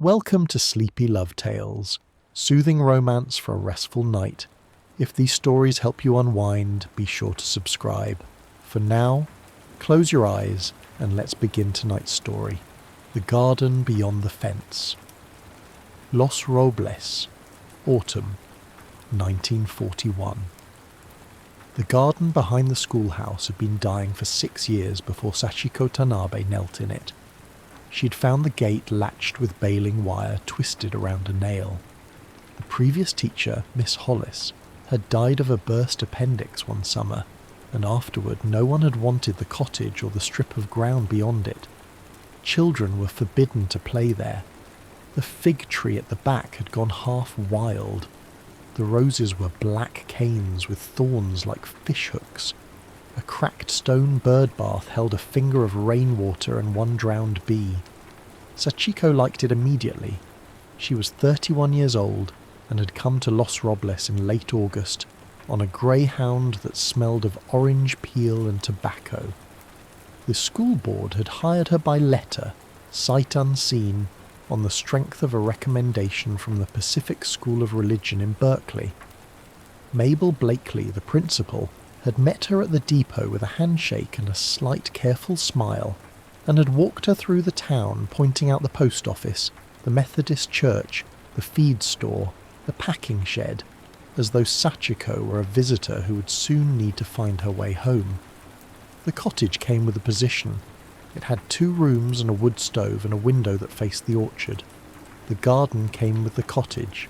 Welcome to Sleepy Love Tales, soothing romance for a restful night. If these stories help you unwind, be sure to subscribe. For now, close your eyes and let's begin tonight's story. The Garden Beyond the Fence. Los Robles, Autumn, 1941. The garden behind the schoolhouse had been dying for 6 years before Sachiko Tanabe knelt in it. She'd found the gate latched with baling wire twisted around a nail. The previous teacher, Miss Hollis, had died of a burst appendix one summer, and afterward no one had wanted the cottage or the strip of ground beyond it. Children were forbidden to play there. The fig tree at the back had gone half wild. The roses were black canes with thorns like fishhooks. A cracked stone bird bath held a finger of rainwater and one drowned bee. Sachiko liked it immediately. She was 31 years old and had come to Los Robles in late August on a greyhound that smelled of orange peel and tobacco. The school board had hired her by letter, sight unseen, on the strength of a recommendation from the Pacific School of Religion in Berkeley. Mabel Blakely, the principal, had met her at the depot with a handshake and a slight careful smile, and had walked her through the town, pointing out the post office, the Methodist church, the feed store, the packing shed, as though Sachiko were a visitor who would soon need to find her way home. The cottage came with a position. It had 2 rooms and a wood stove and a window that faced the orchard. The garden came with the cottage.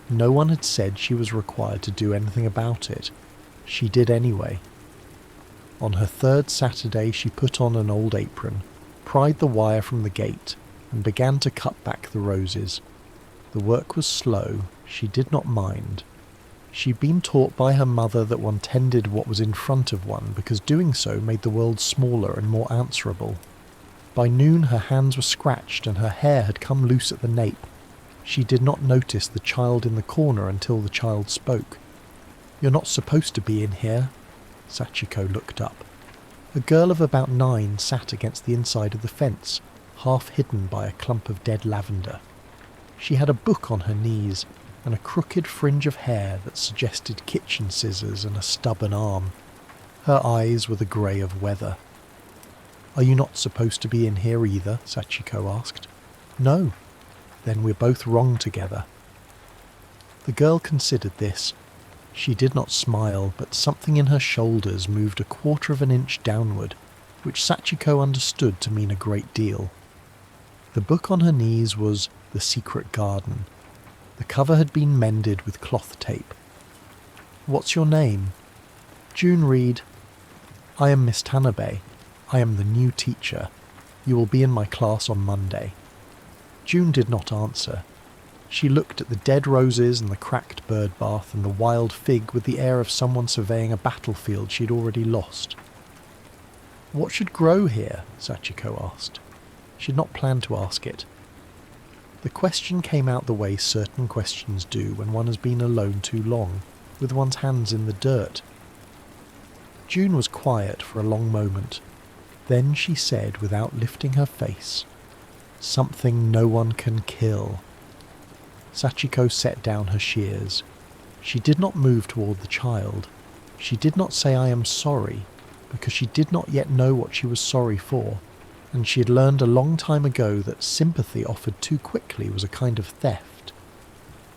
No one had said she was required to do anything about it. She did anyway. On her 3rd Saturday she put on an old apron, pried the wire from the gate, and began to cut back the roses. The work was slow. She did not mind. She'd been taught by her mother that one tended what was in front of one because doing so made the world smaller and more answerable. By noon her hands were scratched and her hair had come loose at the nape. She did not notice the child in the corner until the child spoke. "You're not supposed to be in here." Sachiko looked up. A girl of about 9 sat against the inside of the fence, half hidden by a clump of dead lavender. She had a book on her knees and a crooked fringe of hair that suggested kitchen scissors and a stubborn arm. Her eyes were the grey of weather. "Are you not supposed to be in here either?" Sachiko asked. "No." "Then we're both wrong together." The girl considered this. She did not smile, but something in her shoulders moved a 1/4 of an inch downward, which Sachiko understood to mean a great deal. The book on her knees was The Secret Garden. The cover had been mended with cloth tape. "What's your name?" "June Reed." "I am Miss Tanabe. I am the new teacher. You will be in my class on Monday." June did not answer. She looked at the dead roses and the cracked bird bath and the wild fig with the air of someone surveying a battlefield she had already lost. "What should grow here?" Sachiko asked. She had not planned to ask it. The question came out the way certain questions do when one has been alone too long, with one's hands in the dirt. June was quiet for a long moment. Then she said, without lifting her face, "Something no one can kill." Sachiko set down her shears. She did not move toward the child. She did not say "I am sorry," because she did not yet know what she was sorry for, and she had learned a long time ago that sympathy offered too quickly was a kind of theft.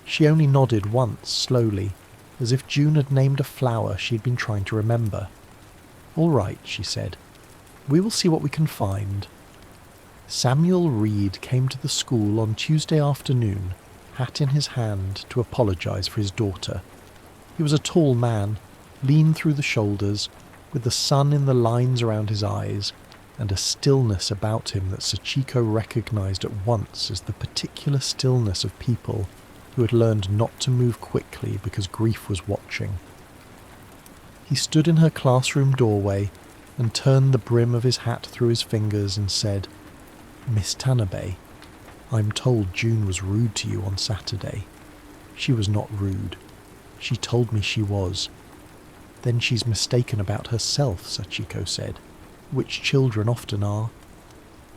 She only nodded once, slowly, as if June had named a flower she had been trying to remember. "All right," she said. "We will see what we can find." Samuel Reed came to the school on Tuesday afternoon, hat in his hand, to apologize for his daughter. He was a tall man, lean through the shoulders, with the sun in the lines around his eyes, and a stillness about him that Sachiko recognized at once as the particular stillness of people who had learned not to move quickly because grief was watching. He stood in her classroom doorway and turned the brim of his hat through his fingers and said, "Miss Tanabe, I'm told June was rude to you on Saturday." "She was not rude. She told me she was." "Then she's mistaken about herself," Sachiko said, "which children often are."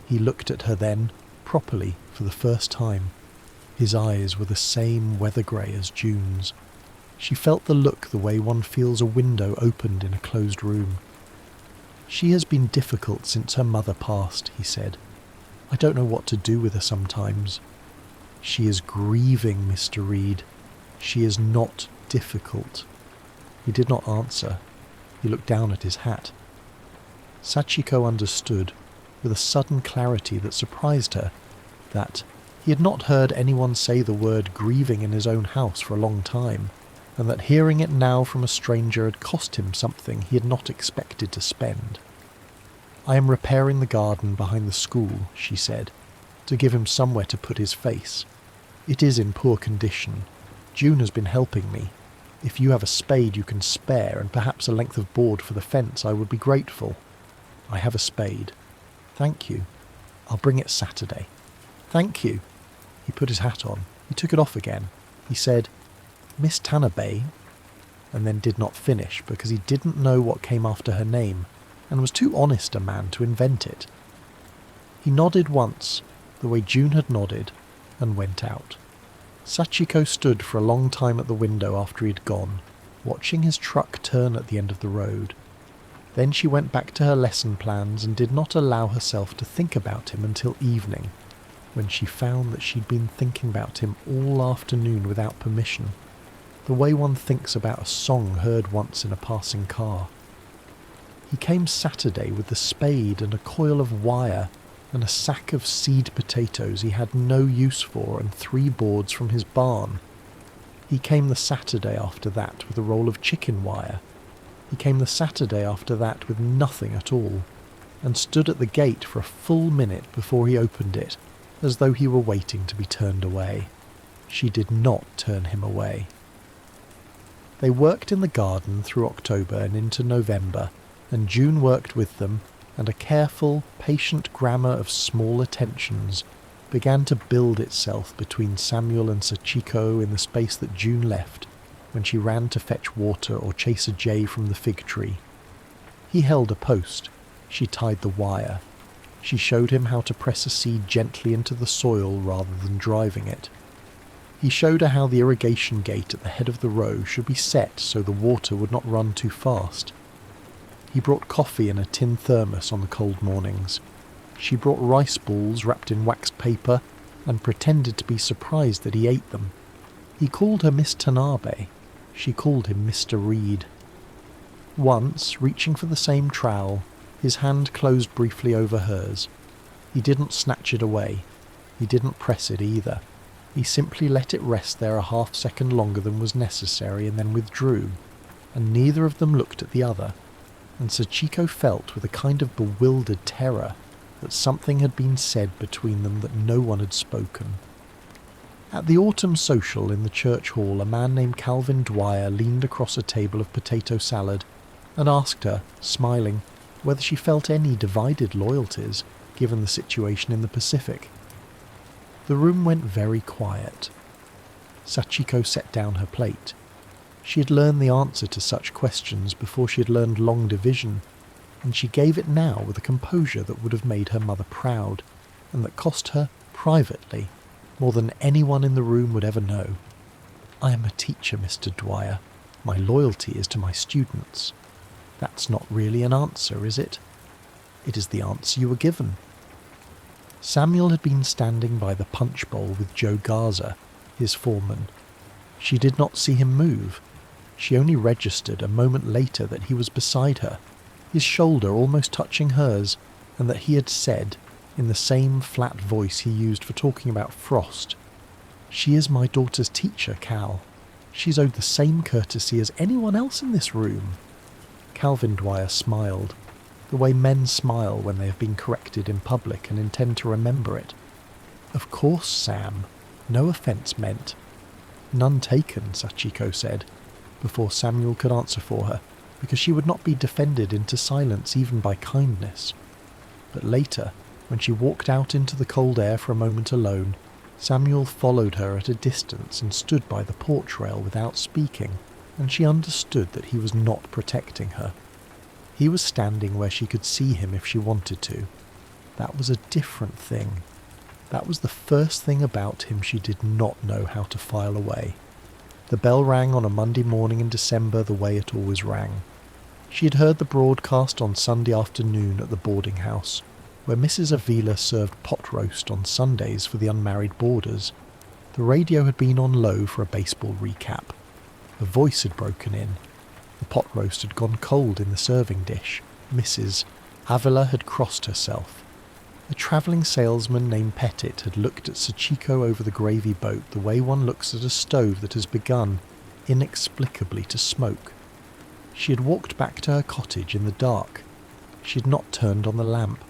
He looked at her then, properly for the first time. His eyes were the same weather grey as June's. She felt the look the way one feels a window opened in a closed room. "She has been difficult since her mother passed," he said. "I don't know what to do with her sometimes." "She is grieving, Mr. Reed. She is not difficult." He did not answer. He looked down at his hat. Sachiko understood, with a sudden clarity that surprised her, that he had not heard anyone say the word grieving in his own house for a long time, and that hearing it now from a stranger had cost him something he had not expected to spend. "I am repairing the garden behind the school," she said, to give him somewhere to put his face. "It is in poor condition. June has been helping me. If you have a spade you can spare, and perhaps a length of board for the fence, I would be grateful." "I have a spade." "Thank you. I'll bring it Saturday." "Thank you." He put his hat on. He took it off again. He said, "Miss Tanabe," and then did not finish because he didn't know what came after her name, and was too honest a man to invent it. He nodded once, the way June had nodded, and went out. Sachiko stood for a long time at the window after he had gone, watching his truck turn at the end of the road. Then she went back to her lesson plans and did not allow herself to think about him until evening, when she found that she'd been thinking about him all afternoon without permission, the way one thinks about a song heard once in a passing car. He came Saturday with the spade and a coil of wire and a sack of seed potatoes he had no use for and 3 boards from his barn. He came the Saturday after that with a roll of chicken wire. He came the Saturday after that with nothing at all, and stood at the gate for a full minute before he opened it, as though he were waiting to be turned away. She did not turn him away. They worked in the garden through October and into November, and June worked with them, and a careful, patient grammar of small attentions began to build itself between Samuel and Sachiko in the space that June left, when she ran to fetch water or chase a jay from the fig tree. He held a post. She tied the wire. She showed him how to press a seed gently into the soil rather than driving it. He showed her how the irrigation gate at the head of the row should be set so the water would not run too fast. He brought coffee in a tin thermos on the cold mornings. She brought rice balls wrapped in waxed paper and pretended to be surprised that he ate them. He called her Miss Tanabe. She called him Mr. Reed. Once, reaching for the same trowel, his hand closed briefly over hers. He didn't snatch it away. He didn't press it either. He simply let it rest there a half-second longer than was necessary and then withdrew, and neither of them looked at the other, and Sachiko felt with a kind of bewildered terror that something had been said between them that no one had spoken. At the autumn social in the church hall, a man named Calvin Dwyer leaned across a table of potato salad and asked her, smiling, whether she felt any divided loyalties, given the situation in the Pacific. The room went very quiet. Sachiko set down her plate. She had learned the answer to such questions before she had learned long division, and she gave it now with a composure that would have made her mother proud, and that cost her, privately, more than anyone in the room would ever know. "I am a teacher, Mr. Dwyer. My loyalty is to my students." "That's not really an answer, is it?" "It is the answer you were given." Samuel had been standing by the punch bowl with Joe Garza, his foreman. She did not see him move. She only registered a moment later that he was beside her, his shoulder almost touching hers, and that he had said, in the same flat voice he used for talking about frost, "She is my daughter's teacher, Cal. She's owed the same courtesy as anyone else in this room." Calvin Dwyer smiled, the way men smile when they have been corrected in public and intend to remember it. "Of course, Sam. No offence meant." "None taken," Sachiko said, before Samuel could answer for her, because she would not be defended into silence even by kindness. But later, when she walked out into the cold air for a moment alone, Samuel followed her at a distance and stood by the porch rail without speaking, and she understood that he was not protecting her. He was standing where she could see him if she wanted to. That was a different thing. That was the first thing about him she did not know how to file away. The bell rang on a Monday morning in December the way it always rang. She had heard the broadcast on Sunday afternoon at the boarding house, where Mrs. Avila served pot roast on Sundays for the unmarried boarders. The radio had been on low for a baseball recap. A voice had broken in. The pot roast had gone cold in the serving dish. Mrs. Avila had crossed herself. A travelling salesman named Pettit had looked at Sachiko over the gravy boat the way one looks at a stove that has begun, inexplicably, to smoke. She had walked back to her cottage in the dark. She had not turned on the lamp.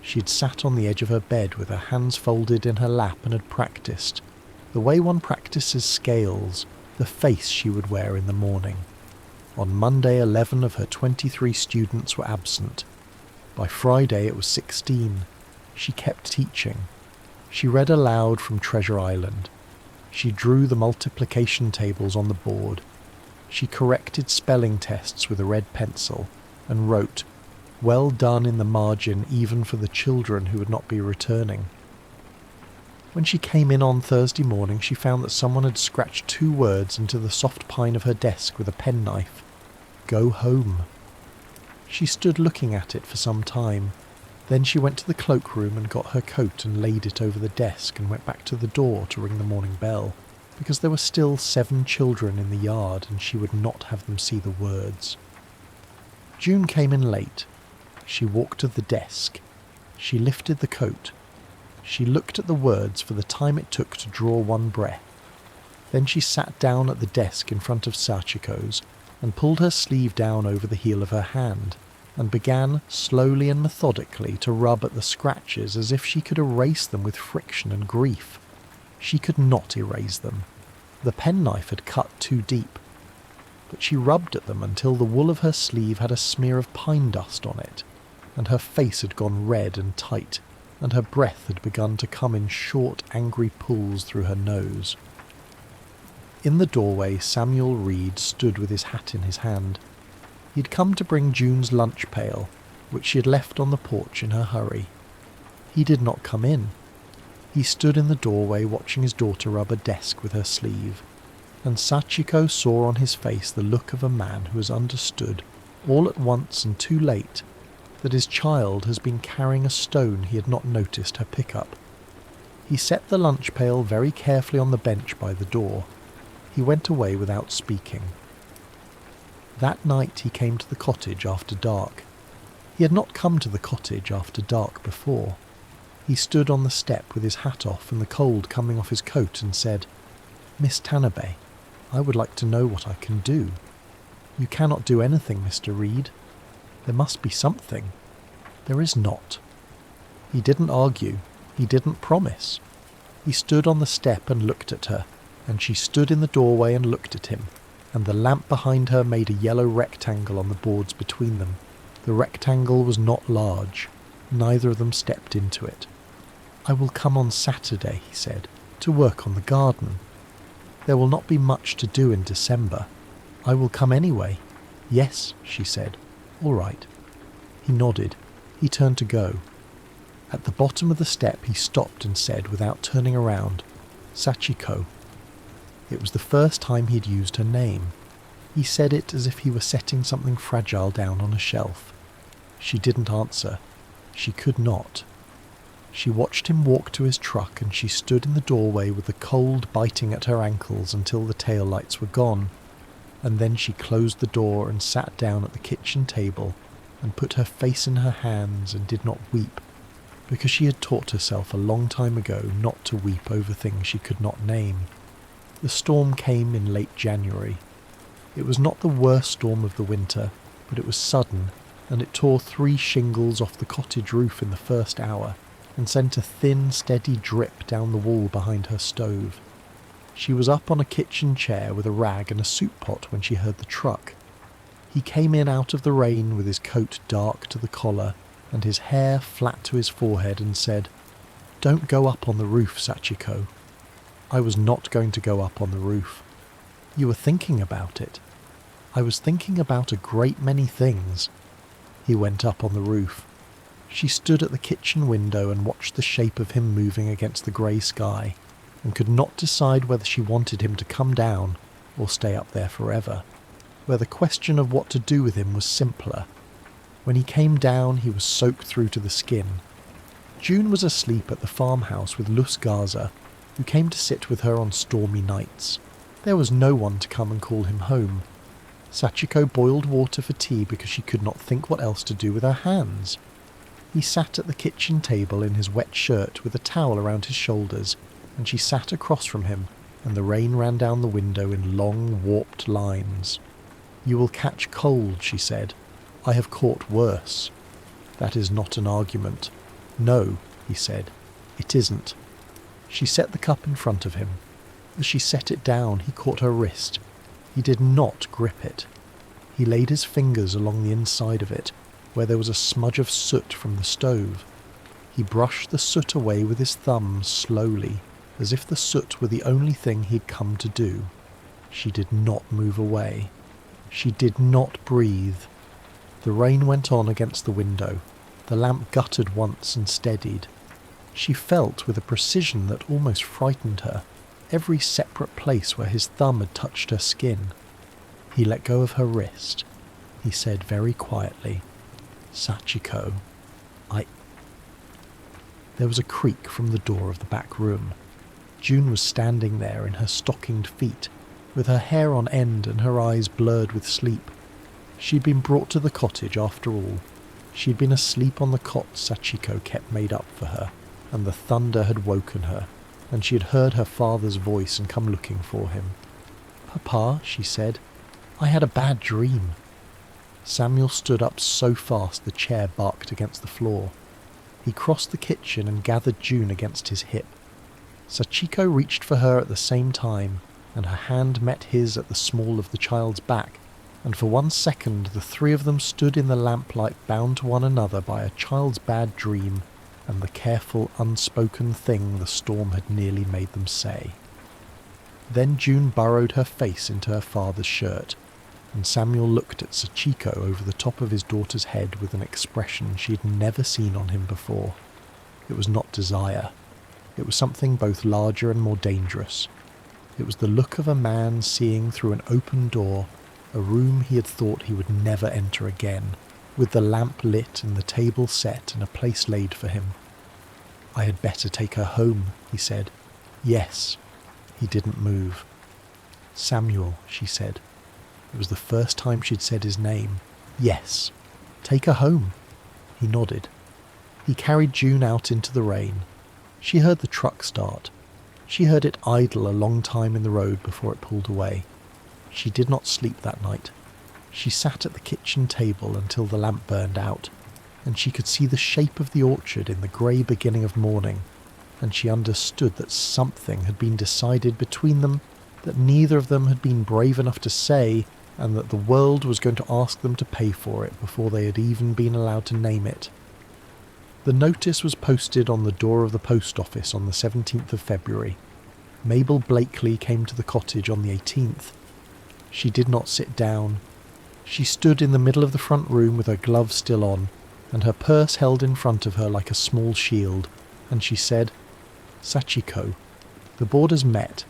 She had sat on the edge of her bed with her hands folded in her lap and had practised, the way one practices scales, the face she would wear in the morning. On Monday 11 of her 23 students were absent. By Friday it was 16. She kept teaching. She read aloud from Treasure Island. She drew the multiplication tables on the board. She corrected spelling tests with a red pencil and wrote, "Well done" in the margin even for the children who would not be returning. When she came in on Thursday morning, she found that someone had scratched 2 words into the soft pine of her desk with a penknife. "Go home." She stood looking at it for some time. Then she went to the cloakroom and got her coat and laid it over the desk and went back to the door to ring the morning bell, because there were still 7 children in the yard and she would not have them see the words. June came in late. She walked to the desk. She lifted the coat. She looked at the words for the time it took to draw one breath. Then she sat down at the desk in front of Sachiko's and pulled her sleeve down over the heel of her hand and began slowly and methodically to rub at the scratches as if she could erase them with friction and grief. She could not erase them. The penknife had cut too deep. But she rubbed at them until the wool of her sleeve had a smear of pine dust on it, and her face had gone red and tight, and her breath had begun to come in short, angry pulls through her nose. In the doorway, Samuel Reed stood with his hat in his hand. He had come to bring June's lunch pail, which she had left on the porch in her hurry. He did not come in. He stood in the doorway watching his daughter rub a desk with her sleeve, and Sachiko saw on his face the look of a man who has understood, all at once and too late, that his child has been carrying a stone he had not noticed her pick up. He set the lunch pail very carefully on the bench by the door. He went away without speaking. That night he came to the cottage after dark. He had not come to the cottage after dark before. He stood on the step with his hat off and the cold coming off his coat and said, "Miss Tanabe, I would like to know what I can do." "You cannot do anything, Mr. Reed. There must be something." "There is not." He didn't argue. He didn't promise. He stood on the step and looked at her, and she stood in the doorway and looked at him, and the lamp behind her made a yellow rectangle on the boards between them. The rectangle was not large. Neither of them stepped into it. "I will come on Saturday," he said, "to work on the garden. There will not be much to do in December. I will come anyway." "Yes," she said. "All right." He nodded. He turned to go. At the bottom of the step he stopped and said, without turning around, "Sachiko." It was the first time he had used her name. He said it as if he were setting something fragile down on a shelf. She didn't answer. She could not. She watched him walk to his truck, and she stood in the doorway with the cold biting at her ankles until the tail lights were gone, and then she closed the door and sat down at the kitchen table and put her face in her hands and did not weep, because she had taught herself a long time ago not to weep over things she could not name. The storm came in late January. It was not the worst storm of the winter, but it was sudden, and it tore 3 shingles off the cottage roof in the first hour, and sent a thin, steady drip down the wall behind her stove. She was up on a kitchen chair with a rag and a soup pot when she heard the truck. He came in out of the rain with his coat dark to the collar and his hair flat to his forehead and said, "Don't go up on the roof, Sachiko." I was not going to go up on the roof. "You were thinking about it." "I was thinking about a great many things." He went up on the roof. She stood at the kitchen window and watched the shape of him moving against the grey sky, and could not decide whether she wanted him to come down or stay up there forever, where the question of what to do with him was simpler. When he came down, he was soaked through to the skin. June was asleep at the farmhouse with Luz Garza, who came to sit with her on stormy nights. There was no one to come and call him home. Sachiko boiled water for tea because she could not think what else to do with her hands. He sat at the kitchen table in his wet shirt with a towel around his shoulders, and she sat across from him, and the rain ran down the window in long, warped lines. "You will catch cold," she said. "I have caught worse." "That is not an argument." "No," he said, "it isn't." She set the cup in front of him. As she set it down, he caught her wrist. He did not grip it. He laid his fingers along the inside of it, where there was a smudge of soot from the stove. He brushed the soot away with his thumb slowly, as if the soot were the only thing he'd come to do. She did not move away. She did not breathe. The rain went on against the window. The lamp guttered once and steadied. She felt with a precision that almost frightened her every separate place where his thumb had touched her skin. He let go of her wrist. He said very quietly, "Sachiko, There was a creak from the door of the back room. June was standing there in her stockinged feet, with her hair on end and her eyes blurred with sleep. She'd been brought to the cottage after all. She'd been asleep on the cot Sachiko kept made up for her, and the thunder had woken her, and she had heard her father's voice and come looking for him. "Papa," she said, "I had a bad dream." Samuel stood up so fast the chair barked against the floor. He crossed the kitchen and gathered June against his hip. Sachiko reached for her at the same time, and her hand met his at the small of the child's back, and for 1 second the three of them stood in the lamplight bound to one another by a child's bad dream and the careful, unspoken thing the storm had nearly made them say. Then June burrowed her face into her father's shirt, and Samuel looked at Sachiko over the top of his daughter's head with an expression she had never seen on him before. It was not desire. It was something both larger and more dangerous. It was the look of a man seeing through an open door a room he had thought he would never enter again, with the lamp lit and the table set and a place laid for him. "I had better take her home," he said. "Yes." He didn't move. "Samuel," she said. It was the first time she'd said his name. "Yes." "Take her home." He nodded. He carried June out into the rain. She heard the truck start. She heard it idle a long time in the road before it pulled away. She did not sleep that night. She sat at the kitchen table until the lamp burned out, and she could see the shape of the orchard in the grey beginning of morning, and she understood that something had been decided between them that neither of them had been brave enough to say, and that the world was going to ask them to pay for it before they had even been allowed to name it. The notice was posted on the door of the post office on the 17th of February. Mabel Blakely came to the cottage on the 18th. She did not sit down. She stood in the middle of the front room with her gloves still on, and her purse held in front of her like a small shield, and she said, "Sachiko, the boarders met.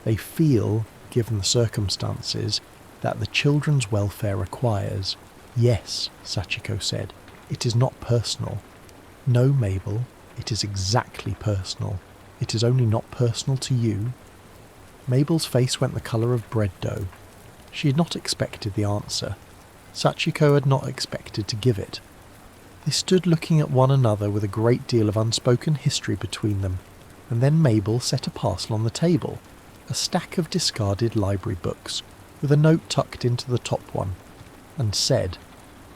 They feel, given the circumstances, that the children's welfare requires." "Yes," Sachiko said. "It is not personal." "No, Mabel, it is exactly personal. It is only not personal to you." Mabel's face went the colour of bread dough. She had not expected the answer. Sachiko had not expected to give it. They stood looking at one another with a great deal of unspoken history between them, and then Mabel set a parcel on the table, a stack of discarded library books, with a note tucked into the top one, and said,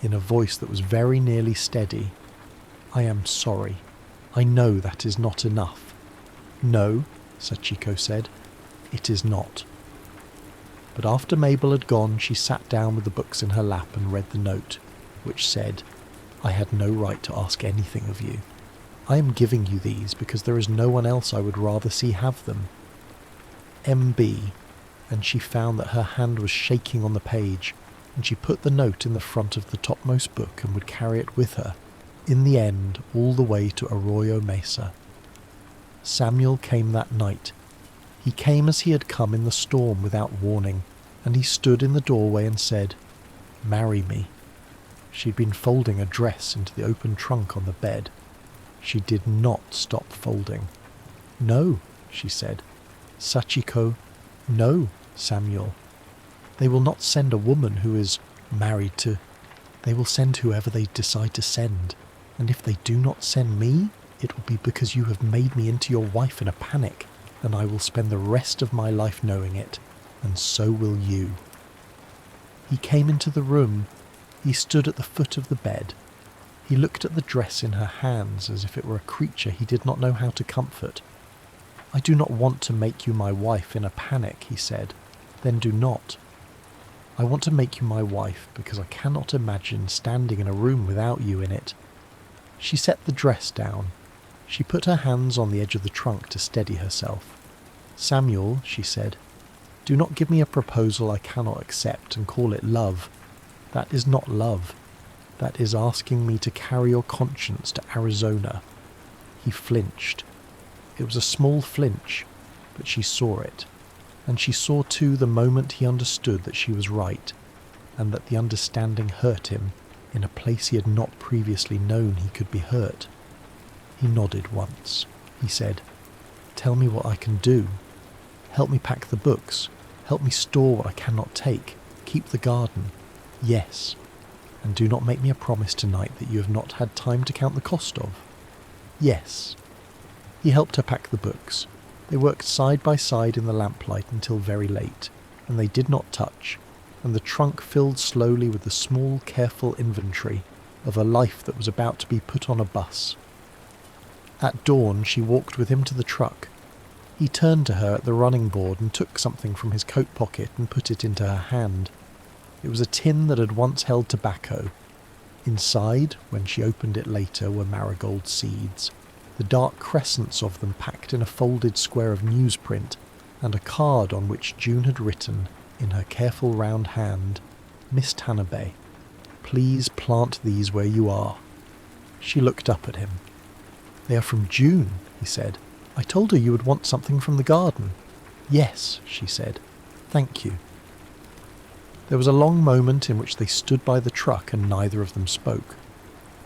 in a voice that was very nearly steady, "I am sorry. I know that is not enough." "No," Sachiko said, "it is not." But after Mabel had gone, she sat down with the books in her lap and read the note, which said, "I had no right to ask anything of you. I am giving you these because there is no one else I would rather see have them. M.B." And she found that her hand was shaking on the page, and she put the note in the front of the topmost book and would carry it with her. in the end all the way to Arroyo Mesa. Samuel came that night. He came as he had come in the storm without warning, and he stood in the doorway and said, "Marry me." She'd been folding a dress into the open trunk on the bed. She did not stop folding. "No," she said. "Sachiko, no, Samuel. They will not send a woman who is married to... They will send whoever they decide to send. And if they do not send me, it will be because you have made me into your wife in a panic, and I will spend the rest of my life knowing it, and so will you." He came into the room. He stood at the foot of the bed. He looked at the dress in her hands as if it were a creature he did not know how to comfort. "I do not want to make you my wife in a panic," he said. "Then do not. I want to make you my wife because I cannot imagine standing in a room without you in it." She set the dress down. She put her hands on the edge of the trunk to steady herself. "Samuel," she said, "do not give me a proposal I cannot accept and call it love. That is not love. That is asking me to carry your conscience to Arizona." He flinched. It was a small flinch, but she saw it. And she saw too the moment he understood that she was right, and that the understanding hurt him in a place he had not previously known he could be hurt. He nodded once. He said, "Tell me what I can do. Help me pack the books. Help me store what I cannot take. Keep the garden. Yes. And do not make me a promise tonight that you have not had time to count the cost of." Yes. He helped her pack the books. They worked side by side in the lamplight until very late, and they did not touch, and the trunk filled slowly with the small, careful inventory of a life that was about to be put on a bus. At dawn she walked with him to the truck. He turned to her at the running board and took something from his coat pocket and put it into her hand. It was a tin that had once held tobacco. Inside, when she opened it later, were marigold seeds, the dark crescents of them packed in a folded square of newsprint, and a card on which June had written, in her careful round hand, "Miss Tanabe, please plant these where you are." She looked up at him. "They are from June," he said. "I told her you would want something from the garden." "Yes," she said. "Thank you." There was a long moment in which they stood by the truck and neither of them spoke.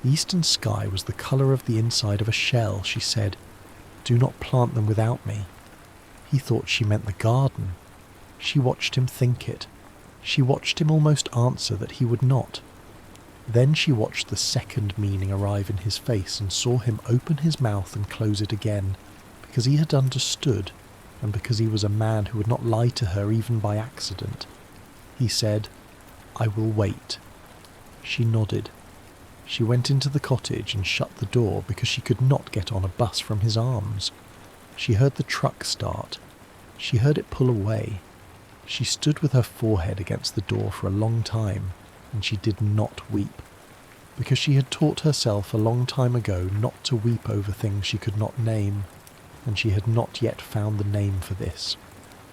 The eastern sky was the colour of the inside of a shell. She said, "Do not plant them without me." He thought she meant the garden. She watched him think it. She watched him almost answer that he would not. Then she watched the second meaning arrive in his face and saw him open his mouth and close it again, because he had understood, and because he was a man who would not lie to her even by accident. He said, "I will wait." She nodded. She went into the cottage and shut the door because she could not get on a bus from his arms. She heard the truck start. She heard it pull away. She stood with her forehead against the door for a long time, and she did not weep, because she had taught herself a long time ago not to weep over things she could not name, and she had not yet found the name for this.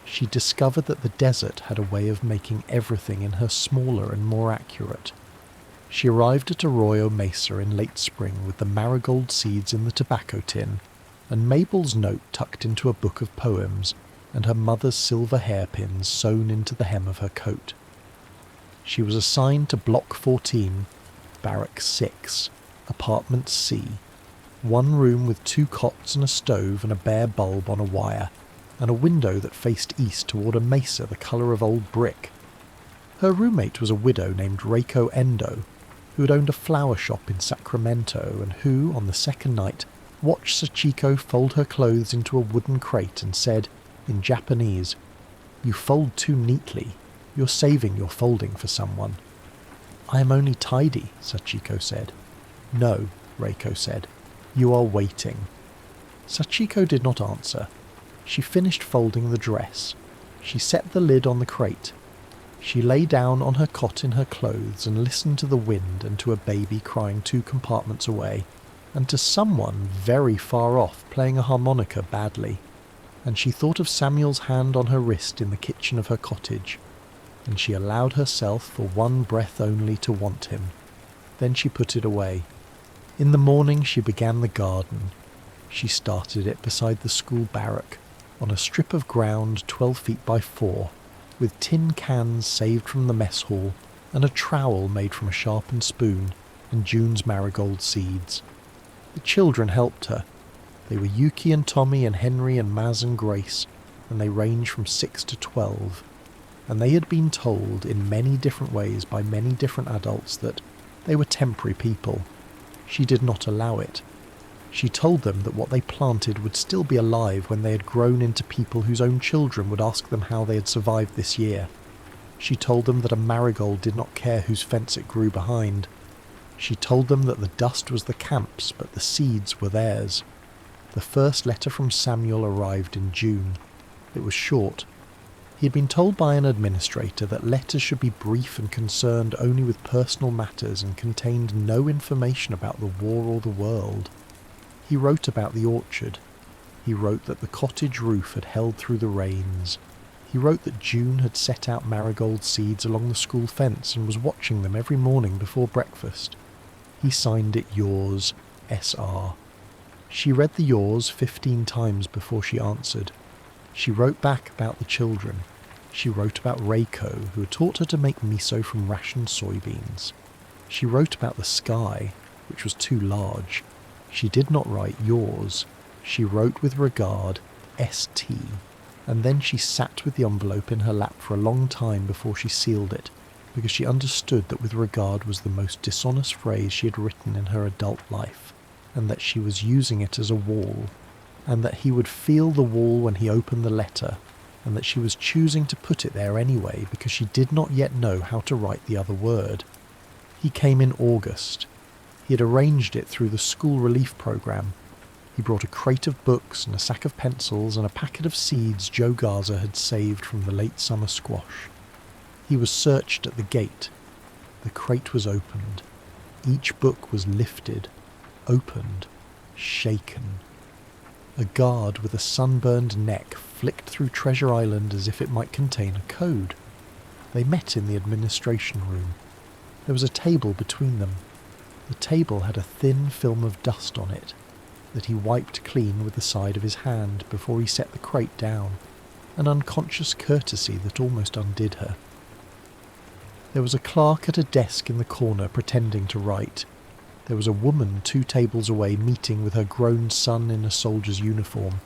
She discovered that the desert had a way of making everything in her smaller and more accurate. She arrived at Arroyo Mesa in late spring with the marigold seeds in the tobacco tin, and Mabel's note tucked into a book of poems, and her mother's silver hairpins sewn into the hem of her coat. She was assigned to Block 14, Barrack 6, Apartment C, one room with 2 cots and a stove and a bare bulb on a wire, and a window that faced east toward a mesa the colour of old brick. Her roommate was a widow named Reiko Endo, who had owned a flower shop in Sacramento and who, on the second night, watched Sachiko fold her clothes into a wooden crate and said, in Japanese, "You fold too neatly. You're saving your folding for someone." "I am only tidy," Sachiko said. "No," Reiko said. "You are waiting." Sachiko did not answer. She finished folding the dress. She set the lid on the crate. She lay down on her cot in her clothes and listened to the wind and to a baby crying 2 compartments away, and to someone very far off playing a harmonica badly. And she thought of Samuel's hand on her wrist in the kitchen of her cottage, and she allowed herself for one breath only to want him. Then she put it away. In the morning she began the garden. She started it beside the school barrack, on a strip of ground 12 feet by 4, with tin cans saved from the mess hall and a trowel made from a sharpened spoon and June's marigold seeds. The children helped her. They were Yuki and Tommy and Henry and Maz and Grace, and they ranged from 6 to 12. And they had been told in many different ways by many different adults that they were temporary people. She did not allow it. She told them that what they planted would still be alive when they had grown into people whose own children would ask them how they had survived this year. She told them that a marigold did not care whose fence it grew behind. She told them that the dust was the camp's, but the seeds were theirs. The first letter from Samuel arrived in June. It was short. He had been told by an administrator that letters should be brief and concerned only with personal matters and contained no information about the war or the world. He wrote about the orchard. He wrote that the cottage roof had held through the rains. He wrote that June had set out marigold seeds along the school fence and was watching them every morning before breakfast. He signed it yours, S.R. She read the yours 15 times before she answered. She wrote back about the children. She wrote about Reiko, who had taught her to make miso from rationed soybeans. She wrote about the sky, which was too large. She did not write yours. She wrote with regard, S.T., and then she sat with the envelope in her lap for a long time before she sealed it, because she understood that with regard was the most dishonest phrase she had written in her adult life, and that she was using it as a wall, and that he would feel the wall when he opened the letter, and that she was choosing to put it there anyway because she did not yet know how to write the other word. He came in August. He had arranged it through the school relief program. He brought a crate of books and a sack of pencils and a packet of seeds Joe Garza had saved from the late summer squash. He was searched at the gate. The crate was opened. Each book was lifted, opened, shaken. A guard with a sunburned neck flicked through Treasure Island as if it might contain a code. They met in the administration room. There was a table between them. The table had a thin film of dust on it that he wiped clean with the side of his hand before he set the crate down, an unconscious courtesy that almost undid her. There was a clerk at a desk in the corner pretending to write. There was a woman 2 tables away meeting with her grown son in a soldier's uniform.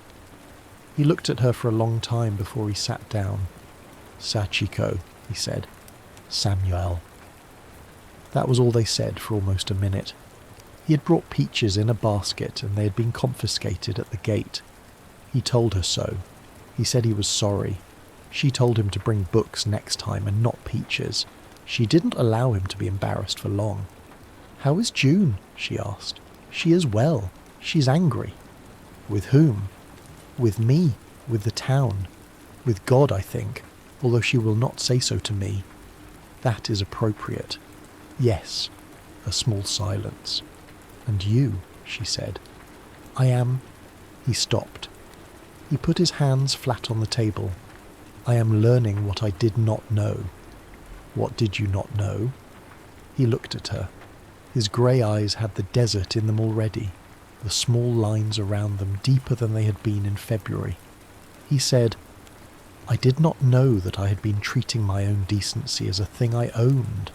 He looked at her for a long time before he sat down. "Sachiko," he said. "Samuel." That was all they said for almost a minute. He had brought peaches in a basket and they had been confiscated at the gate. He told her so. He said he was sorry. She told him to bring books next time and not peaches. She didn't allow him to be embarrassed for long. "How is June?" she asked. "She is well. She's angry." "With whom?" "With me. With the town. With God, I think, although she will not say so to me." "That is appropriate." "Yes." A small silence. "And you," she said. "I am—" He stopped. He put his hands flat on the table. "I am learning what I did not know." "What did you not know?" He looked at her. His grey eyes had the desert in them already, the small lines around them deeper than they had been in February. He said, "I did not know that I had been treating my own decency as a thing I owned.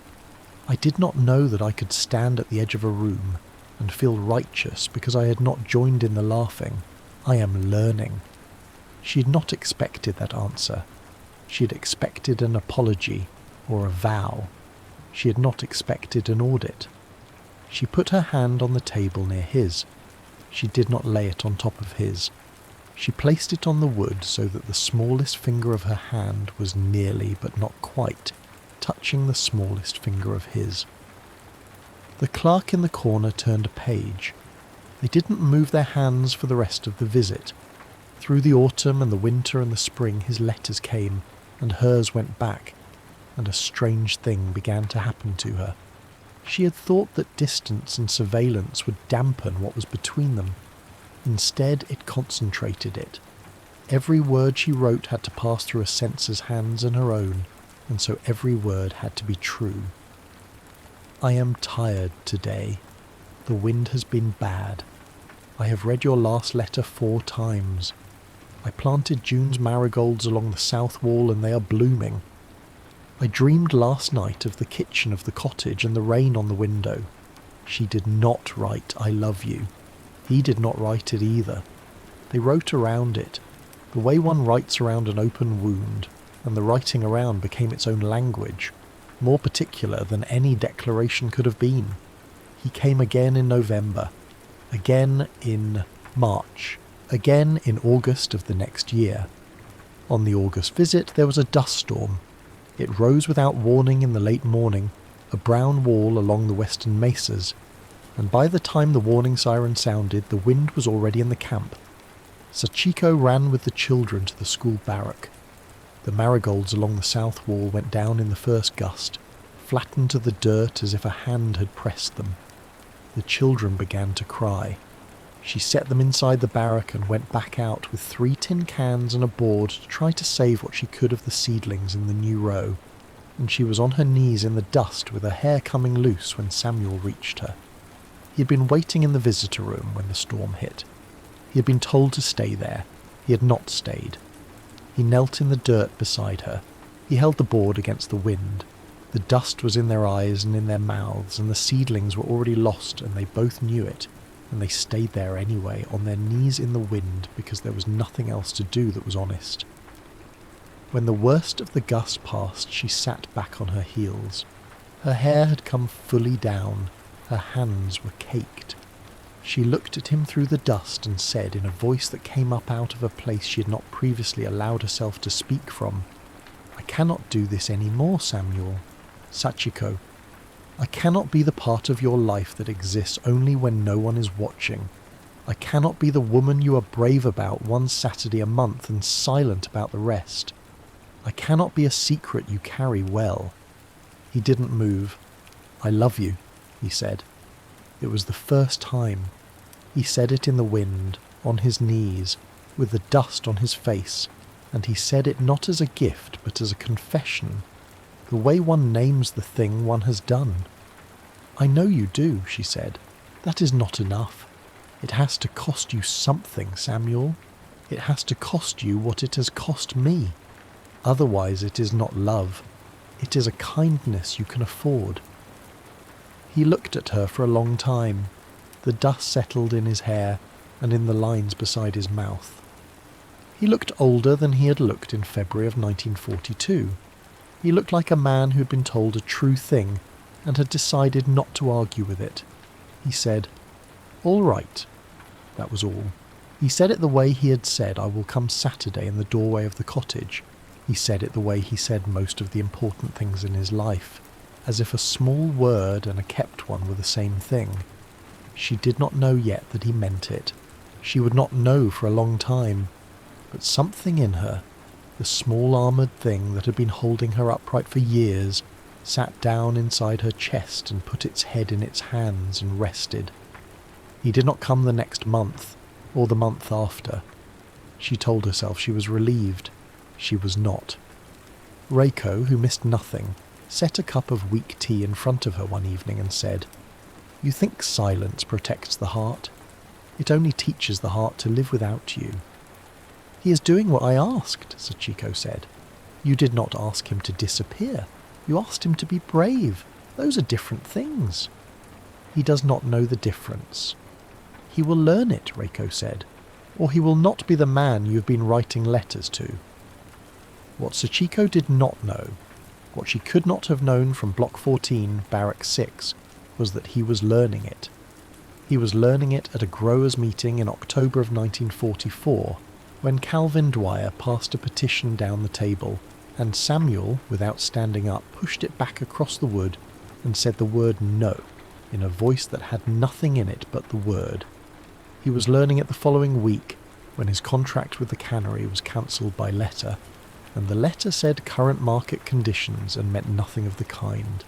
I did not know that I could stand at the edge of a room and feel righteous because I had not joined in the laughing. I am learning." She had not expected that answer. She had expected an apology or a vow. She had not expected an audit. She put her hand on the table near his. She did not lay it on top of his. She placed it on the wood so that the smallest finger of her hand was nearly, but not quite, touching the smallest finger of his. The clerk in the corner turned a page. They didn't move their hands for the rest of the visit. Through the autumn and the winter and the spring his letters came, and hers went back, and a strange thing began to happen to her. She had thought that distance and surveillance would dampen what was between them. Instead, it concentrated it. Every word she wrote had to pass through a censor's hands and her own, and so every word had to be true. "I am tired today." The wind has been bad. I have read your last letter 4 times. I planted June's marigolds along the south wall and they are blooming. I dreamed last night of the kitchen of the cottage and the rain on the window. She did not write I love you. He did not write it either. They wrote around it, the way one writes around an open wound, and the writing around became its own language, more particular than any declaration could have been. He came again in November, again in March, again in August of the next year. On the August visit there was a dust storm. It rose without warning in the late morning, a brown wall along the western mesas, and by the time the warning siren sounded, the wind was already in the camp. Sachiko ran with the children to the school barrack. The marigolds along the south wall went down in the first gust, flattened to the dirt as if a hand had pressed them. The children began to cry. She set them inside the barrack and went back out with 3 tin cans and a board to try to save what she could of the seedlings in the new row, and she was on her knees in the dust with her hair coming loose when Samuel reached her. He had been waiting in the visitor room when the storm hit. He had been told to stay there. He had not stayed. He knelt in the dirt beside her. He held the board against the wind. The dust was in their eyes and in their mouths, and the seedlings were already lost, and they both knew it, and they stayed there anyway, on their knees in the wind, because there was nothing else to do that was honest. When the worst of the gust passed, she sat back on her heels. Her hair had come fully down. Her hands were caked. She looked at him through the dust and said in a voice that came up out of a place she had not previously allowed herself to speak from, "I cannot do this any more, Samuel. Sachiko, I cannot be the part of your life that exists only when no one is watching. I cannot be the woman you are brave about one Saturday a month and silent about the rest. I cannot be a secret you carry well." He didn't move. "I love you," he said. It was the first time. He said it in the wind, on his knees, with the dust on his face, and he said it not as a gift but as a confession, the way one names the thing one has done. "I know you do," she said. "That is not enough. It has to cost you something, Samuel. It has to cost you what it has cost me. Otherwise it is not love. It is a kindness you can afford." He looked at her for a long time. The dust settled in his hair and in the lines beside his mouth. He looked older than he had looked in February of 1942. He looked like a man who had been told a true thing and had decided not to argue with it. He said, "All right." That was all. He said it the way he had said, "I will come Saturday," in the doorway of the cottage. He said it the way he said most of the important things in his life, as if a small word and a kept one were the same thing. She did not know yet that he meant it. She would not know for a long time. But something in her, the small armoured thing that had been holding her upright for years, sat down inside her chest and put its head in its hands and rested. He did not come the next month, or the month after. She told herself she was relieved. She was not. Reiko, who missed nothing, set a cup of weak tea in front of her one evening and said, "You think silence protects the heart? It only teaches the heart to live without you." "He is doing what I asked," Sachiko said. "You did not ask him to disappear. You asked him to be brave. Those are different things." "He does not know the difference." "He will learn it," Reiko said, "or he will not be the man you have been writing letters to." What Sachiko did not know, what she could not have known from Block 14, Barrack 6, was that he was learning it. He was learning it at a growers' meeting in October of 1944, when Calvin Dwyer passed a petition down the table, and Samuel, without standing up, pushed it back across the wood and said the word "no" in a voice that had nothing in it but the word. He was learning it the following week, when his contract with the cannery was cancelled by letter, and the letter said current market conditions and meant nothing of the kind.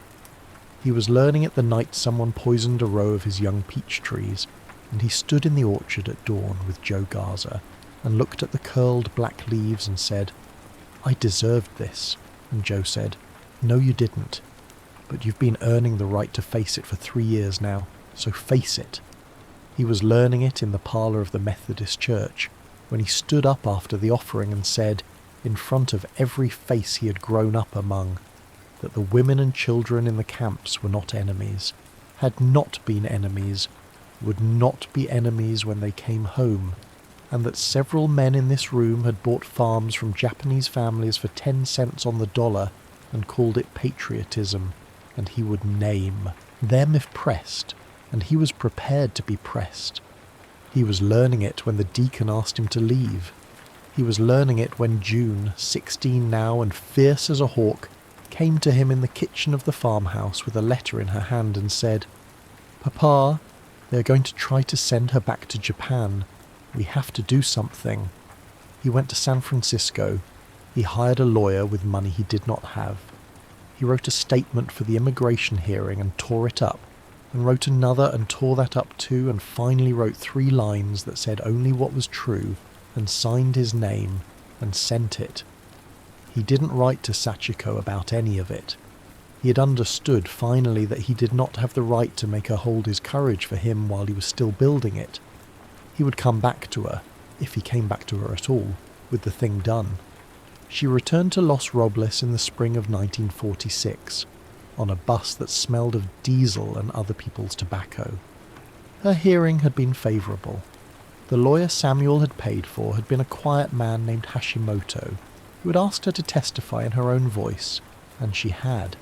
He was learning it the night someone poisoned a row of his young peach trees, and he stood in the orchard at dawn with Joe Garza and looked at the curled black leaves and said, "I deserved this," and Joe said, "No, you didn't, but you've been earning the right to face it for 3 years now, so face it. He was learning it in the parlour of the Methodist church, when he stood up after the offering and said, in front of every face he had grown up among, that the women and children in the camps were not enemies, had not been enemies, would not be enemies when they came home, and that several men in this room had bought farms from Japanese families for 10 cents on the dollar and called it patriotism, and he would name them if pressed, and he was prepared to be pressed. He was learning it when the deacon asked him to leave. He was learning it when June, 16 now and fierce as a hawk, came to him in the kitchen of the farmhouse with a letter in her hand and said, "Papa, they are going to try to send her back to Japan. We have to do something." He went to San Francisco. He hired a lawyer with money he did not have. He wrote a statement for the immigration hearing and tore it up, and wrote another and tore that up too, and finally wrote 3 lines that said only what was true, and signed his name, and sent it. He didn't write to Sachiko about any of it. He had understood finally that he did not have the right to make her hold his courage for him while he was still building it. He would come back to her, if he came back to her at all, with the thing done. She returned to Los Robles in the spring of 1946, on a bus that smelled of diesel and other people's tobacco. Her hearing had been favourable. The lawyer Samuel had paid for had been a quiet man named Hashimoto, who had asked her to testify in her own voice, and she had.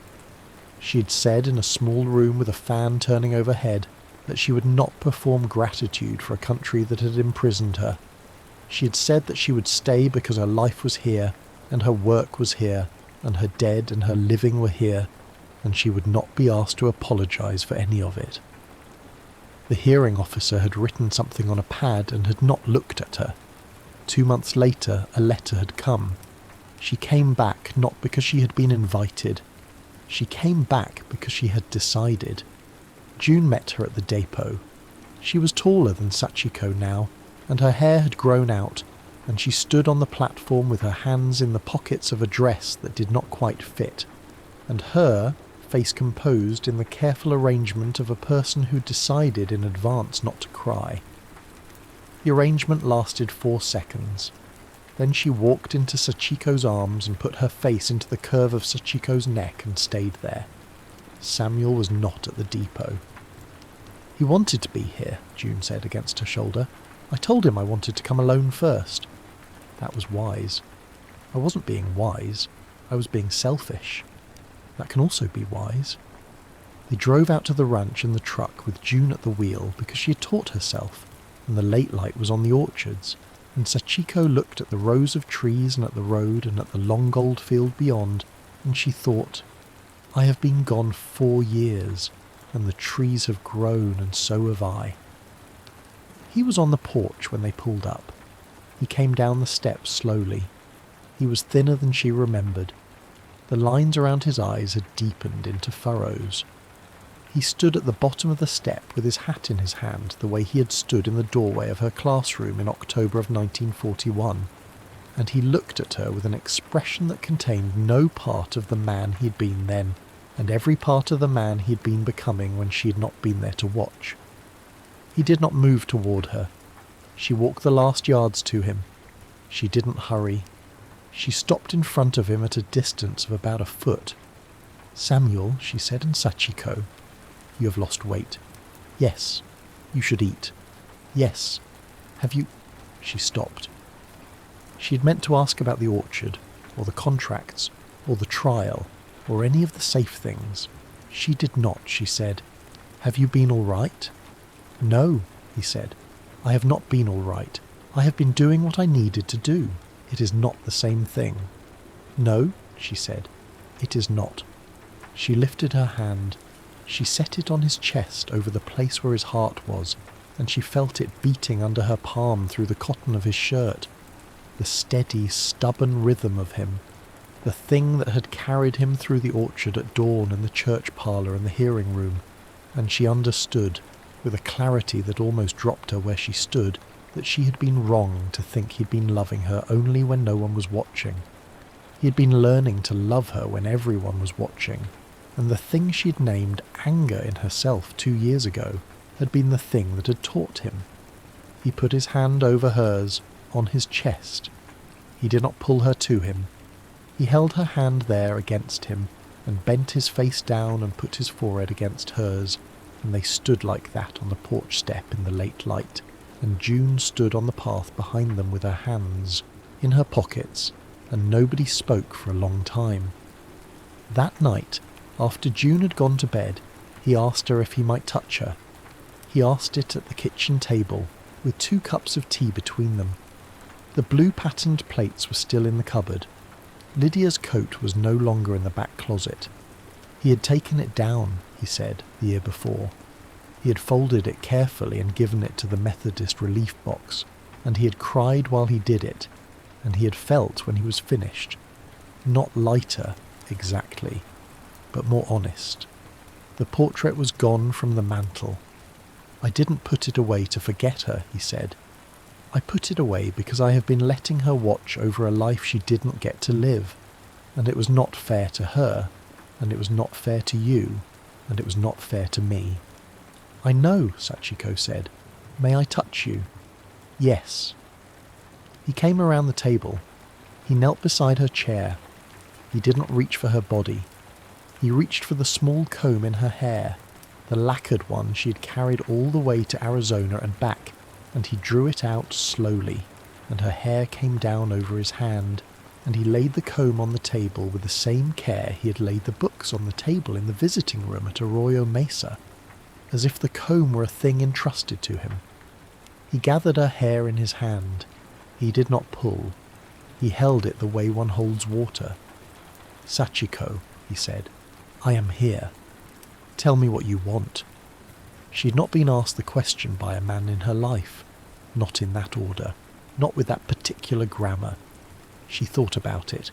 She had said in a small room with a fan turning overhead that she would not perform gratitude for a country that had imprisoned her. She had said that she would stay because her life was here, and her work was here, and her dead and her living were here, and she would not be asked to apologise for any of it. The hearing officer had written something on a pad and had not looked at her. 2 months later, a letter had come. She came back not because she had been invited. She came back because she had decided. June met her at the depot. She was taller than Sachiko now, and her hair had grown out, and she stood on the platform with her hands in the pockets of a dress that did not quite fit, and her face composed in the careful arrangement of a person who decided in advance not to cry. The arrangement lasted 4 seconds. Then she walked into Sachiko's arms and put her face into the curve of Sachiko's neck and stayed there. Samuel was not at the depot. "He wanted to be here," June said against her shoulder. "I told him I wanted to come alone first." That was wise. I wasn't being wise. I was being selfish. That can also be wise. They drove out to the ranch in the truck with June at the wheel because she had taught herself, and the late light was on the orchards, and Sachiko looked at the rows of trees and at the road and at the long gold field beyond, and she thought, "I have been gone 4 years, and the trees have grown, and so have I." He was on the porch when they pulled up. He came down the steps slowly. He was thinner than she remembered. The lines around his eyes had deepened into furrows. He stood at the bottom of the step with his hat in his hand the way he had stood in the doorway of her classroom in October of 1941, and he looked at her with an expression that contained no part of the man he had been then, and every part of the man he had been becoming when she had not been there to watch. He did not move toward her. She walked the last yards to him. She didn't hurry. She stopped in front of him at a distance of about a foot. "Samuel," she said in Sachiko, "you have lost weight. Yes. You should eat. Yes. Have you—" She stopped. She had meant to ask about the orchard, or the contracts, or the trial, or any of the safe things. She did not, she said. "Have you been all right?" "No," he said. "I have not been all right. I have been doing what I needed to do. It is not the same thing." "No," she said. "It is not." She lifted her hand. She set it on his chest over the place where his heart was, and she felt it beating under her palm through the cotton of his shirt. The steady, stubborn rhythm of him. The thing that had carried him through the orchard at dawn and the church parlour and the hearing room. And she understood, with a clarity that almost dropped her where she stood, that she had been wrong to think he'd been loving her only when no one was watching. He had been learning to love her when everyone was watching, and the thing she'd named anger in herself 2 years ago, had been the thing that had taught him. He put his hand over hers, on his chest. He did not pull her to him. He held her hand there against him, and bent his face down and put his forehead against hers, and they stood like that on the porch step in the late light, and June stood on the path behind them with her hands in her pockets, and nobody spoke for a long time. That night, after June had gone to bed, he asked her if he might touch her. He asked it at the kitchen table, with 2 cups of tea between them. The blue patterned plates were still in the cupboard. Lydia's coat was no longer in the back closet. He had taken it down, he said, the year before. He had folded it carefully and given it to the Methodist relief box, and he had cried while he did it, and he had felt when he was finished. Not lighter, exactly, but more honest. The portrait was gone from the mantel. I didn't put it away to forget her, he said. I put it away because I have been letting her watch over a life she didn't get to live, and it was not fair to her, and it was not fair to you, and it was not fair to me. I know, Sachiko said. May I touch you? Yes. He came around the table. He knelt beside her chair. He did not reach for her body. He reached for the small comb in her hair, the lacquered one she had carried all the way to Arizona and back, and he drew it out slowly, and her hair came down over his hand, and he laid the comb on the table with the same care he had laid the books on the table in the visiting room at Arroyo Mesa, as if the comb were a thing entrusted to him. He gathered her hair in his hand. He did not pull. He held it the way one holds water. Sachiko, he said, I am here. Tell me what you want. She had not been asked the question by a man in her life, not in that order, not with that particular grammar. She thought about it.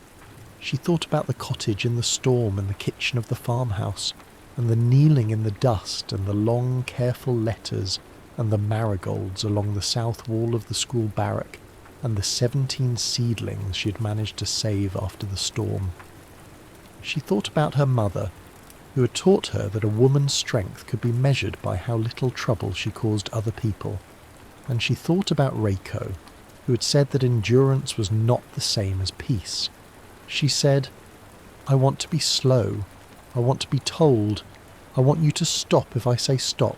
She thought about the cottage in the storm and the kitchen of the farmhouse, and the kneeling in the dust and the long, careful letters and the marigolds along the south wall of the school barrack and the 17 seedlings she had managed to save after the storm. She thought about her mother, who had taught her that a woman's strength could be measured by how little trouble she caused other people, and she thought about Reiko, who had said that endurance was not the same as peace. She said, I want to be slow. I want to be told. I want you to stop if I say stop.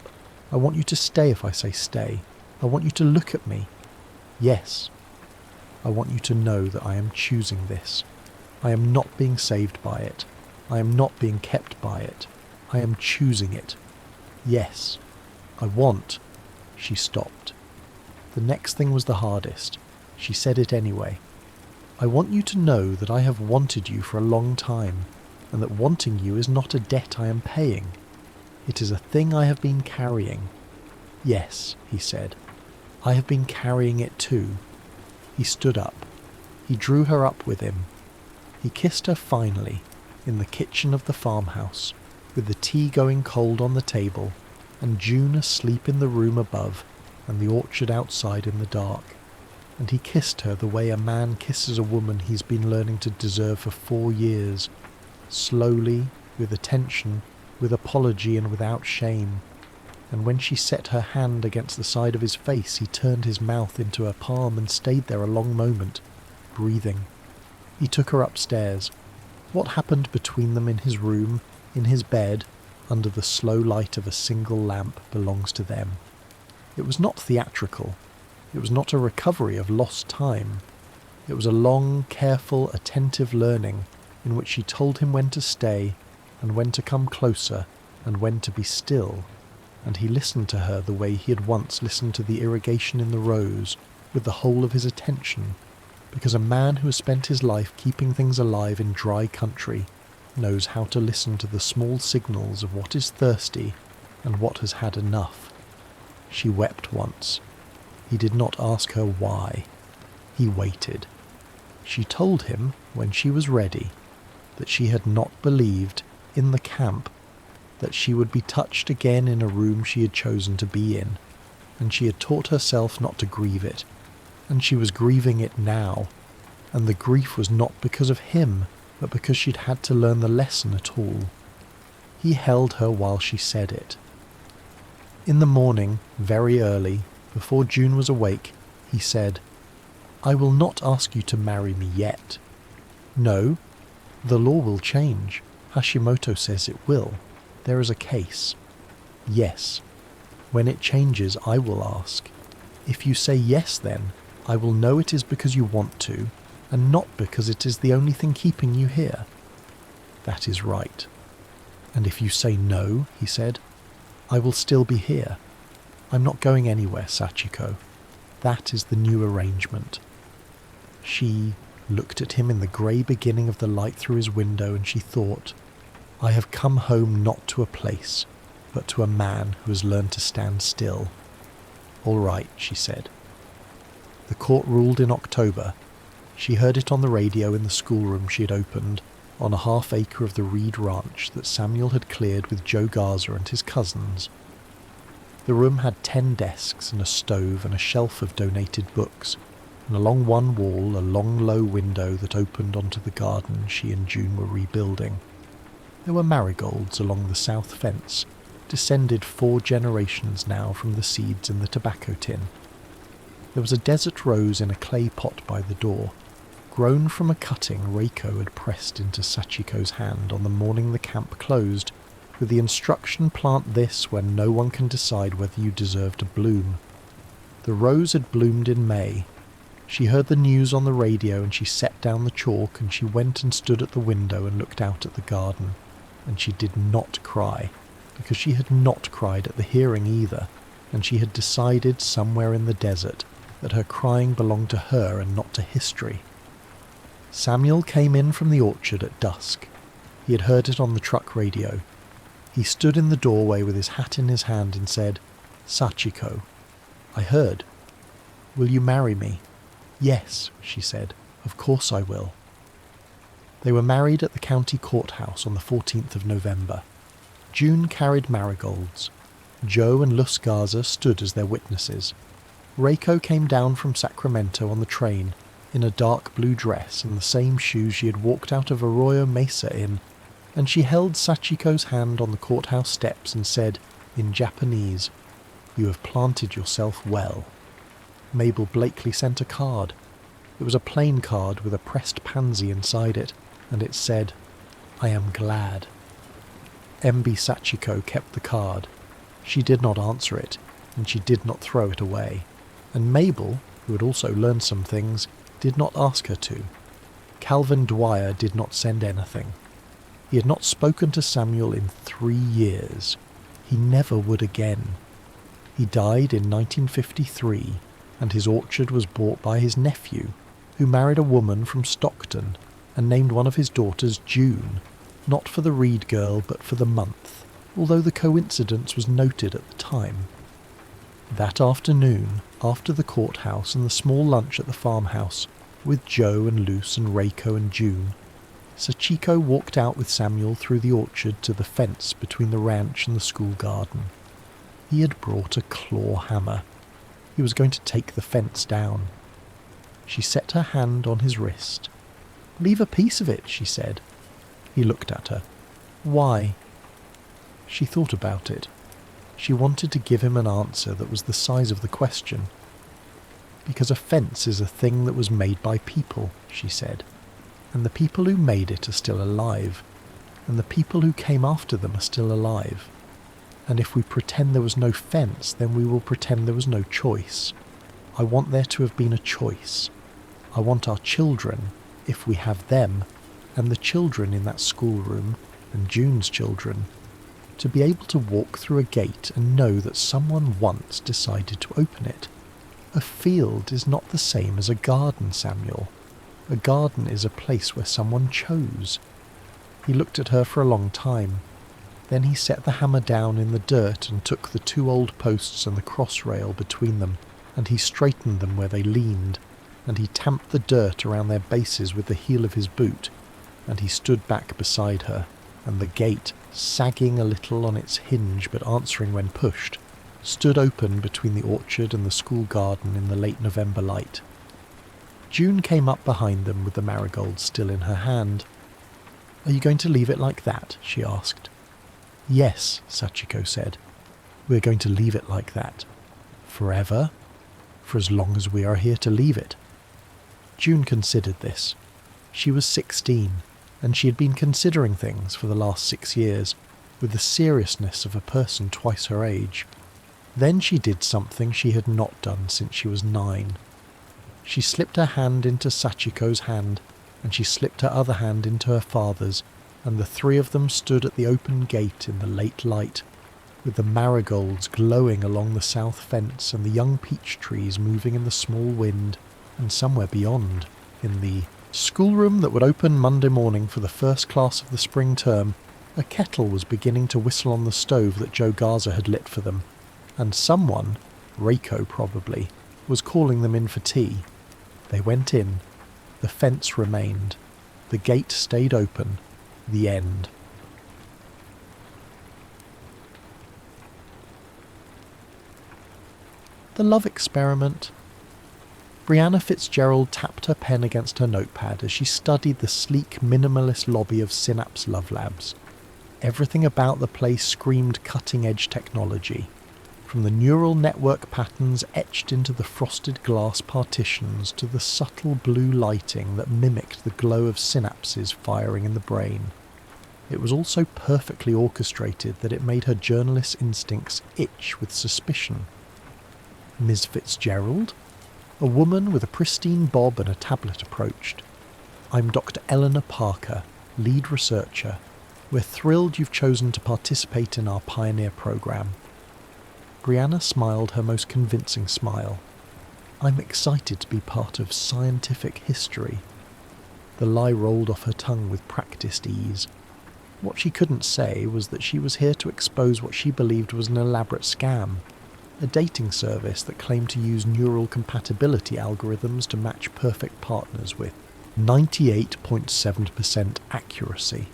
I want you to stay if I say stay. I want you to look at me. Yes. I want you to know that I am choosing this. I am not being saved by it. I am not being kept by it. I am choosing it. Yes. I want. She stopped. The next thing was the hardest. She said it anyway. I want you to know that I have wanted you for a long time, and that wanting you is not a debt I am paying. It is a thing I have been carrying. Yes, he said. I have been carrying it too. He stood up. He drew her up with him. He kissed her finally, in the kitchen of the farmhouse, with the tea going cold on the table, and June asleep in the room above, and the orchard outside in the dark. And he kissed her the way a man kisses a woman he's been learning to deserve for 4 years, slowly, with attention, with apology and without shame. And when she set her hand against the side of his face, he turned his mouth into her palm and stayed there a long moment, breathing. He took her upstairs. What happened between them in his room, in his bed, under the slow light of a single lamp belongs to them. It was not theatrical. It was not a recovery of lost time. It was a long, careful, attentive learning in which she told him when to stay and when to come closer and when to be still, and he listened to her the way he had once listened to the irrigation in the rose, with the whole of his attention, because a man who has spent his life keeping things alive in dry country knows how to listen to the small signals of what is thirsty and what has had enough. She wept once. He did not ask her why. He waited. She told him, when she was ready, that she had not believed, in the camp, that she would be touched again in a room she had chosen to be in, and she had taught herself not to grieve it, and she was grieving it now, and the grief was not because of him, but because she'd had to learn the lesson at all. He held her while she said it. In the morning, very early, before June was awake, he said, "I will not ask you to marry me yet." "No, the law will change. Hashimoto says it will. There is a case." "Yes. When it changes, I will ask. If you say yes then, I will know it is because you want to, and not because it is the only thing keeping you here." "That is right." "And if you say no," he said, "I will still be here. I'm not going anywhere, Sachiko. That is the new arrangement." She looked at him in the grey beginning of the light through his window, and she thought, "I have come home not to a place, but to a man who has learned to stand still." "All right," she said. The court ruled in October. She heard it on the radio in the schoolroom she had opened on a half-acre of the Reed Ranch that Samuel had cleared with Joe Garza and his cousins. The room had 10 desks and a stove and a shelf of donated books, and along one wall a long low window that opened onto the garden she and June were rebuilding. There were marigolds along the south fence, descended 4 generations now from the seeds in the tobacco tin. There was a desert rose in a clay pot by the door, grown from a cutting Reiko had pressed into Sachiko's hand on the morning the camp closed, with the instruction, "Plant this when no one can decide whether you deserve to bloom." The rose had bloomed in May. She heard the news on the radio and she set down the chalk and she went and stood at the window and looked out at the garden, and she did not cry, because she had not cried at the hearing either, and she had decided somewhere in the desert that her crying belonged to her and not to history. Samuel came in from the orchard at dusk. He had heard it on the truck radio. He stood in the doorway with his hat in his hand and said, "Sachiko, I heard. Will you marry me?" "Yes," she said. "Of course I will." They were married at the county courthouse on the 14th of November. June carried marigolds. Joe and Los Garza stood as their witnesses. Reiko came down from Sacramento on the train in a dark blue dress and the same shoes she had walked out of Arroyo Mesa in, and she held Sachiko's hand on the courthouse steps and said, in Japanese, "You have planted yourself well." Mabel Blakely sent a card. It was a plain card with a pressed pansy inside it, and it said, "I am glad." MB Sachiko kept the card. She did not answer it, and she did not throw it away, and Mabel, who had also learned some things, did not ask her to. Calvin Dwyer did not send anything. He had not spoken to Samuel in 3 years. He never would again. He died in 1953, and his orchard was bought by his nephew, who married a woman from Stockton and named one of his daughters June, not for the Reed girl but for the month, although the coincidence was noted at the time. That afternoon, after the courthouse and the small lunch at the farmhouse, with Joe and Luce and Reiko and June, Sachiko walked out with Samuel through the orchard to the fence between the ranch and the school garden. He had brought a claw hammer. He was going to take the fence down. She set her hand on his wrist. "Leave a piece of it," she said. He looked at her. "Why?" She thought about it. She wanted to give him an answer that was the size of the question. "Because a fence is a thing that was made by people," she said, "and the people who made it are still alive, and the people who came after them are still alive. And if we pretend there was no fence, then we will pretend there was no choice. I want there to have been a choice. I want our children, if we have them, and the children in that schoolroom, and June's children, to be able to walk through a gate and know that someone once decided to open it. A field is not the same as a garden, Samuel. A garden is a place where someone chose." He looked at her for a long time. Then he set the hammer down in the dirt and took the 2 old posts and the cross rail between them, and he straightened them where they leaned, and he tamped the dirt around their bases with the heel of his boot, and he stood back beside her, and the gate, sagging a little on its hinge but answering when pushed, stood open between the orchard and the school garden in the late November light. June came up behind them with the marigold still in her hand. "Are you going to leave it like that?" she asked. "Yes," Sachiko said. We're going to leave it like that. Forever? For as long as we are here to leave it. June considered this. She was 16, and she had been considering things for the last 6 years, with the seriousness of a person twice her age. Then she did something she had not done since she was 9. She slipped her hand into Sachiko's hand, and she slipped her other hand into her father's, and the three of them stood at the open gate in the late light, with the marigolds glowing along the south fence and the young peach trees moving in the small wind, and somewhere beyond, in the schoolroom that would open Monday morning for the first class of the spring term, a kettle was beginning to whistle on the stove that Joe Garza had lit for them, and someone, Reiko probably, was calling them in for tea. They went in. The fence remained. The gate stayed open. The end. The love experiment. Brianna Fitzgerald tapped her pen against her notepad as she studied the sleek, minimalist lobby of Synapse Love Labs. Everything about the place screamed cutting-edge technology, from the neural network patterns etched into the frosted glass partitions to the subtle blue lighting that mimicked the glow of synapses firing in the brain. It was all so perfectly orchestrated that it made her journalist's instincts itch with suspicion. Ms. Fitzgerald? A woman with a pristine bob and a tablet approached. I'm Dr. Eleanor Parker, lead researcher. We're thrilled you've chosen to participate in our pioneer program. Brianna smiled her most convincing smile. I'm excited to be part of scientific history. The lie rolled off her tongue with practiced ease. What she couldn't say was that she was here to expose what she believed was an elaborate scam. A dating service that claimed to use neural compatibility algorithms to match perfect partners with 98.7% accuracy.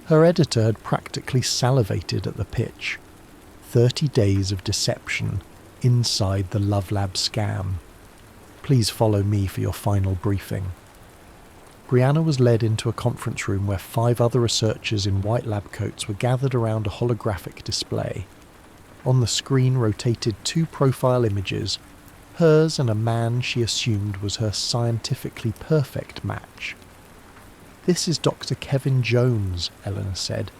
Her editor had practically salivated at the pitch. 30 days of deception inside the Love Lab scam. Please follow me for your final briefing. Brianna was led into a conference room where 5 other researchers in white lab coats were gathered around a holographic display. On the screen rotated 2 profile images, hers and a man she assumed was her scientifically perfect match. This is Dr. Kevin Jones, Eleanor said,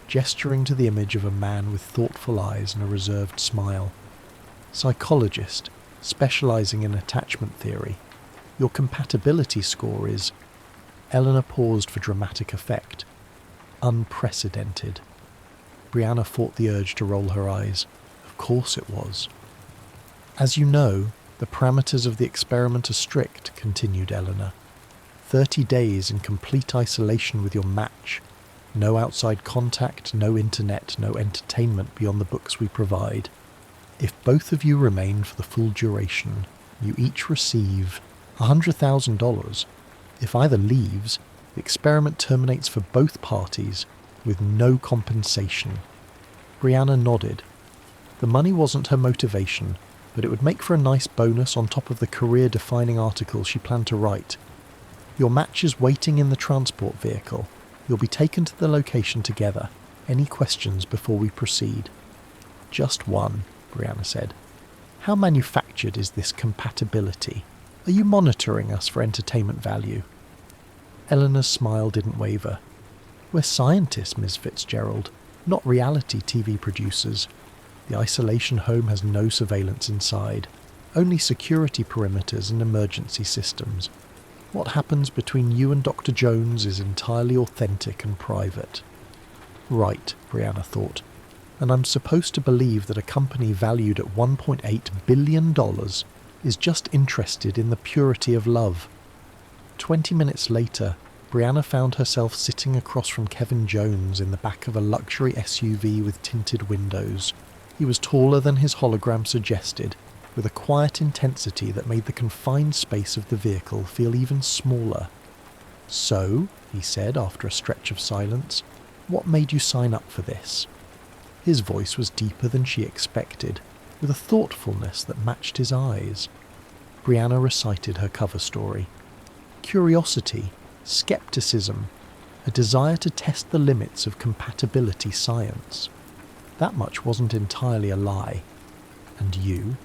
gesturing to the image of a man with thoughtful eyes and a reserved smile. Psychologist, specializing in attachment theory. Your compatibility score is... Eleanor paused for dramatic effect. Unprecedented. Brianna fought the urge to roll her eyes. Of course it was. As you know, the parameters of the experiment are strict, continued Eleanor. 30 days in complete isolation with your match. No outside contact, no internet, no entertainment beyond the books we provide. If both of you remain for the full duration, you each receive $100,000. If either leaves, the experiment terminates for both parties, with no compensation. Brianna nodded. The money wasn't her motivation, but it would make for a nice bonus on top of the career-defining article she planned to write. Your match is waiting in the transport vehicle. You'll be taken to the location together. Any questions before we proceed? Just one, Brianna said. How manufactured is this compatibility? Are you monitoring us for entertainment value? Eleanor's smile didn't waver. We're scientists, Ms. Fitzgerald, not reality TV producers. The isolation home has no surveillance inside, only security perimeters and emergency systems. What happens between you and Dr. Jones is entirely authentic and private. Right, Brianna thought, and I'm supposed to believe that a company valued at $1.8 billion is just interested in the purity of love. 20 minutes later, Brianna found herself sitting across from Kevin Jones in the back of a luxury SUV with tinted windows. He was taller than his hologram suggested, with a quiet intensity that made the confined space of the vehicle feel even smaller. So, he said after a stretch of silence, what made you sign up for this? His voice was deeper than she expected, with a thoughtfulness that matched his eyes. Brianna recited her cover story. Curiosity, skepticism, a desire to test the limits of compatibility science. That much wasn't entirely a lie. And you?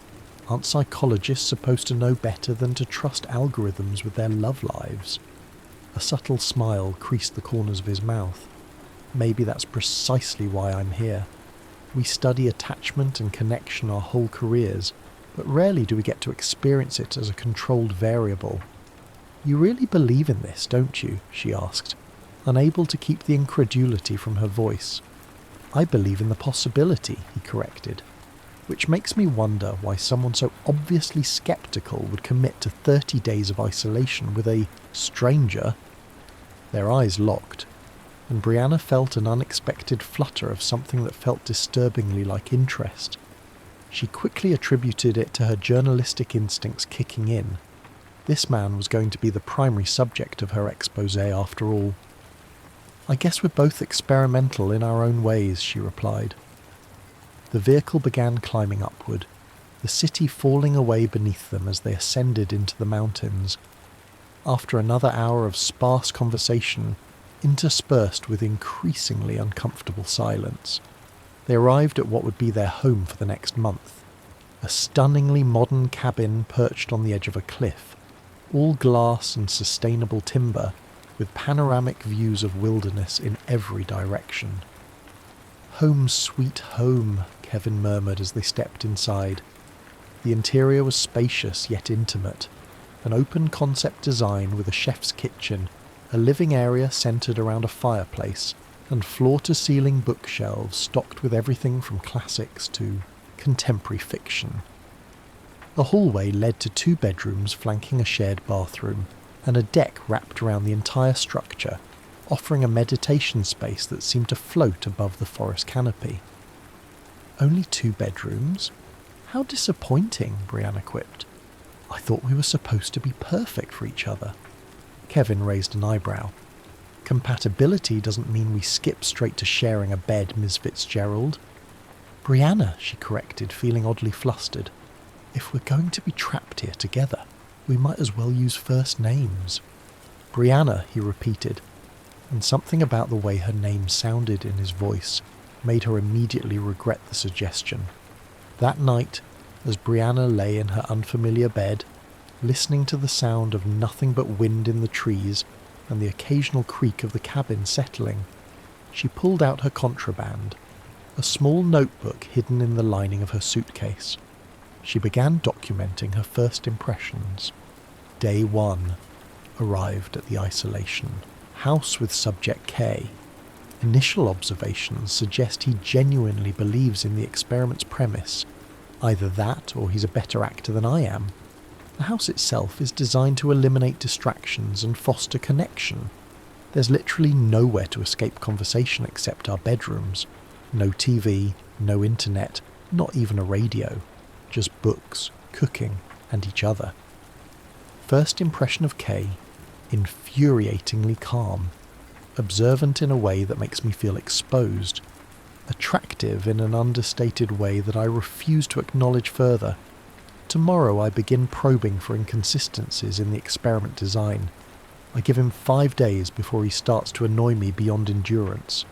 Aren't psychologists supposed to know better than to trust algorithms with their love lives? A subtle smile creased the corners of his mouth. Maybe that's precisely why I'm here. We study attachment and connection our whole careers, but rarely do we get to experience it as a controlled variable. You really believe in this, don't you? She asked, unable to keep the incredulity from her voice. I believe in the possibility, he corrected, which makes me wonder why someone so obviously skeptical would commit to 30 days of isolation with a stranger. Their eyes locked, and Brianna felt an unexpected flutter of something that felt disturbingly like interest. She quickly attributed it to her journalistic instincts kicking in. This man was going to be the primary subject of her expose after all. I guess we're both experimental in our own ways, she replied. The vehicle began climbing upward, the city falling away beneath them as they ascended into the mountains. After another hour of sparse conversation, interspersed with increasingly uncomfortable silence, they arrived at what would be their home for the next month, a stunningly modern cabin perched on the edge of a cliff, all glass and sustainable timber, with panoramic views of wilderness in every direction. "Home sweet home," Kevin murmured as they stepped inside. The interior was spacious yet intimate, an open concept design with a chef's kitchen, a living area centered around a fireplace, and floor-to-ceiling bookshelves stocked with everything from classics to contemporary fiction. The hallway led to 2 bedrooms flanking a shared bathroom, and a deck wrapped around the entire structure, offering a meditation space that seemed to float above the forest canopy. "Only 2 bedrooms? How disappointing," Brianna quipped. "I thought we were supposed to be perfect for each other." Kevin raised an eyebrow. "Compatibility doesn't mean we skip straight to sharing a bed, Ms. Fitzgerald." "Brianna," she corrected, feeling oddly flustered. "If we're going to be trapped here together, we might as well use first names." "Brianna," he repeated, and something about the way her name sounded in his voice made her immediately regret the suggestion. That night, as Brianna lay in her unfamiliar bed, listening to the sound of nothing but wind in the trees and the occasional creak of the cabin settling, she pulled out her contraband, a small notebook hidden in the lining of her suitcase. She began documenting her first impressions. Day 1 arrived at the isolation. House with subject K. Initial observations suggest he genuinely believes in the experiment's premise. Either that or he's a better actor than I am. The house itself is designed to eliminate distractions and foster connection. There's literally nowhere to escape conversation except our bedrooms. No TV, no internet, not even a radio. Just books, cooking, and each other. First impression of Kay, infuriatingly calm, observant in a way that makes me feel exposed, attractive in an understated way that I refuse to acknowledge further. Tomorrow I begin probing for inconsistencies in the experiment design. I give him 5 days before he starts to annoy me beyond endurance.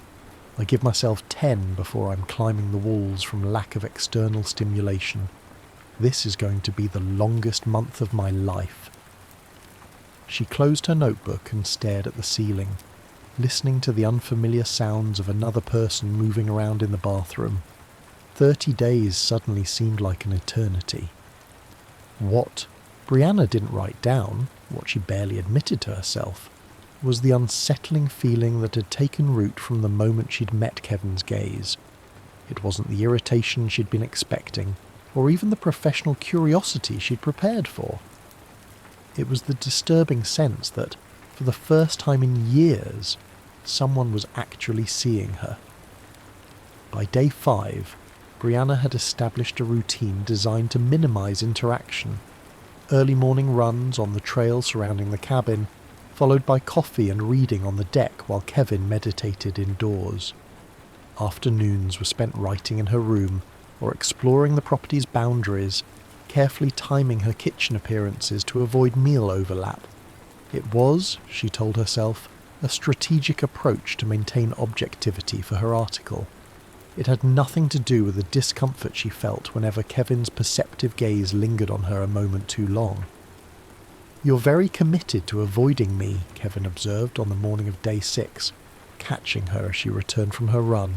I give myself 10 before I'm climbing the walls from lack of external stimulation. This is going to be the longest month of my life. She closed her notebook and stared at the ceiling, listening to the unfamiliar sounds of another person moving around in the bathroom. 30 days suddenly seemed like an eternity. What Brianna didn't write down, what she barely admitted to herself, was the unsettling feeling that had taken root from the moment she'd met Kevin's gaze. It wasn't the irritation she'd been expecting, or even the professional curiosity she'd prepared for. It was the disturbing sense that, for the first time in years, someone was actually seeing her. By day 5, Brianna had established a routine designed to minimize interaction. Early morning runs on the trail surrounding the cabin, followed by coffee and reading on the deck while Kevin meditated indoors. Afternoons were spent writing in her room or exploring the property's boundaries, carefully timing her kitchen appearances to avoid meal overlap. It was, she told herself, a strategic approach to maintain objectivity for her article. It had nothing to do with the discomfort she felt whenever Kevin's perceptive gaze lingered on her a moment too long. "You're very committed to avoiding me," Kevin observed on the morning of day 6, catching her as she returned from her run.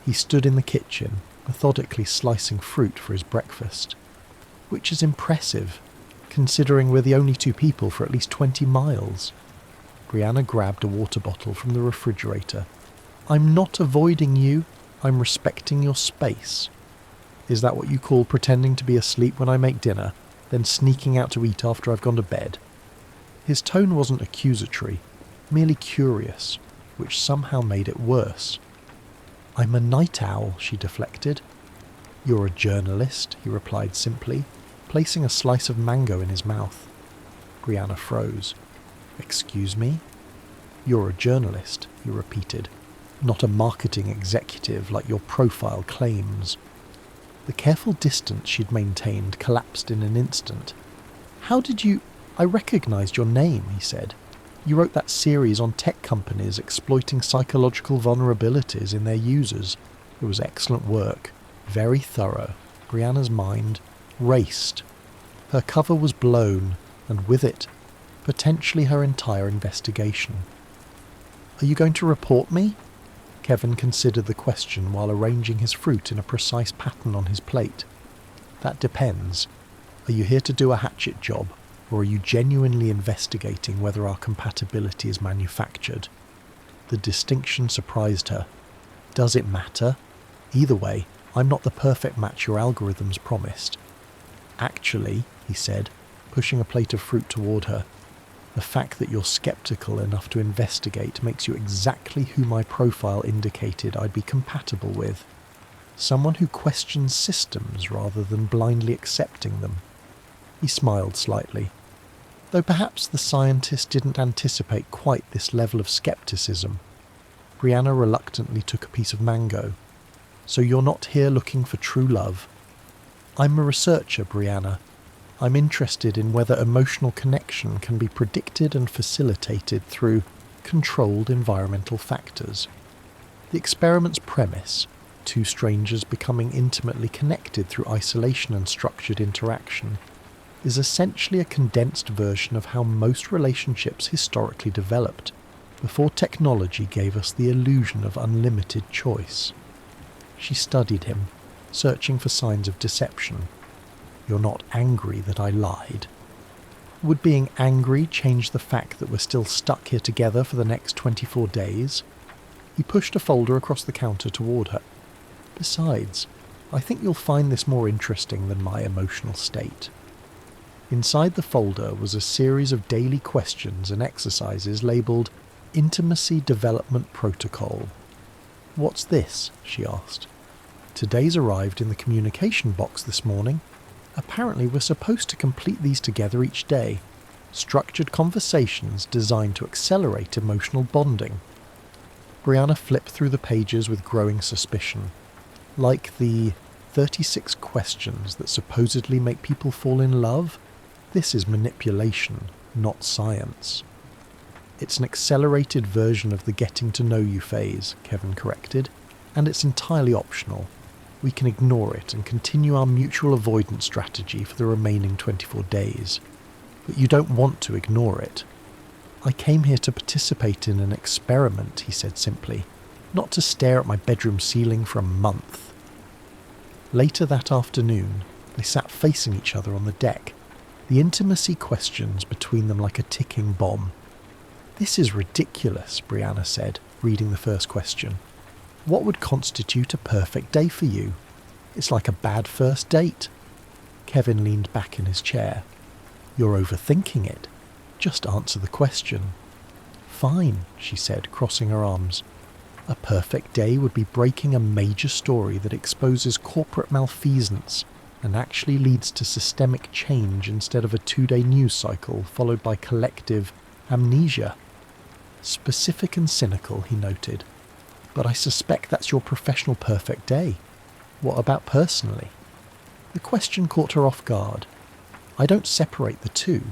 He stood in the kitchen, methodically slicing fruit for his breakfast. "Which is impressive, considering we're the only 2 people for at least 20 miles. Brianna grabbed a water bottle from the refrigerator. "I'm not avoiding you, I'm respecting your space. Is that what you call pretending to be asleep when I make dinner, then sneaking out to eat after I've gone to bed?" His tone wasn't accusatory, merely curious, which somehow made it worse. "I'm a night owl," she deflected. "You're a journalist," he replied simply, placing a slice of mango in his mouth. Brianna froze. "Excuse me?" "You're a journalist," he repeated, "not a marketing executive like your profile claims." The careful distance she'd maintained collapsed in an instant. "How did you—" "I recognized your name," he said. "You wrote that series on tech companies exploiting psychological vulnerabilities in their users. It was excellent work, very thorough." Brianna's mind raced. Her cover was blown, and with it, potentially her entire investigation. "Are you going to report me?" Kevin considered the question while arranging his fruit in a precise pattern on his plate. "That depends. Are you here to do a hatchet job, or are you genuinely investigating whether our compatibility is manufactured?" The distinction surprised her. "Does it matter? Either way, I'm not the perfect match your algorithms promised." "Actually," he said, pushing a plate of fruit toward her, "the fact that you're skeptical enough to investigate makes you exactly who my profile indicated I'd be compatible with. Someone who questions systems rather than blindly accepting them." He smiled slightly. Though perhaps the scientist didn't anticipate quite this level of skepticism. Brianna reluctantly took a piece of mango. "So you're not here looking for true love?" "I'm a researcher, Brianna. I'm interested in whether emotional connection can be predicted and facilitated through controlled environmental factors. The experiment's premise, 2 strangers becoming intimately connected through isolation and structured interaction, is essentially a condensed version of how most relationships historically developed, before technology gave us the illusion of unlimited choice." She studied him, searching for signs of deception. "You're not angry that I lied?" "Would being angry change the fact that we're still stuck here together for the next 24 days? He pushed a folder across the counter toward her. "Besides, I think you'll find this more interesting than my emotional state." Inside the folder was a series of daily questions and exercises labelled Intimacy Development Protocol. "What's this?" she asked. "Today's arrived in the communication box this morning. Apparently we're supposed to complete these together each day. Structured conversations designed to accelerate emotional bonding." Brianna flipped through the pages with growing suspicion. Like the 36 questions that supposedly make people fall in love, this is manipulation, not science. "It's an accelerated version of the getting to know you phase," Kevin corrected, "and it's entirely optional. We can ignore it and continue our mutual avoidance strategy for the remaining 24 days. But you don't want to ignore it." "I came here to participate in an experiment," he said simply, "not to stare at my bedroom ceiling for a month." Later that afternoon, they sat facing each other on the deck, the intimacy questions between them like a ticking bomb. "This is ridiculous," Brianna said, reading the first question. "What would constitute a perfect day for you? It's like a bad first date." Kevin leaned back in his chair. "You're overthinking it. Just answer the question." "Fine," she said, crossing her arms. "A perfect day would be breaking a major story that exposes corporate malfeasance and actually leads to systemic change instead of a 2-day news cycle followed by collective amnesia." "Specific and cynical," he noted. "But I suspect that's your professional perfect day. What about personally?" The question caught her off guard. "I don't separate the two."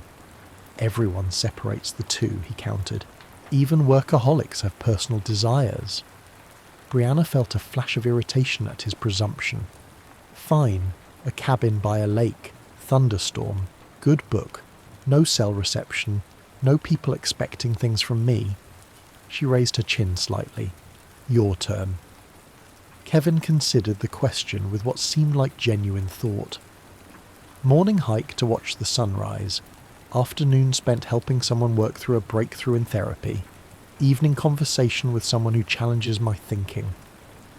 "Everyone separates the two," he countered. "Even workaholics have personal desires." Brianna felt a flash of irritation at his presumption. Fine, a cabin by a lake, thunderstorm, good book, no cell reception, no people expecting things from me. She raised her chin slightly. Your turn. Kevin considered the question with what seemed like genuine thought. Morning hike to watch the sunrise. Afternoon spent helping someone work through a breakthrough in therapy. Evening conversation with someone who challenges my thinking.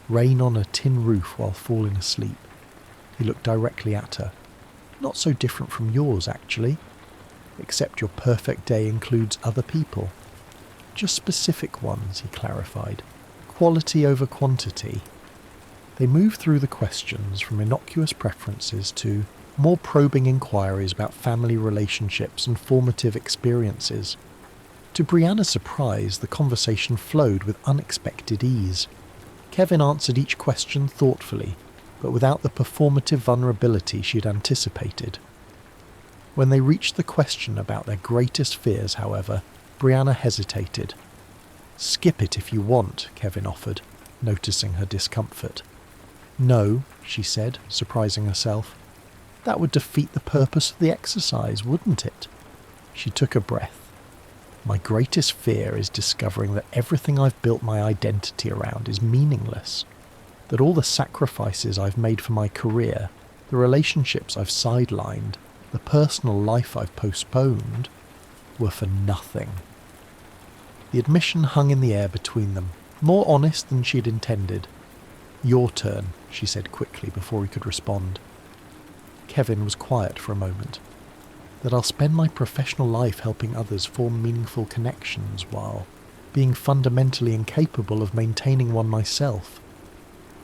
Rain on a tin roof while falling asleep. He looked directly at her. Not so different from yours, actually. Except your perfect day includes other people. Just specific ones, he clarified. Quality over quantity. They moved through the questions from innocuous preferences to more probing inquiries about family relationships and formative experiences. To Brianna's surprise, the conversation flowed with unexpected ease. Kevin answered each question thoughtfully, but without the performative vulnerability she'd anticipated. When they reached the question about their greatest fears, however, Brianna hesitated. Skip it if you want, Kevin offered, noticing her discomfort. No, she said, surprising herself. That would defeat the purpose of the exercise, wouldn't it? She took a breath. My greatest fear is discovering that everything I've built my identity around is meaningless. That all the sacrifices I've made for my career, the relationships I've sidelined, the personal life I've postponed, were for nothing. The admission hung in the air between them, more honest than she'd intended. Your turn, she said quickly before he could respond. Kevin was quiet for a moment. That I'll spend my professional life helping others form meaningful connections while being fundamentally incapable of maintaining one myself.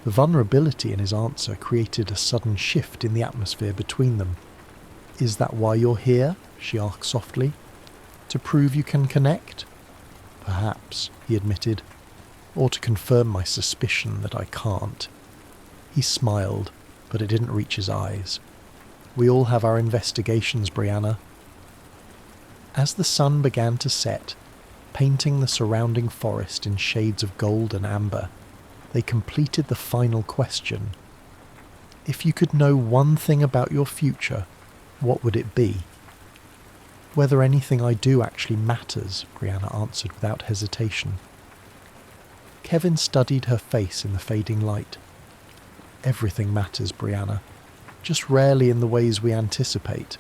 The vulnerability in his answer created a sudden shift in the atmosphere between them. Is that why you're here? She asked softly. To prove you can connect? Perhaps, he admitted, or to confirm my suspicion that I can't. He smiled, but it didn't reach his eyes. We all have our investigations, Brianna. As the sun began to set, painting the surrounding forest in shades of gold and amber, they completed the final question. If you could know one thing about your future, what would it be? Whether anything I do actually matters, Brianna answered without hesitation. Kevin studied her face in the fading light. Everything matters, Brianna, just rarely in the ways we anticipate.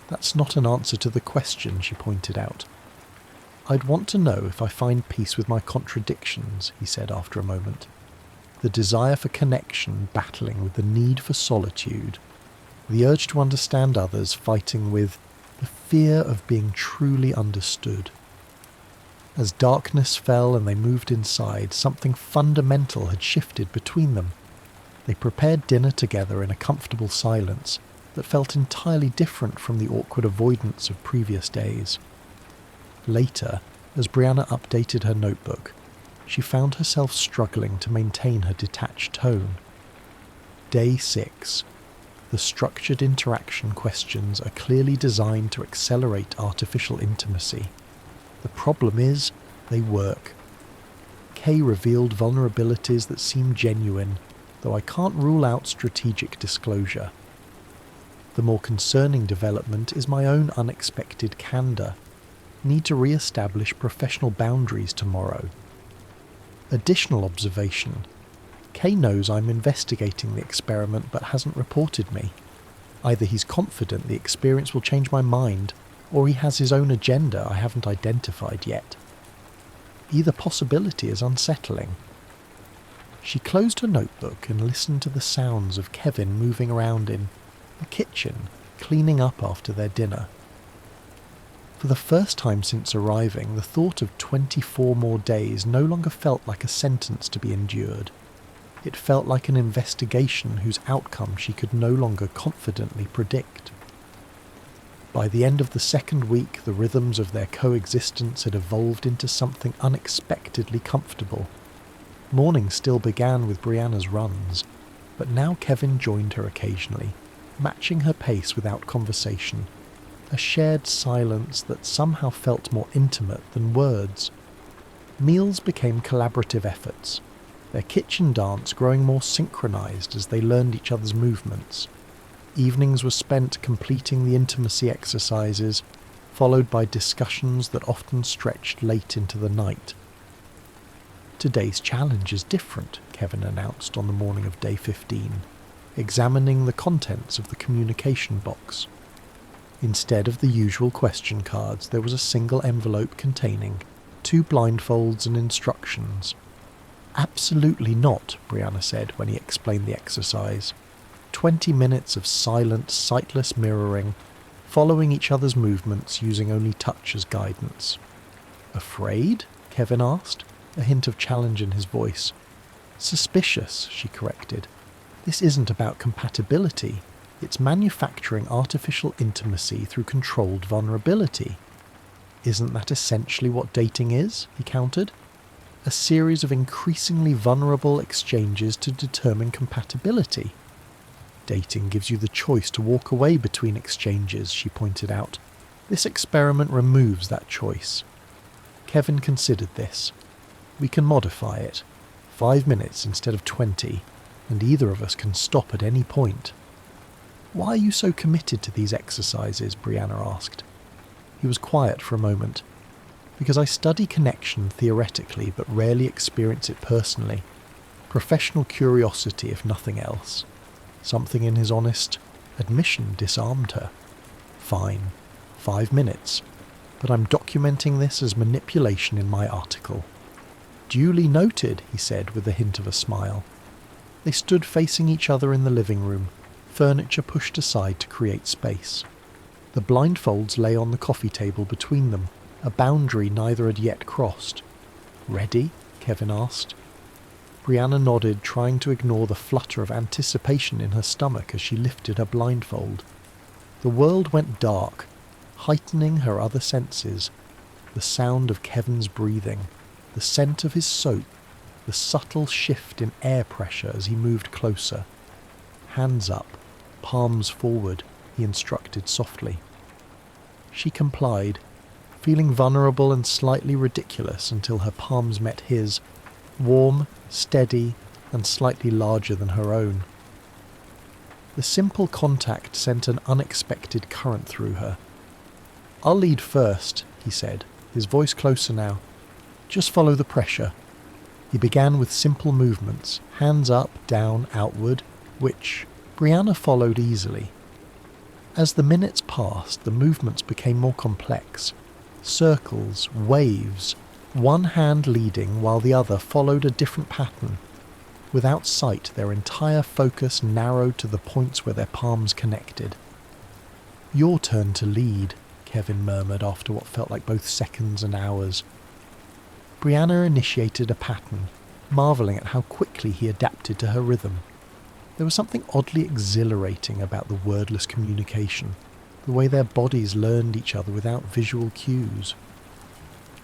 That's not an answer to the question, she pointed out. I'd want to know if I find peace with my contradictions, he said after a moment. The desire for connection battling with the need for solitude, the urge to understand others fighting with the fear of being truly understood. As darkness fell and they moved inside, something fundamental had shifted between them. They prepared dinner together in a comfortable silence that felt entirely different from the awkward avoidance of previous days. Later, as Brianna updated her notebook, she found herself struggling to maintain her detached tone. Day 6. The structured interaction questions are clearly designed to accelerate artificial intimacy. The problem is, they work. Kay revealed vulnerabilities that seem genuine, though I can't rule out strategic disclosure. The more concerning development is my own unexpected candor. Need to re-establish professional boundaries tomorrow. Additional observation. Kay knows I'm investigating the experiment but hasn't reported me. Either he's confident the experience will change my mind, or he has his own agenda I haven't identified yet. Either possibility is unsettling. She closed her notebook and listened to the sounds of Kevin moving around in the kitchen, cleaning up after their dinner. For the first time since arriving, the thought of 24 more days no longer felt like a sentence to be endured. It felt like an investigation whose outcome she could no longer confidently predict. By the end of the second week, the rhythms of their coexistence had evolved into something unexpectedly comfortable. Mornings still began with Brianna's runs, but now Kevin joined her occasionally, matching her pace without conversation, a shared silence that somehow felt more intimate than words. Meals became collaborative efforts. their kitchen dance growing more synchronized as they learned each other's movements. Evenings were spent completing the intimacy exercises, followed by discussions that often stretched late into the night. "Today's challenge is different," Kevin announced on the morning of day 15, examining the contents of the communication box. Instead of the usual question cards, there was a single envelope containing 2 blindfolds and instructions. "Absolutely not," Brianna said when he explained the exercise. 20 minutes of silent, sightless mirroring, following each other's movements using only touch as guidance. "Afraid?" Kevin asked, a hint of challenge in his voice. "Suspicious," she corrected. "This isn't about compatibility. It's manufacturing artificial intimacy through controlled vulnerability." "Isn't that essentially what dating is?" he countered. "A series of increasingly vulnerable exchanges to determine compatibility." "Dating gives you the choice to walk away between exchanges," she pointed out. "This experiment removes that choice." Kevin considered this. "We can modify it. 5 minutes instead of 20, and either of us can stop at any point." "Why are you so committed to these exercises?" Brianna asked. He was quiet for a moment. "Because I study connection theoretically but rarely experience it personally. Professional curiosity, if nothing else." Something in his honest admission disarmed her. "Fine. 5 minutes. But I'm documenting this as manipulation in my article." "Duly noted," he said with a hint of a smile. They stood facing each other in the living room, furniture pushed aside to create space. The blindfolds lay on the coffee table between them, a boundary neither had yet crossed. "Ready?" Kevin asked. Brianna nodded, trying to ignore the flutter of anticipation in her stomach as she lifted her blindfold. The world went dark, heightening her other senses. The sound of Kevin's breathing, the scent of his soap, the subtle shift in air pressure as he moved closer. "Hands up, palms forward," he instructed softly. She complied, feeling vulnerable and slightly ridiculous until her palms met his, warm, steady, and slightly larger than her own. The simple contact sent an unexpected current through her. "I'll lead first," he said, his voice closer now. "Just follow the pressure." He began with simple movements, hands up, down, outward, which Brianna followed easily. As the minutes passed, the movements became more complex. Circles, waves, one hand leading while the other followed a different pattern. Without sight, their entire focus narrowed to the points where their palms connected. "Your turn to lead," Kevin murmured after what felt like both seconds and hours. Brianna initiated a pattern, marvelling at how quickly he adapted to her rhythm. There was something oddly exhilarating about the wordless communication, the way their bodies learned each other without visual cues.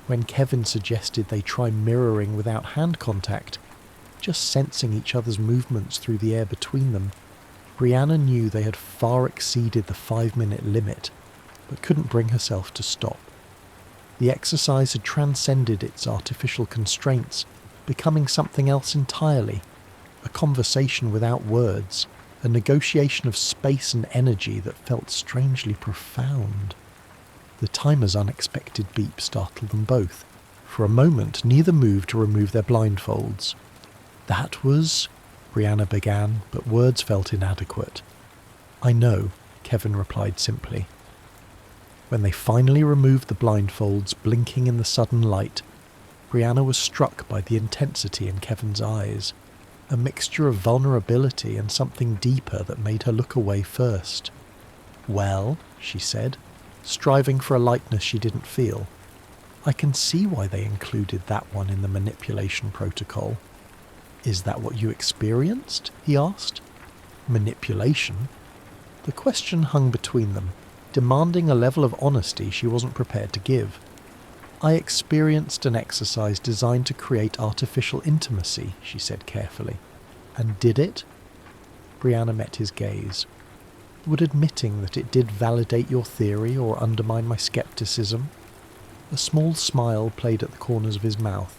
When Kevin suggested they try mirroring without hand contact, just sensing each other's movements through the air between them, Brianna knew they had far exceeded the 5-minute limit, but couldn't bring herself to stop. The exercise had transcended its artificial constraints, becoming something else entirely, a conversation without words, a negotiation of space and energy that felt strangely profound. The timer's unexpected beep startled them both. For a moment, neither moved to remove their blindfolds. "That was..." Brianna began, but words felt inadequate. "I know," Kevin replied simply. When they finally removed the blindfolds, blinking in the sudden light, Brianna was struck by the intensity in Kevin's eyes, a mixture of vulnerability and something deeper that made her look away first. "Well," she said, striving for a lightness she didn't feel. "I can see why they included that one in the manipulation protocol." "Is that what you experienced?" he asked. "Manipulation?" The question hung between them, demanding a level of honesty she wasn't prepared to give. "I experienced an exercise designed to create artificial intimacy," she said carefully. "And did it?" Brianna met his gaze. "Would admitting that it did validate your theory or undermine my skepticism?" A small smile played at the corners of his mouth.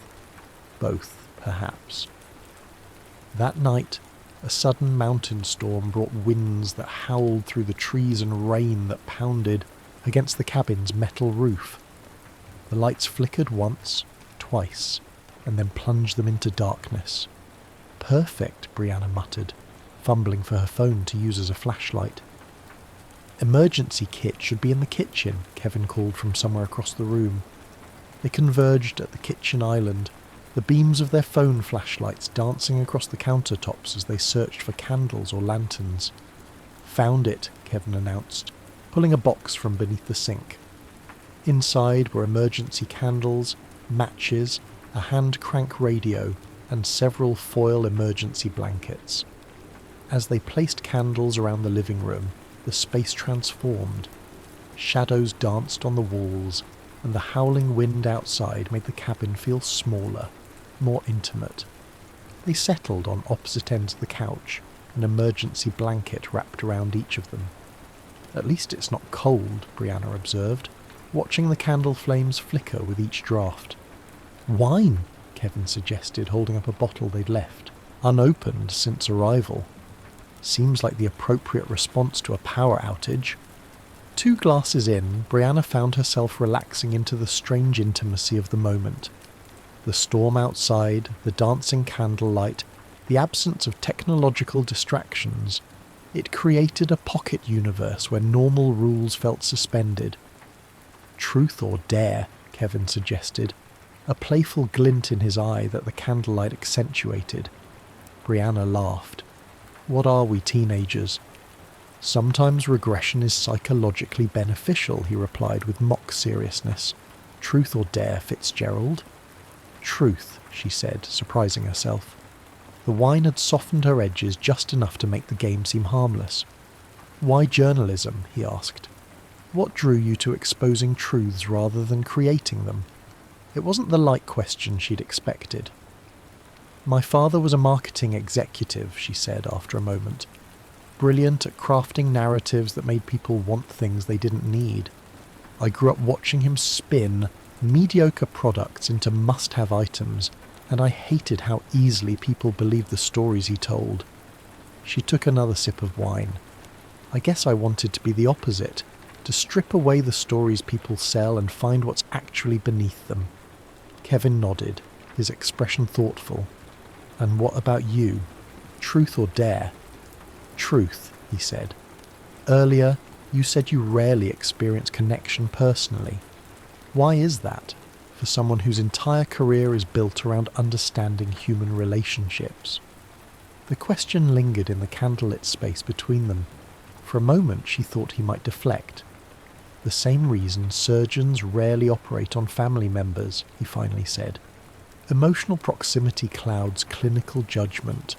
"Both, perhaps." That night, a sudden mountain storm brought winds that howled through the trees and rain that pounded against the cabin's metal roof. The lights flickered once, twice, and then plunged them into darkness. "Perfect," Brianna muttered, fumbling for her phone to use as a flashlight. "Emergency kit should be in the kitchen," Kevin called from somewhere across the room. They converged at the kitchen island, the beams of their phone flashlights dancing across the countertops as they searched for candles or lanterns. "Found it," Kevin announced, pulling a box from beneath the sink. Inside were emergency candles, matches, a hand-crank radio, and several foil emergency blankets. As they placed candles around the living room, the space transformed. Shadows danced on the walls, and the howling wind outside made the cabin feel smaller, more intimate. They settled on opposite ends of the couch, an emergency blanket wrapped around each of them. "At least it's not cold," Brianna observed, watching the candle flames flicker with each draught. "Wine," Kevin suggested, holding up a bottle they'd left, unopened since arrival. "Seems like the appropriate response to a power outage." 2 glasses in, Brianna found herself relaxing into the strange intimacy of the moment. The storm outside, the dancing candlelight, the absence of technological distractions. It created a pocket universe where normal rules felt suspended. "Truth or dare," Kevin suggested, a playful glint in his eye that the candlelight accentuated. Brianna laughed. "What are we teenagers?" "Sometimes regression is psychologically beneficial," he replied with mock seriousness. "Truth or dare, Fitzgerald?" "Truth," she said, surprising herself. The wine had softened her edges just enough to make the game seem harmless. "Why journalism?" he asked. "What drew you to exposing truths rather than creating them?" It wasn't the light question she'd expected. "My father was a marketing executive," she said after a moment. "Brilliant at crafting narratives that made people want things they didn't need. I grew up watching him spin mediocre products into must-have items, and I hated how easily people believed the stories he told." She took another sip of wine. "I guess I wanted to be the opposite, to strip away the stories people sell and find what's actually beneath them." Kevin nodded, his expression thoughtful. "And what about you? Truth or dare?" "Truth," he said. "Earlier, you said you rarely experience connection personally. Why is that, for someone whose entire career is built around understanding human relationships?" The question lingered in the candlelit space between them. For a moment she thought he might deflect. "The same reason surgeons rarely operate on family members," he finally said. "Emotional proximity clouds clinical judgment.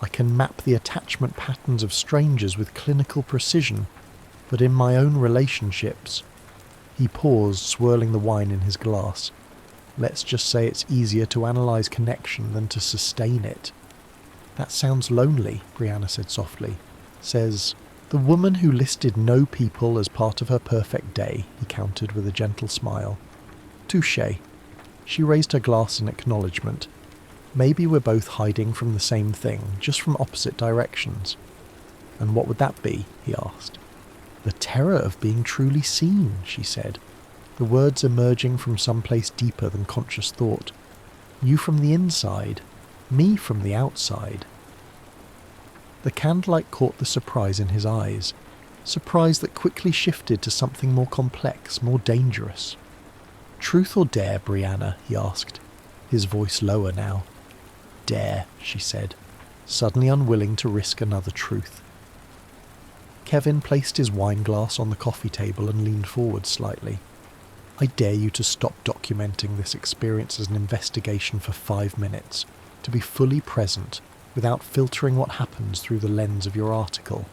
I can map the attachment patterns of strangers with clinical precision, but in my own relationships..." He paused, swirling the wine in his glass. "Let's just say it's easier to analyse connection than to sustain it." "That sounds lonely," Brianna said softly. "Says, the woman who listed no people as part of her perfect day," he countered with a gentle smile. "Touché." She raised her glass in acknowledgement. "Maybe we're both hiding from the same thing, just from opposite directions." "And what would that be?" he asked. "The terror of being truly seen," she said, the words emerging from some place deeper than conscious thought. "You from the inside, me from the outside." The candlelight caught the surprise in his eyes, surprise that quickly shifted to something more complex, more dangerous. "Truth or dare, Brianna?" he asked, his voice lower now. "Dare," she said, suddenly unwilling to risk another truth. Kevin placed his wineglass on the coffee table and leaned forward slightly. "I dare you to stop documenting this experience as an investigation for 5 minutes, to be fully present, without filtering what happens through the lens of your article."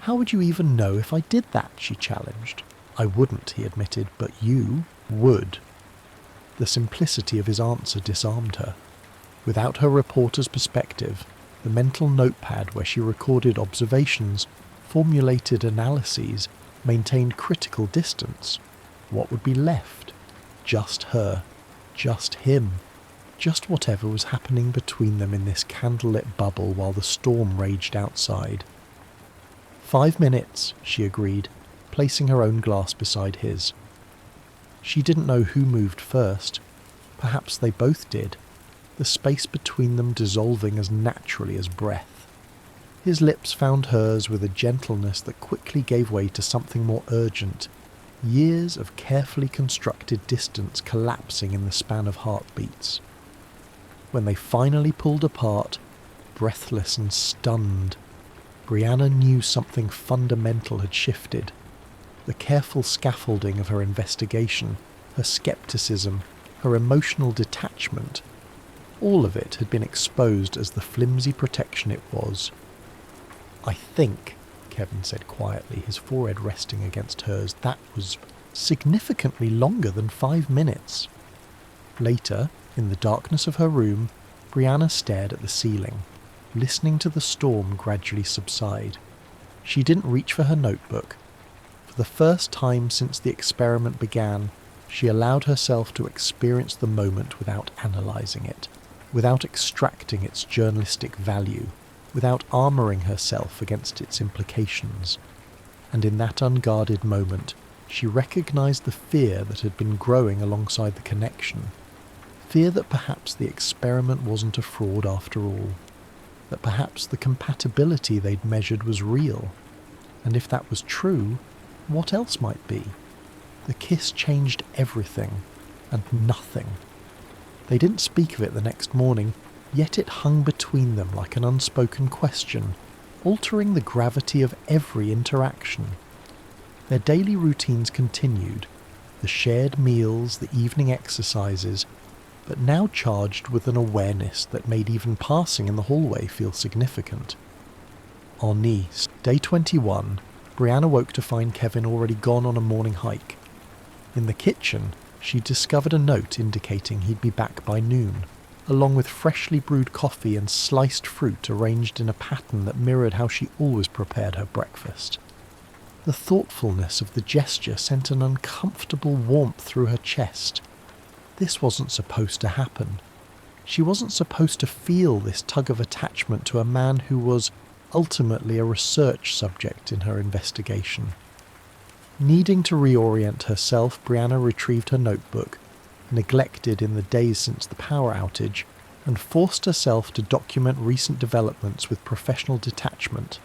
"How would you even know if I did that?" she challenged. "I wouldn't," he admitted, "but you would." The simplicity of his answer disarmed her. Without her reporter's perspective, the mental notepad where she recorded observations, formulated analyses, maintained critical distance, what would be left? Just her. Just him. just whatever was happening between them in this candlelit bubble while the storm raged outside. 5 minutes, she agreed, placing her own glass beside his. She didn't know who moved first. Perhaps they both did, the space between them dissolving as naturally as breath. His lips found hers with a gentleness that quickly gave way to something more urgent, years of carefully constructed distance collapsing in the span of heartbeats. When they finally pulled apart, breathless and stunned, Brianna knew something fundamental had shifted. The careful scaffolding of her investigation, her skepticism, her emotional detachment, all of it had been exposed as the flimsy protection it was. "I think," Kevin said quietly, his forehead resting against hers, "that was significantly longer than 5 minutes." Later, in the darkness of her room, Brianna stared at the ceiling, listening to the storm gradually subside. She didn't reach for her notebook. For the first time since the experiment began, she allowed herself to experience the moment without analysing it, without extracting its journalistic value, without armouring herself against its implications. And in that unguarded moment, she recognised the fear that had been growing alongside the connection. Fear that perhaps the experiment wasn't a fraud after all, that perhaps the compatibility they'd measured was real. And if that was true, what else might be? The kiss changed everything, and nothing. They didn't speak of it the next morning, yet it hung between them like an unspoken question, altering the gravity of every interaction. Their daily routines continued, the shared meals, the evening exercises, but now charged with an awareness that made even passing in the hallway feel significant. En Nice, day 21, Brianna woke to find Kevin already gone on a morning hike. In the kitchen, she discovered a note indicating he'd be back by noon, along with freshly brewed coffee and sliced fruit arranged in a pattern that mirrored how she always prepared her breakfast. The thoughtfulness of the gesture sent an uncomfortable warmth through her chest. This wasn't supposed to happen. She wasn't supposed to feel this tug of attachment to a man who was ultimately a research subject in her investigation. Needing to reorient herself, Brianna retrieved her notebook, neglected in the days since the power outage, and forced herself to document recent developments with professional detachment.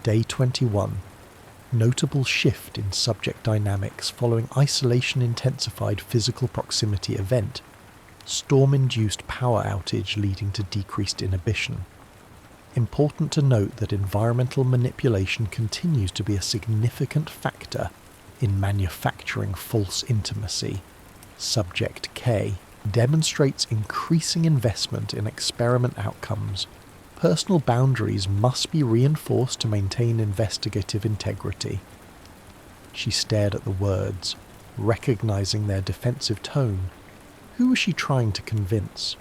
Day 21. Notable shift in subject dynamics following isolation-intensified physical proximity event. Storm-induced power outage leading to decreased inhibition. Important to note that environmental manipulation continues to be a significant factor in manufacturing false intimacy. Subject K demonstrates increasing investment in experiment outcomes. Personal boundaries must be reinforced to maintain investigative integrity. She stared at the words, recognizing their defensive tone. Who was she trying to convince?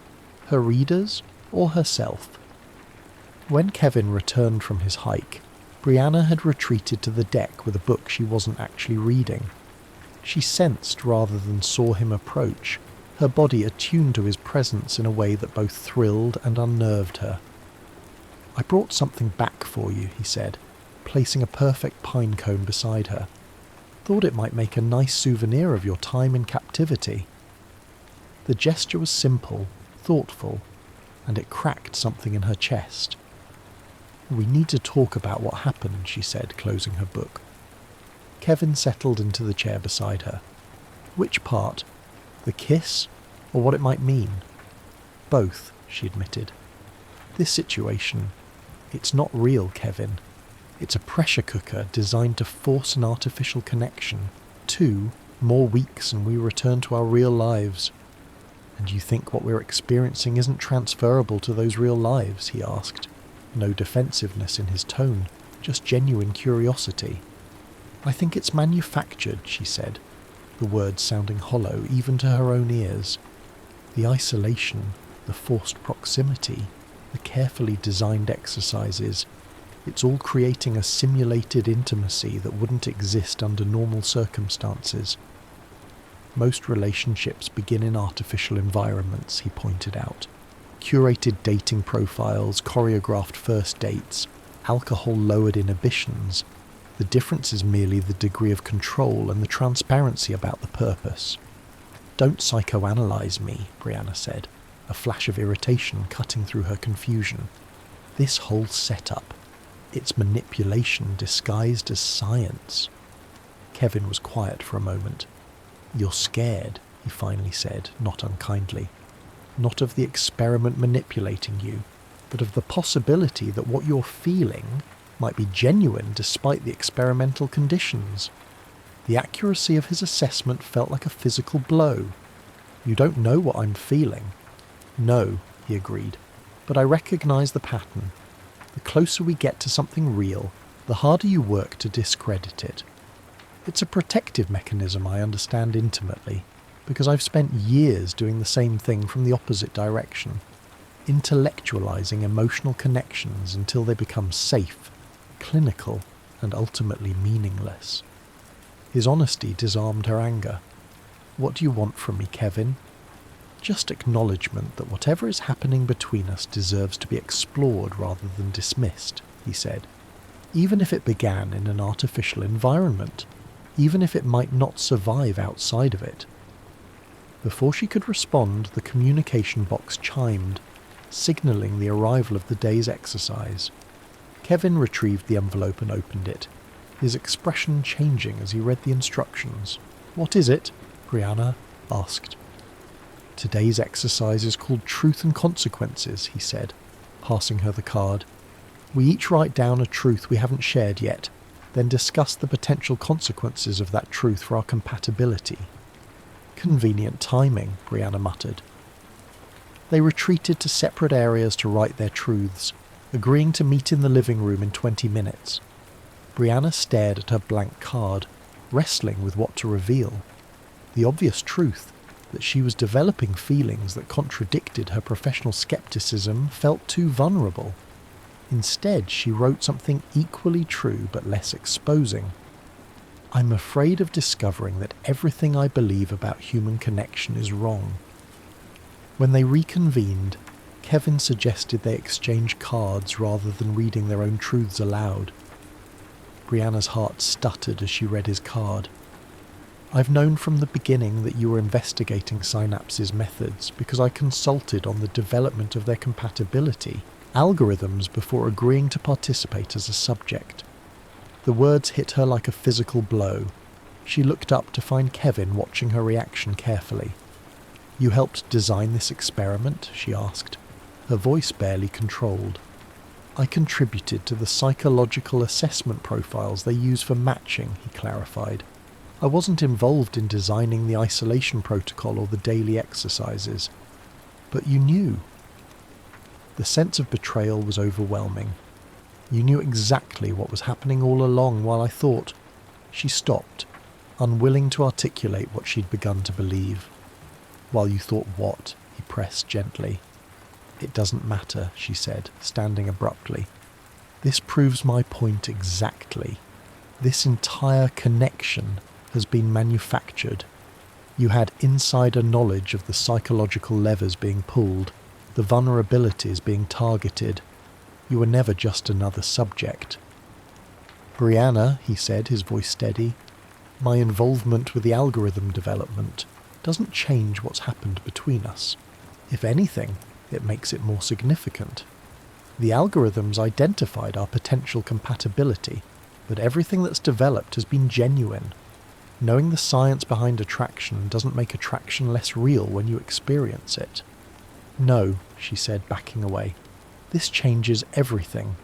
Her readers or herself? When Kevin returned from his hike, Brianna had retreated to the deck with a book she wasn't actually reading. She sensed rather than saw him approach, her body attuned to his presence in a way that both thrilled and unnerved her. "I brought something back for you," he said, placing a perfect pine cone beside her. "Thought it might make a nice souvenir of your time in captivity." The gesture was simple, thoughtful, and it cracked something in her chest. "We need to talk about what happened," she said, closing her book. Kevin settled into the chair beside her. "Which part? The kiss, or what it might mean?" "Both," she admitted. "This situation, it's not real, Kevin. It's a pressure cooker designed to force an artificial connection. 2 more weeks and we return to our real lives." "And you think what we're experiencing isn't transferable to those real lives?" he asked. No defensiveness in his tone, just genuine curiosity. "I think it's manufactured," she said, the words sounding hollow even to her own ears. "The isolation, the forced proximity, the carefully designed exercises, it's all creating a simulated intimacy that wouldn't exist under normal circumstances." Most relationships begin in artificial environments, he pointed out. Curated dating profiles, choreographed first dates, alcohol-lowered inhibitions. The difference is merely the degree of control and the transparency about the purpose. "Don't psychoanalyze me," Brianna said, a flash of irritation cutting through her confusion. "This whole setup, it's manipulation disguised as science." Kevin was quiet for a moment. "You're scared," he finally said, not unkindly. "Not of the experiment manipulating you, but of the possibility that what you're feeling might be genuine despite the experimental conditions." The accuracy of his assessment felt like a physical blow. "You don't know what I'm feeling." "No," he agreed, "but I recognize the pattern. The closer we get to something real, the harder you work to discredit it. It's a protective mechanism I understand intimately, because I've spent years doing the same thing from the opposite direction, intellectualizing emotional connections until they become safe, clinical, and ultimately meaningless." His honesty disarmed her anger. "What do you want from me, Kevin?" "Just acknowledgement that whatever is happening between us deserves to be explored rather than dismissed," he said. "Even if it began in an artificial environment, even if it might not survive outside of it." Before she could respond, the communication box chimed, signalling the arrival of the day's exercise. Kevin retrieved the envelope and opened it, his expression changing as he read the instructions. "What is it?" Brianna asked. "Today's exercise is called Truth and Consequences," he said, passing her the card. "We each write down a truth we haven't shared yet, then discuss the potential consequences of that truth for our compatibility." "Convenient timing," Brianna muttered. They retreated to separate areas to write their truths, agreeing to meet in the living room in 20 minutes. Brianna stared at her blank card, wrestling with what to reveal. The obvious truth, that she was developing feelings that contradicted her professional skepticism, felt too vulnerable. Instead, she wrote something equally true but less exposing. "I'm afraid of discovering that everything I believe about human connection is wrong." When they reconvened, Kevin suggested they exchange cards rather than reading their own truths aloud. Brianna's heart stuttered as she read his card. "I've known from the beginning that you were investigating Synapse's methods because I consulted on the development of their compatibility algorithms before agreeing to participate as a subject." The words hit her like a physical blow. She looked up to find Kevin watching her reaction carefully. "You helped design this experiment?" she asked, her voice barely controlled. "I contributed to the psychological assessment profiles they use for matching," he clarified. "I wasn't involved in designing the isolation protocol or the daily exercises." "But you knew." The sense of betrayal was overwhelming. "You knew exactly what was happening all along while I thought—" She stopped, unwilling to articulate what she'd begun to believe. "While you thought what?" he pressed gently. "It doesn't matter," she said, standing abruptly. "This proves my point exactly. This entire connection has been manufactured. You had insider knowledge of the psychological levers being pulled, the vulnerabilities being targeted. You were never just another subject." "Brianna," he said, his voice steady, "my involvement with the algorithm development doesn't change what's happened between us. If anything, it makes it more significant. The algorithms identified our potential compatibility, but everything that's developed has been genuine. Knowing the science behind attraction doesn't make attraction less real when you experience it." "No," she said, backing away. "This changes everything.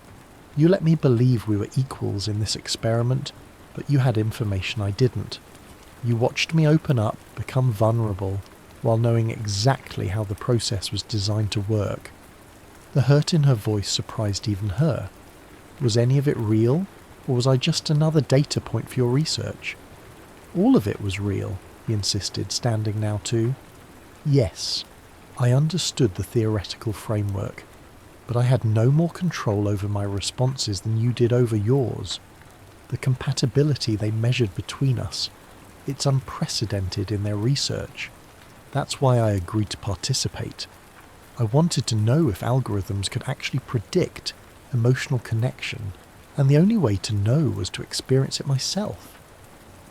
You let me believe we were equals in this experiment, but you had information I didn't. You watched me open up, become vulnerable, while knowing exactly how the process was designed to work." The hurt in her voice surprised even her. "Was any of it real, or was I just another data point for your research?" "All of it was real," he insisted, standing now too. "Yes, I understood the theoretical framework, but I had no more control over my responses than you did over yours. The compatibility they measured between us, It's unprecedented in their research. That's why I agreed to participate. I wanted to know if algorithms could actually predict emotional connection, and the only way to know was to experience it myself.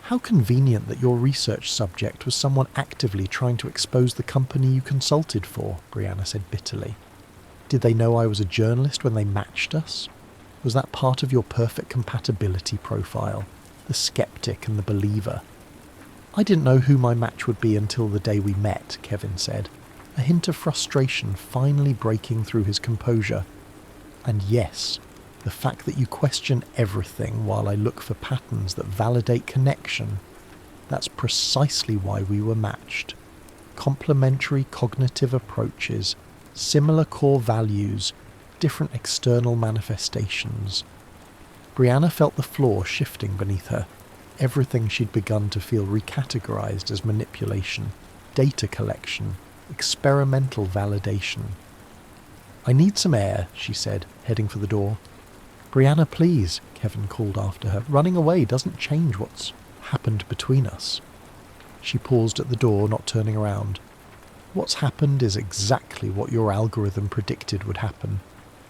How convenient that your research subject was someone actively trying to expose the company you consulted for, Brianna said bitterly. Did they know I was a journalist when they matched us? Was that part of your perfect compatibility profile, the skeptic and the believer? I didn't know who my match would be until the day we met, Kevin said, a hint of frustration finally breaking through his composure. And yes, the fact that you question everything while I look for patterns that validate connection, that's precisely why we were matched. Complementary cognitive approaches, similar core values, different external manifestations. Brianna felt the floor shifting beneath her. Everything she'd begun to feel recategorized as manipulation, data collection, experimental validation. I need some air, she said, heading for the door. Brianna, please, Kevin called after her. Running away doesn't change what's happened between us. She paused at the door, not turning around. What's happened is exactly what your algorithm predicted would happen.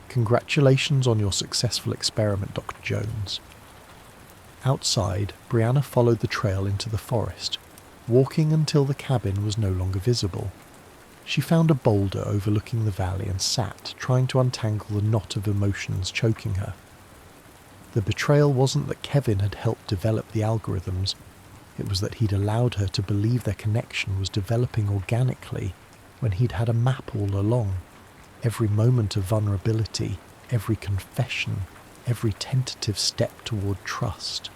Congratulations on your successful experiment, Dr. Jones. Outside, Brianna followed the trail into the forest, walking until the cabin was no longer visible. She found a boulder overlooking the valley and sat, trying to untangle the knot of emotions choking her. The betrayal wasn't that Kevin had helped develop the algorithms, it was that he'd allowed her to believe their connection was developing organically when he'd had a map all along. Every moment of vulnerability, every confession, every tentative step toward trust.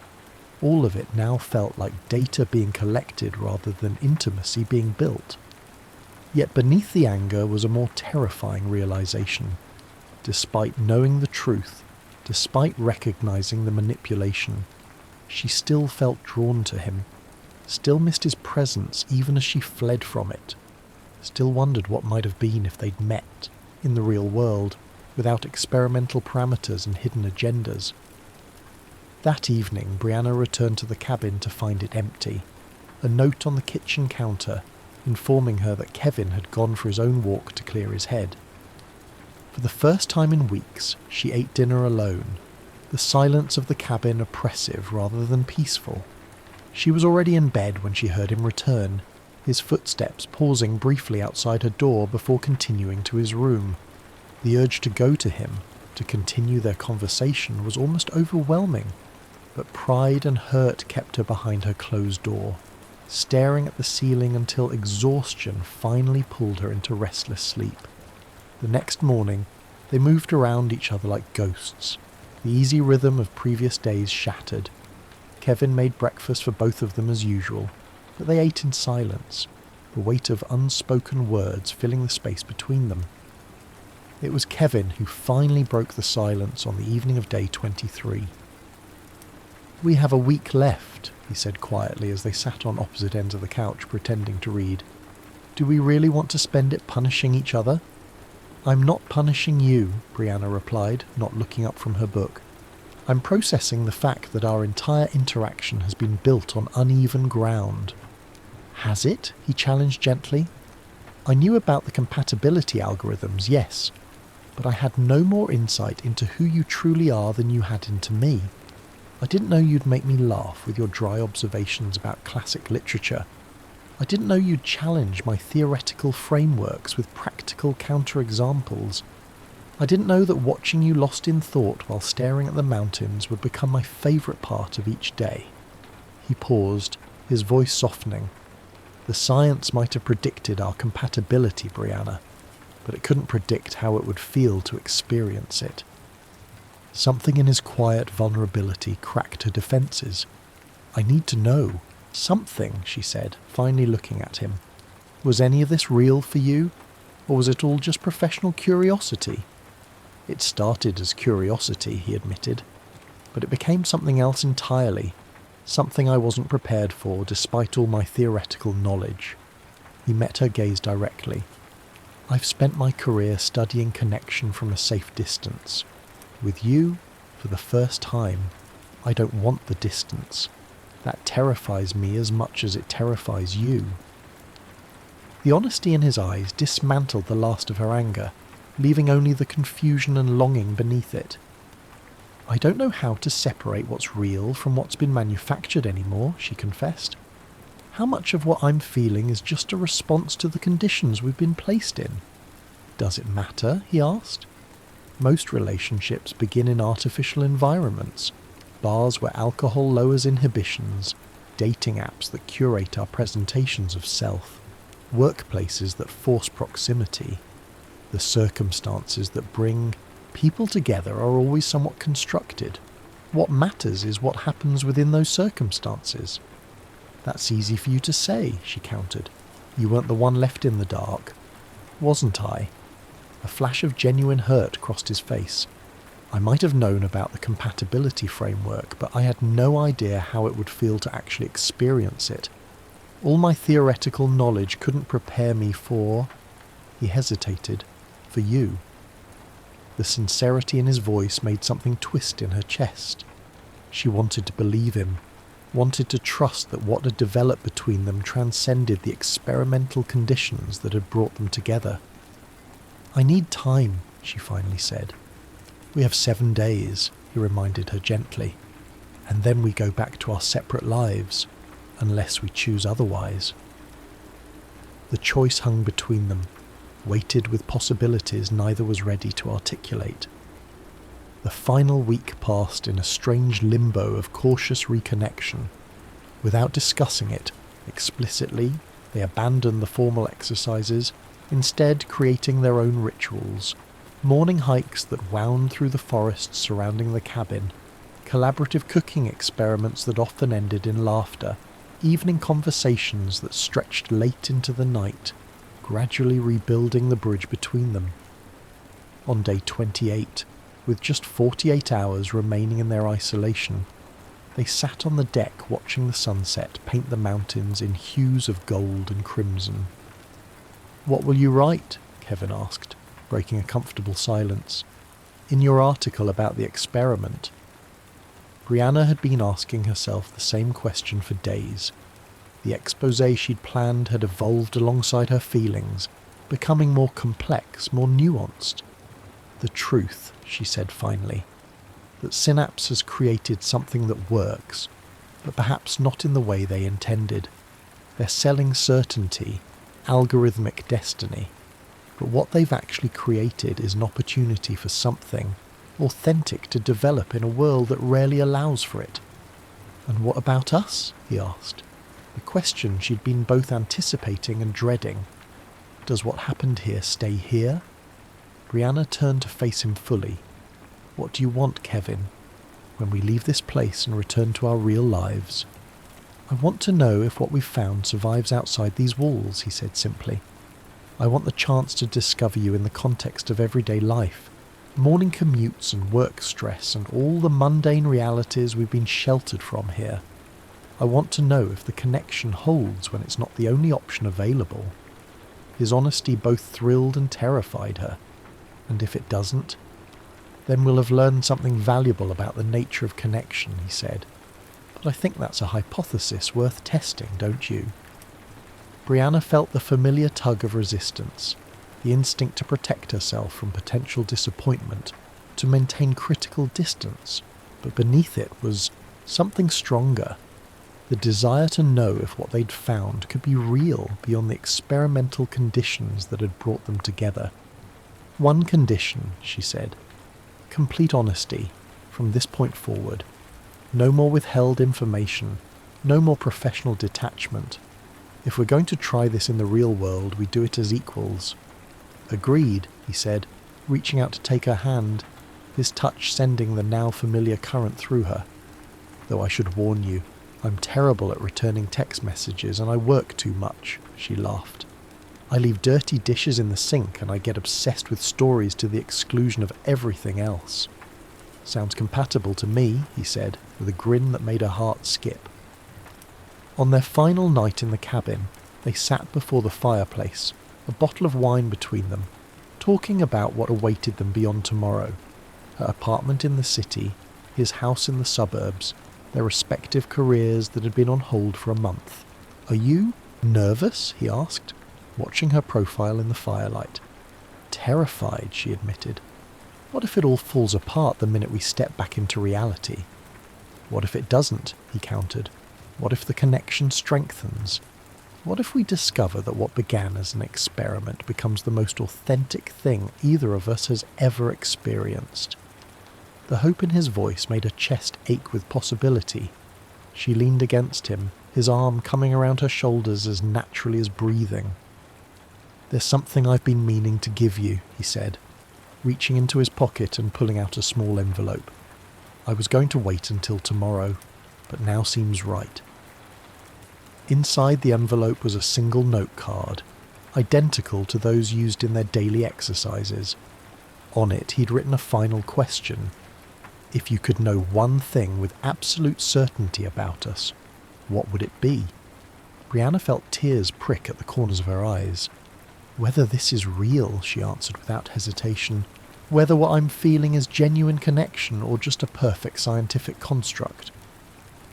All of it now felt like data being collected rather than intimacy being built. Yet beneath the anger was a more terrifying realization. Despite knowing the truth, despite recognizing the manipulation, she still felt drawn to him, still missed his presence even as she fled from it, still wondered what might have been if they'd met, in the real world, without experimental parameters and hidden agendas. That evening, Brianna returned to the cabin to find it empty, a note on the kitchen counter informing her that Kevin had gone for his own walk to clear his head. For the first time in weeks, she ate dinner alone, the silence of the cabin oppressive rather than peaceful. She was already in bed when she heard him return, his footsteps pausing briefly outside her door before continuing to his room. The urge to go to him, to continue their conversation, was almost overwhelming, but pride and hurt kept her behind her closed door, staring at the ceiling until exhaustion finally pulled her into restless sleep. The next morning, they moved around each other like ghosts. The easy rhythm of previous days shattered. Kevin made breakfast for both of them as usual, but they ate in silence, the weight of unspoken words filling the space between them. It was Kevin who finally broke the silence on the evening of day 23. "We have a week left," he said quietly as they sat on opposite ends of the couch pretending to read. "Do we really want to spend it punishing each other?" "I'm not punishing you," Brianna replied, not looking up from her book. "I'm processing the fact that our entire interaction has been built on uneven ground." "Has it?" he challenged gently. "I knew about the compatibility algorithms, yes, but I had no more insight into who you truly are than you had into me. I didn't know you'd make me laugh with your dry observations about classic literature. I didn't know you'd challenge my theoretical frameworks with practical counterexamples. I didn't know that watching you lost in thought while staring at the mountains would become my favourite part of each day." He paused, his voice softening. "The science might have predicted our compatibility, Brianna, but it couldn't predict how it would feel to experience it." Something in his quiet vulnerability cracked her defences. "I need to know. Something," she said, finally looking at him. "Was any of this real for you? Or was it all just professional curiosity?" "It started as curiosity," he admitted, "but it became something else entirely, something I wasn't prepared for despite all my theoretical knowledge." He met her gaze directly. "I've spent my career studying connection from a safe distance. With you, for the first time, I don't want the distance. That terrifies me as much as it terrifies you." The honesty in his eyes dismantled the last of her anger, leaving only the confusion and longing beneath it. "I don't know how to separate what's real from what's been manufactured anymore," she confessed. "How much of what I'm feeling is just a response to the conditions we've been placed in?" "Does it matter?" he asked. "Most relationships begin in artificial environments, bars where alcohol lowers inhibitions, dating apps that curate our presentations of self, workplaces that force proximity. The circumstances that bring people together are always somewhat constructed. What matters is what happens within those circumstances." "That's easy for you to say," she countered. "You weren't the one left in the dark." "Wasn't I?" A flash of genuine hurt crossed his face. "I might have known about the compatibility framework, but I had no idea how it would feel to actually experience it. All my theoretical knowledge couldn't prepare me for—" he hesitated, "for you." The sincerity in his voice made something twist in her chest. She wanted to believe him, wanted to trust that what had developed between them transcended the experimental conditions that had brought them together. "I need time," she finally said. "We have 7 days," he reminded her gently, "and then we go back to our separate lives, unless we choose otherwise." The choice hung between them, weighted with possibilities neither was ready to articulate. The final week passed in a strange limbo of cautious reconnection. Without discussing it explicitly, they abandoned the formal exercises, instead creating their own rituals, morning hikes that wound through the forests surrounding the cabin, collaborative cooking experiments that often ended in laughter, evening conversations that stretched late into the night, gradually rebuilding the bridge between them. On day 28, with just 48 hours remaining in their isolation, they sat on the deck watching the sunset paint the mountains in hues of gold and crimson. "What will you write?" Kevin asked, breaking a comfortable silence. "In your article about the experiment?" Brianna had been asking herself the same question for days. The exposé she'd planned had evolved alongside her feelings, becoming more complex, more nuanced. "The truth," she said finally, "that Synapse has created something that works, but perhaps not in the way they intended. They're selling certainty, algorithmic destiny, but what they've actually created is an opportunity for something authentic to develop in a world that rarely allows for it." "And what about us?" he asked. The question she'd been both anticipating and dreading. "Does what happened here stay here?" Brianna turned to face him fully. "What do you want, Kevin, when we leave this place and return to our real lives?" "I want to know if what we've found survives outside these walls," he said simply. "I want the chance to discover you in the context of everyday life, morning commutes and work stress and all the mundane realities we've been sheltered from here. I want to know if the connection holds when it's not the only option available." His honesty both thrilled and terrified her. "And if it doesn't? Then we'll have learned something valuable about the nature of connection," he said. "But I think that's a hypothesis worth testing, don't you?" Brianna felt the familiar tug of resistance, the instinct to protect herself from potential disappointment, to maintain critical distance, but beneath it was something stronger. The desire to know if what they'd found could be real beyond the experimental conditions that had brought them together. "One condition," she said. "Complete honesty, from this point forward. No more withheld information, no more professional detachment. If we're going to try this in the real world, we do it as equals." "Agreed," he said, reaching out to take her hand, his touch sending the now familiar current through her. "Though I should warn you, I'm terrible at returning text messages and I work too much," she laughed. "I leave dirty dishes in the sink and I get obsessed with stories to the exclusion of everything else." "Sounds compatible to me," he said, with a grin that made her heart skip. On their final night in the cabin, they sat before the fireplace, a bottle of wine between them, talking about what awaited them beyond tomorrow. Her apartment in the city, his house in the suburbs, their respective careers that had been on hold for a month. "Are you nervous?" he asked, watching her profile in the firelight. "Terrified," she admitted. "What if it all falls apart the minute we step back into reality?" "What if it doesn't?" he countered. "What if the connection strengthens? What if we discover that what began as an experiment becomes the most authentic thing either of us has ever experienced?" The hope in his voice made her chest ache with possibility. She leaned against him, his arm coming around her shoulders as naturally as breathing. "There's something I've been meaning to give you," he said, reaching into his pocket and pulling out a small envelope. "I was going to wait until tomorrow, but now seems right." Inside the envelope was a single note card, identical to those used in their daily exercises. On it he'd written a final question. If you could know one thing with absolute certainty about us, what would it be? Brianna felt tears prick at the corners of her eyes. "Whether this is real," she answered without hesitation. "Whether what I'm feeling is genuine connection or just a perfect scientific construct."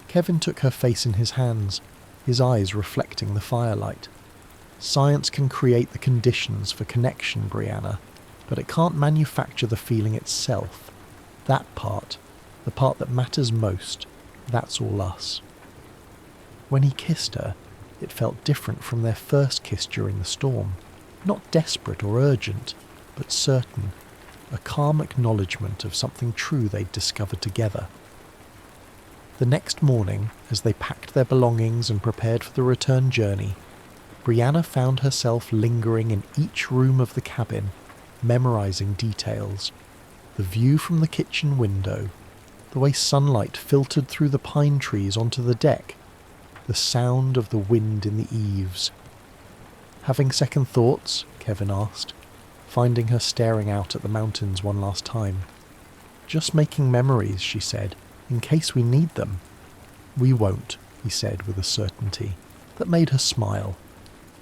Kevin took her face in his hands, his eyes reflecting the firelight. "Science can create the conditions for connection, Brianna, but it can't manufacture the feeling itself. That part, the part that matters most, that's all us." When he kissed her, it felt different from their first kiss during the storm. Not desperate or urgent, but certain, a calm acknowledgement of something true they'd discovered together. The next morning, as they packed their belongings and prepared for the return journey, Brianna found herself lingering in each room of the cabin, memorizing details. The view from the kitchen window, the way sunlight filtered through the pine trees onto the deck, the sound of the wind in the eaves. "Having second thoughts?" Kevin asked, finding her staring out at the mountains one last time. "Just making memories," she said, "in case we need them." "We won't," he said with a certainty that made her smile.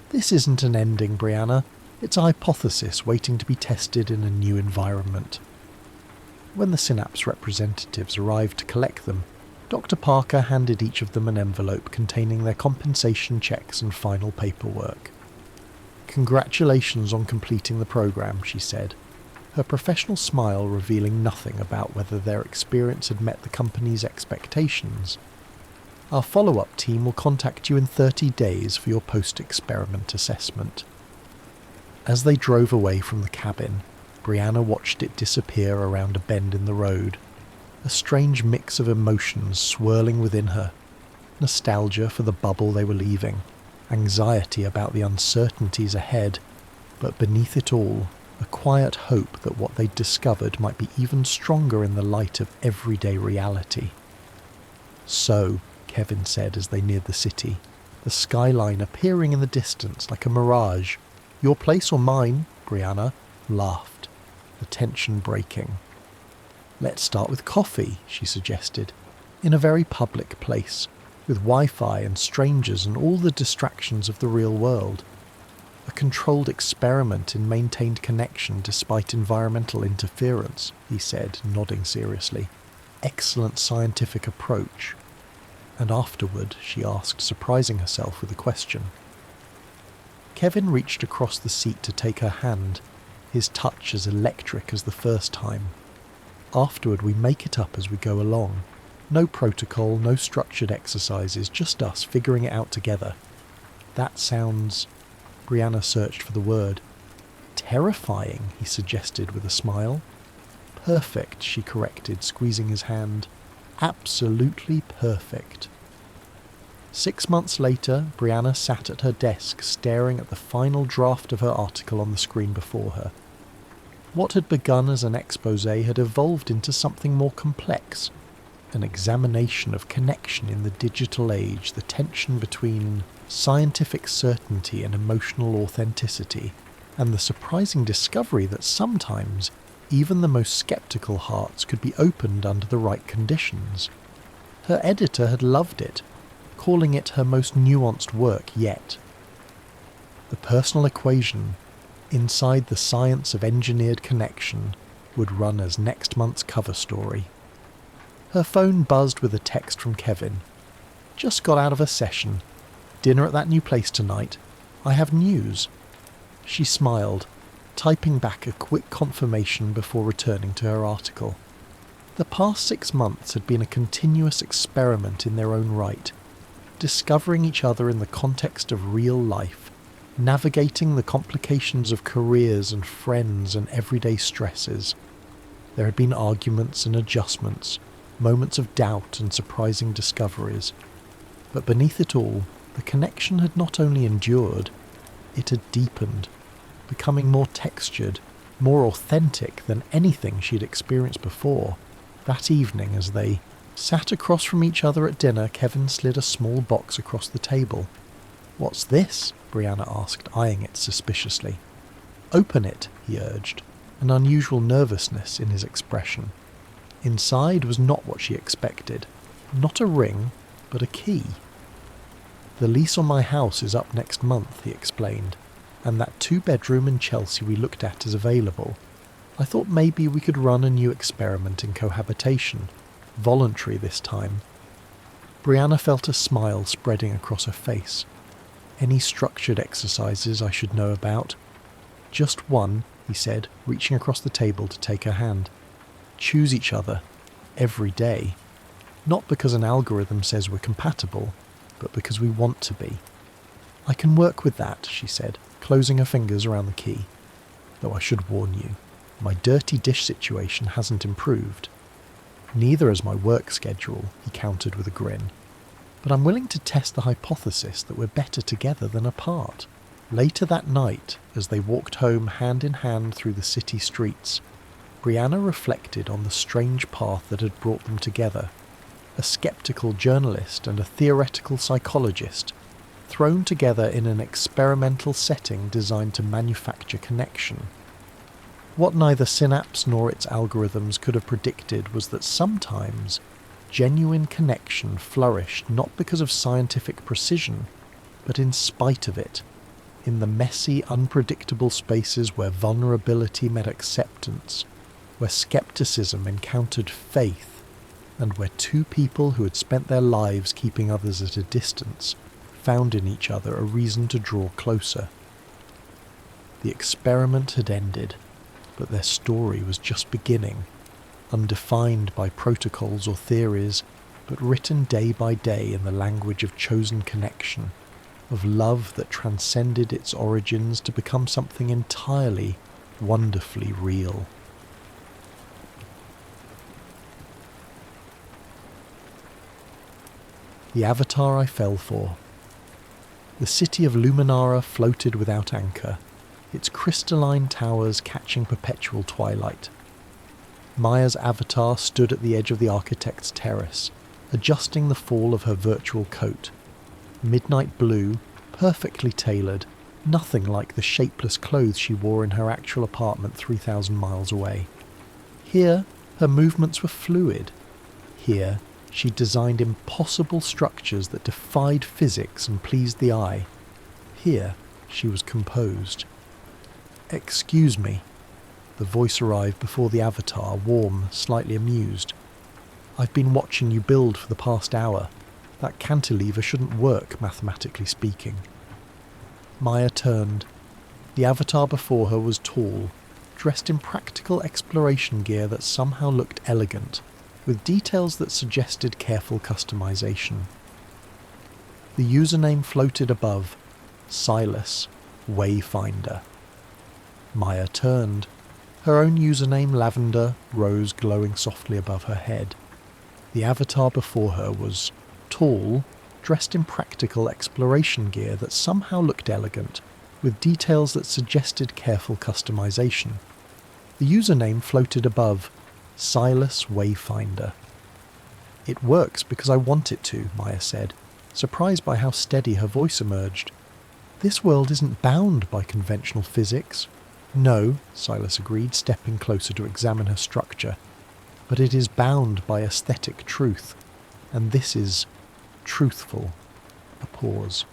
"This isn't an ending, Brianna. It's a hypothesis waiting to be tested in a new environment." When the Synapse representatives arrived to collect them, Dr. Parker handed each of them an envelope containing their compensation checks and final paperwork. "Congratulations on completing the program," she said, her professional smile revealing nothing about whether their experience had met the company's expectations. "Our follow-up team will contact you in 30 days for your post-experiment assessment." As they drove away from the cabin, Brianna watched it disappear around a bend in the road, a strange mix of emotions swirling within her. Nostalgia for the bubble they were leaving, anxiety about the uncertainties ahead, but beneath it all, a quiet hope that what they'd discovered might be even stronger in the light of everyday reality. "So," Kevin said as they neared the city, the skyline appearing in the distance like a mirage. "Your place or mine?" Brianna laughed, the tension breaking. "Let's start with coffee," she suggested, "in a very public place, with Wi-Fi and strangers and all the distractions of the real world. A controlled experiment in maintained connection despite environmental interference," he said, nodding seriously. "Excellent scientific approach." "And afterward?" she asked, surprising herself with a question. Kevin reached across the seat to take her hand, his touch as electric as the first time. "Afterward we make it up as we go along. No protocol, no structured exercises, just us figuring it out together." "That sounds..." Brianna searched for the word. "Terrifying," he suggested with a smile. "Perfect," she corrected, squeezing his hand. "Absolutely perfect." 6 months later, Brianna sat at her desk staring at the final draft of her article on the screen before her. What had begun as an exposé had evolved into something more complex, an examination of connection in the digital age, the tension between scientific certainty and emotional authenticity, and the surprising discovery that sometimes even the most skeptical hearts could be opened under the right conditions. Her editor had loved it, calling it her most nuanced work yet. The personal equation, inside the science of engineered connection, would run as next month's cover story. Her phone buzzed with a text from Kevin. "Just got out of a session. Dinner at that new place tonight. I have news." She smiled, typing back a quick confirmation before returning to her article. The past 6 months had been a continuous experiment in their own right, discovering each other in the context of real life, navigating the complications of careers and friends and everyday stresses. There had been arguments and adjustments, moments of doubt and surprising discoveries. But beneath it all, the connection had not only endured, it had deepened, becoming more textured, more authentic than anything she'd experienced before. That evening, as they sat across from each other at dinner, Kevin slid a small box across the table. "What's this?" Brianna asked, eyeing it suspiciously. "Open it," he urged, an unusual nervousness in his expression. Inside was not what she expected. Not a ring, but a key. "The lease on my house is up next month," he explained, "and that 2-bedroom in Chelsea we looked at is available. I thought maybe we could run a new experiment in cohabitation, voluntary this time." Brianna felt a smile spreading across her face. "Any structured exercises I should know about?" "Just one," he said, reaching across the table to take her hand. "Choose each other, every day. Not because an algorithm says we're compatible, but because we want to be." "I can work with that," she said, closing her fingers around the key. "Though I should warn you, my dirty dish situation hasn't improved. Neither has my work schedule," he countered with a grin. "But I'm willing to test the hypothesis that we're better together than apart." Later that night, as they walked home hand in hand through the city streets, Brianna reflected on the strange path that had brought them together. A skeptical journalist and a theoretical psychologist, thrown together in an experimental setting designed to manufacture connection. What neither Synapse nor its algorithms could have predicted was that sometimes genuine connection flourished not because of scientific precision, but in spite of it, in the messy, unpredictable spaces where vulnerability met acceptance, where skepticism encountered faith, and where two people who had spent their lives keeping others at a distance found in each other a reason to draw closer. The experiment had ended, but their story was just beginning, undefined by protocols or theories, but written day by day in the language of chosen connection, of love that transcended its origins to become something entirely, wonderfully real. The Avatar I Fell For. The city of Luminara floated without anchor, its crystalline towers catching perpetual twilight. Maya's avatar stood at the edge of the architect's terrace, adjusting the fall of her virtual coat. Midnight blue, perfectly tailored, nothing like the shapeless clothes she wore in her actual apartment 3,000 miles away. Here, her movements were fluid. Here, she designed impossible structures that defied physics and pleased the eye. Here, she was composed. "Excuse me." The voice arrived before the avatar, warm, slightly amused. "I've been watching you build for the past hour. That cantilever shouldn't work, mathematically speaking." Maya turned. The avatar before her was tall, dressed in practical exploration gear that somehow looked elegant, with details that suggested careful customization. The username floated above, Silas, Wayfinder. Maya turned. Her own username, Lavender, rose glowing softly above her head. The avatar before her was tall, dressed in practical exploration gear that somehow looked elegant, with details that suggested careful customization. The username floated above, Silas Wayfinder. "It works because I want it to," Maya said, surprised by how steady her voice emerged. "This world isn't bound by conventional physics." "No," Silas agreed, stepping closer to examine her structure. "But it is bound by aesthetic truth, and this is truthful." A pause.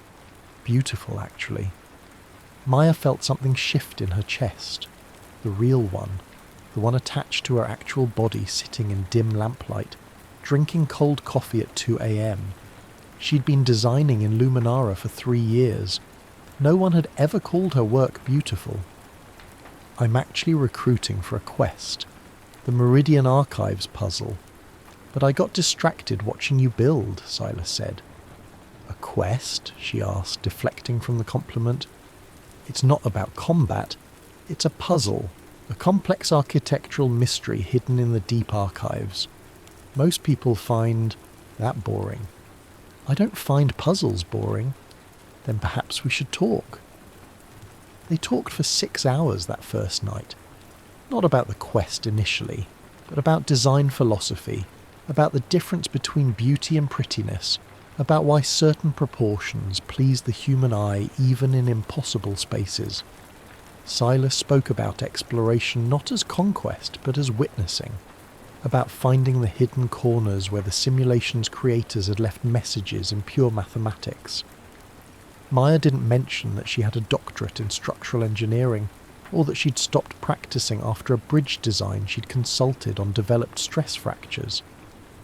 Beautiful, actually. Maya felt something shift in her chest. The real one, the one attached to her actual body sitting in dim lamplight, drinking cold coffee at 2 a.m. She'd been designing in Luminara for 3 years. No one had ever called her work beautiful. I'm actually recruiting for a quest, the Meridian Archives puzzle. But I got distracted watching you build, Silas said. A quest? She asked, deflecting from the compliment. It's not about combat. It's a puzzle, a complex architectural mystery hidden in the deep archives. Most people find that boring. I don't find puzzles boring. Then perhaps we should talk. They talked for 6 hours that first night. Not about the quest initially, but about design philosophy, about the difference between beauty and prettiness, about why certain proportions please the human eye even in impossible spaces. Silas spoke about exploration not as conquest but as witnessing, about finding the hidden corners where the simulation's creators had left messages in pure mathematics. Maya didn't mention that she had a doctorate in structural engineering, or that she'd stopped practicing after a bridge design she'd consulted on developed stress fractures.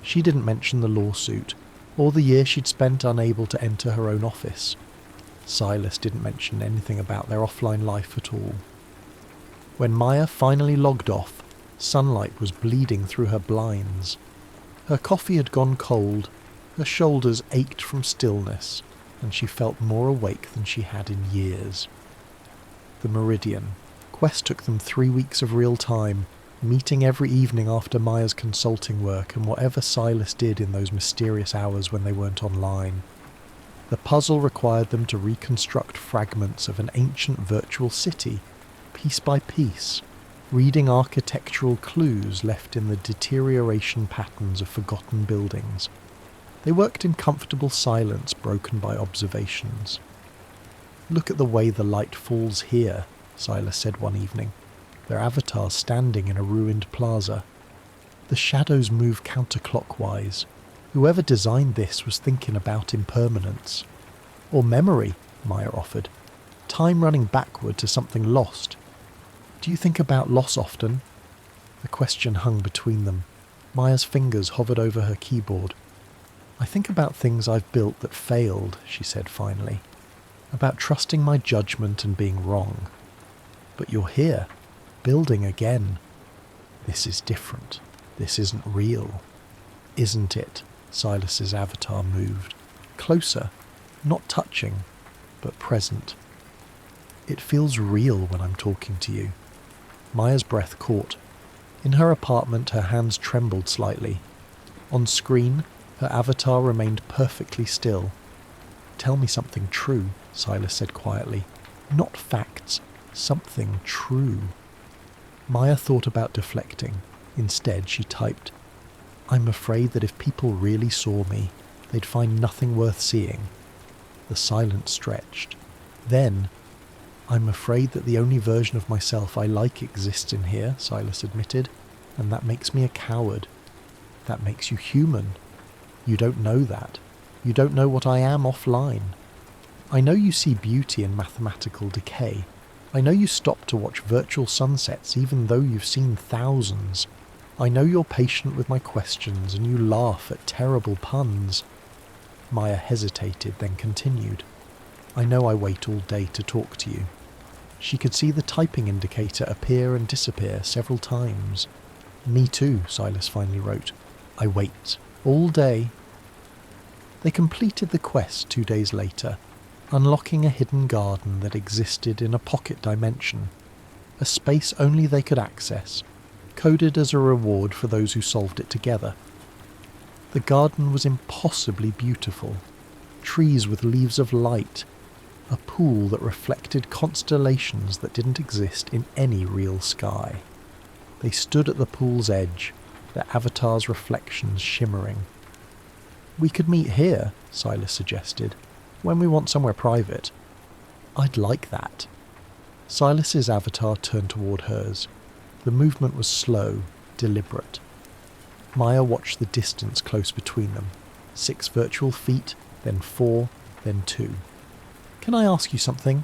She didn't mention the lawsuit, or the year she'd spent unable to enter her own office. Silas didn't mention anything about their offline life at all. When Maya finally logged off, sunlight was bleeding through her blinds. Her coffee had gone cold, her shoulders ached from stillness, and she felt more awake than she had in years. The Meridian. Quest took them 3 weeks of real time, meeting every evening after Maya's consulting work and whatever Silas did in those mysterious hours when they weren't online. The puzzle required them to reconstruct fragments of an ancient virtual city, piece by piece, reading architectural clues left in the deterioration patterns of forgotten buildings. They worked in comfortable silence broken by observations. "Look at the way the light falls here," Silas said one evening, their avatars standing in a ruined plaza. "The shadows move counterclockwise. Whoever designed this was thinking about impermanence." "Or memory," Maya offered. "Time running backward to something lost. Do you think about loss often?" The question hung between them. Maya's fingers hovered over her keyboard. "I think about things I've built that failed," she said finally. "About trusting my judgment and being wrong. But you're here, building again. This is different. This isn't real." "Isn't it?" Silas's avatar moved. Closer, not touching, but present. "It feels real when I'm talking to you." Maya's breath caught. In her apartment, her hands trembled slightly. On screen, her avatar remained perfectly still. "Tell me something true," Silas said quietly. "Not facts, something true." Maya thought about deflecting. Instead, she typed, "I'm afraid that if people really saw me, they'd find nothing worth seeing." The silence stretched. Then, "I'm afraid that the only version of myself I like exists in here," Silas admitted, "and that makes me a coward. That makes you human. You don't know that. You don't know what I am offline. I know you see beauty in mathematical decay. I know you stop to watch virtual sunsets even though you've seen thousands. I know you're patient with my questions and you laugh at terrible puns." Maya hesitated, then continued, "I know I wait all day to talk to you." She could see the typing indicator appear and disappear several times. "Me too," Silas finally wrote. "I wait. All day." They completed the quest 2 days later, unlocking a hidden garden that existed in a pocket dimension, a space only they could access, coded as a reward for those who solved it together. The garden was impossibly beautiful, trees with leaves of light, a pool that reflected constellations that didn't exist in any real sky. They stood at the pool's edge, their avatars' reflections shimmering. "We could meet here," Silas suggested, "when we want somewhere private." "I'd like that." Silas's avatar turned toward hers. The movement was slow, deliberate. Maya watched the distance close between them. 6 virtual feet, then 4, then 2. "Can I ask you something?"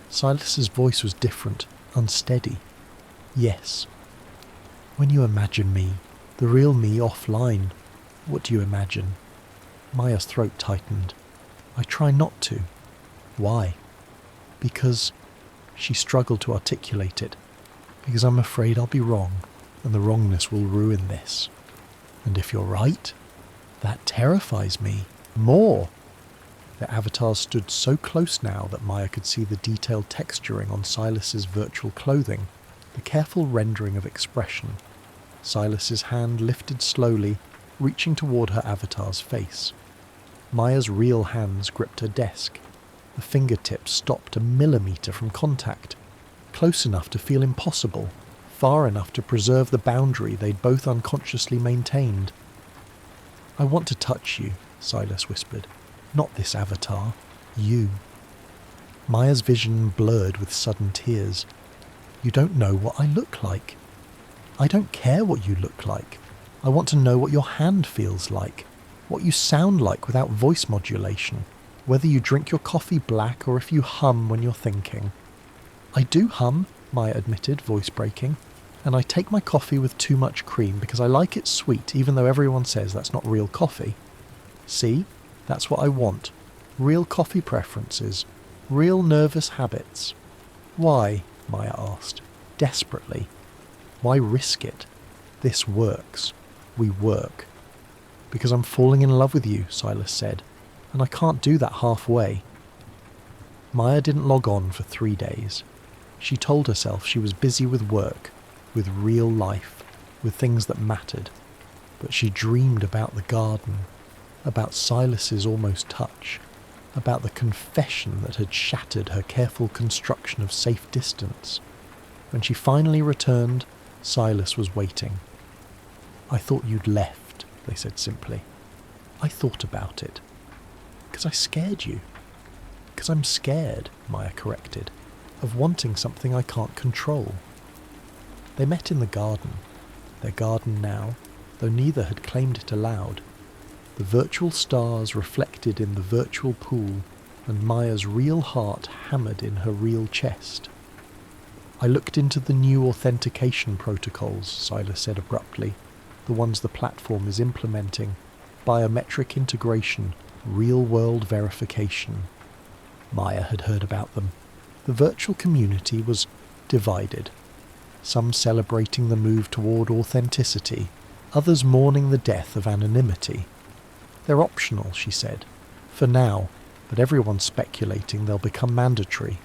Silas's voice was different, unsteady. "Yes." "When you imagine me, the real me offline, What do you imagine? Maya's throat tightened. I try not to. Why? Because, she struggled to articulate it, because I'm afraid I'll be wrong, and the wrongness will ruin this. And if you're right, that terrifies me more. The avatars stood so close now that Maya could see the detailed texturing on Silas's virtual clothing, the careful rendering of expression. Silas's hand lifted slowly, reaching toward her avatar's face. Maya's real hands gripped her desk. The fingertips stopped a millimetre from contact, close enough to feel impossible, far enough to preserve the boundary they'd both unconsciously maintained. I want to touch you, Silas whispered. Not this avatar. You. Maya's vision blurred with sudden tears. You don't know what I look like. I don't care what you look like. I want to know what your hand feels like, what you sound like without voice modulation, whether you drink your coffee black or if you hum when you're thinking. I do hum, Maya admitted, voice breaking, and I take my coffee with too much cream because I like it sweet, even though everyone says that's not real coffee. See? That's what I want. Real coffee preferences. Real nervous habits. Why? Maya asked, desperately. Why risk it? This works. We work. Because I'm falling in love with you, Silas said, and I can't do that halfway. Maya didn't log on for 3 days. She told herself she was busy with work, with real life, with things that mattered. But she dreamed about the garden, about Silas's almost touch, about the confession that had shattered her careful construction of safe distance. When she finally returned, Silas was waiting. I thought you'd left, they said simply. I thought about it. Because I scared you. Because I'm scared, Maya corrected, of wanting something I can't control. They met in the garden, their garden now, though neither had claimed it aloud. The virtual stars reflected in the virtual pool, and Maya's real heart hammered in her real chest. I looked into the new authentication protocols, Silas said abruptly, the ones the platform is implementing, biometric integration, real-world verification. Maya had heard about them. The virtual community was divided, some celebrating the move toward authenticity, others mourning the death of anonymity. They're optional, she said, for now, but everyone's speculating they'll become mandatory.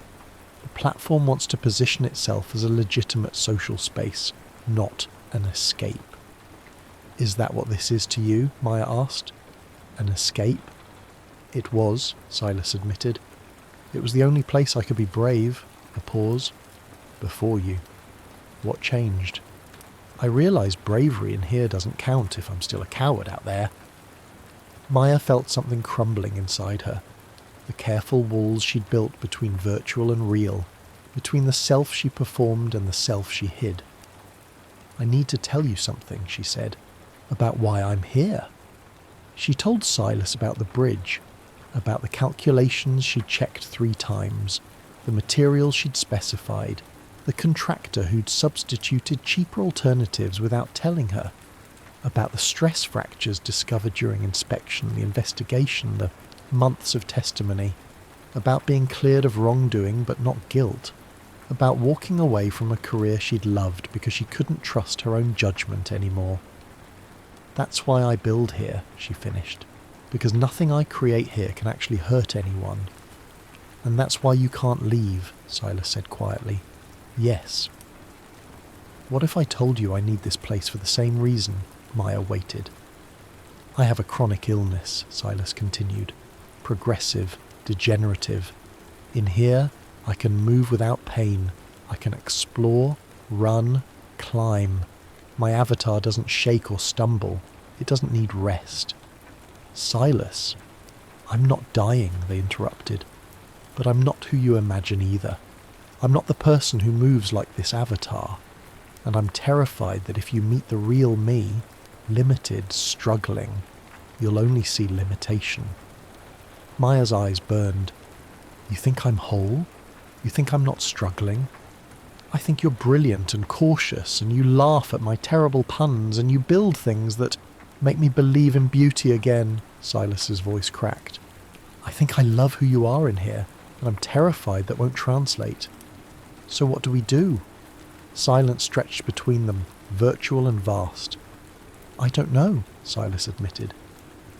The platform wants to position itself as a legitimate social space, not an escape. Is that what this is to you? Maya asked. An escape? It was, Silas admitted. It was the only place I could be brave. A pause. Before you. What changed? I realise bravery in here doesn't count if I'm still a coward out there. Maya felt something crumbling inside her. The careful walls she'd built between virtual and real, between the self she performed and the self she hid. I need to tell you something, she said, about why I'm here. She told Silas about the bridge, about the calculations she'd checked 3 times, the materials she'd specified, the contractor who'd substituted cheaper alternatives without telling her, about the stress fractures discovered during inspection, the investigation, the months of testimony, about being cleared of wrongdoing but not guilt, about walking away from a career she'd loved because she couldn't trust her own judgment anymore. That's why I build here, she finished, because nothing I create here can actually hurt anyone. And that's why you can't leave, Silas said quietly. Yes. What if I told you I need this place for the same reason? Maya waited. I have a chronic illness, Silas continued. Progressive, degenerative. In here, I can move without pain. I can explore, run, climb. My avatar doesn't shake or stumble. It doesn't need rest. Silas, I'm not dying, they interrupted. But I'm not who you imagine either. I'm not the person who moves like this avatar. And I'm terrified that if you meet the real me, limited, struggling, you'll only see limitation. Maya's eyes burned. You think I'm whole? You think I'm not struggling? I think you're brilliant and cautious, and you laugh at my terrible puns, and you build things that... Make me believe in beauty again, Silas's voice cracked. I think I love who you are in here, and I'm terrified that won't translate. So what do we do? Silence stretched between them, virtual and vast. I don't know, Silas admitted,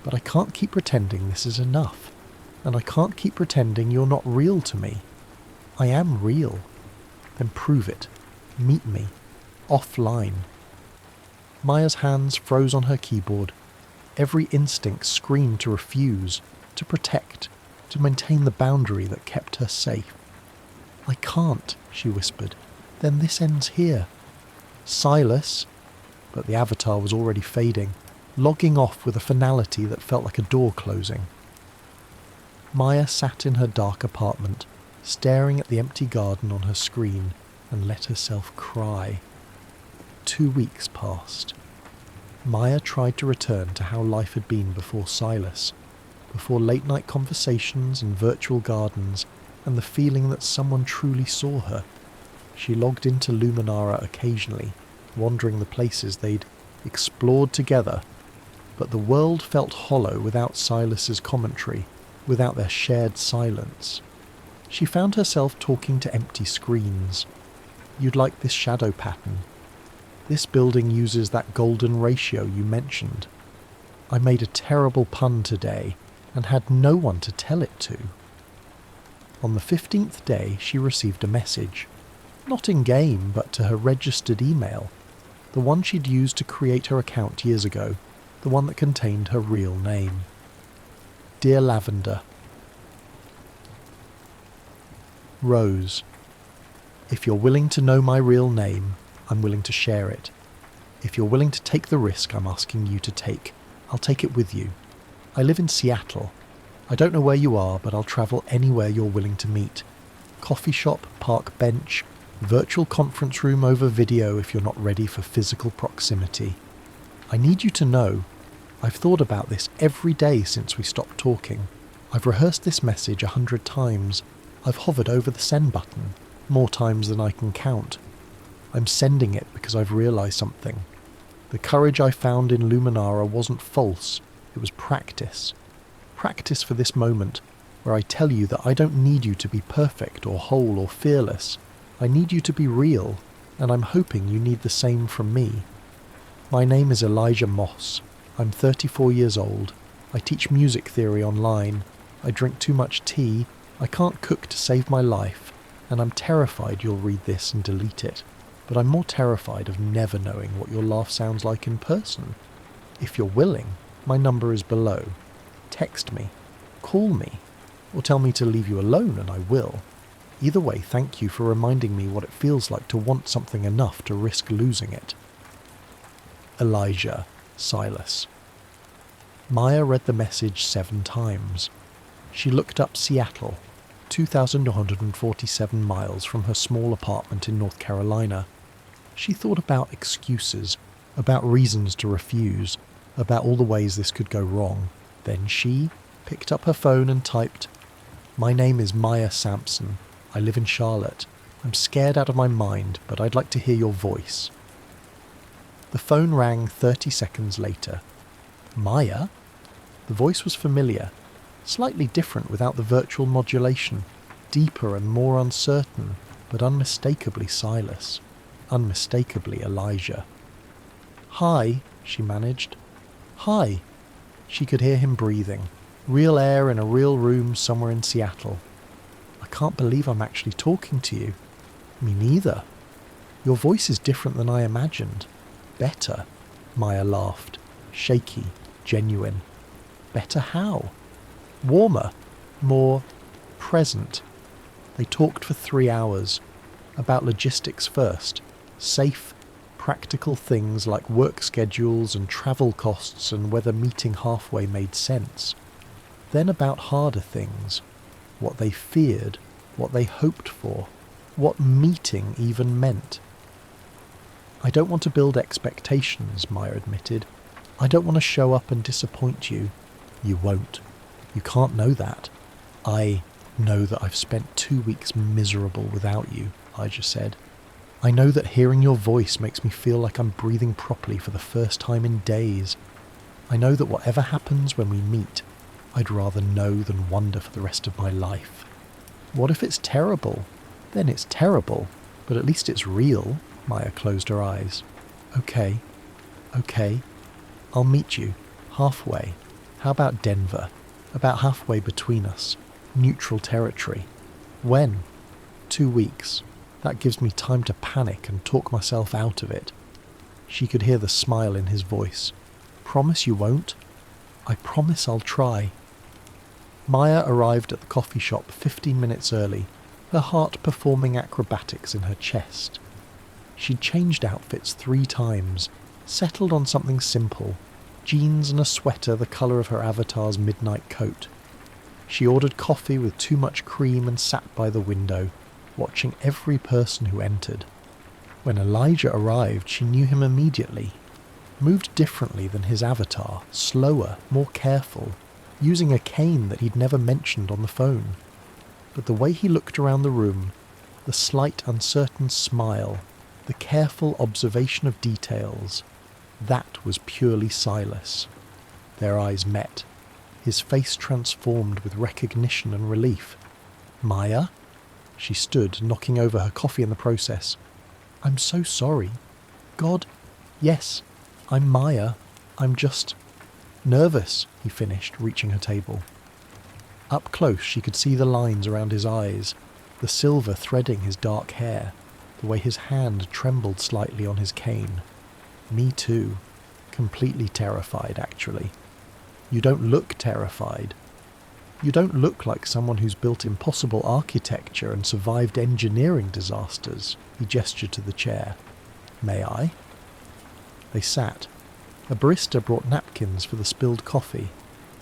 but I can't keep pretending this is enough, and I can't keep pretending you're not real to me. I am real. Then prove it. Meet me. Offline. Maya's hands froze on her keyboard. Every instinct screamed to refuse, to protect, to maintain the boundary that kept her safe. I can't, she whispered. Then this ends here. Silas, but the avatar was already fading, logging off with a finality that felt like a door closing. Maya sat in her dark apartment, staring at the empty garden on her screen, and let herself cry. 2 weeks passed. Maya tried to return to how life had been before Silas, before late-night conversations and virtual gardens, and the feeling that someone truly saw her. She logged into Luminara occasionally, wandering the places they'd explored together, but the world felt hollow without Silas's commentary, without their shared silence. She found herself talking to empty screens. You'd like this shadow pattern. This building uses that golden ratio you mentioned. I made a terrible pun today and had no one to tell it to. On the 15th day, she received a message. Not in-game, but to her registered email. The one she'd used to create her account years ago. The one that contained her real name. Dear Lavender. Rose. If you're willing to know my real name, I'm willing to share it. If you're willing to take the risk I'm asking you to take, I'll take it with you. I live in Seattle. I don't know where you are, but I'll travel anywhere you're willing to meet. Coffee shop, park bench, virtual conference room over video if you're not ready for physical proximity. I need you to know, I've thought about this every day since we stopped talking. I've rehearsed this message 100 times. I've hovered over the send button, more times than I can count. I'm sending it because I've realised something. The courage I found in Luminara wasn't false, it was practice. Practice for this moment, where I tell you that I don't need you to be perfect or whole or fearless. I need you to be real, and I'm hoping you need the same from me. My name is Elijah Moss. I'm 34 years old. I teach music theory online. I drink too much tea. I can't cook to save my life, and I'm terrified you'll read this and delete it. But I'm more terrified of never knowing what your laugh sounds like in person. If you're willing, my number is below. Text me, call me, or tell me to leave you alone and I will. Either way, thank you for reminding me what it feels like to want something enough to risk losing it. Elijah, Silas. Maya read the message 7 times. She looked up Seattle, 2,147 miles from her small apartment in North Carolina. She thought about excuses, about reasons to refuse, about all the ways this could go wrong. Then she picked up her phone and typed, My name is Maya Sampson. I live in Charlotte. I'm scared out of my mind, but I'd like to hear your voice. The phone rang 30 seconds later. Maya? The voice was familiar, slightly different without the virtual modulation, deeper and more uncertain, but unmistakably Silas, unmistakably Elijah. Hi, she managed. Hi. She could hear him breathing. Real air in a real room somewhere in Seattle. I can't believe I'm actually talking to you. Me neither. Your voice is different than I imagined. Better, Maya laughed. Shaky, genuine. Better how? Warmer, more present. They talked for 3 hours. About logistics first. Safe, practical things like work schedules and travel costs and whether meeting halfway made sense. Then about harder things. What they feared, what they hoped for, what meeting even meant. I don't want to build expectations, Maya admitted. I don't want to show up and disappoint you. You won't. You can't know that. I know that I've spent 2 weeks miserable without you, Elijah said. I know that hearing your voice makes me feel like I'm breathing properly for the first time in days. I know that whatever happens when we meet, I'd rather know than wonder for the rest of my life. What if it's terrible? Then it's terrible, but at least it's real. Maya closed her eyes. Okay. I'll meet you. Halfway. How about Denver? About halfway between us. Neutral territory. When? 2 weeks. That gives me time to panic and talk myself out of it. She could hear the smile in his voice. Promise you won't? I promise I'll try. Maya arrived at the coffee shop 15 minutes early, her heart performing acrobatics in her chest. She'd changed outfits 3 times, settled on something simple, jeans and a sweater the colour of her avatar's midnight coat. She ordered coffee with too much cream and sat by the window, watching every person who entered. When Elijah arrived, she knew him immediately. Moved differently than his avatar, slower, more careful, using a cane that he'd never mentioned on the phone. But the way he looked around the room, the slight uncertain smile, the careful observation of details, that was purely Silas. Their eyes met. His face transformed with recognition and relief. Maya? She stood, knocking over her coffee in the process. I'm so sorry. God, yes, I'm Maya. I'm just nervous, he finished, reaching her table. Up close she could see the lines around his eyes, the silver threading his dark hair, the way his hand trembled slightly on his cane. Me too. Completely terrified, actually. You don't look terrified. You don't look like someone who's built impossible architecture and survived engineering disasters. He gestured to the chair. May I? They sat. A barista brought napkins for the spilled coffee.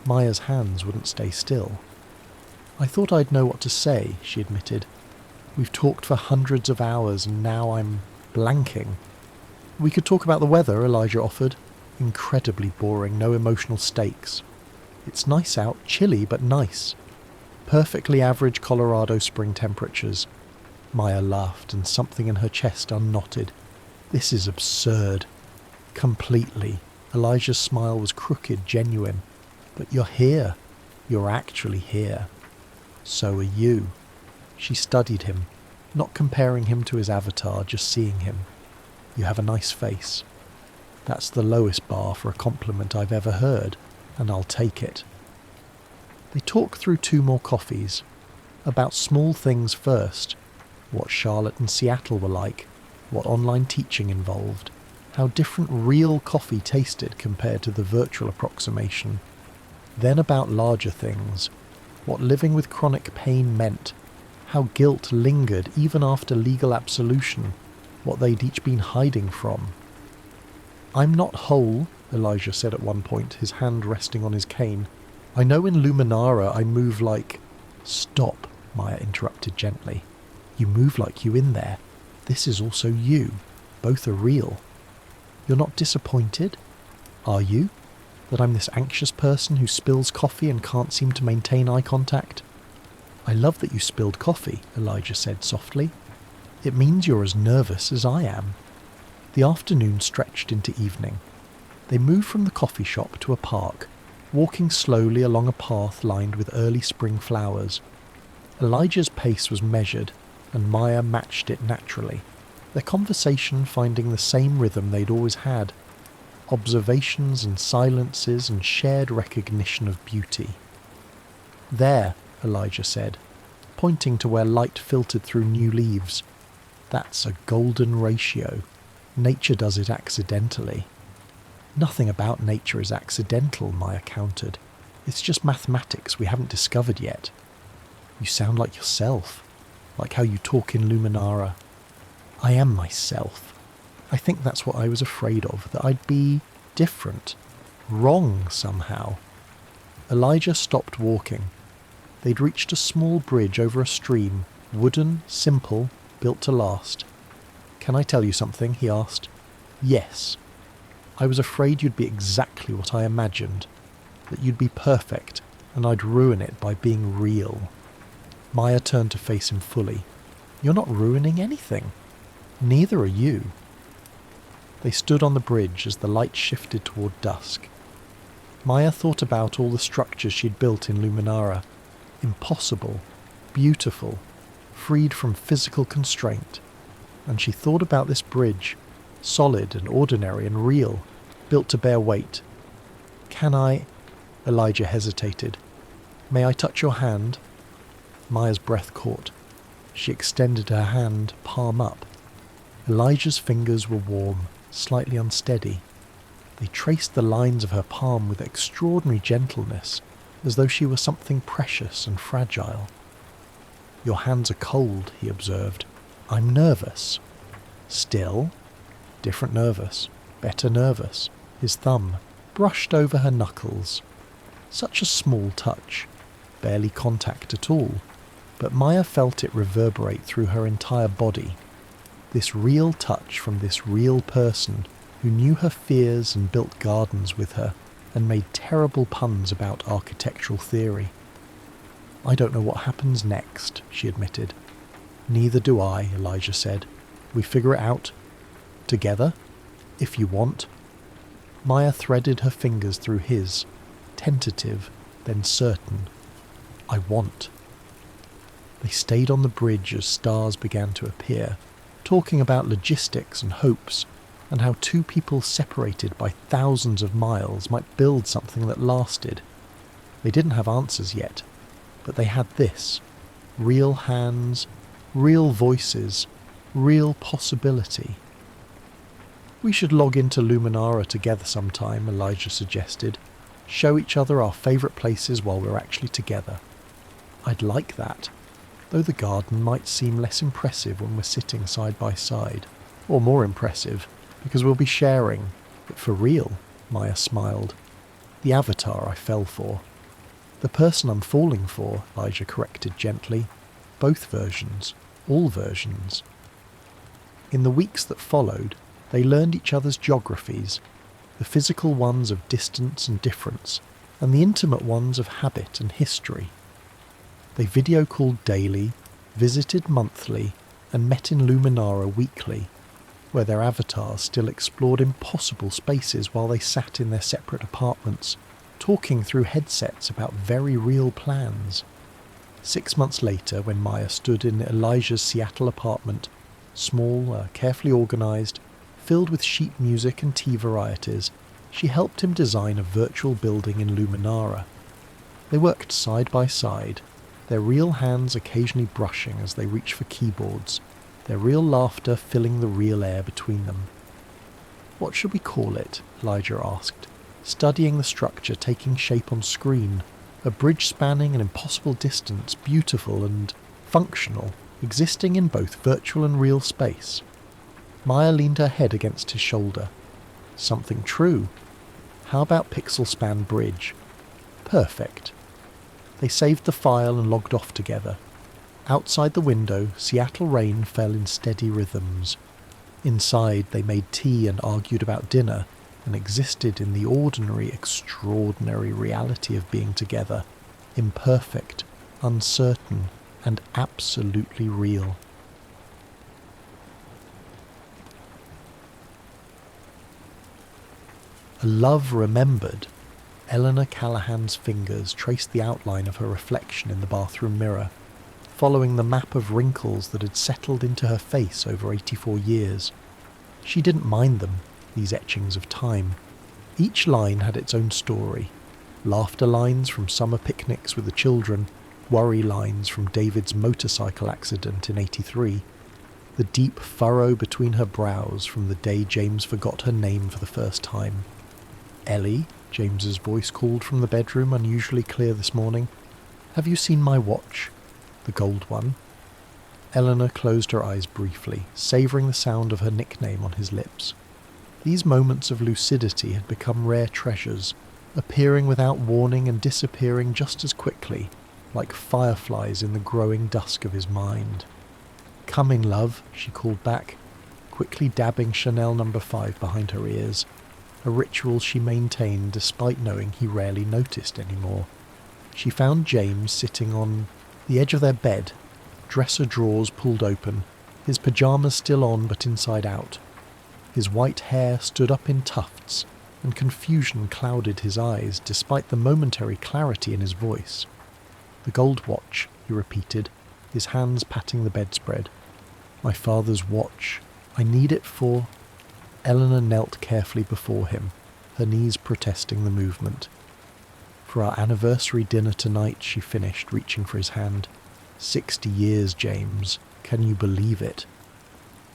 Maya's hands wouldn't stay still. I thought I'd know what to say, she admitted. We've talked for hundreds of hours and now I'm blanking. We could talk about the weather, Elijah offered. Incredibly boring, no emotional stakes. It's nice out, chilly but nice. Perfectly average Colorado spring temperatures. Maya laughed and something in her chest unknotted. This is absurd. Completely. Elijah's smile was crooked, genuine. But you're here. You're actually here. So are you. She studied him, not comparing him to his avatar, just seeing him. You have a nice face. That's the lowest bar for a compliment I've ever heard, and I'll take it. They talked through 2 more coffees. About small things first. What Charlotte and Seattle were like. What online teaching involved. How different real coffee tasted compared to the virtual approximation. Then about larger things. What living with chronic pain meant. How guilt lingered even after legal absolution. What they'd each been hiding from. I'm not whole, Elijah said at one point, his hand resting on his cane. I know in Luminara I move like... Stop, Maya interrupted gently. You move like you in there. This is also you. Both are real. You're not disappointed? Are you? That I'm this anxious person who spills coffee and can't seem to maintain eye contact? I love that you spilled coffee, Elijah said softly. It means you're as nervous as I am. The afternoon stretched into evening. They moved from the coffee shop to a park, walking slowly along a path lined with early spring flowers. Elijah's pace was measured, and Maya matched it naturally, their conversation finding the same rhythm they'd always had. Observations and silences and shared recognition of beauty. There, Elijah said, pointing to where light filtered through new leaves. That's a golden ratio. Nature does it accidentally. Nothing about nature is accidental, Maya countered. It's just mathematics we haven't discovered yet. You sound like yourself, like how you talk in Luminara. I am myself. I think that's what I was afraid of, that I'd be different, wrong somehow. Elijah stopped walking. They'd reached a small bridge over a stream, wooden, simple, built to last. Can I tell you something? He asked. Yes. I was afraid you'd be exactly what I imagined, that you'd be perfect, and I'd ruin it by being real. Maya turned to face him fully. You're not ruining anything. Neither are you. They stood on the bridge as the light shifted toward dusk. Maya thought about all the structures she'd built in Luminara. Impossible, beautiful, freed from physical constraint. And she thought about this bridge, solid and ordinary and real, built to bear weight. Can I? Elijah hesitated. May I touch your hand? Maya's breath caught. She extended her hand, palm up. Elijah's fingers were warm, slightly unsteady. They traced the lines of her palm with extraordinary gentleness, as though she were something precious and fragile. Your hands are cold, he observed. I'm nervous. Still? Different nervous. Better nervous. His thumb brushed over her knuckles. Such a small touch. Barely contact at all. But Maya felt it reverberate through her entire body. This real touch from this real person who knew her fears and built gardens with her and made terrible puns about architectural theory. I don't know what happens next, she admitted. Neither do I, Elijah said. We figure it out. Together, if you want. Maya threaded her fingers through his, tentative, then certain. I want. They stayed on the bridge as stars began to appear, talking about logistics and hopes, and how two people separated by thousands of miles might build something that lasted. They didn't have answers yet, but they had this. Real hands, real voices, real possibility. We should log into Luminara together sometime, Elijah suggested. Show each other our favourite places while we're actually together. I'd like that, though the garden might seem less impressive when we're sitting side by side, or more impressive, because we'll be sharing, but for real, Maya smiled. The avatar I fell for. The person I'm falling for, Elijah corrected gently. Both versions, all versions. In the weeks that followed, they learned each other's geographies, the physical ones of distance and difference, and the intimate ones of habit and history. They video called daily, visited monthly, and met in Luminara weekly, where their avatars still explored impossible spaces while they sat in their separate apartments, talking through headsets about very real plans. 6 months later, when Maya stood in Elijah's Seattle apartment, small, carefully organised, filled with sheet music and tea varieties, she helped him design a virtual building in Luminara. They worked side by side, their real hands occasionally brushing as they reached for keyboards, their real laughter filling the real air between them. What should we call it? Elijah asked, studying the structure taking shape on screen, a bridge spanning an impossible distance, beautiful and functional, existing in both virtual and real space. Maya leaned her head against his shoulder. Something true. How about Pixel Span Bridge? Perfect. They saved the file and logged off together. Outside the window, Seattle rain fell in steady rhythms. Inside, they made tea and argued about dinner, and existed in the ordinary, extraordinary reality of being together, imperfect, uncertain, and absolutely real. A love remembered. Eleanor Callahan's fingers traced the outline of her reflection in the bathroom mirror, following the map of wrinkles that had settled into her face over 84 years. She didn't mind them, these etchings of time. Each line had its own story. Laughter lines from summer picnics with the children, worry lines from David's motorcycle accident in 83, the deep furrow between her brows from the day James forgot her name for the first time. Ellie, James's voice called from the bedroom, unusually clear this morning. Have you seen my watch? The gold one. Eleanor closed her eyes briefly, savouring the sound of her nickname on his lips. These moments of lucidity had become rare treasures, appearing without warning and disappearing just as quickly, like fireflies in the growing dusk of his mind. Coming, love, she called back, quickly dabbing Chanel No. 5 behind her ears, a ritual she maintained despite knowing he rarely noticed anymore. She found James sitting on the edge of their bed, dresser drawers pulled open, his pyjamas still on but inside out. His white hair stood up in tufts, and confusion clouded his eyes despite the momentary clarity in his voice. "The gold watch," he repeated, his hands patting the bedspread. "My father's watch. I need it for—" Eleanor knelt carefully before him, her knees protesting the movement. "For our anniversary dinner tonight," she finished, reaching for his hand. 60 years, James. Can you believe it?"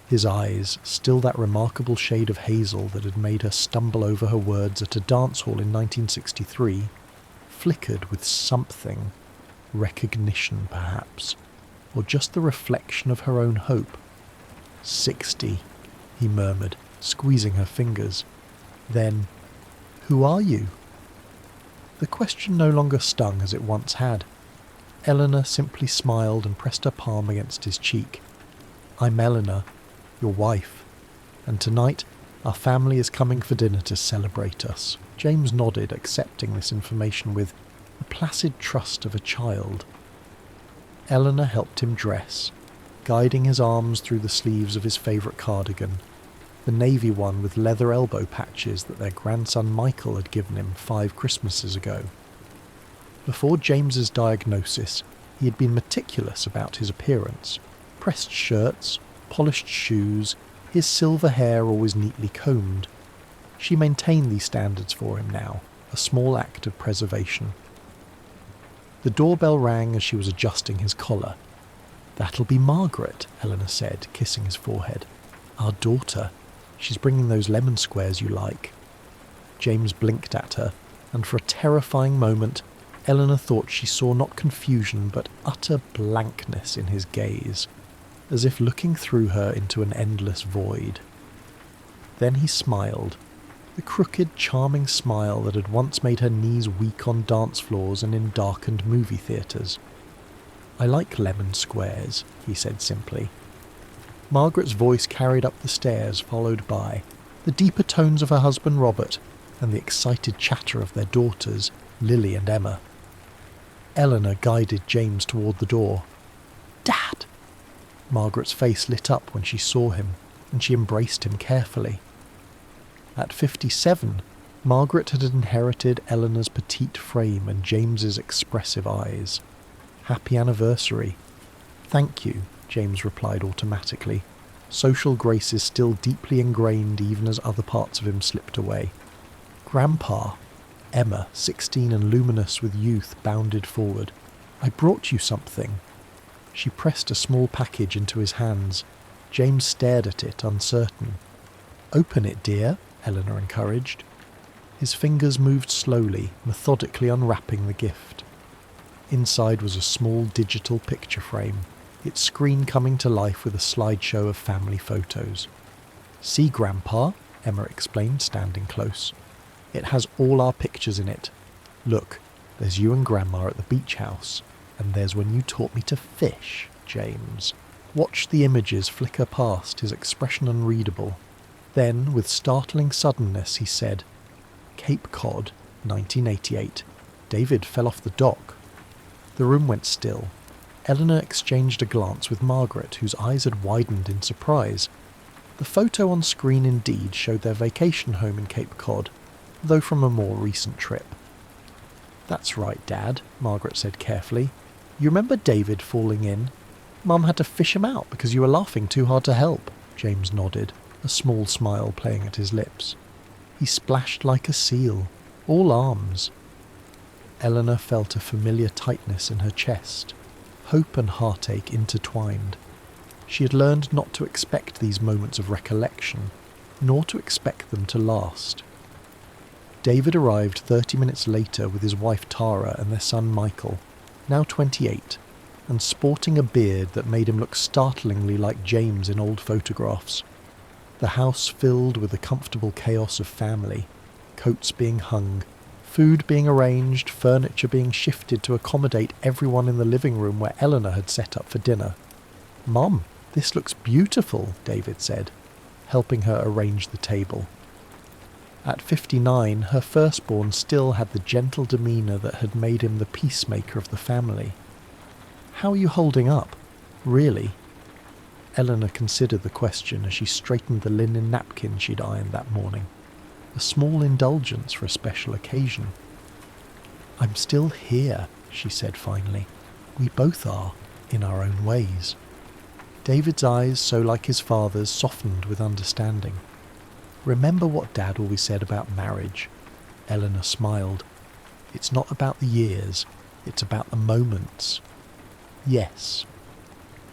His eyes, still that remarkable shade of hazel that had made her stumble over her words at a dance hall in 1963, flickered with something. Recognition, perhaps, or just the reflection of her own hope. 60, he murmured, squeezing her fingers. Then, "Who are you?" The question no longer stung as it once had. Eleanor simply smiled and pressed her palm against his cheek. "I'm Eleanor, your wife, and tonight our family is coming for dinner to celebrate us." James nodded, accepting this information with the placid trust of a child. Eleanor helped him dress, guiding his arms through the sleeves of his favourite cardigan, the navy one with leather elbow patches that their grandson Michael had given him 5 Christmases ago. Before James's diagnosis, he had been meticulous about his appearance. Pressed shirts, polished shoes, his silver hair always neatly combed. She maintained these standards for him now, a small act of preservation. The doorbell rang as she was adjusting his collar. "That'll be Margaret," Eleanor said, kissing his forehead. "Our daughter. She's bringing those lemon squares you like." James blinked at her, and for a terrifying moment, Eleanor thought she saw not confusion but utter blankness in his gaze, as if looking through her into an endless void. Then he smiled, the crooked, charming smile that had once made her knees weak on dance floors and in darkened movie theatres. "I like lemon squares," he said simply. Margaret's voice carried up the stairs, followed by the deeper tones of her husband Robert and the excited chatter of their daughters, Lily and Emma. Eleanor guided James toward the door. "Dad!" Margaret's face lit up when she saw him, and she embraced him carefully. At 57, Margaret had inherited Eleanor's petite frame and James's expressive eyes. "Happy anniversary." "Thank you," James replied automatically, social graces still deeply ingrained even as other parts of him slipped away. "Grandpa," Emma, 16 and luminous with youth, bounded forward. "I brought you something." She pressed a small package into his hands. James stared at it, uncertain. "Open it, dear," Eleanor encouraged. His fingers moved slowly, methodically unwrapping the gift. Inside was a small digital picture frame, its screen coming to life with a slideshow of family photos. "See, Grandpa," Emma explained, standing close. "It has all our pictures in it. Look, there's you and Grandma at the beach house, and there's when you taught me to fish, James." Watched the images flicker past, his expression unreadable. Then, with startling suddenness, he said, "Cape Cod, 1988. David fell off the dock." The room went still. Eleanor exchanged a glance with Margaret, whose eyes had widened in surprise. The photo on screen indeed showed their vacation home in Cape Cod, though from a more recent trip. "That's right, Dad," Margaret said carefully. "You remember David falling in? Mum had to fish him out because you were laughing too hard to help." James nodded, a small smile playing at his lips. "He splashed like a seal, all arms." Eleanor felt a familiar tightness in her chest, hope and heartache intertwined. She had learned not to expect these moments of recollection, nor to expect them to last. David arrived 30 minutes later with his wife Tara and their son Michael, now 28, and sporting a beard that made him look startlingly like James in old photographs. The house filled with a comfortable chaos of family, coats being hung, food being arranged, furniture being shifted to accommodate everyone in the living room where Eleanor had set up for dinner. "Mum, this looks beautiful," David said, helping her arrange the table. At 59, her firstborn still had the gentle demeanour that had made him the peacemaker of the family. "How are you holding up? Really?" Eleanor considered the question as she straightened the linen napkin she'd ironed that morning. a small indulgence for a special occasion. "I'm still here," she said finally. "We both are, in our own ways." David's eyes, so like his father's, softened with understanding. "Remember what Dad always said about marriage?" Eleanor smiled. "It's not about the years, it's about the moments." "Yes."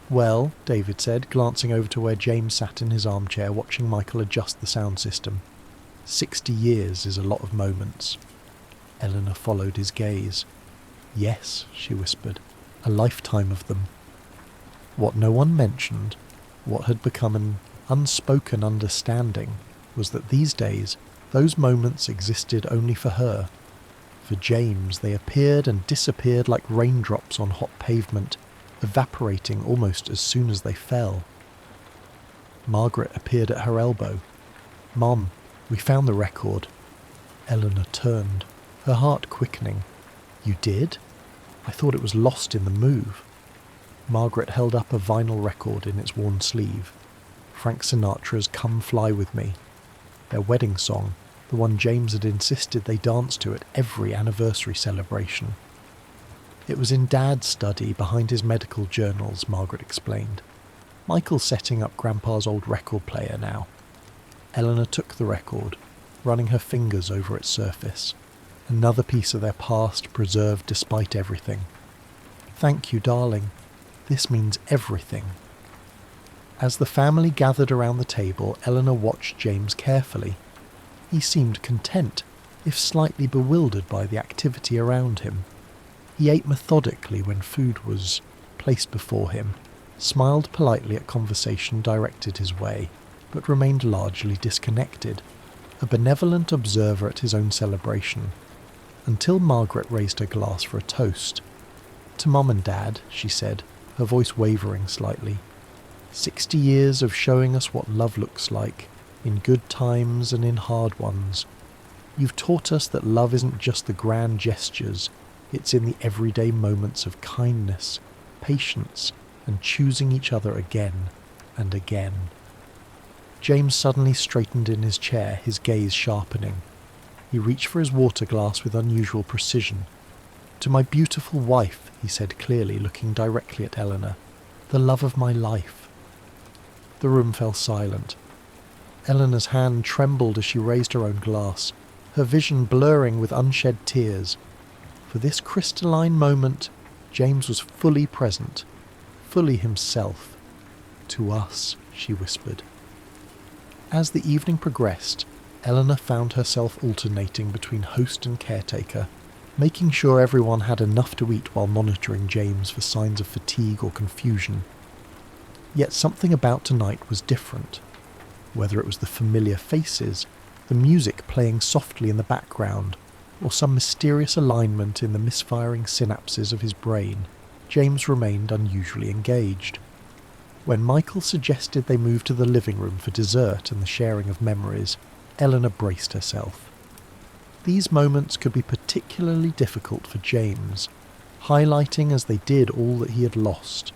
"Well," David said, glancing over to where James sat in his armchair watching Michael adjust the sound system, 60 years is a lot of moments." Eleanor followed his gaze. "Yes," she whispered, "a lifetime of them." What no one mentioned, what had become an unspoken understanding, was that these days those moments existed only for her. For James they appeared and disappeared like raindrops on hot pavement, evaporating almost as soon as they fell. Margaret appeared at her elbow. "Mom, we found the record." Eleanor turned, her heart quickening. "You did? I thought it was lost in the move." Margaret held up a vinyl record in its worn sleeve. Frank Sinatra's "Come Fly With Me." Their wedding song, the one James had insisted they dance to at every anniversary celebration. "It was in Dad's study behind his medical journals," Margaret explained. "Michael's setting up Grandpa's old record player now." Eleanor took the record, running her fingers over its surface. Another piece of their past preserved despite everything. "Thank you, darling. This means everything." As the family gathered around the table, Eleanor watched James carefully. He seemed content, if slightly bewildered by the activity around him. He ate methodically when food was placed before him, smiled politely at conversation directed his way, but remained largely disconnected, a benevolent observer at his own celebration, until Margaret raised her glass for a toast. "To Mum and Dad," she said, her voice wavering slightly. 60 years of showing us what love looks like, in good times and in hard ones. You've taught us that love isn't just the grand gestures, it's in the everyday moments of kindness, patience, and choosing each other again and again." James suddenly straightened in his chair, his gaze sharpening. He reached for his water glass with unusual precision. "To my beautiful wife," he said clearly, looking directly at Eleanor, "the love of my life." The room fell silent. Eleanor's hand trembled as she raised her own glass, her vision blurring with unshed tears. For this crystalline moment, James was fully present, fully himself. "To us," she whispered. As the evening progressed, Eleanor found herself alternating between host and caretaker, making sure everyone had enough to eat while monitoring James for signs of fatigue or confusion. Yet something about tonight was different. Whether it was the familiar faces, the music playing softly in the background, or some mysterious alignment in the misfiring synapses of his brain, James remained unusually engaged. When Michael suggested they move to the living room for dessert and the sharing of memories, Eleanor braced herself. These moments could be particularly difficult for James, highlighting as they did all that he had lost.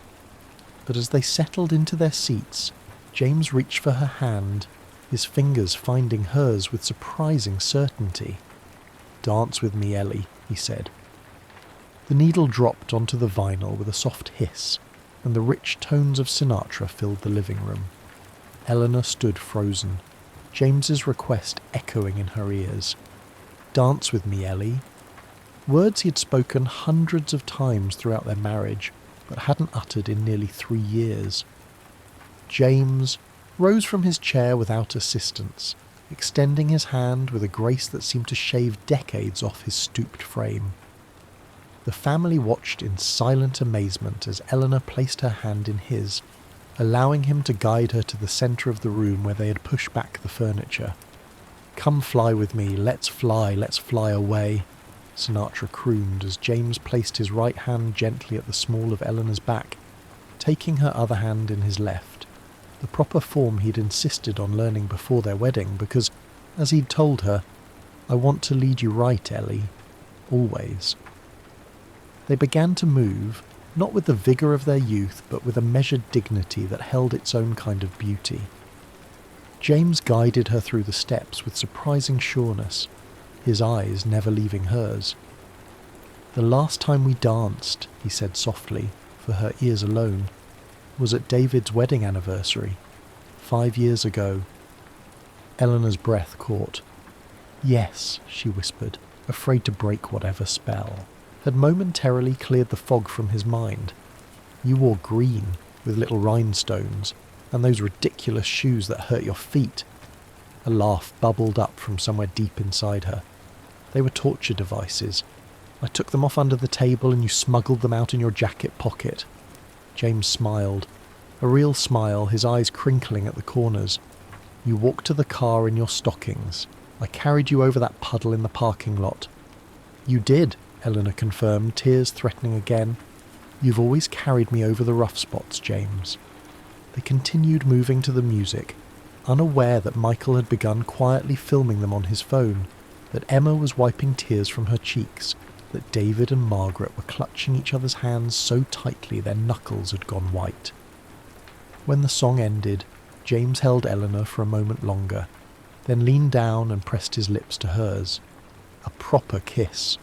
But as they settled into their seats, James reached for her hand, his fingers finding hers with surprising certainty. "Dance with me, Ellie," he said. The needle dropped onto the vinyl with a soft hiss, and the rich tones of Sinatra filled the living room. Eleanor stood frozen, James's request echoing in her ears. "Dance with me, Ellie." Words he had spoken hundreds of times throughout their marriage, but hadn't uttered in nearly 3 years. James rose from his chair without assistance, extending his hand with a grace that seemed to shave decades off his stooped frame. The family watched in silent amazement as Eleanor placed her hand in his, allowing him to guide her to the centre of the room where they had pushed back the furniture. "Come fly with me, let's fly away," Sinatra crooned as James placed his right hand gently at the small of Eleanor's back, taking her other hand in his left, the proper form he'd insisted on learning before their wedding because, as he'd told her, "I want to lead you right, Ellie, always." They began to move, not with the vigour of their youth, but with a measured dignity that held its own kind of beauty. James guided her through the steps with surprising sureness, his eyes never leaving hers. "The last time we danced," he said softly, for her ears alone, "was at David's wedding anniversary, 5 years ago." Eleanor's breath caught. "Yes," she whispered, afraid to break whatever spell had momentarily cleared the fog from his mind. "You wore green, with little rhinestones, and those ridiculous shoes that hurt your feet." A laugh bubbled up from somewhere deep inside her. "They were torture devices. I took them off under the table and you smuggled them out in your jacket pocket." James smiled. A real smile, his eyes crinkling at the corners. "You walked to the car in your stockings. I carried you over that puddle in the parking lot." "You did," Eleanor confirmed, tears threatening again. "You've always carried me over the rough spots, James." They continued moving to the music, unaware that Michael had begun quietly filming them on his phone, that Emma was wiping tears from her cheeks, that David and Margaret were clutching each other's hands so tightly their knuckles had gone white. When the song ended, James held Eleanor for a moment longer, then leaned down and pressed his lips to hers. A proper kiss,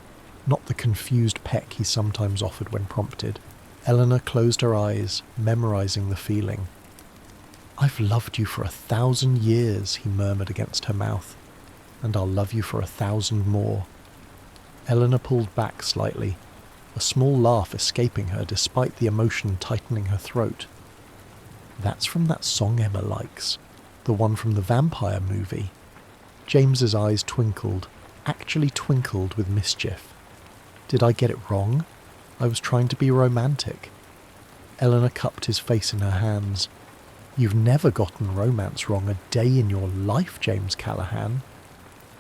not the confused peck he sometimes offered when prompted. Eleanor closed her eyes, memorizing the feeling. "I've loved you for 1,000 years, he murmured against her mouth, "and I'll love you for 1,000 more." Eleanor pulled back slightly, a small laugh escaping her despite the emotion tightening her throat. "That's from that song Emma likes, the one from the vampire movie." James's eyes twinkled, actually twinkled with mischief. "Did I get it wrong? I was trying to be romantic." Eleanor cupped his face in her hands. "You've never gotten romance wrong a day in your life, James Callahan."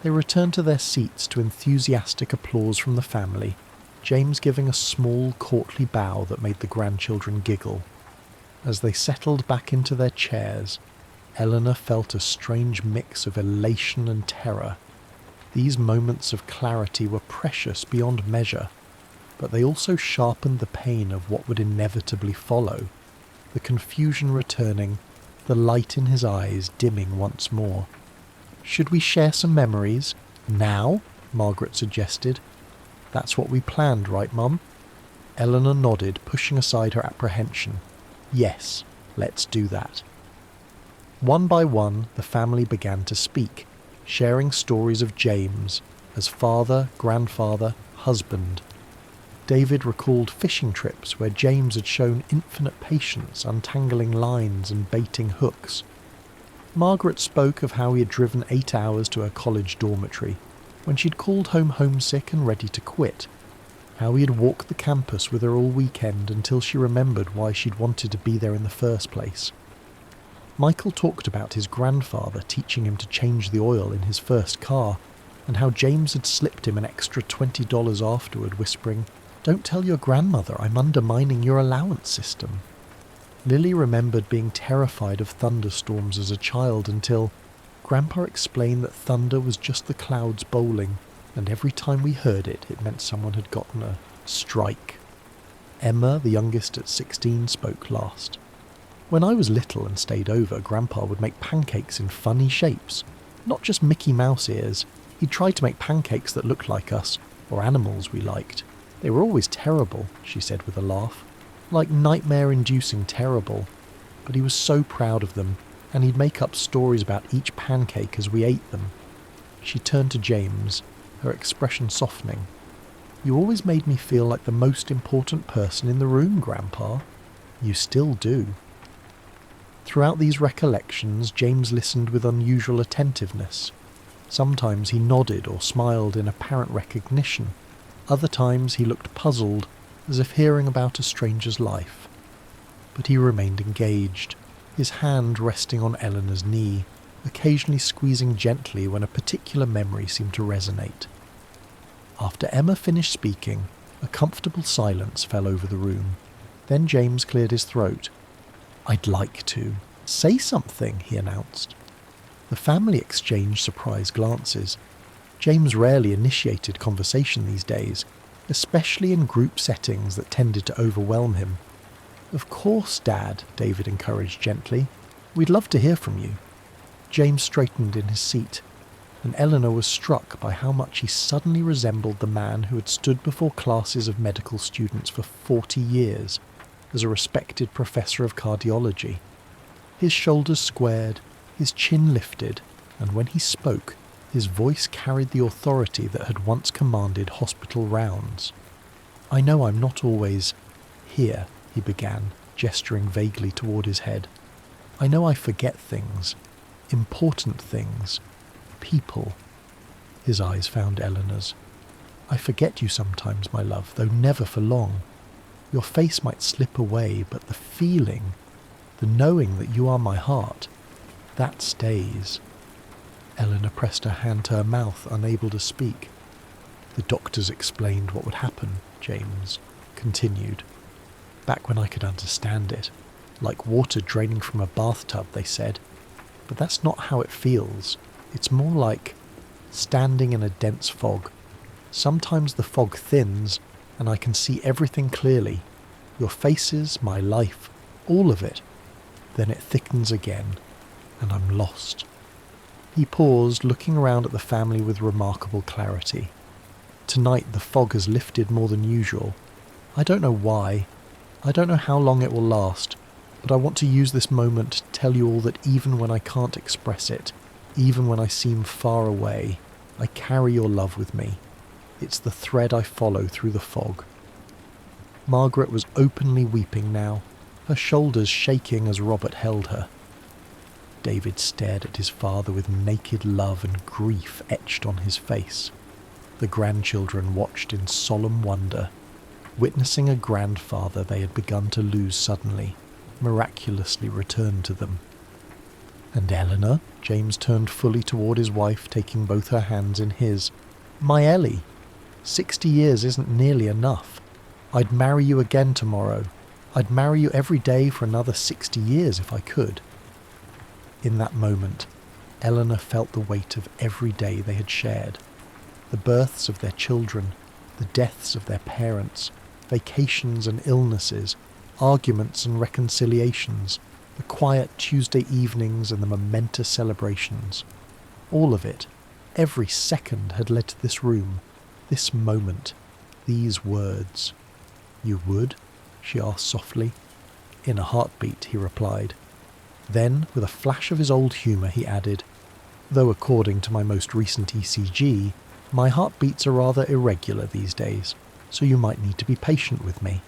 They returned to their seats to enthusiastic applause from the family, James giving a small, courtly bow that made the grandchildren giggle. As they settled back into their chairs, Eleanor felt a strange mix of elation and terror. These moments of clarity were precious beyond measure, but they also sharpened the pain of what would inevitably follow, the confusion returning, the light in his eyes dimming once more. "Should we share some memories? Now?" Margaret suggested. "That's what we planned, right, Mum?" Eleanor nodded, pushing aside her apprehension. "Yes, let's do that." One by one, the family began to speak, sharing stories of James as father, grandfather, husband. David recalled fishing trips where James had shown infinite patience untangling lines and baiting hooks. Margaret spoke of how he had driven 8 hours to her college dormitory, when she'd called home homesick and ready to quit. How he had walked the campus with her all weekend until she remembered why she'd wanted to be there in the first place. Michael talked about his grandfather teaching him to change the oil in his first car, and how James had slipped him an extra $20 afterward, whispering, "Don't tell your grandmother I'm undermining your allowance system." Lily remembered being terrified of thunderstorms as a child until Grandpa explained that thunder was just the clouds bowling, and every time we heard it, it meant someone had gotten a strike. Emma, the youngest at 16, spoke last. "When I was little and stayed over, Grandpa would make pancakes in funny shapes. Not just Mickey Mouse ears. He'd tried to make pancakes that looked like us, or animals we liked. They were always terrible," she said with a laugh. "Like nightmare-inducing terrible. But he was so proud of them, and he'd make up stories about each pancake as we ate them." She turned to James, her expression softening. "You always made me feel like the most important person in the room, Grandpa. You still do." Throughout these recollections, James listened with unusual attentiveness. Sometimes he nodded or smiled in apparent recognition. Other times he looked puzzled, as if hearing about a stranger's life. But he remained engaged, his hand resting on Eleanor's knee, occasionally squeezing gently when a particular memory seemed to resonate. After Emma finished speaking, a comfortable silence fell over the room. Then James cleared his throat. "I'd like to. Say something," he announced. The family exchanged surprised glances. James rarely initiated conversation these days, especially in group settings that tended to overwhelm him. "Of course, Dad," David encouraged gently. "We'd love to hear from you." James straightened in his seat, and Eleanor was struck by how much he suddenly resembled the man who had stood before classes of medical students for 40 years as a respected professor of cardiology. His shoulders squared, his chin lifted, and when he spoke, his voice carried the authority that had once commanded hospital rounds. "I know I'm not always here," he began, gesturing vaguely toward his head. "I know I forget things, important things, people." His eyes found Eleanor's. "I forget you sometimes, my love, though never for long. Your face might slip away, but the feeling, the knowing that you are my heart, that stays." Eleanor pressed her hand to her mouth, unable to speak. "The doctors explained what would happen," James continued. "Back when I could understand it. Like water draining from a bathtub, they said. But that's not how it feels. It's more like standing in a dense fog. Sometimes the fog thins, and I can see everything clearly. Your faces, my life, all of it. Then it thickens again, and I'm lost." He paused, looking around at the family with remarkable clarity. "Tonight the fog has lifted more than usual. I don't know why. I don't know how long it will last, but I want to use this moment to tell you all that even when I can't express it, even when I seem far away, I carry your love with me. It's the thread I follow through the fog." Margaret was openly weeping now, her shoulders shaking as Robert held her. David stared at his father with naked love and grief etched on his face. The grandchildren watched in solemn wonder, witnessing a grandfather they had begun to lose suddenly, miraculously return to them. "And Eleanor?" James turned fully toward his wife, taking both her hands in his. "My Ellie, 60 years isn't nearly enough. I'd marry you again tomorrow. I'd marry you every day for another 60 years if I could." In that moment, Eleanor felt the weight of every day they had shared. The births of their children, the deaths of their parents, vacations and illnesses, arguments and reconciliations, the quiet Tuesday evenings and the momentous celebrations. All of it, every second, had led to this room, this moment, these words. "You would?" she asked softly. "In a heartbeat," he replied. Then, with a flash of his old humour, he added, "Though according to my most recent ECG, my heartbeats are rather irregular these days, so you might need to be patient with me."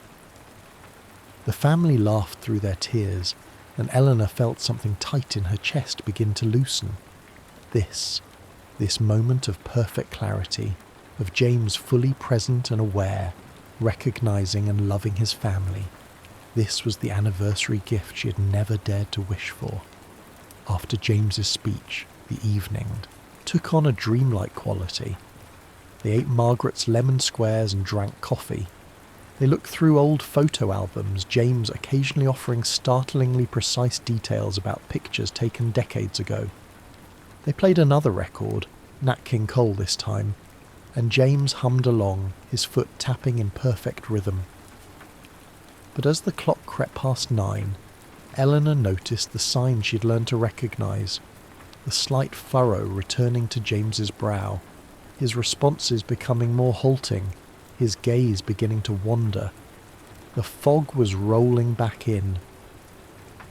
The family laughed through their tears, and Eleanor felt something tight in her chest begin to loosen. This moment of perfect clarity, of James fully present and aware, recognising and loving his family, this was the anniversary gift she had never dared to wish for. After James's speech, the evening took on a dreamlike quality. They ate Margaret's lemon squares and drank coffee. They looked through old photo albums, James occasionally offering startlingly precise details about pictures taken decades ago. They played another record, Nat King Cole this time, and James hummed along, his foot tapping in perfect rhythm. But as the clock crept past 9, Eleanor noticed the sign she'd learned to recognise, the slight furrow returning to James's brow, his responses becoming more halting, his gaze beginning to wander. The fog was rolling back in.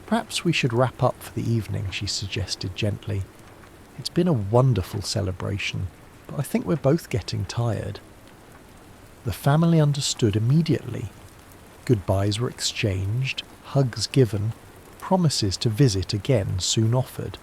"Perhaps we should wrap up for the evening," she suggested gently. "It's been a wonderful celebration, but I think we're both getting tired." The family understood immediately. Goodbyes were exchanged, hugs given, promises to visit again soon offered.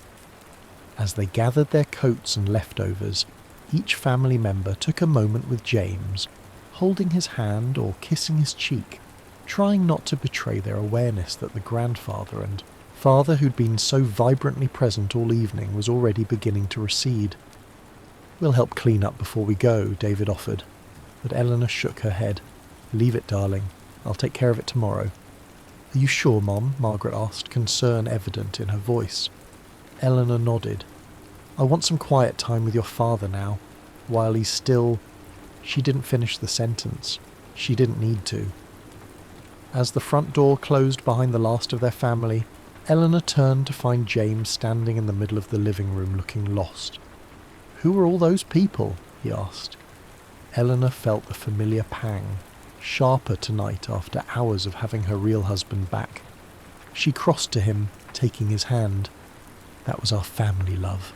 As they gathered their coats and leftovers, each family member took a moment with James, holding his hand or kissing his cheek, trying not to betray their awareness that the grandfather and father who'd been so vibrantly present all evening was already beginning to recede. "We'll help clean up before we go," David offered, but Eleanor shook her head. "Leave it, darling. I'll take care of it tomorrow." "Are you sure, Mom?" Margaret asked, concern evident in her voice. Eleanor nodded. "I want some quiet time with your father now, while he's still—" She didn't finish the sentence. She didn't need to. As the front door closed behind the last of their family, Eleanor turned to find James standing in the middle of the living room looking lost. "Who are all those people?" he asked. Eleanor felt a familiar pang, sharper tonight after hours of having her real husband back. She crossed to him, taking his hand. "That was our family, love.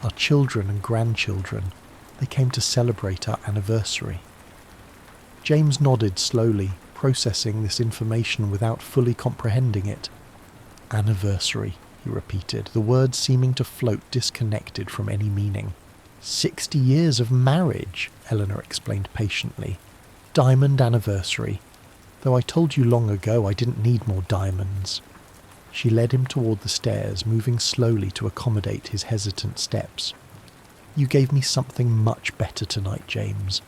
Our children and grandchildren. They came to celebrate our anniversary." James nodded slowly, processing this information without fully comprehending it. "Anniversary," he repeated, the words seeming to float disconnected from any meaning. 60 years of marriage," Eleanor explained patiently. "Diamond anniversary. Though I told you long ago I didn't need more diamonds." She led him toward the stairs, moving slowly to accommodate his hesitant steps. "You gave me something much better tonight, James.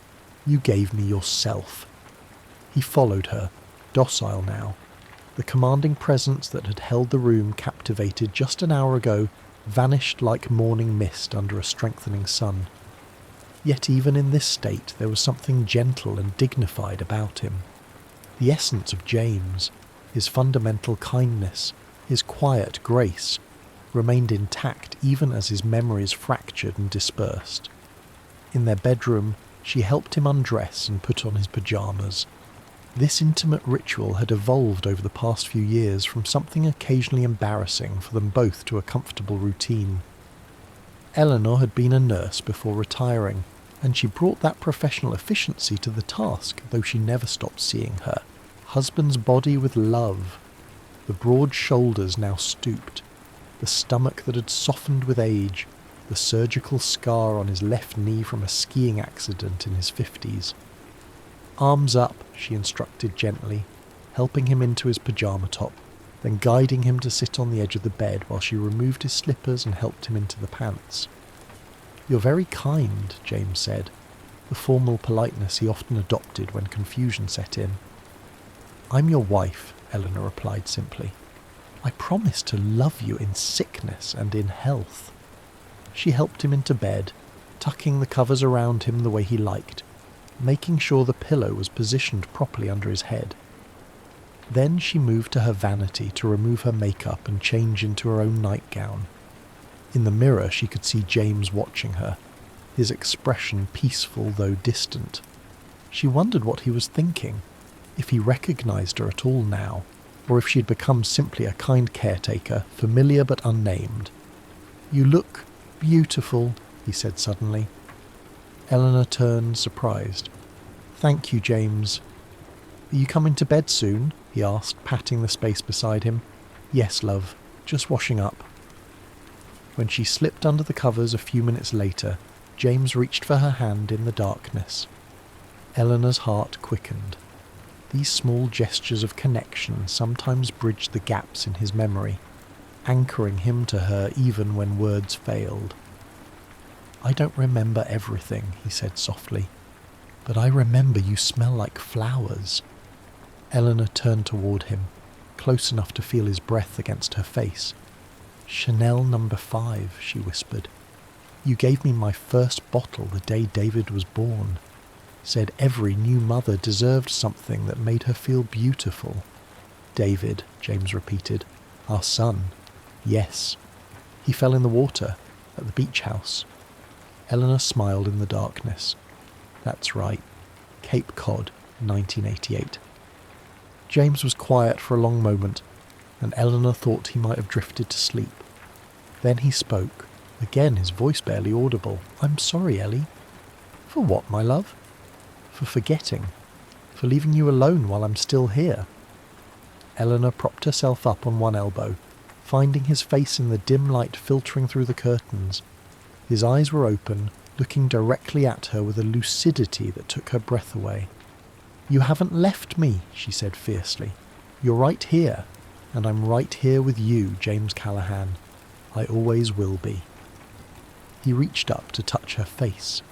You gave me yourself." He followed her, docile now. The commanding presence that had held the room captivated just an hour ago vanished like morning mist under a strengthening sun. Yet even in this state there was something gentle and dignified about him. The essence of James, his fundamental kindness, his quiet grace, remained intact even as his memories fractured and dispersed. In their bedroom, she helped him undress and put on his pyjamas. This intimate ritual had evolved over the past few years from something occasionally embarrassing for them both to a comfortable routine. Eleanor had been a nurse before retiring, and she brought that professional efficiency to the task, though she never stopped seeing her husband's body with love. The broad shoulders now stooped, the stomach that had softened with age, the surgical scar on his left knee from a skiing accident in his 50s. "Arms up," she instructed gently, helping him into his pyjama top, then guiding him to sit on the edge of the bed while she removed his slippers and helped him into the pants. "You're very kind," James said, the formal politeness he often adopted when confusion set in. "I'm your wife," Eleanor replied simply. "I promise to love you in sickness and in health." She helped him into bed, tucking the covers around him the way he liked, making sure the pillow was positioned properly under his head. Then she moved to her vanity to remove her makeup and change into her own nightgown. In the mirror she could see James watching her, his expression peaceful though distant. She wondered what he was thinking, if he recognized her at all now, or if she had become simply a kind caretaker, familiar but unnamed. "You look beautiful," he said suddenly. Eleanor turned, surprised. "Thank you, James." "Are you coming to bed soon?" he asked, patting the space beside him. "Yes, love. Just washing up." When she slipped under the covers a few minutes later, James reached for her hand in the darkness. Eleanor's heart quickened. These small gestures of connection sometimes bridged the gaps in his memory, anchoring him to her even when words failed. "I don't remember everything," he said softly, "but I remember you smell like flowers." Eleanor turned toward him, close enough to feel his breath against her face. "Chanel No. 5, she whispered. "You gave me my first bottle the day David was born. Said every new mother deserved something that made her feel beautiful." "David," James repeated. "Our son. Yes. He fell in the water at the beach house." Eleanor smiled in the darkness. "That's right. Cape Cod, 1988. James was quiet for a long moment, and Eleanor thought he might have drifted to sleep. Then he spoke, again his voice barely audible. "I'm sorry, Ellie." "For what, my love?" "For forgetting. For leaving you alone while I'm still here." Eleanor propped herself up on one elbow, finding his face in the dim light filtering through the curtains. His eyes were open, looking directly at her with a lucidity that took her breath away. "You haven't left me," she said fiercely. "You're right here, and I'm right here with you, James Callahan. I always will be." He reached up to touch her face,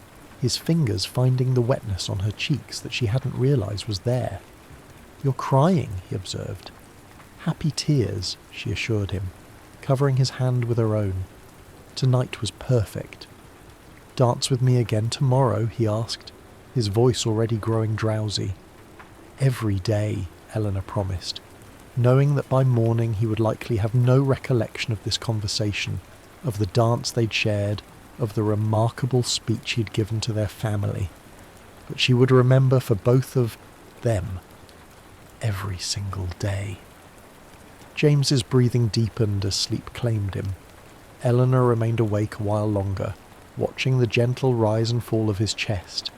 his fingers finding the wetness on her cheeks that she hadn't realized was there. "You're crying," he observed. "Happy tears," she assured him, covering his hand with her own. Tonight was perfect. "Dance with me again tomorrow?" he asked, his voice already growing drowsy. "Every day," Eleanor promised. knowing that by morning he would likely have no recollection of this conversation, of the dance they'd shared, of the remarkable speech he'd given to their family. But she would remember for both of them every single day. James's breathing deepened as sleep claimed him. Eleanor remained awake a while longer, watching the gentle rise and fall of his chest,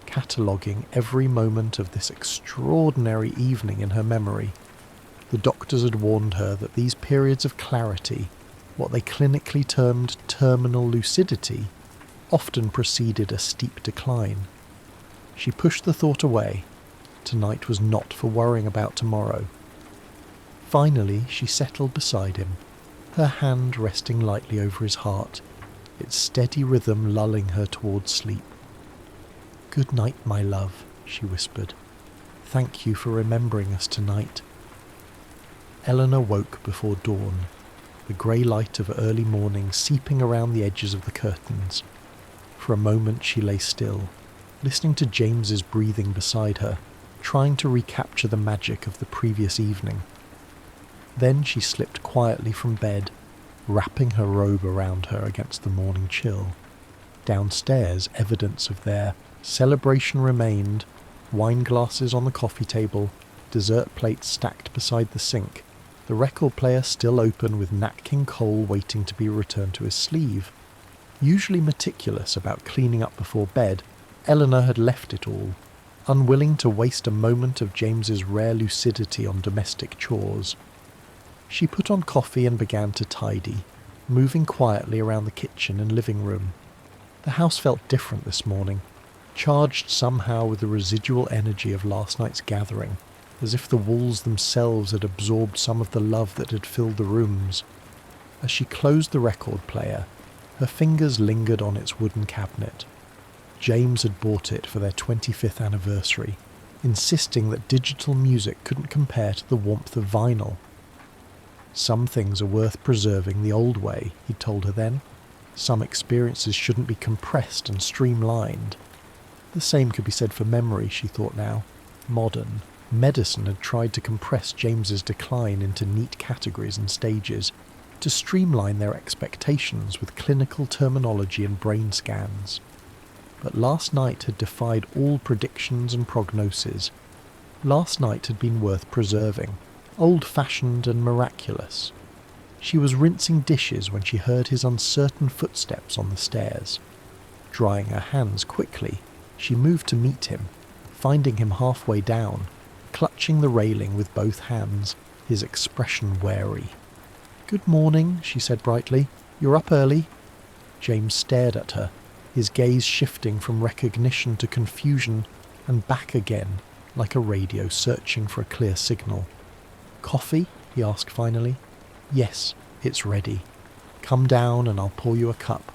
cataloguing every moment of this extraordinary evening in her memory. The doctors had warned her that these periods of clarity, what they clinically termed terminal lucidity, often preceded a steep decline. She pushed the thought away. Tonight was not for worrying about tomorrow. Finally, she settled beside him, her hand resting lightly over his heart, its steady rhythm lulling her towards sleep. "Good night, my love," she whispered. "Thank you for remembering us tonight." Eleanor woke before dawn, the grey light of early morning seeping around the edges of the curtains. For a moment she lay still, listening to James's breathing beside her, trying to recapture the magic of the previous evening. Then she slipped quietly from bed, wrapping her robe around her against the morning chill. Downstairs, evidence of their celebration remained, wine glasses on the coffee table, dessert plates stacked beside the sink, the record player still open with Nat King Cole waiting to be returned to his sleeve. Usually meticulous about cleaning up before bed, Eleanor had left it all, unwilling to waste a moment of James's rare lucidity on domestic chores. She put on coffee and began to tidy, moving quietly around the kitchen and living room. The house felt different this morning, charged somehow with the residual energy of last night's gathering, as if the walls themselves had absorbed some of the love that had filled the rooms. As she closed the record player, her fingers lingered on its wooden cabinet. James had bought it for their 25th anniversary, insisting that digital music couldn't compare to the warmth of vinyl. Some things are worth preserving the old way, he'd told her then. Some experiences shouldn't be compressed and streamlined. The same could be said for memory, she thought now. Modern medicine had tried to compress James's decline into neat categories and stages, to streamline their expectations with clinical terminology and brain scans. But last night had defied all predictions and prognoses. Last night had been worth preserving, old-fashioned and miraculous. She was rinsing dishes when she heard his uncertain footsteps on the stairs. Drying her hands quickly, she moved to meet him, finding him halfway down, clutching the railing with both hands, his expression wary. "Good morning," she said brightly. "You're up early?" James stared at her, his gaze shifting from recognition to confusion and back again, like a radio searching for a clear signal. "Coffee?" he asked finally. "Yes, it's ready. Come down and I'll pour you a cup."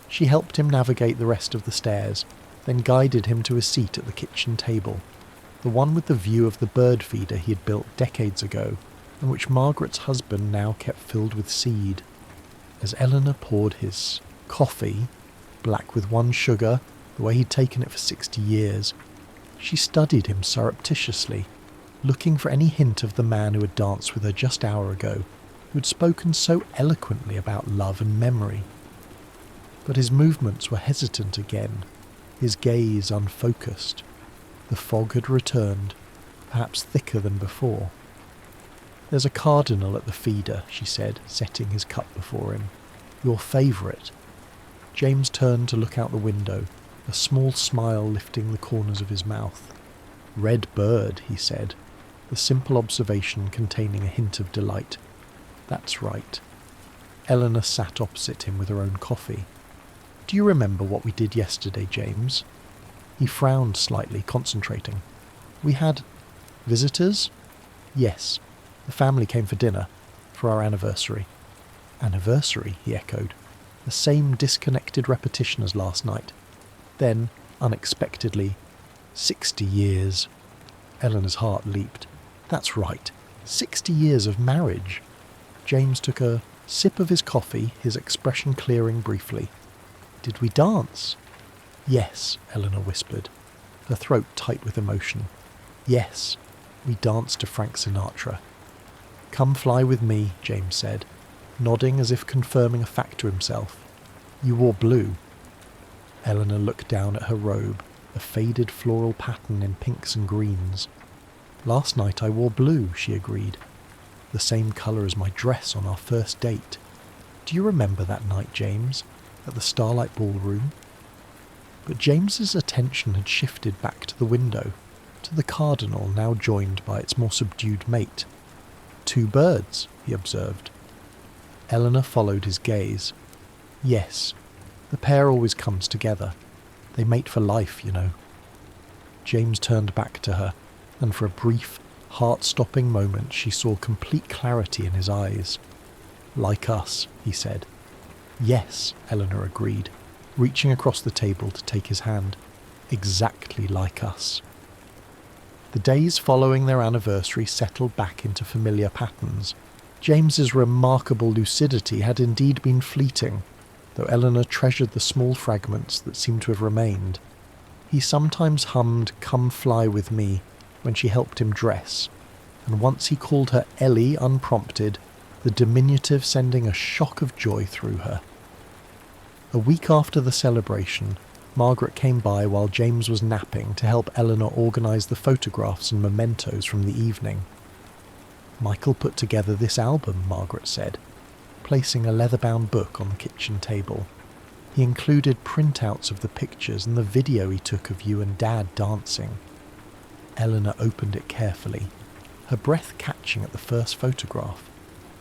She helped him navigate the rest of the stairs, then guided him to a seat at the kitchen table, the one with the view of the bird feeder he had built decades ago, and which Margaret's husband now kept filled with seed. As Eleanor poured his coffee, black with one sugar, the way he'd taken it for 60 years, she studied him surreptitiously, looking for any hint of the man who had danced with her just an hour ago, who had spoken so eloquently about love and memory. But his movements were hesitant again, his gaze unfocused. The fog had returned, perhaps thicker than before. "There's a cardinal at the feeder," she said, setting his cup before him. "Your favourite." James turned to look out the window, a small smile lifting the corners of his mouth. "Red bird," he said, the simple observation containing a hint of delight. "That's right." Eleanor sat opposite him with her own coffee. "Do you remember what we did yesterday, James?" He frowned slightly, concentrating. "We had visitors?" "Yes. The family came for dinner, for our anniversary." "Anniversary?" he echoed, the same disconnected repetition as last night. Then, unexpectedly, 60 years. Eleanor's heart leaped. That's right, 60 years of marriage. James took a sip of his coffee, his expression clearing briefly. "Did we dance?" "Yes," Eleanor whispered, her throat tight with emotion. "Yes, we danced to Frank Sinatra. "Come fly with me," James said, nodding as if confirming a fact to himself. "You wore blue." Eleanor looked down at her robe, a faded floral pattern in pinks and greens. "Last night I wore blue," she agreed. "The same colour as my dress on our first date. Do you remember that night, James, at the Starlight Ballroom?" But James's attention had shifted back to the window, to the cardinal now joined by its more subdued mate. "Two birds," he observed. Eleanor followed his gaze. "Yes, the pair always comes together. They mate for life, you know." James turned back to her, and for a brief, heart-stopping moment she saw complete clarity in his eyes. "Like us," he said. "Yes," Eleanor agreed, reaching across the table to take his hand. "Exactly like us." The days following their anniversary settled back into familiar patterns. James's remarkable lucidity had indeed been fleeting, though Eleanor treasured the small fragments that seemed to have remained. He sometimes hummed "Come Fly With Me" when she helped him dress, and once he called her Ellie unprompted, the diminutive sending a shock of joy through her. A week after the celebration, Margaret came by while James was napping to help Eleanor organise the photographs and mementos from the evening. "Michael put together this album," Margaret said, placing a leather-bound book on the kitchen table. "He included printouts of the pictures and the video he took of you and Dad dancing." Eleanor opened it carefully, her breath catching at the first photograph.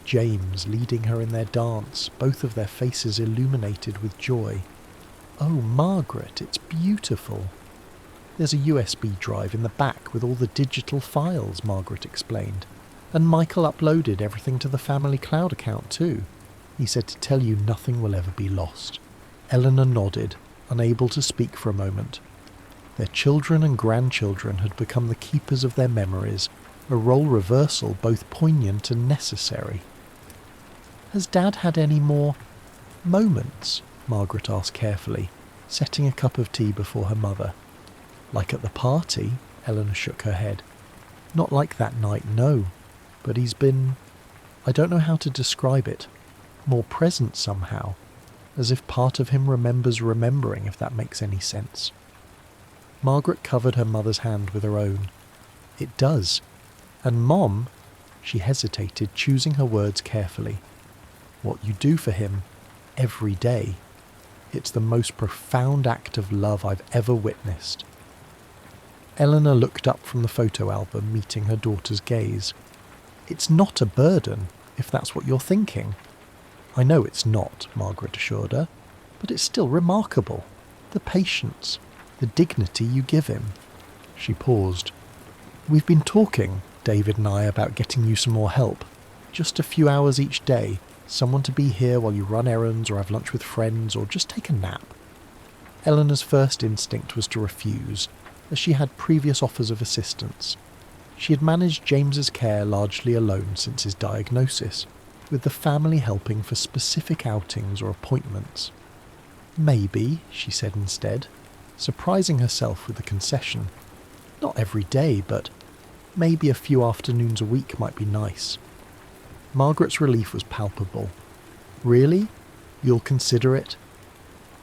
James leading her in their dance, both of their faces illuminated with joy. "Oh, Margaret, it's beautiful." "There's a USB drive in the back with all the digital files," Margaret explained. "And Michael uploaded everything to the family cloud account too. He said to tell you nothing will ever be lost." Eleanor nodded, unable to speak for a moment. Their children and grandchildren had become the keepers of their memories, a role reversal both poignant and necessary. "Has Dad had any more moments?" Margaret asked carefully, setting a cup of tea before her mother. "Like at the party?" Eleanor shook her head. "Not like that night, no. But he's been... I don't know how to describe it. More present somehow. As if part of him remembers remembering, if that makes any sense." Margaret covered her mother's hand with her own. "It does. And Mom..." She hesitated, choosing her words carefully. "What you do for him, every day. It's the most profound act of love I've ever witnessed." Eleanor looked up from the photo album, meeting her daughter's gaze. "It's not a burden, if that's what you're thinking." "I know it's not," Margaret assured her, "but it's still remarkable. The patience, the dignity you give him." She paused. "We've been talking, David and I, about getting you some more help. Just a few hours each day, someone to be here while you run errands or have lunch with friends or just take a nap." Eleanor's first instinct was to refuse, as she had previous offers of assistance. She had managed James's care largely alone since his diagnosis, with the family helping for specific outings or appointments. "Maybe," she said instead, surprising herself with the concession. "Not every day, but maybe a few afternoons a week might be nice." Margaret's relief was palpable. "Really? You'll consider it?"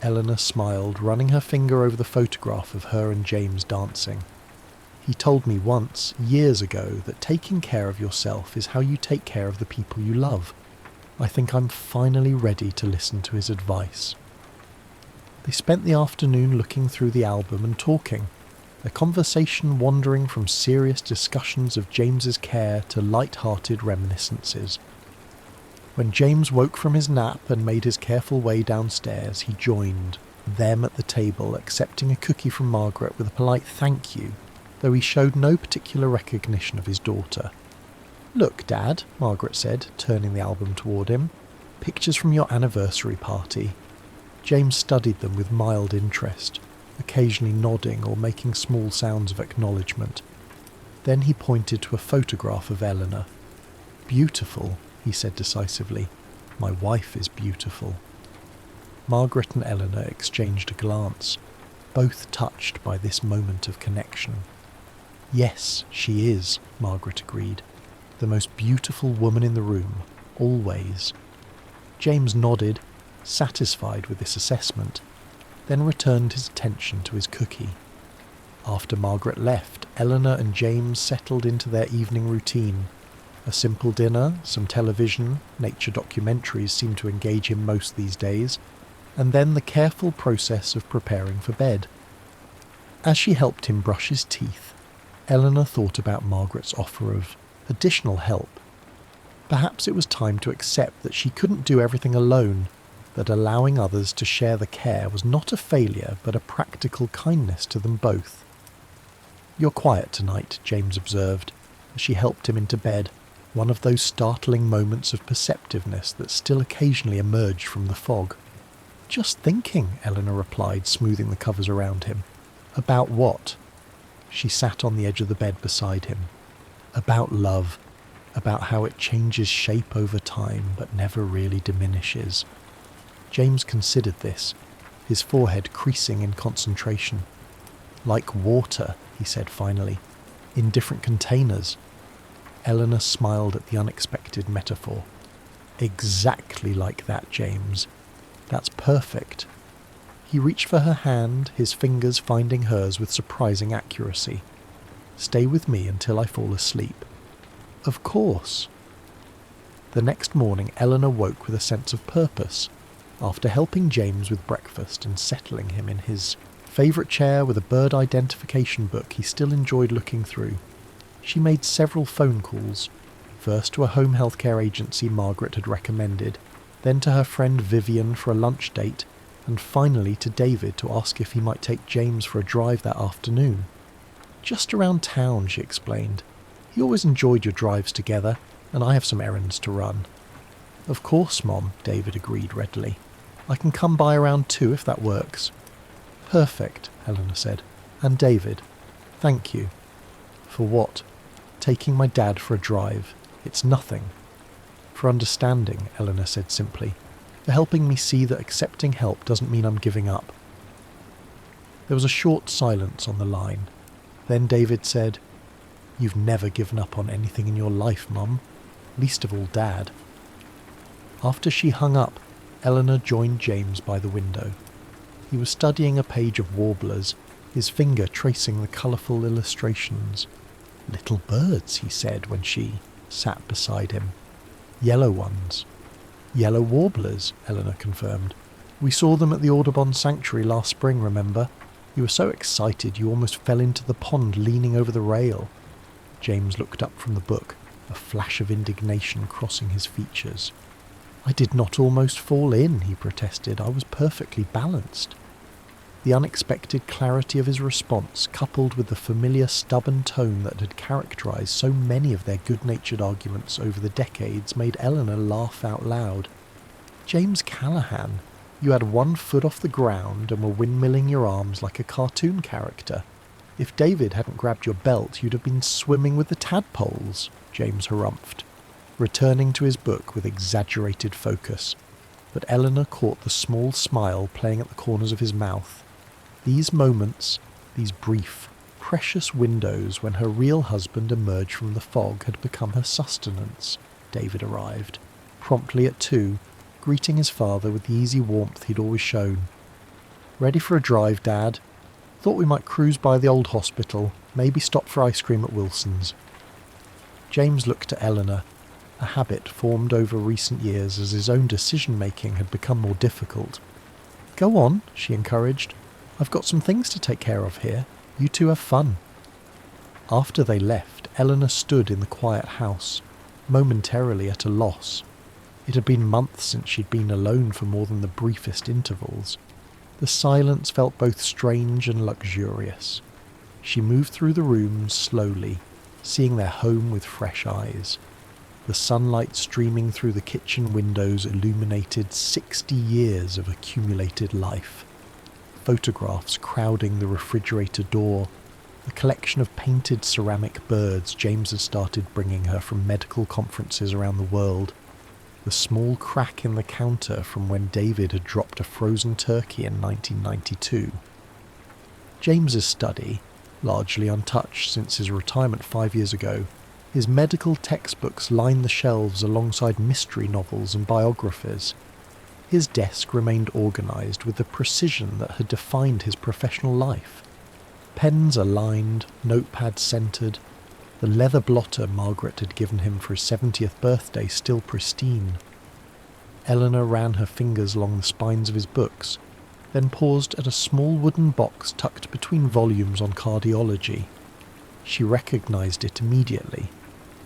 Eleanor smiled, running her finger over the photograph of her and James dancing. "He told me once, years ago, that taking care of yourself is how you take care of the people you love. I think I'm finally ready to listen to his advice." They spent the afternoon looking through the album and talking, their conversation wandering from serious discussions of James's care to light-hearted reminiscences. When James woke from his nap and made his careful way downstairs, he joined them at the table, accepting a cookie from Margaret with a polite thank you, though he showed no particular recognition of his daughter. "Look, Dad," Margaret said, turning the album toward him. "Pictures from your anniversary party." James studied them with mild interest, occasionally nodding or making small sounds of acknowledgement. Then he pointed to a photograph of Eleanor. "Beautiful," he said decisively. "My wife is beautiful." Margaret and Eleanor exchanged a glance, both touched by this moment of connection. "Yes, she is," Margaret agreed. The most beautiful woman in the room, always. James nodded, satisfied with this assessment, then returned his attention to his cookie. After Margaret left, Eleanor and James settled into their evening routine. A simple dinner, some television, nature documentaries seemed to engage him most these days, and then the careful process of preparing for bed. As she helped him brush his teeth, Eleanor thought about Margaret's offer of additional help. Perhaps it was time to accept that she couldn't do everything alone, that allowing others to share the care was not a failure but a practical kindness to them both. "You're quiet tonight," James observed, as she helped him into bed, one of those startling moments of perceptiveness that still occasionally emerged from the fog. "Just thinking," Eleanor replied, smoothing the covers around him. "About what?" She sat on the edge of the bed beside him. "About love, about how it changes shape over time but never really diminishes." James considered this, his forehead creasing in concentration. "Like water," he said finally, "in different containers." Eleanor smiled at the unexpected metaphor. "Exactly like that, James. That's perfect." He reached for her hand, his fingers finding hers with surprising accuracy. "Stay with me until I fall asleep." "Of course." The next morning Eleanor woke with a sense of purpose, after helping James with breakfast and settling him in his favourite chair with a bird identification book he still enjoyed looking through. She made several phone calls, first to a home healthcare agency Margaret had recommended, then to her friend Vivian for a lunch date, and finally to David to ask if he might take James for a drive that afternoon. "Just around town," she explained. "He always enjoyed your drives together, and I have some errands to run." "Of course, Mom," David agreed readily. "I can come by around 2 if that works." "Perfect," Eleanor said. "And David, thank you." "For what?" "Taking my dad for a drive. It's nothing." "For understanding," Eleanor said simply. "For helping me see that accepting help doesn't mean I'm giving up." There was a short silence on the line. Then David said, "You've never given up on anything in your life, Mum. Least of all Dad." After she hung up, Eleanor joined James by the window. He was studying a page of warblers, his finger tracing the colourful illustrations. "Little birds," he said when she sat beside him. "Yellow ones." "Yellow warblers," Eleanor confirmed. "We saw them at the Audubon Sanctuary last spring, remember? You were so excited you almost fell into the pond leaning over the rail." James looked up from the book, a flash of indignation crossing his features. "I did not almost fall in," he protested. "I was perfectly balanced." The unexpected clarity of his response, coupled with the familiar stubborn tone that had characterized so many of their good-natured arguments over the decades, made Eleanor laugh out loud. "James Callahan, you had 1 foot off the ground and were windmilling your arms like a cartoon character. If David hadn't grabbed your belt, you'd have been swimming with the tadpoles," James harumphed, returning to his book with exaggerated focus. But Eleanor caught the small smile playing at the corners of his mouth. These moments, these brief, precious windows when her real husband emerged from the fog had become her sustenance. David arrived, promptly at 2, greeting his father with the easy warmth he'd always shown. "Ready for a drive, Dad? Thought we might cruise by the old hospital, maybe stop for ice cream at Wilson's." James looked at Eleanor, a habit formed over recent years as his own decision-making had become more difficult. "Go on," she encouraged. "I've got some things to take care of here. You two have fun." After they left, Eleanor stood in the quiet house, momentarily at a loss. It had been months since she'd been alone for more than the briefest intervals. The silence felt both strange and luxurious. She moved through the rooms slowly, seeing their home with fresh eyes. The sunlight streaming through the kitchen windows illuminated 60 years of accumulated life. Photographs crowding the refrigerator door, the collection of painted ceramic birds James had started bringing her from medical conferences around the world, the small crack in the counter from when David had dropped a frozen turkey in 1992. James's study, largely untouched since his retirement 5 years ago, His medical textbooks lined the shelves alongside mystery novels and biographies. His desk remained organised with the precision that had defined his professional life. Pens aligned, notepads centred, the leather blotter Margaret had given him for his 70th birthday still pristine. Eleanor ran her fingers along the spines of his books, then paused at a small wooden box tucked between volumes on cardiology. She recognised it immediately.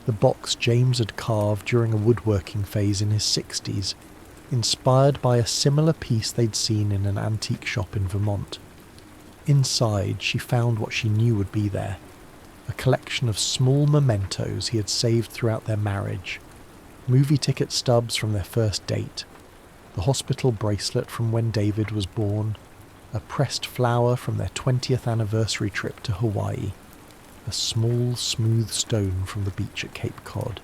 The box James had carved during a woodworking phase in his 60s, inspired by a similar piece they'd seen in an antique shop in Vermont. Inside, she found what she knew would be there, a collection of small mementos he had saved throughout their marriage, movie ticket stubs from their first date, the hospital bracelet from when David was born, a pressed flower from their 20th anniversary trip to Hawaii, a small, smooth stone from the beach at Cape Cod.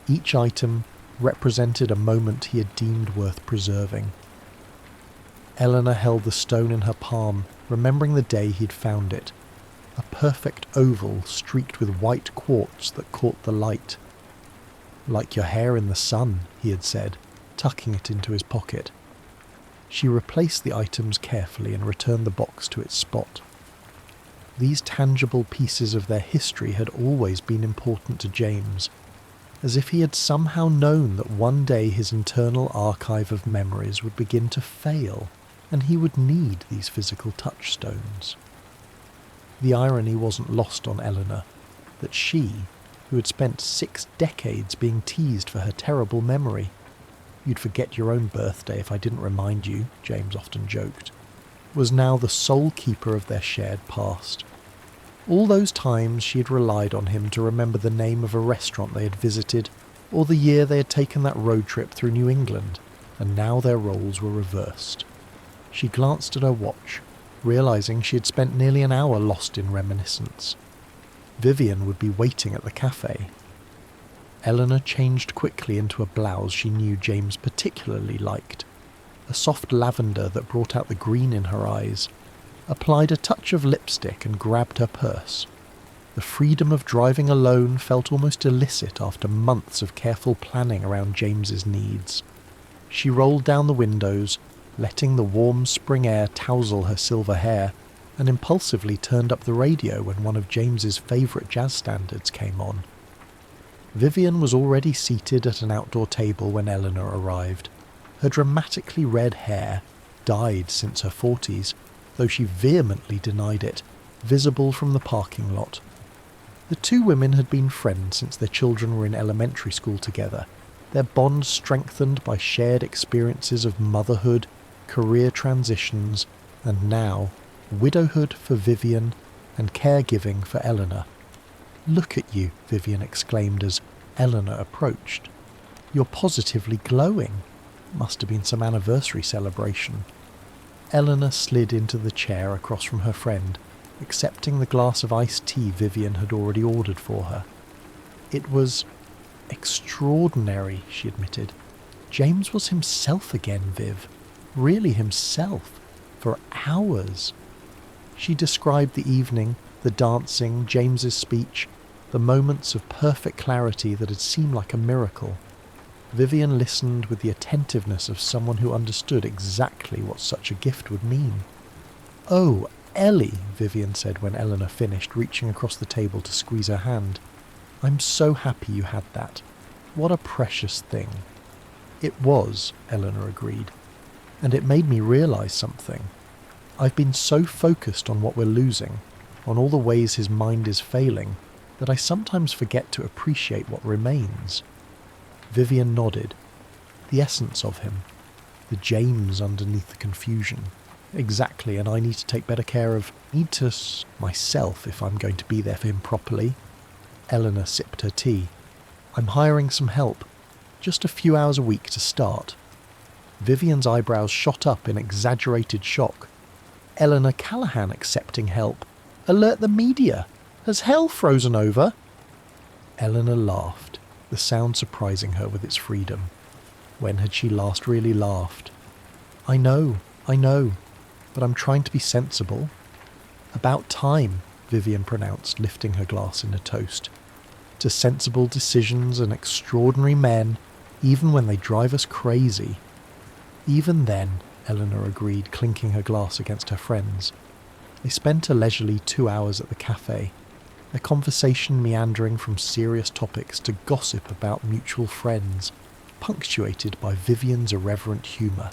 Each item represented a moment he had deemed worth preserving. Eleanor held the stone in her palm, remembering the day he'd found it, a perfect oval streaked with white quartz that caught the light. "Like your hair in the sun," he had said, tucking it into his pocket. She replaced the items carefully and returned the box to its spot. These tangible pieces of their history had always been important to James, as if he had somehow known that one day his internal archive of memories would begin to fail, and he would need these physical touchstones. The irony wasn't lost on Eleanor, that she, who had spent 6 decades being teased for her terrible memory. "You'd forget your own birthday if I didn't remind you," James often joked, was now the sole keeper of their shared past. All those times she had relied on him to remember the name of a restaurant they had visited, or the year they had taken that road trip through New England, and now their roles were reversed. She glanced at her watch, realising she had spent nearly an hour lost in reminiscence. Vivian would be waiting at the cafe. Eleanor changed quickly into a blouse she knew James particularly liked, a soft lavender that brought out the green in her eyes, applied a touch of lipstick and grabbed her purse. The freedom of driving alone felt almost illicit after months of careful planning around James's needs. She rolled down the windows, letting the warm spring air tousle her silver hair, and impulsively turned up the radio when one of James's favourite jazz standards came on. Vivian was already seated at an outdoor table when Eleanor arrived. Her dramatically red hair, dyed since her 40s, though she vehemently denied it, visible from the parking lot. The two women had been friends since their children were in elementary school together, their bond strengthened by shared experiences of motherhood, career transitions, and now, widowhood for Vivian and caregiving for Eleanor. "Look at you," Vivian exclaimed as Eleanor approached. "You're positively glowing. Must have been some anniversary celebration." Eleanor slid into the chair across from her friend, accepting the glass of iced tea Vivian had already ordered for her. "It was extraordinary," she admitted. "James was himself again, Viv. Really himself. For hours." She described the evening, the dancing, James's speech, the moments of perfect clarity that had seemed like a miracle. Vivian listened with the attentiveness of someone who understood exactly what such a gift would mean. "Oh, Ellie," Vivian said when Eleanor finished, reaching across the table to squeeze her hand. "I'm so happy you had that. What a precious thing." "It was," Eleanor agreed, "and it made me realise something. I've been so focused on what we're losing, on all the ways his mind is failing, that I sometimes forget to appreciate what remains." Vivian nodded. The essence of him. The James underneath the confusion. "Exactly, and I need to take better care of myself if I'm going to be there for him properly." Eleanor sipped her tea. "I'm hiring some help. Just a few hours a week to start." Vivian's eyebrows shot up in exaggerated shock. "Eleanor Callahan accepting help. Alert the media. Has hell frozen over?" Eleanor laughed, the sound surprising her with its freedom. When had she last really laughed? I know, but I'm trying to be sensible." "About time," Vivian pronounced, lifting her glass in a toast. to sensible decisions and extraordinary men, even when they drive us crazy." "Even then," Eleanor agreed, clinking her glass against her friend's. They spent a leisurely 2 hours at the cafe, their conversation meandering from serious topics to gossip about mutual friends, punctuated by Vivian's irreverent humour.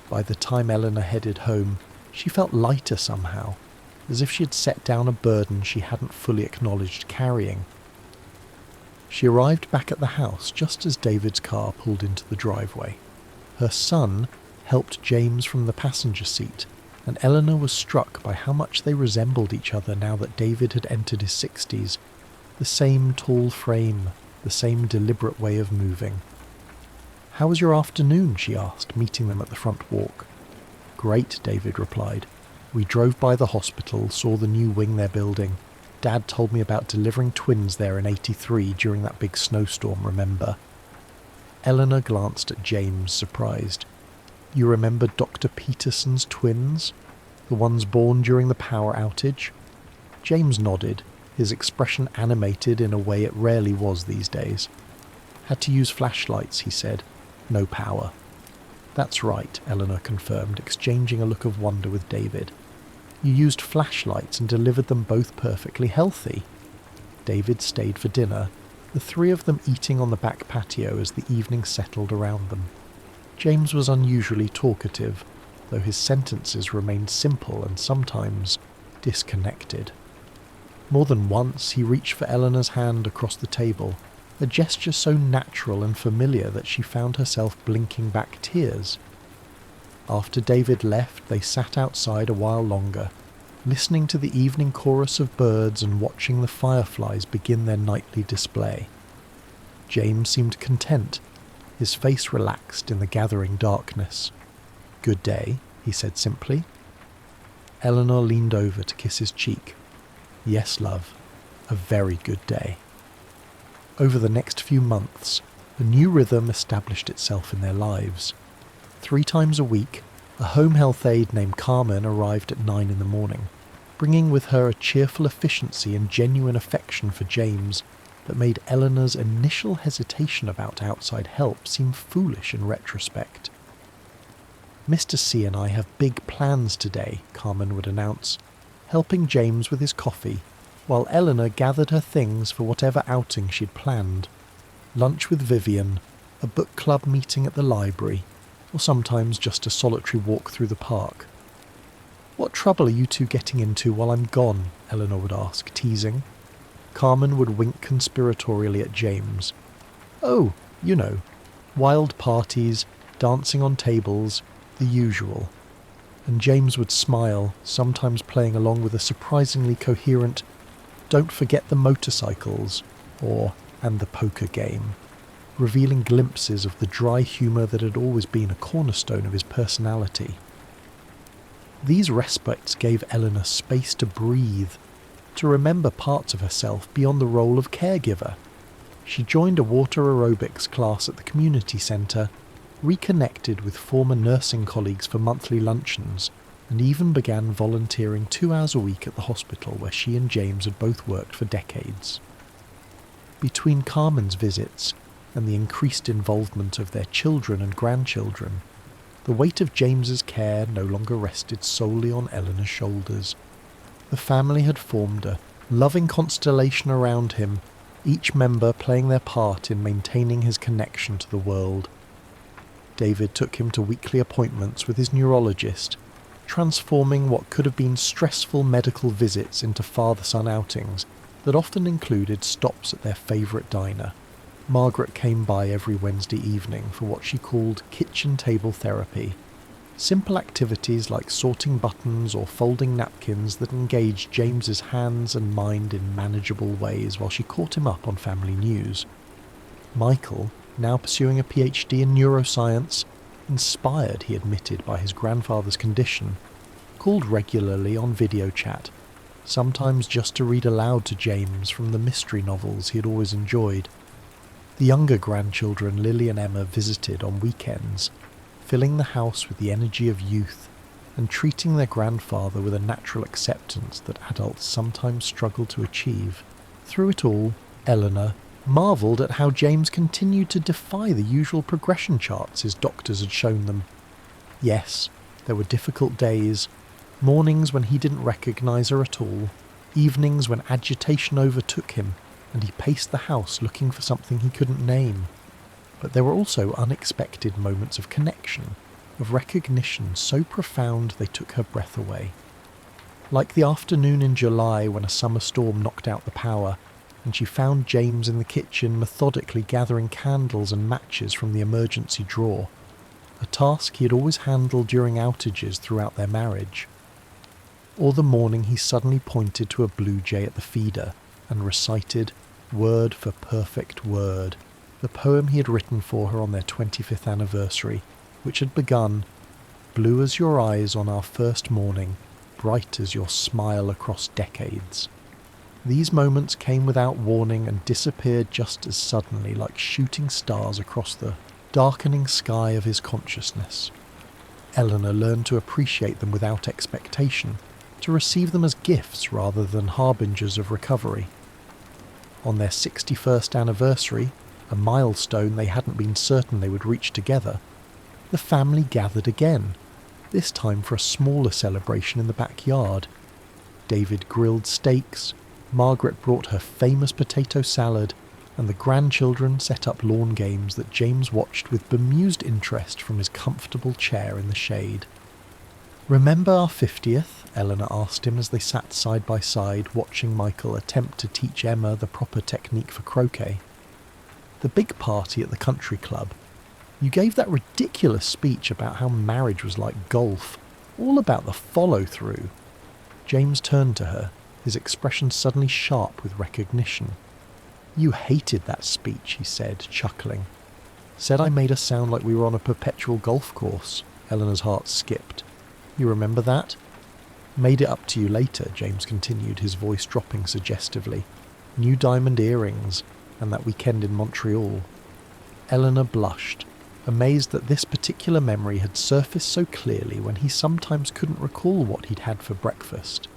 By the time Eleanor headed home, she felt lighter somehow, as if she had set down a burden she hadn't fully acknowledged carrying. She arrived back at the house just as David's car pulled into the driveway. Her son helped James from the passenger seat, and Eleanor was struck by how much they resembled each other now that David had entered his 60s. The same tall frame, the same deliberate way of moving. "How was your afternoon?" she asked, meeting them at the front walk. "Great," David replied. "We drove by the hospital, saw the new wing they're building. Dad told me about delivering twins there in '83 during that big snowstorm, remember?" Eleanor glanced at James, surprised. "You remember Dr. Peterson's twins? The ones born during the power outage?" James nodded, his expression animated in a way it rarely was these days. "Had to use flashlights," he said. "No power." "That's right," Eleanor confirmed, exchanging a look of wonder with David. "You used flashlights and delivered them both perfectly healthy." David stayed for dinner, the three of them eating on the back patio as the evening settled around them. James was unusually talkative, though his sentences remained simple and sometimes disconnected. More than once he reached for Eleanor's hand across the table, a gesture so natural and familiar that she found herself blinking back tears. After David left, they sat outside a while longer, listening to the evening chorus of birds and watching the fireflies begin their nightly display. James seemed content, his face relaxed in the gathering darkness. "Good day," he said simply. Eleanor leaned over to kiss his cheek. "Yes, love, a very good day." Over the next few months, a new rhythm established itself in their lives. 3 times a week, a home health aide named Carmen arrived at 9 in the morning, bringing with her a cheerful efficiency and genuine affection for James that made Eleanor's initial hesitation about outside help seem foolish in retrospect. "Mr. C and I have big plans today," Carmen would announce, helping James with his coffee, while Eleanor gathered her things for whatever outing she'd planned. Lunch with Vivian, a book club meeting at the library, or sometimes just a solitary walk through the park. "What trouble are you two getting into while I'm gone?" Eleanor would ask, teasing. Carmen would wink conspiratorially at James. "Oh, you know, wild parties, dancing on tables, the usual." And James would smile, sometimes playing along with a surprisingly coherent "Don't forget the motorcycles," or "and the poker game," revealing glimpses of the dry humour that had always been a cornerstone of his personality. These respites gave Eleanor space to breathe, to remember parts of herself beyond the role of caregiver. She joined a water aerobics class at the community centre, reconnected with former nursing colleagues for monthly luncheons, and even began volunteering 2 hours a week at the hospital where she and James had both worked for decades. Between Carmen's visits and the increased involvement of their children and grandchildren, the weight of James's care no longer rested solely on Eleanor's shoulders. The family had formed a loving constellation around him, each member playing their part in maintaining his connection to the world. David took him to weekly appointments with his neurologist, transforming what could have been stressful medical visits into father-son outings that often included stops at their favourite diner. Margaret came by every Wednesday evening for what she called kitchen table therapy, simple activities like sorting buttons or folding napkins that engaged James's hands and mind in manageable ways while she caught him up on family news. Michael, now pursuing a PhD in neuroscience, inspired, he admitted, by his grandfather's condition, called regularly on video chat, sometimes just to read aloud to James from the mystery novels he had always enjoyed. The younger grandchildren, Lily and Emma, visited on weekends, filling the house with the energy of youth and treating their grandfather with a natural acceptance that adults sometimes struggle to achieve. Through it all, Eleanor marvelled at how James continued to defy the usual progression charts his doctors had shown them. Yes, there were difficult days, mornings when he didn't recognise her at all, evenings when agitation overtook him and he paced the house looking for something he couldn't name. But there were also unexpected moments of connection, of recognition so profound they took her breath away. Like the afternoon in July when a summer storm knocked out the power, and she found James in the kitchen methodically gathering candles and matches from the emergency drawer, a task he had always handled during outages throughout their marriage. Or the morning he suddenly pointed to a blue jay at the feeder and recited, word for perfect word, the poem he had written for her on their 25th anniversary, which had begun, "Blue as your eyes on our first morning, bright as your smile across decades." These moments came without warning and disappeared just as suddenly, like shooting stars across the darkening sky of his consciousness. Eleanor learned to appreciate them without expectation, to receive them as gifts rather than harbingers of recovery. On their 61st anniversary, a milestone they hadn't been certain they would reach together, the family gathered again, this time for a smaller celebration in the backyard. David grilled steaks, Margaret brought her famous potato salad, and the grandchildren set up lawn games that James watched with bemused interest from his comfortable chair in the shade. "Remember our 50th?" Eleanor asked him as they sat side by side watching Michael attempt to teach Emma the proper technique for croquet. "The big party at the country club. You gave that ridiculous speech about how marriage was like golf, all about the follow-through." James turned to her, his expression suddenly sharp with recognition. "You hated that speech," he said, chuckling. "Said I made us sound like we were on a perpetual golf course." Eleanor's heart skipped. "You remember that?" "Made it up to you later," James continued, his voice dropping suggestively. "New diamond earrings, and that weekend in Montreal." Eleanor blushed, amazed that this particular memory had surfaced so clearly when he sometimes couldn't recall what he'd had for breakfast.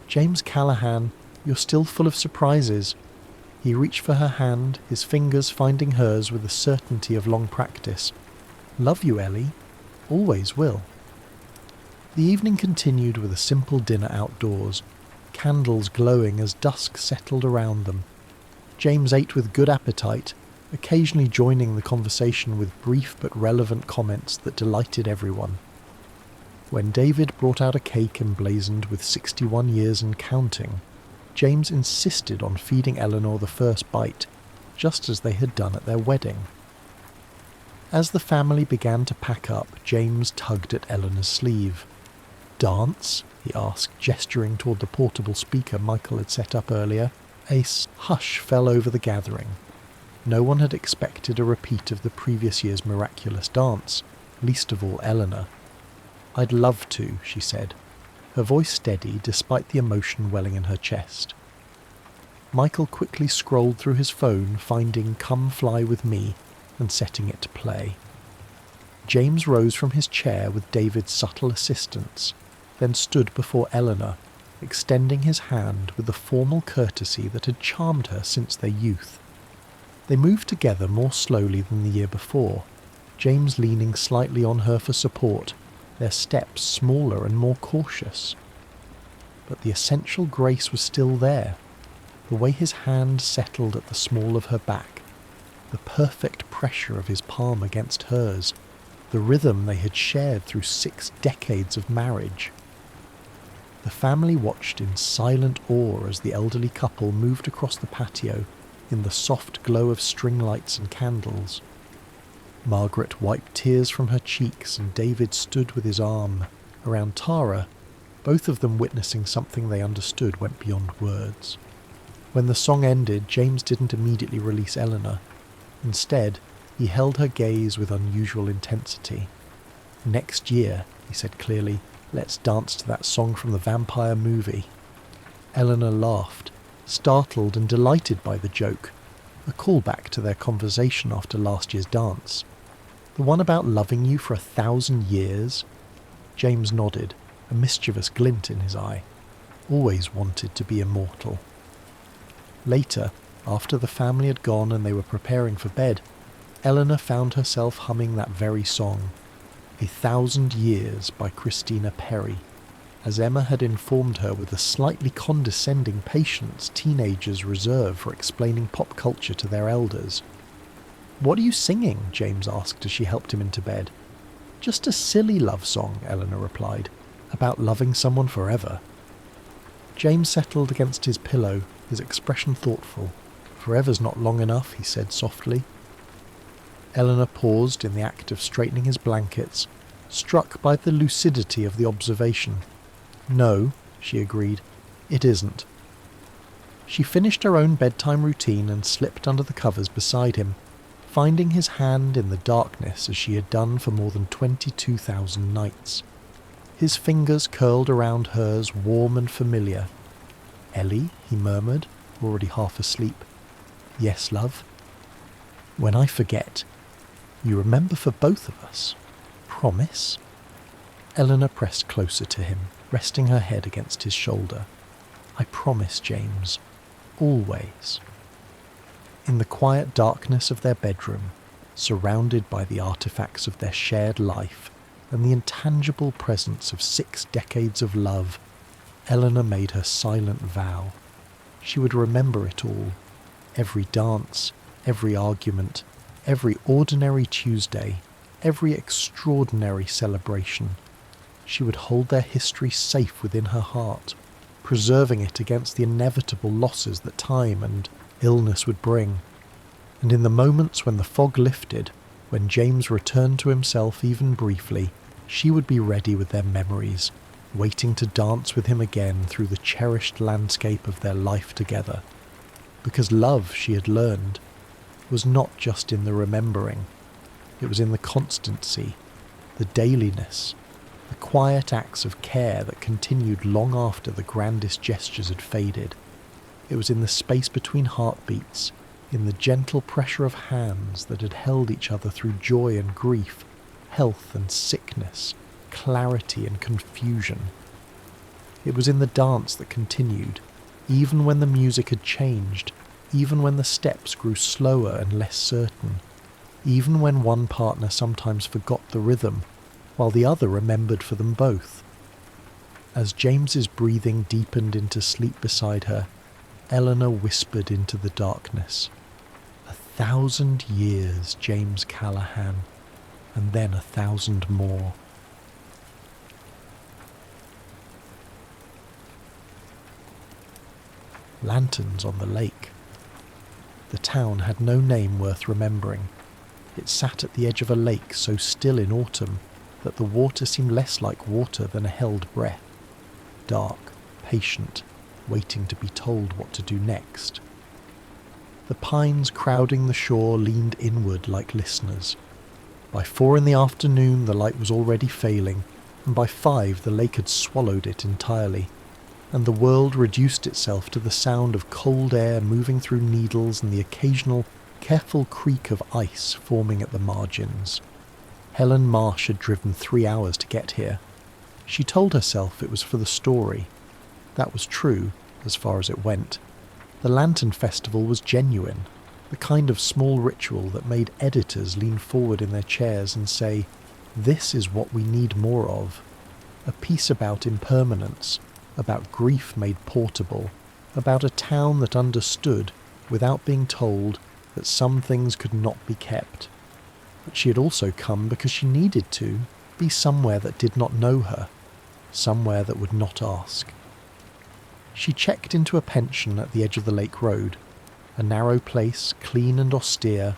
"James Callahan, you're still full of surprises." He reached for her hand, his fingers finding hers with the certainty of long practice. "Love you, Ellie. Always will." The evening continued with a simple dinner outdoors, candles glowing as dusk settled around them. James ate with good appetite, occasionally joining the conversation with brief but relevant comments that delighted everyone. When David brought out a cake emblazoned with 61 years and counting, James insisted on feeding Eleanor the first bite, just as they had done at their wedding. As the family began to pack up, James tugged at Eleanor's sleeve. "Dance?" he asked, gesturing toward the portable speaker Michael had set up earlier. A hush fell over the gathering. No one had expected a repeat of the previous year's miraculous dance, least of all Eleanor. "I'd love to," she said, her voice steady despite the emotion welling in her chest. Michael quickly scrolled through his phone, finding "Come Fly With Me" and setting it to play. James rose from his chair with David's subtle assistance, then stood before Eleanor, extending his hand with the formal courtesy that had charmed her since their youth. They moved together more slowly than the year before, James leaning slightly on her for support, their steps smaller and more cautious. But the essential grace was still there, the way his hand settled at the small of her back, the perfect pressure of his palm against hers, the rhythm they had shared through 6 decades of marriage. The family watched in silent awe as the elderly couple moved across the patio in the soft glow of string lights and candles. Margaret wiped tears from her cheeks and David stood with his arm around Tara, both of them witnessing something they understood went beyond words. When the song ended, James didn't immediately release Eleanor. Instead, he held her gaze with unusual intensity. "Next year," he said clearly, "let's dance to that song from the vampire movie." Eleanor laughed, startled and delighted by the joke, a callback to their conversation after last year's dance. "The one about loving you for 1,000 years? James nodded, a mischievous glint in his eye. Always wanted to be immortal. Later, After the family had gone and they were preparing for bed, Eleanor found herself humming that very song, 1,000 Years by Christina Perry, as Emma had informed her with a slightly condescending patience teenagers reserve for explaining pop culture to their elders. "What are you singing?" James asked as she helped him into bed. "Just a silly love song," Eleanor replied, "about loving someone forever." James settled against his pillow, his expression thoughtful. "Forever's not long enough," he said softly. Eleanor paused in the act of straightening his blankets, struck by the lucidity of the observation. "No," she agreed, "it isn't." She finished her own bedtime routine and slipped under the covers beside him, finding his hand in the darkness as she had done for more than 22,000 nights. His fingers curled around hers, warm and familiar. "Ellie," he murmured, already half asleep. "Yes, love?" "When I forget, you remember for both of us. Promise?" Eleanor pressed closer to him, resting her head against his shoulder. "I promise, James. Always." In the quiet darkness of their bedroom, surrounded by the artifacts of their shared life and the intangible presence of 6 decades of love, Eleanor made her silent vow. She would remember it all, every dance, every argument, every ordinary Tuesday, every extraordinary celebration. She would hold their history safe within her heart, preserving it against the inevitable losses that time and illness would bring. And in the moments when the fog lifted, when James returned to himself even briefly, she would be ready with their memories, waiting to dance with him again through the cherished landscape of their life together. Because love, she had learned, was not just in the remembering. It was in the constancy, the dailiness, the quiet acts of care that continued long after the grandest gestures had faded. It was in the space between heartbeats, in the gentle pressure of hands that had held each other through joy and grief, health and sickness, clarity and confusion. It was in the dance that continued, even when the music had changed, even when the steps grew slower and less certain, even when one partner sometimes forgot the rhythm, while the other remembered for them both. As James's breathing deepened into sleep beside her, Eleanor whispered into the darkness, 1,000 years, James Callahan, and then 1,000 more. Lanterns on the lake. The town had no name worth remembering. It sat at the edge of a lake so still in autumn that the water seemed less like water than a held breath. Dark, patient, waiting to be told what to do next. The pines crowding the shore leaned inward like listeners. By 4 in the afternoon the light was already failing, and by 5 the lake had swallowed it entirely, and the world reduced itself to the sound of cold air moving through needles and the occasional careful creak of ice forming at the margins. Helen Marsh had driven 3 hours to get here. She told herself it was for the story. That was true, as far as it went. The Lantern Festival was genuine, the kind of small ritual that made editors lean forward in their chairs and say, "This is what we need more of." A piece about impermanence, about grief made portable, about a town that understood, without being told, that some things could not be kept. But she had also come because she needed to be somewhere that did not know her, somewhere that would not ask. She checked into a pension at the edge of the lake road, a narrow place, clean and austere,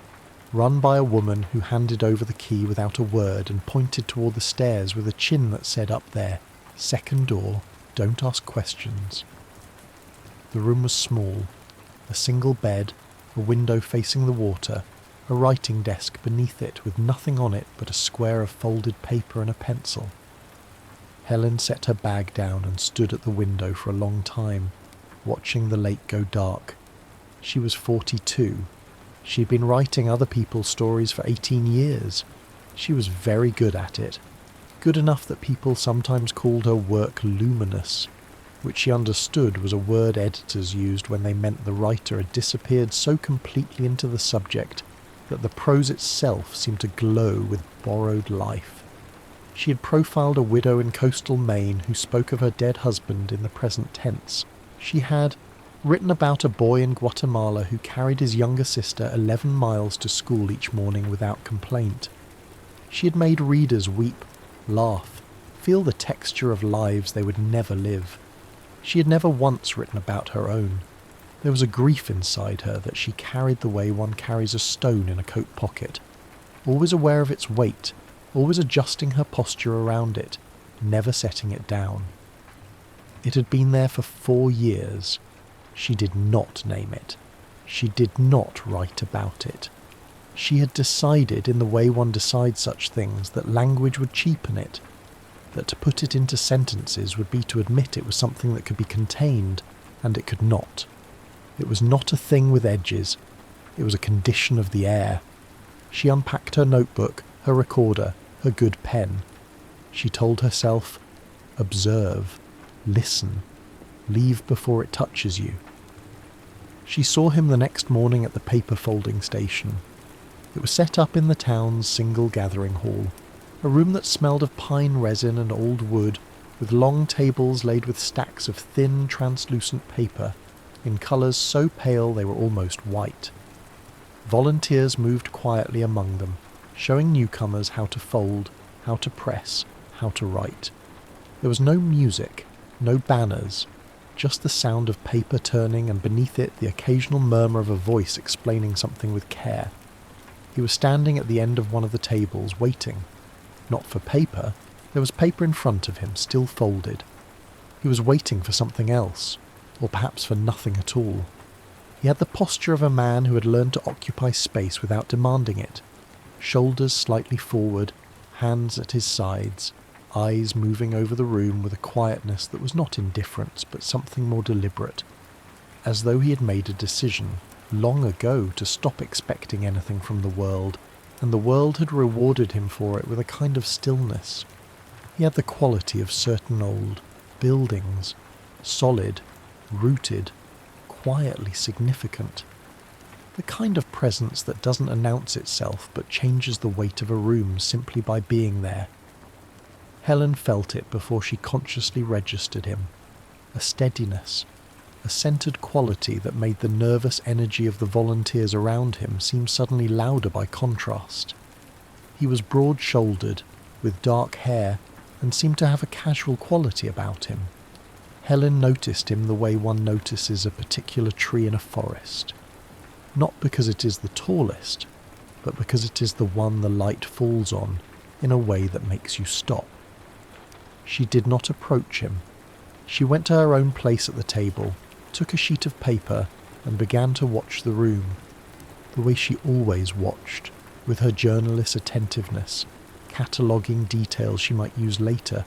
run by a woman who handed over the key without a word and pointed toward the stairs with a chin that said up there, "Second door, don't ask questions." The room was small, a single bed, a window facing the water, a writing desk beneath it with nothing on it but a square of folded paper and a pencil. Helen set her bag down and stood at the window for a long time, watching the lake go dark. She was 42. She'd been writing other people's stories for 18 years. She was very good at it. Good enough that people sometimes called her work luminous. which she understood was a word editors used when they meant the writer had disappeared so completely into the subject that the prose itself seemed to glow with borrowed life. She had profiled a widow in coastal Maine who spoke of her dead husband in the present tense. She had written about a boy in Guatemala who carried his younger sister 11 miles to school each morning without complaint. She had made readers weep, laugh, feel the texture of lives they would never live. She had never once written about her own. There was a grief inside her that she carried the way one carries a stone in a coat pocket, always aware of its weight, always adjusting her posture around it, never setting it down. It had been there for 4 years. She did not name it. She did not write about it. She had decided, in the way one decides such things, that language would cheapen it, that to put it into sentences would be to admit it was something that could be contained, and it could not. It was not a thing with edges. It was a condition of the air. She unpacked her notebook, her recorder, her good pen. She told herself, observe, listen, leave before it touches you. She saw him the next morning at the paper folding station. It was set up in the town's single gathering hall, a room that smelled of pine resin and old wood, with long tables laid with stacks of thin, translucent paper, in colours so pale they were almost white. Volunteers moved quietly among them, showing newcomers how to fold, how to press, how to write. There was no music, no banners, just the sound of paper turning and beneath it the occasional murmur of a voice explaining something with care. He was standing at the end of one of the tables, waiting. Not for paper. There was paper in front of him, still folded. He was waiting for something else, or perhaps for nothing at all. He had the posture of a man who had learned to occupy space without demanding it. Shoulders slightly forward, hands at his sides, eyes moving over the room with a quietness that was not indifference but something more deliberate, as though he had made a decision long ago to stop expecting anything from the world, and the world had rewarded him for it with a kind of stillness. He had the quality of certain old buildings, solid, rooted, quietly significant. The kind of presence that doesn't announce itself but changes the weight of a room simply by being there. Helen felt it before she consciously registered him. A steadiness, a centred quality that made the nervous energy of the volunteers around him seem suddenly louder by contrast. He was broad-shouldered, with dark hair, and seemed to have a casual quality about him. Helen noticed him the way one notices a particular tree in a forest. Not because it is the tallest, but because it is the one the light falls on in a way that makes you stop. She did not approach him. She went to her own place at the table, took a sheet of paper, and began to watch the room, the way she always watched, with her journalist's attentiveness, cataloguing details she might use later,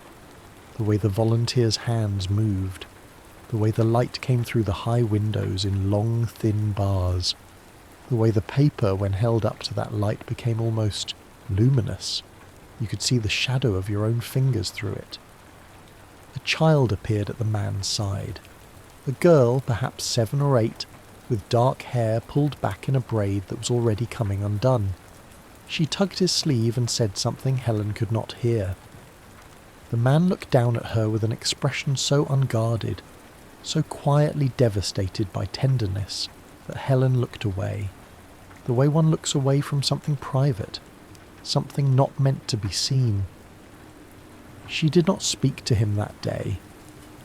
the way the volunteers' hands moved, the way the light came through the high windows in long, thin bars, the way the paper, when held up to that light, became almost luminous. You could see the shadow of your own fingers through it. A child appeared at the man's side. A girl, perhaps 7 or 8, with dark hair pulled back in a braid that was already coming undone. She tugged his sleeve and said something Helen could not hear. The man looked down at her with an expression so unguarded, so quietly devastated by tenderness, that Helen looked away, the way one looks away from something private, something not meant to be seen. She did not speak to him that day.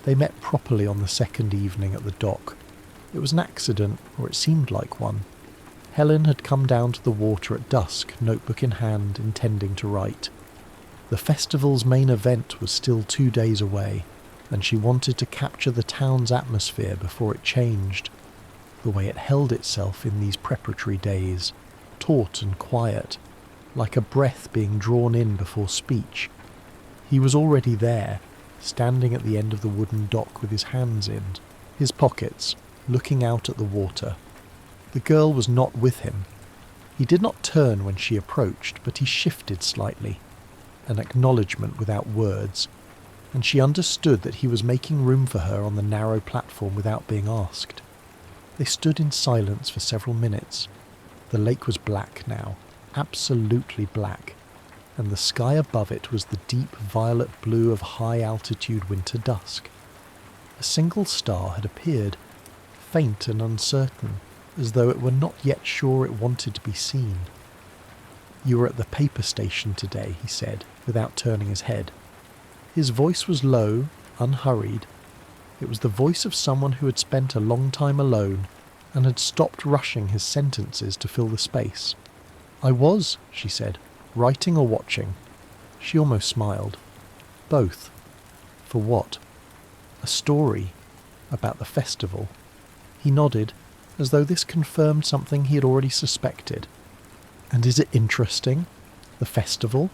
They met properly on the second evening at the dock. It was an accident, or it seemed like one. Helen had come down to the water at dusk, notebook in hand, intending to write. The festival's main event was still 2 days away, and she wanted to capture the town's atmosphere before it changed, the way it held itself in these preparatory days, taut and quiet, like a breath being drawn in before speech. He was already there, standing at the end of the wooden dock with his hands in his pockets, looking out at the water. The girl was not with him. He did not turn when she approached, but he shifted slightly, an acknowledgement without words. and she understood that he was making room for her on the narrow platform without being asked. They stood in silence for several minutes. The lake was black now, absolutely black, and the sky above it was the deep violet blue of high-altitude winter dusk. A single star had appeared, faint and uncertain, as though it were not yet sure it wanted to be seen. "You were at the paper station today," he said, without turning his head. His voice was low, unhurried. It was the voice of someone who had spent a long time alone and had stopped rushing his sentences to fill the space. "I was," she said, "writing or watching." She almost smiled. "Both." "For what?" "A story. About the festival." He nodded, as though this confirmed something he had already suspected. "And is it interesting? The festival?"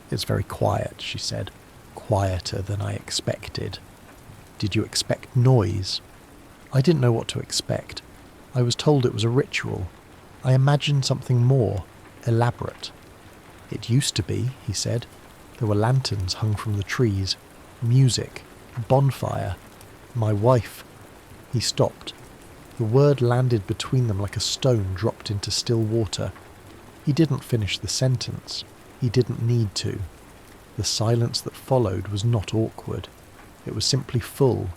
"It's very quiet," she said. "Quieter than I expected." "Did you expect noise?" "I didn't know what to expect. I was told it was a ritual. I imagined something more elaborate." "It used to be," he said. "There were lanterns hung from the trees, music, bonfire. My wife—" He stopped. The word landed between them like a stone dropped into still water. He didn't finish the sentence. He didn't need to. The silence that followed was not awkward. It was simply full.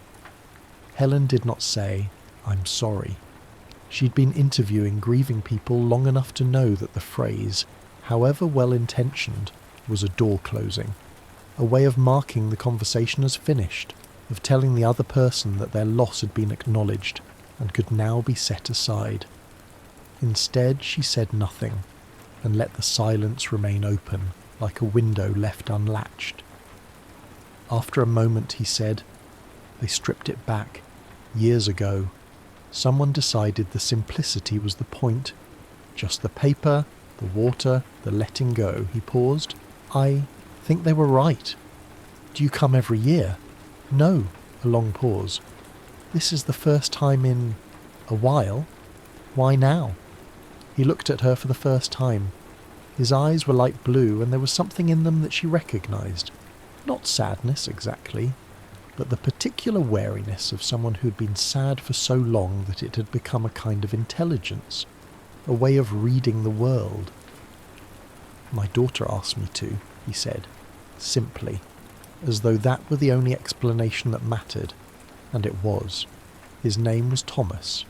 Helen did not say, "I'm sorry." She'd been interviewing grieving people long enough to know that the phrase, however well-intentioned, was a door closing, a way of marking the conversation as finished, of telling the other person that their loss had been acknowledged and could now be set aside. Instead, she said nothing, and let the silence remain open, like a window left unlatched. After a moment he said, "They stripped it back, years ago. Someone decided the simplicity was the point. Just the paper, the water, the letting go." He paused. "I think they were right." "Do you come every year?" "No." A long pause. "This is the first time in a while. Why now?" He looked at her for the first time. His eyes were light blue, and there was something in them that she recognized. Not sadness exactly, but the particular wariness of someone who had been sad for so long that it had become a kind of intelligence, a way of reading the world. "My daughter asked me to," he said, simply, as though that were the only explanation that mattered, and it was. His name was Thomas.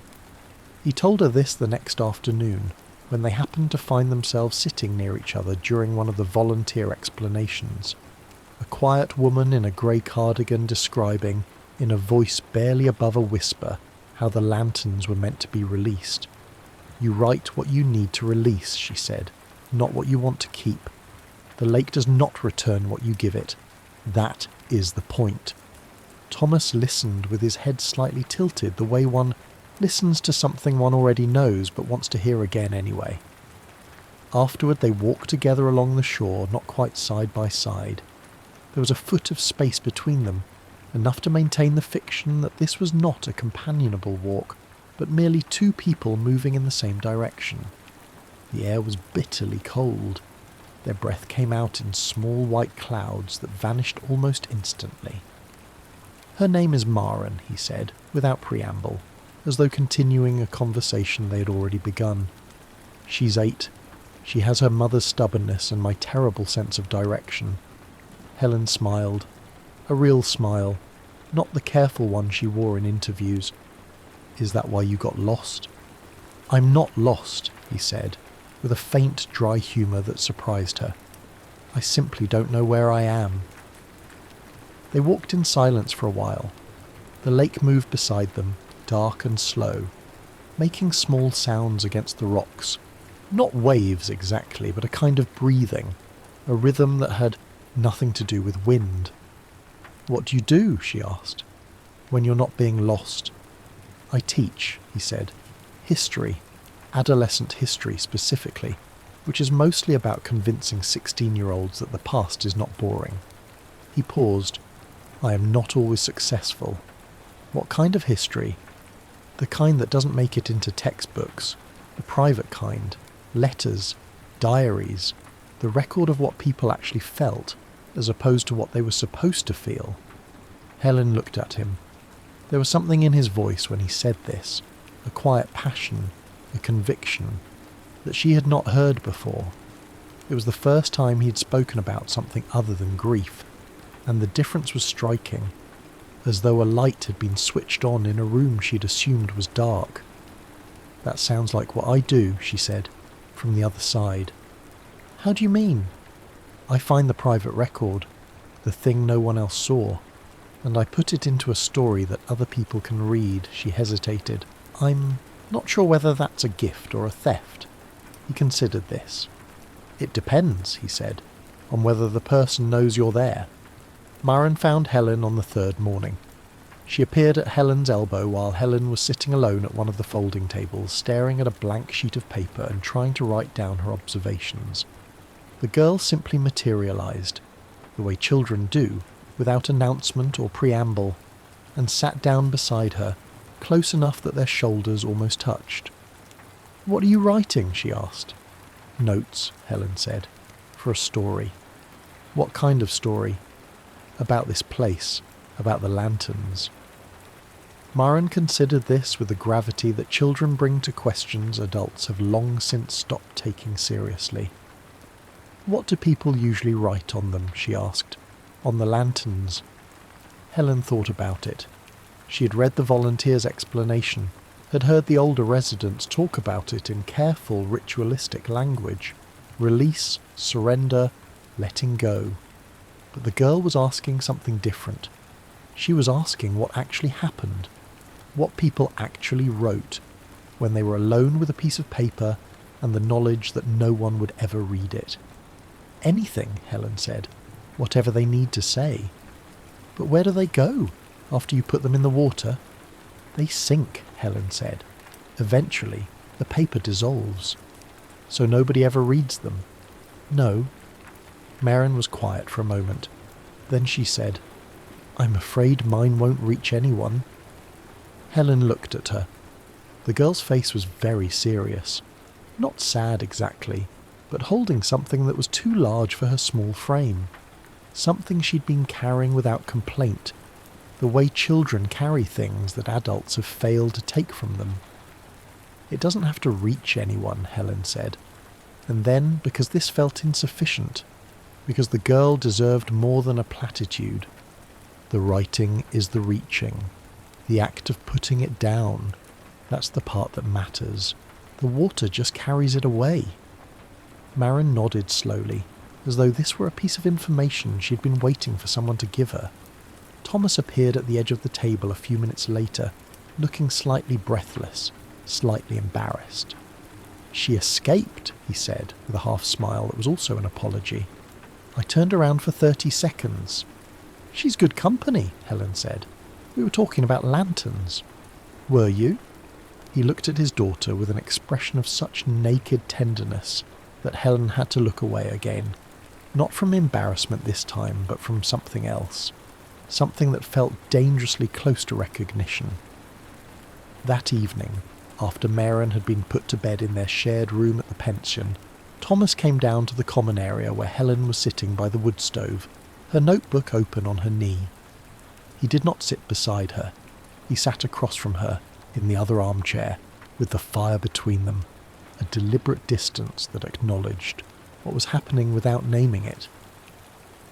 He told her this the next afternoon, when they happened to find themselves sitting near each other during one of the volunteer explanations. A quiet woman in a grey cardigan describing, in a voice barely above a whisper, how the lanterns were meant to be released. "You write what you need to release," she said, "not what you want to keep. The lake does not return what you give it. That is the point." Thomas listened with his head slightly tilted, the way one listens to something one already knows but wants to hear again anyway. Afterward they walked together along the shore, not quite side by side. There was a foot of space between them, enough to maintain the fiction that this was not a companionable walk, but merely two people moving in the same direction. The air was bitterly cold. Their breath came out in small white clouds that vanished almost instantly. "Her name is Maren," he said, without preamble, as though continuing a conversation they had already begun. "She's 8. She has her mother's stubbornness and my terrible sense of direction." Helen smiled. A real smile, not the careful one she wore in interviews. "Is that why you got lost?" "I'm not lost," he said, with a faint, dry humour that surprised her. "I simply don't know where I am." They walked in silence for a while. The lake moved beside them, dark and slow, making small sounds against the rocks. Not waves exactly, but a kind of breathing, a rhythm that had nothing to do with wind. "What do you do?" she asked. "When you're not being lost?" "I teach," he said. "History. Adolescent history specifically, which is mostly about convincing 16-year-olds that the past is not boring." He paused. "I am not always successful." "What kind of history?" "The kind that doesn't make it into textbooks. The private kind. Letters. Diaries. The record of what people actually felt, as opposed to what they were supposed to feel. Helen looked at him. There was something in his voice when he said this, a quiet passion, a conviction, that she had not heard before. It was the first time he had spoken about something other than grief, and the difference was striking, as though a light had been switched on in a room she'd assumed was dark. "That sounds like what I do," she said, from the other side. "How do you mean?" "I find the private record, the thing no one else saw, and I put it into a story that other people can read." She hesitated. "I'm not sure whether that's a gift or a theft." He considered this. "It depends," he said, "on whether the person knows you're there." Myron found Helen on the third morning. She appeared at Helen's elbow while Helen was sitting alone at one of the folding tables, staring at a blank sheet of paper and trying to write down her observations. The girl simply materialized, the way children do, without announcement or preamble, and sat down beside her, close enough that their shoulders almost touched. "What are you writing?" she asked. "Notes," Helen said, "for a story." "What kind of story?" "About this place, about the lanterns." Myron considered this with the gravity that children bring to questions adults have long since stopped taking seriously. "What do people usually write on them?" she asked. "On the lanterns." Helen thought about it. She had read the volunteer's explanation, had heard the older residents talk about it in careful ritualistic language. Release, surrender, letting go. But the girl was asking something different. She was asking what actually happened, what people actually wrote, when they were alone with a piece of paper and the knowledge that no one would ever read it. "Anything," Helen said, "whatever they need to say." "But where do they go after you put them in the water?" "They sink," Helen said. "Eventually, the paper dissolves." "So nobody ever reads them?" "No." Myron was quiet for a moment. Then she said, "I'm afraid mine won't reach anyone." Helen looked at her. The girl's face was very serious. Not sad exactly, but holding something that was too large for her small frame. Something she'd been carrying without complaint, the way children carry things that adults have failed to take from them. "It doesn't have to reach anyone," Helen said. And then, because this felt insufficient, because the girl deserved more than a platitude, "The writing is the reaching, the act of putting it down. That's the part that matters. The water just carries it away." Myron nodded slowly, as though this were a piece of information she'd been waiting for someone to give her. Thomas appeared at the edge of the table a few minutes later, looking slightly breathless, slightly embarrassed. "She escaped," he said, with a half smile that was also an apology. "I turned around for 30 seconds. "She's good company," Helen said. "We were talking about lanterns." "Were you?" He looked at his daughter with an expression of such naked tenderness that Helen had to look away again. Not from embarrassment this time, but from something else. Something that felt dangerously close to recognition. That evening, after Myron had been put to bed in their shared room at the pension, Thomas came down to the common area where Helen was sitting by the wood stove, her notebook open on her knee. He did not sit beside her. He sat across from her, in the other armchair, with the fire between them, a deliberate distance that acknowledged what was happening without naming it.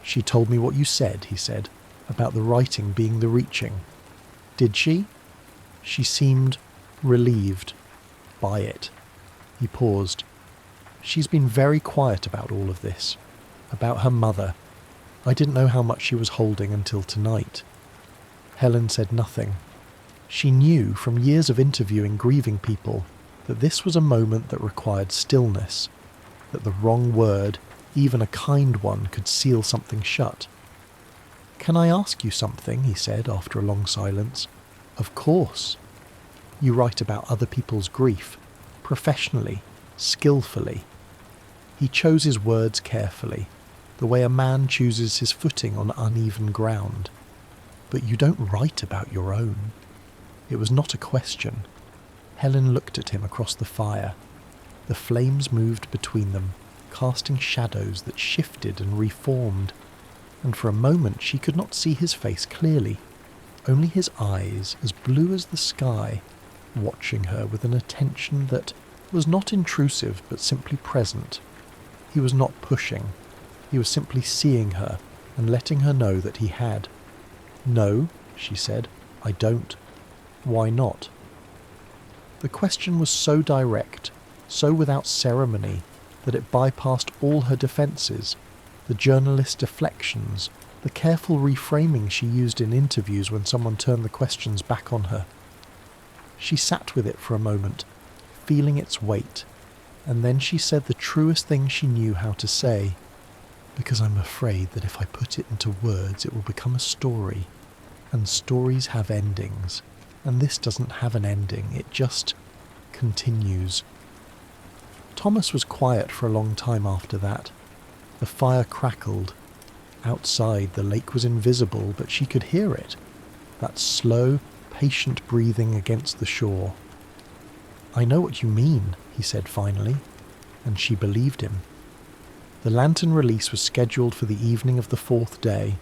"She told me what you said," he said, "about the writing being the reaching." "Did she?" She seemed relieved by it. He paused. "She's been very quiet about all of this, about her mother. I didn't know how much she was holding until tonight." Helen said nothing. She knew from years of interviewing grieving people that this was a moment that required stillness, that the wrong word, even a kind one, could seal something shut. "Can I ask you something?" he said after a long silence. "Of course." "You write about other people's grief, professionally, skillfully." He chose his words carefully, the way a man chooses his footing on uneven ground. "But you don't write about your own." It was not a question. Helen looked at him across the fire. The flames moved between them, casting shadows that shifted and reformed, and for a moment she could not see his face clearly, only his eyes, as blue as the sky, watching her with an attention that was not intrusive but simply present. He was not pushing, he was simply seeing her and letting her know that he had. "No," she said, "I don't." "Why not?" The question was so direct, so without ceremony, that it bypassed all her defences, the journalist's deflections, the careful reframing she used in interviews when someone turned the questions back on her. She sat with it for a moment, feeling its weight, and then she said the truest thing she knew how to say, "Because I'm afraid that if I put it into words it will become a story, and stories have endings, and this doesn't have an ending, it just continues." Thomas was quiet for a long time after that. The fire crackled. Outside the lake was invisible, but she could hear it, that slow, patient breathing against the shore. "I know what you mean," he said finally, and she believed him. The lantern release was scheduled for the evening of the 4th day,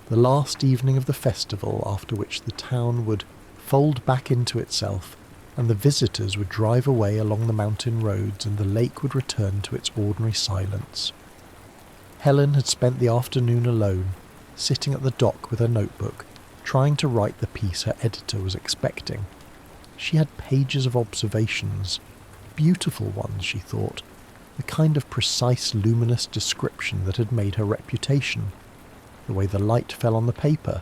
the last evening of the festival, after which the town would fold back into itself, and the visitors would drive away along the mountain roads, and the lake would return to its ordinary silence. Helen had spent the afternoon alone, sitting at the dock with her notebook, trying to write the piece her editor was expecting. She had pages of observations, beautiful ones, she thought, the kind of precise, luminous description that had made her reputation. The way the light fell on the paper,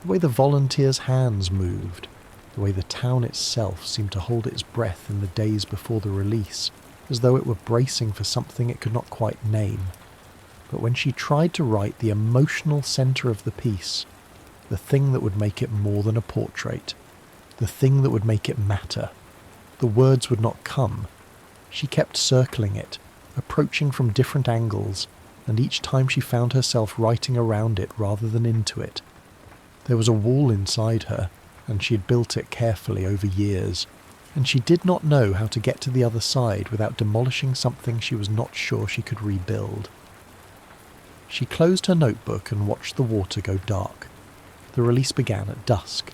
the way the volunteers' hands moved, the way the town itself seemed to hold its breath in the days before the release, as though it were bracing for something it could not quite name. But when she tried to write the emotional centre of the piece, the thing that would make it more than a portrait, the thing that would make it matter, the words would not come. She kept circling it, approaching from different angles, and each time she found herself writing around it rather than into it. There was a wall inside her, and she had built it carefully over years, and she did not know how to get to the other side without demolishing something she was not sure she could rebuild. She closed her notebook and watched the water go dark. The release began at dusk.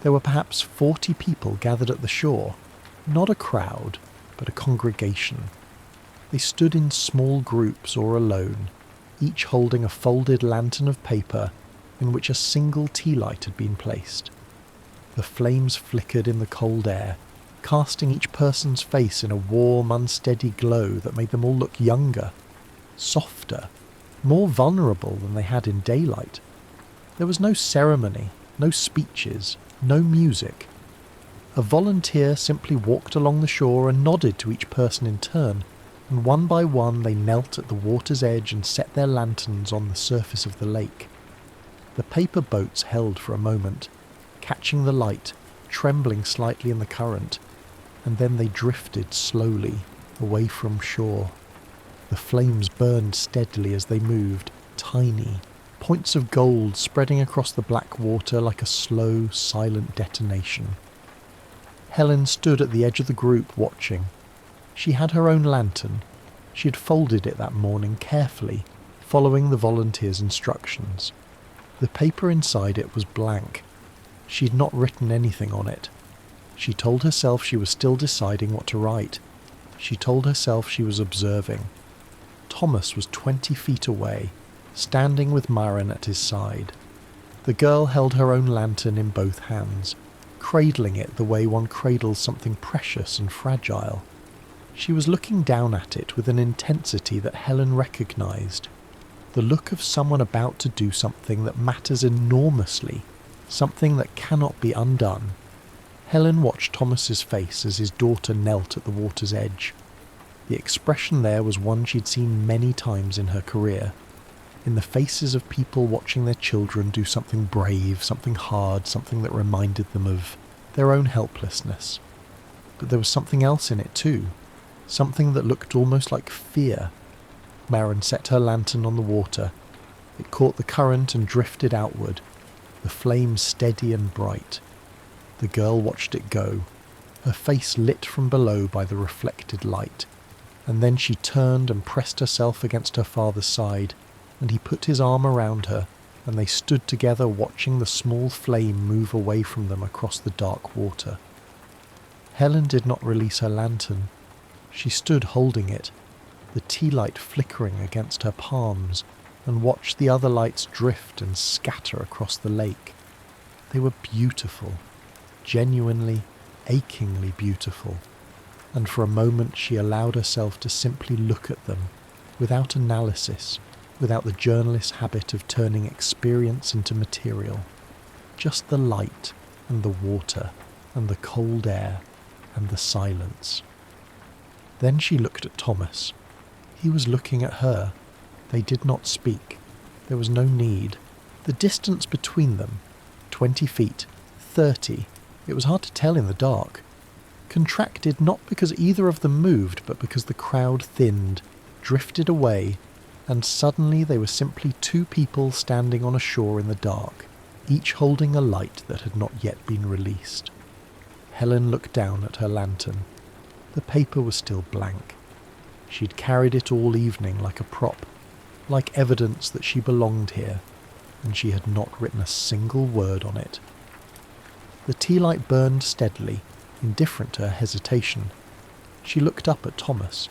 There were perhaps 40 people gathered at the shore, not a crowd, but a congregation. They stood in small groups or alone, each holding a folded lantern of paper in which a single tea light had been placed. The flames flickered in the cold air, casting each person's face in a warm, unsteady glow that made them all look younger, softer, more vulnerable than they had in daylight. There was no ceremony, no speeches, no music. A volunteer simply walked along the shore and nodded to each person in turn, and one by one they knelt at the water's edge and set their lanterns on the surface of the lake. The paper boats held for a moment, catching the light, trembling slightly in the current, and then they drifted slowly away from shore. The flames burned steadily as they moved, tiny, points of gold spreading across the black water like a slow, silent detonation. Helen stood at the edge of the group watching. She had her own lantern. She had folded it that morning carefully, following the volunteers' instructions. The paper inside it was blank. She had not written anything on it. She told herself she was still deciding what to write. She told herself she was observing. Thomas was 20 feet away, standing with Maren at his side. The girl held her own lantern in both hands, cradling it the way one cradles something precious and fragile. She was looking down at it with an intensity that Helen recognized, the look of someone about to do something that matters enormously, something that cannot be undone. Helen watched Thomas's face as his daughter knelt at the water's edge. The expression there was one she'd seen many times in her career, in the faces of people watching their children do something brave, something hard, something that reminded them of their own helplessness. But there was something else in it too, something that looked almost like fear. Maren set her lantern on the water. It caught the current and drifted outward, the flame steady and bright. The girl watched it go, her face lit from below by the reflected light, and then she turned and pressed herself against her father's side, and he put his arm around her and they stood together watching the small flame move away from them across the dark water. Helen did not release her lantern. She stood holding it, the tea light flickering against her palms, and watched the other lights drift and scatter across the lake. They were beautiful, genuinely, achingly beautiful, and for a moment she allowed herself to simply look at them, without analysis, without the journalist's habit of turning experience into material. Just the light, and the water, and the cold air, and the silence. Then she looked at Thomas. He was looking at her. They did not speak. There was no need. The distance between them, 20 feet, 30, it was hard to tell in the dark, contracted not because either of them moved, but because the crowd thinned, drifted away, and suddenly they were simply two people standing on a shore in the dark, each holding a light that had not yet been released. Helen looked down at her lantern. The paper was still blank. She'd carried it all evening like a prop, like evidence that she belonged here, and she had not written a single word on it. The tea light burned steadily, indifferent to her hesitation. She looked up at Thomas.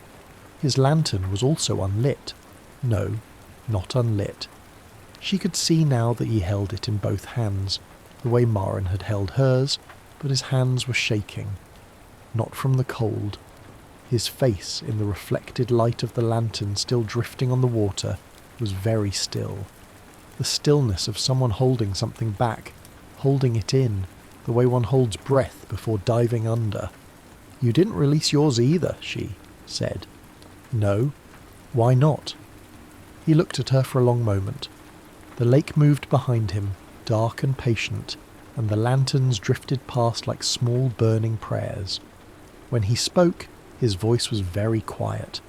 His lantern was also unlit. No, not unlit. She could see now that he held it in both hands, the way Maren had held hers, but his hands were shaking. Not from the cold. His face, in the reflected light of the lantern still drifting on the water, was very still. The stillness of someone holding something back, holding it in, the way one holds breath before diving under. "You didn't release yours either," she said. "No. Why not?" He looked at her for a long moment. The lake moved behind him, dark and patient, and the lanterns drifted past like small burning prayers. When he spoke, his voice was very quiet,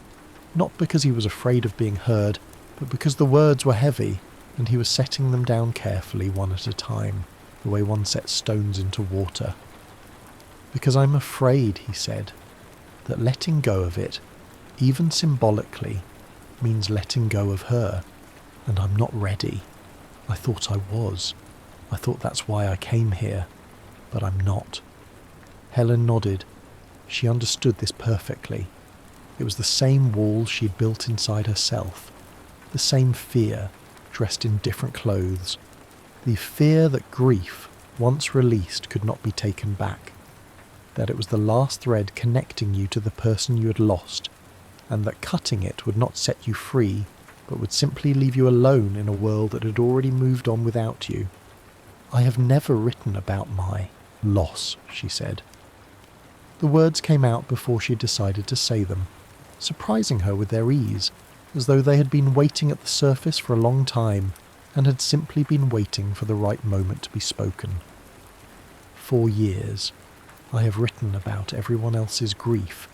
not because he was afraid of being heard, but because the words were heavy, and he was setting them down carefully one at a time, the way one sets stones into water. "Because I'm afraid," he said, "that letting go of it, even symbolically, means letting go of her, and I'm not ready. I thought I was. I thought that's why I came here, but I'm not." Helen nodded. She understood this perfectly. It was the same wall she'd built inside herself, the same fear, dressed in different clothes, the fear that grief, once released, could not be taken back, that it was the last thread connecting you to the person you had lost, and that cutting it would not set you free, but would simply leave you alone in a world that had already moved on without you. "I have never written about my loss," she said. The words came out before she decided to say them, surprising her with their ease, as though they had been waiting at the surface for a long time and had simply been waiting for the right moment to be spoken. "For years, I have written about everyone else's grief.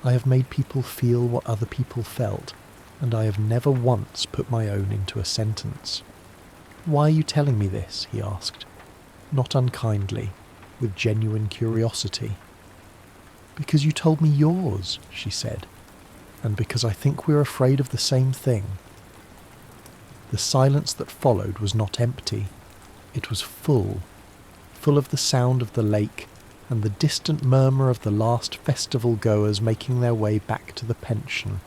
I have made people feel what other people felt, and I have never once put my own into a sentence." "Why are you telling me this?" he asked, not unkindly, with genuine curiosity. "Because you told me yours," she said, "and because I think we're afraid of the same thing." The silence that followed was not empty. It was full of the sound of the lake and the distant murmur of the last festival goers making their way back to the pension,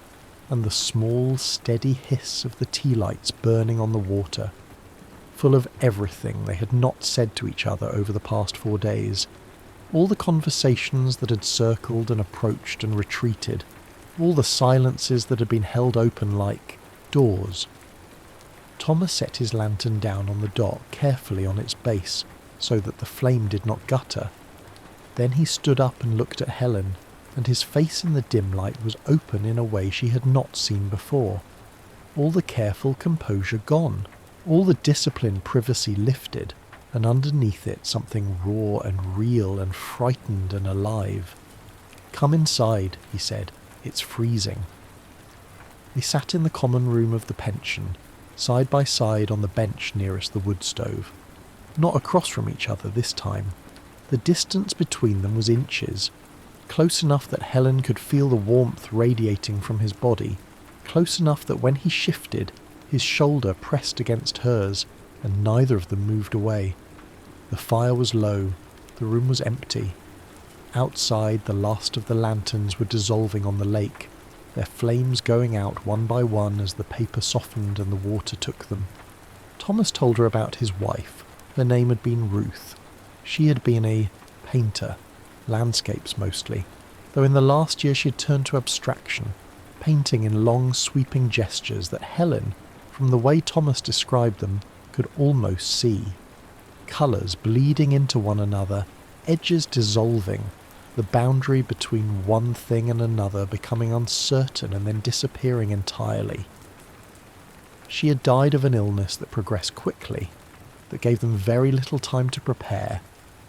and the small, steady hiss of the tea lights burning on the water, full of everything they had not said to each other over the past 4 days, all the conversations that had circled and approached and retreated, all the silences that had been held open like doors. Thomas set his lantern down on the dock carefully on its base, so that the flame did not gutter. Then he stood up and looked at Helen, and his face in the dim light was open in a way she had not seen before. All the careful composure gone, all the disciplined privacy lifted, and underneath it something raw and real and frightened and alive. "Come inside," he said. "It's freezing." They sat in the common room of the pension, side by side on the bench nearest the wood stove. Not across from each other this time. The distance between them was inches, close enough that Helen could feel the warmth radiating from his body, close enough that when he shifted, his shoulder pressed against hers, and neither of them moved away. The fire was low, the room was empty. Outside, the last of the lanterns were dissolving on the lake, their flames going out one by one as the paper softened and the water took them. Thomas told her about his wife. Her name had been Ruth. She had been a painter, landscapes mostly, though in the last year she had turned to abstraction, painting in long sweeping gestures that Helen, from the way Thomas described them, could almost see. Colours bleeding into one another, edges dissolving, the boundary between one thing and another becoming uncertain and then disappearing entirely. She had died of an illness that progressed quickly, that gave them very little time to prepare,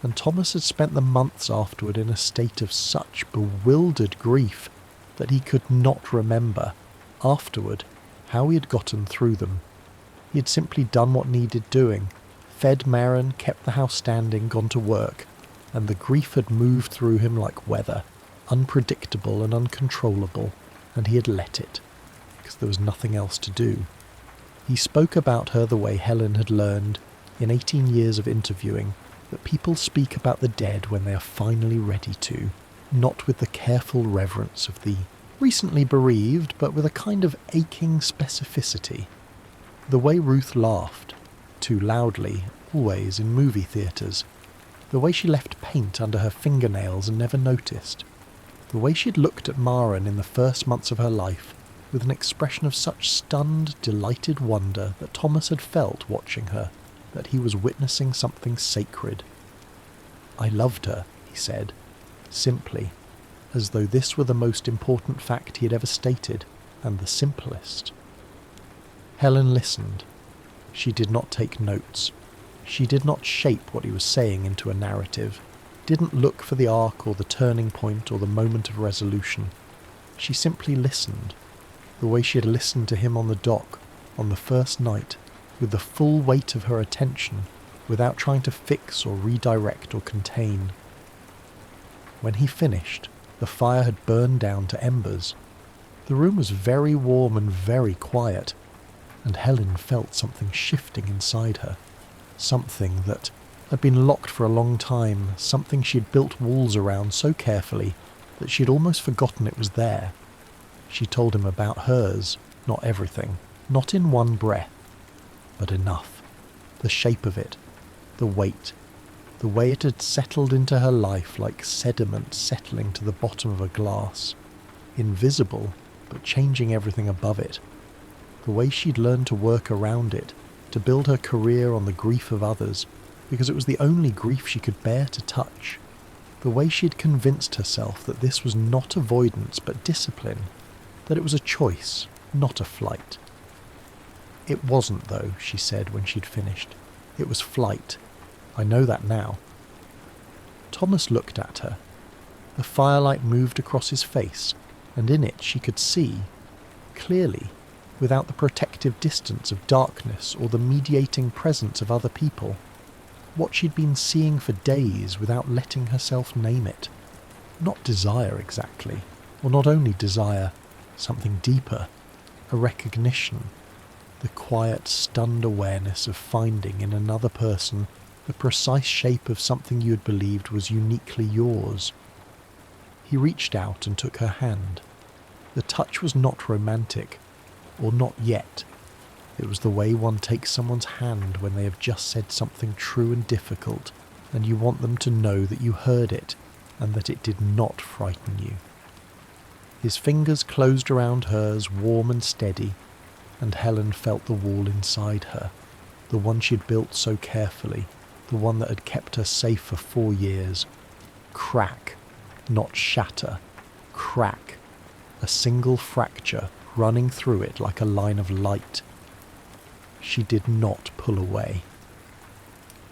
and Thomas had spent the months afterward in a state of such bewildered grief that he could not remember, afterward, how he had gotten through them. He had simply done what needed doing, fed Maren, kept the house standing, gone to work, and the grief had moved through him like weather, unpredictable and uncontrollable, and he had let it, because there was nothing else to do. He spoke about her the way Helen had learned, in 18 years of interviewing, that people speak about the dead when they are finally ready to, not with the careful reverence of the recently bereaved, but with a kind of aching specificity. The way Ruth laughed, too loudly, always in movie theatres. The way she left paint under her fingernails and never noticed. The way she had looked at Maren in the first months of her life, with an expression of such stunned, delighted wonder that Thomas had felt watching her, that he was witnessing something sacred. I loved her, he said, simply, as though this were the most important fact he had ever stated, and the simplest. Helen listened. She did not take notes. She did not shape what he was saying into a narrative, didn't look for the arc or the turning point or the moment of resolution. She simply listened, the way she had listened to him on the dock, on the first night, with the full weight of her attention, without trying to fix or redirect or contain. When he finished, the fire had burned down to embers. The room was very warm and very quiet, and Helen felt something shifting inside her. Something that had been locked for a long time, something she had built walls around so carefully that she had almost forgotten it was there. She told him about hers, not everything, not in one breath, but enough. The shape of it, the weight, the way it had settled into her life like sediment settling to the bottom of a glass, invisible but changing everything above it. The way she'd learned to work around it, to build her career on the grief of others, because it was the only grief she could bear to touch. The way she'd convinced herself that this was not avoidance but discipline, that it was a choice, not a flight. It wasn't, though, she said when she'd finished. It was flight. I know that now. Thomas looked at her. The firelight moved across his face, and in it she could see, clearly, without the protective distance of darkness or the mediating presence of other people, what she'd been seeing for days without letting herself name it. Not desire exactly, or not only desire, something deeper, a recognition, the quiet, stunned awareness of finding in another person the precise shape of something you had believed was uniquely yours. He reached out and took her hand. The touch was not romantic, or not yet. It was the way one takes someone's hand when they have just said something true and difficult, and you want them to know that you heard it, and that it did not frighten you. His fingers closed around hers, warm and steady, and Helen felt the wall inside her, the one she'd built so carefully, the one that had kept her safe for 4 years. Crack, not shatter. Crack. A single fracture running through it like a line of light. She did not pull away.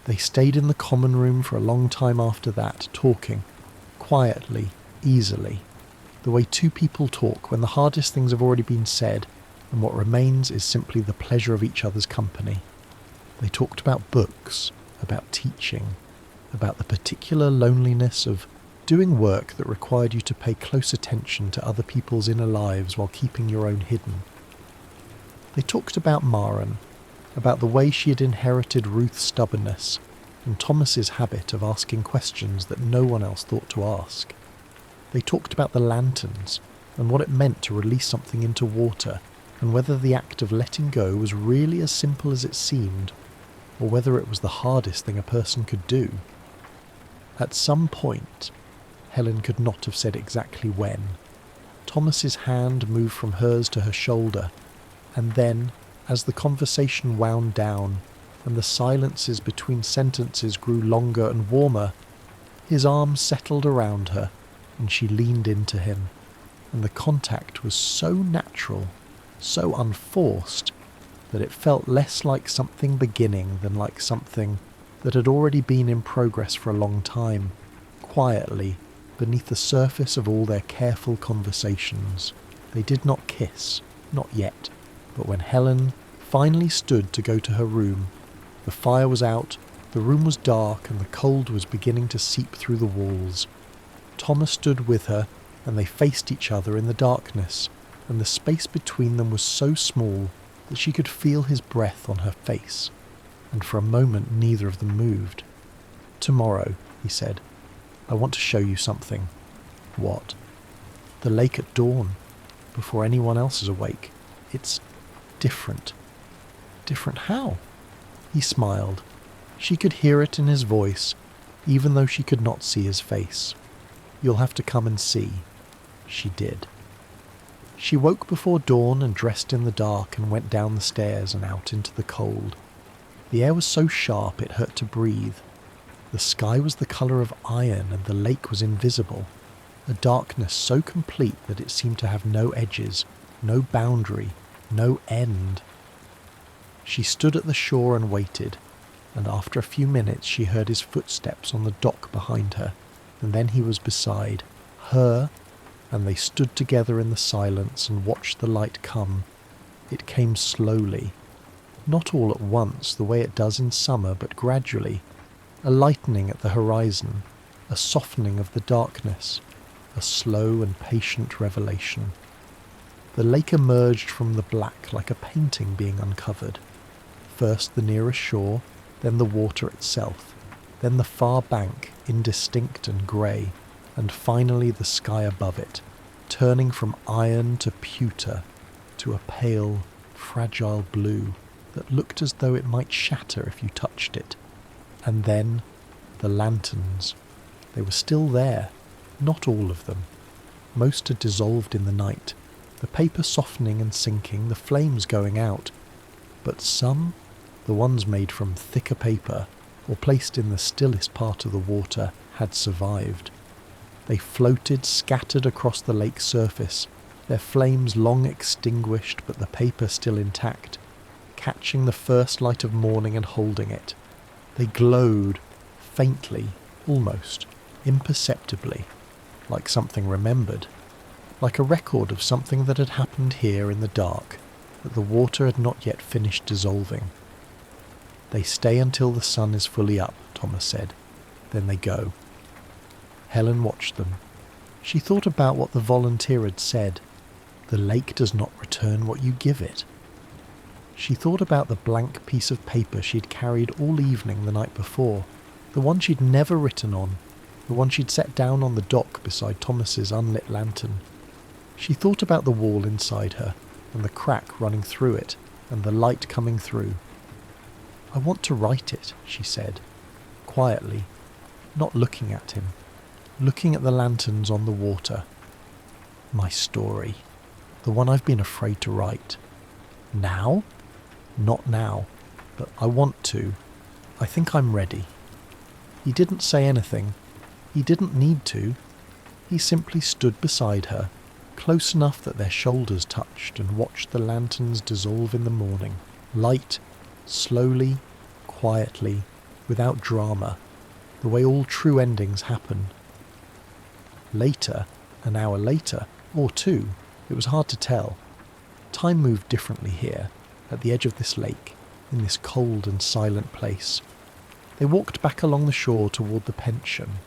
They stayed in the common room for a long time after that, talking, quietly, easily, the way two people talk when the hardest things have already been said, and what remains is simply the pleasure of each other's company. They talked about books, about teaching, about the particular loneliness of doing work that required you to pay close attention to other people's inner lives while keeping your own hidden. They talked about Maren, about the way she had inherited Ruth's stubbornness and Thomas's habit of asking questions that no one else thought to ask. They talked about the lanterns and what it meant to release something into water, and whether the act of letting go was really as simple as it seemed, or whether it was the hardest thing a person could do. At some point, Helen could not have said exactly when, Thomas's hand moved from hers to her shoulder, and then, as the conversation wound down and the silences between sentences grew longer and warmer, his arms settled around her and she leaned into him, and the contact was so natural, so unforced, that it felt less like something beginning than like something that had already been in progress for a long time, quietly, beneath the surface of all their careful conversations. They did not kiss, not yet, but when Helen finally stood to go to her room, the fire was out, the room was dark, and the cold was beginning to seep through the walls. Thomas stood with her, and they faced each other in the darkness, and the space between them was so small that she could feel his breath on her face, and for a moment neither of them moved. "Tomorrow," he said, "I want to show you something." "What?" "The lake at dawn, before anyone else is awake. It's different." "Different how?" He smiled. She could hear it in his voice, even though she could not see his face. "You'll have to come and see." She did. She woke before dawn and dressed in the dark and went down the stairs and out into the cold. The air was so sharp it hurt to breathe. The sky was the colour of iron and the lake was invisible, a darkness so complete that it seemed to have no edges, no boundary, no end. She stood at the shore and waited, and after a few minutes she heard his footsteps on the dock behind her, and then he was beside her, and they stood together in the silence and watched the light come. It came slowly, not all at once the way it does in summer, but gradually, a lightening at the horizon, a softening of the darkness, a slow and patient revelation. The lake emerged from the black like a painting being uncovered. First the nearest shore, then the water itself, then the far bank, indistinct and grey, and finally the sky above it, turning from iron to pewter, to a pale, fragile blue that looked as though it might shatter if you touched it. And then the lanterns. They were still there, not all of them. Most had dissolved in the night, the paper softening and sinking, the flames going out. But some, the ones made from thicker paper, or placed in the stillest part of the water, had survived. They floated scattered across the lake's surface, their flames long extinguished but the paper still intact, catching the first light of morning and holding it. They glowed, faintly, almost, imperceptibly, like something remembered, like a record of something that had happened here in the dark, that the water had not yet finished dissolving. "They stay until the sun is fully up," Thomas said. "Then they go." Helen watched them. She thought about what the volunteer had said. The lake does not return what you give it. She thought about the blank piece of paper she'd carried all evening the night before, the one she'd never written on, the one she'd set down on the dock beside Thomas's unlit lantern. She thought about the wall inside her, and the crack running through it, and the light coming through. "I want to write it," she said, quietly, not looking at him, looking at the lanterns on the water. "My story, the one I've been afraid to write. Now? Not now, but I want to. I think I'm ready." He didn't say anything. He didn't need to. He simply stood beside her, close enough that their shoulders touched, and watched the lanterns dissolve in the morning, light, slowly, quietly, without drama, the way all true endings happen. Later, an hour later, or two, it was hard to tell. Time moved differently here, at the edge of this lake, in this cold and silent place. They walked back along the shore toward the pension.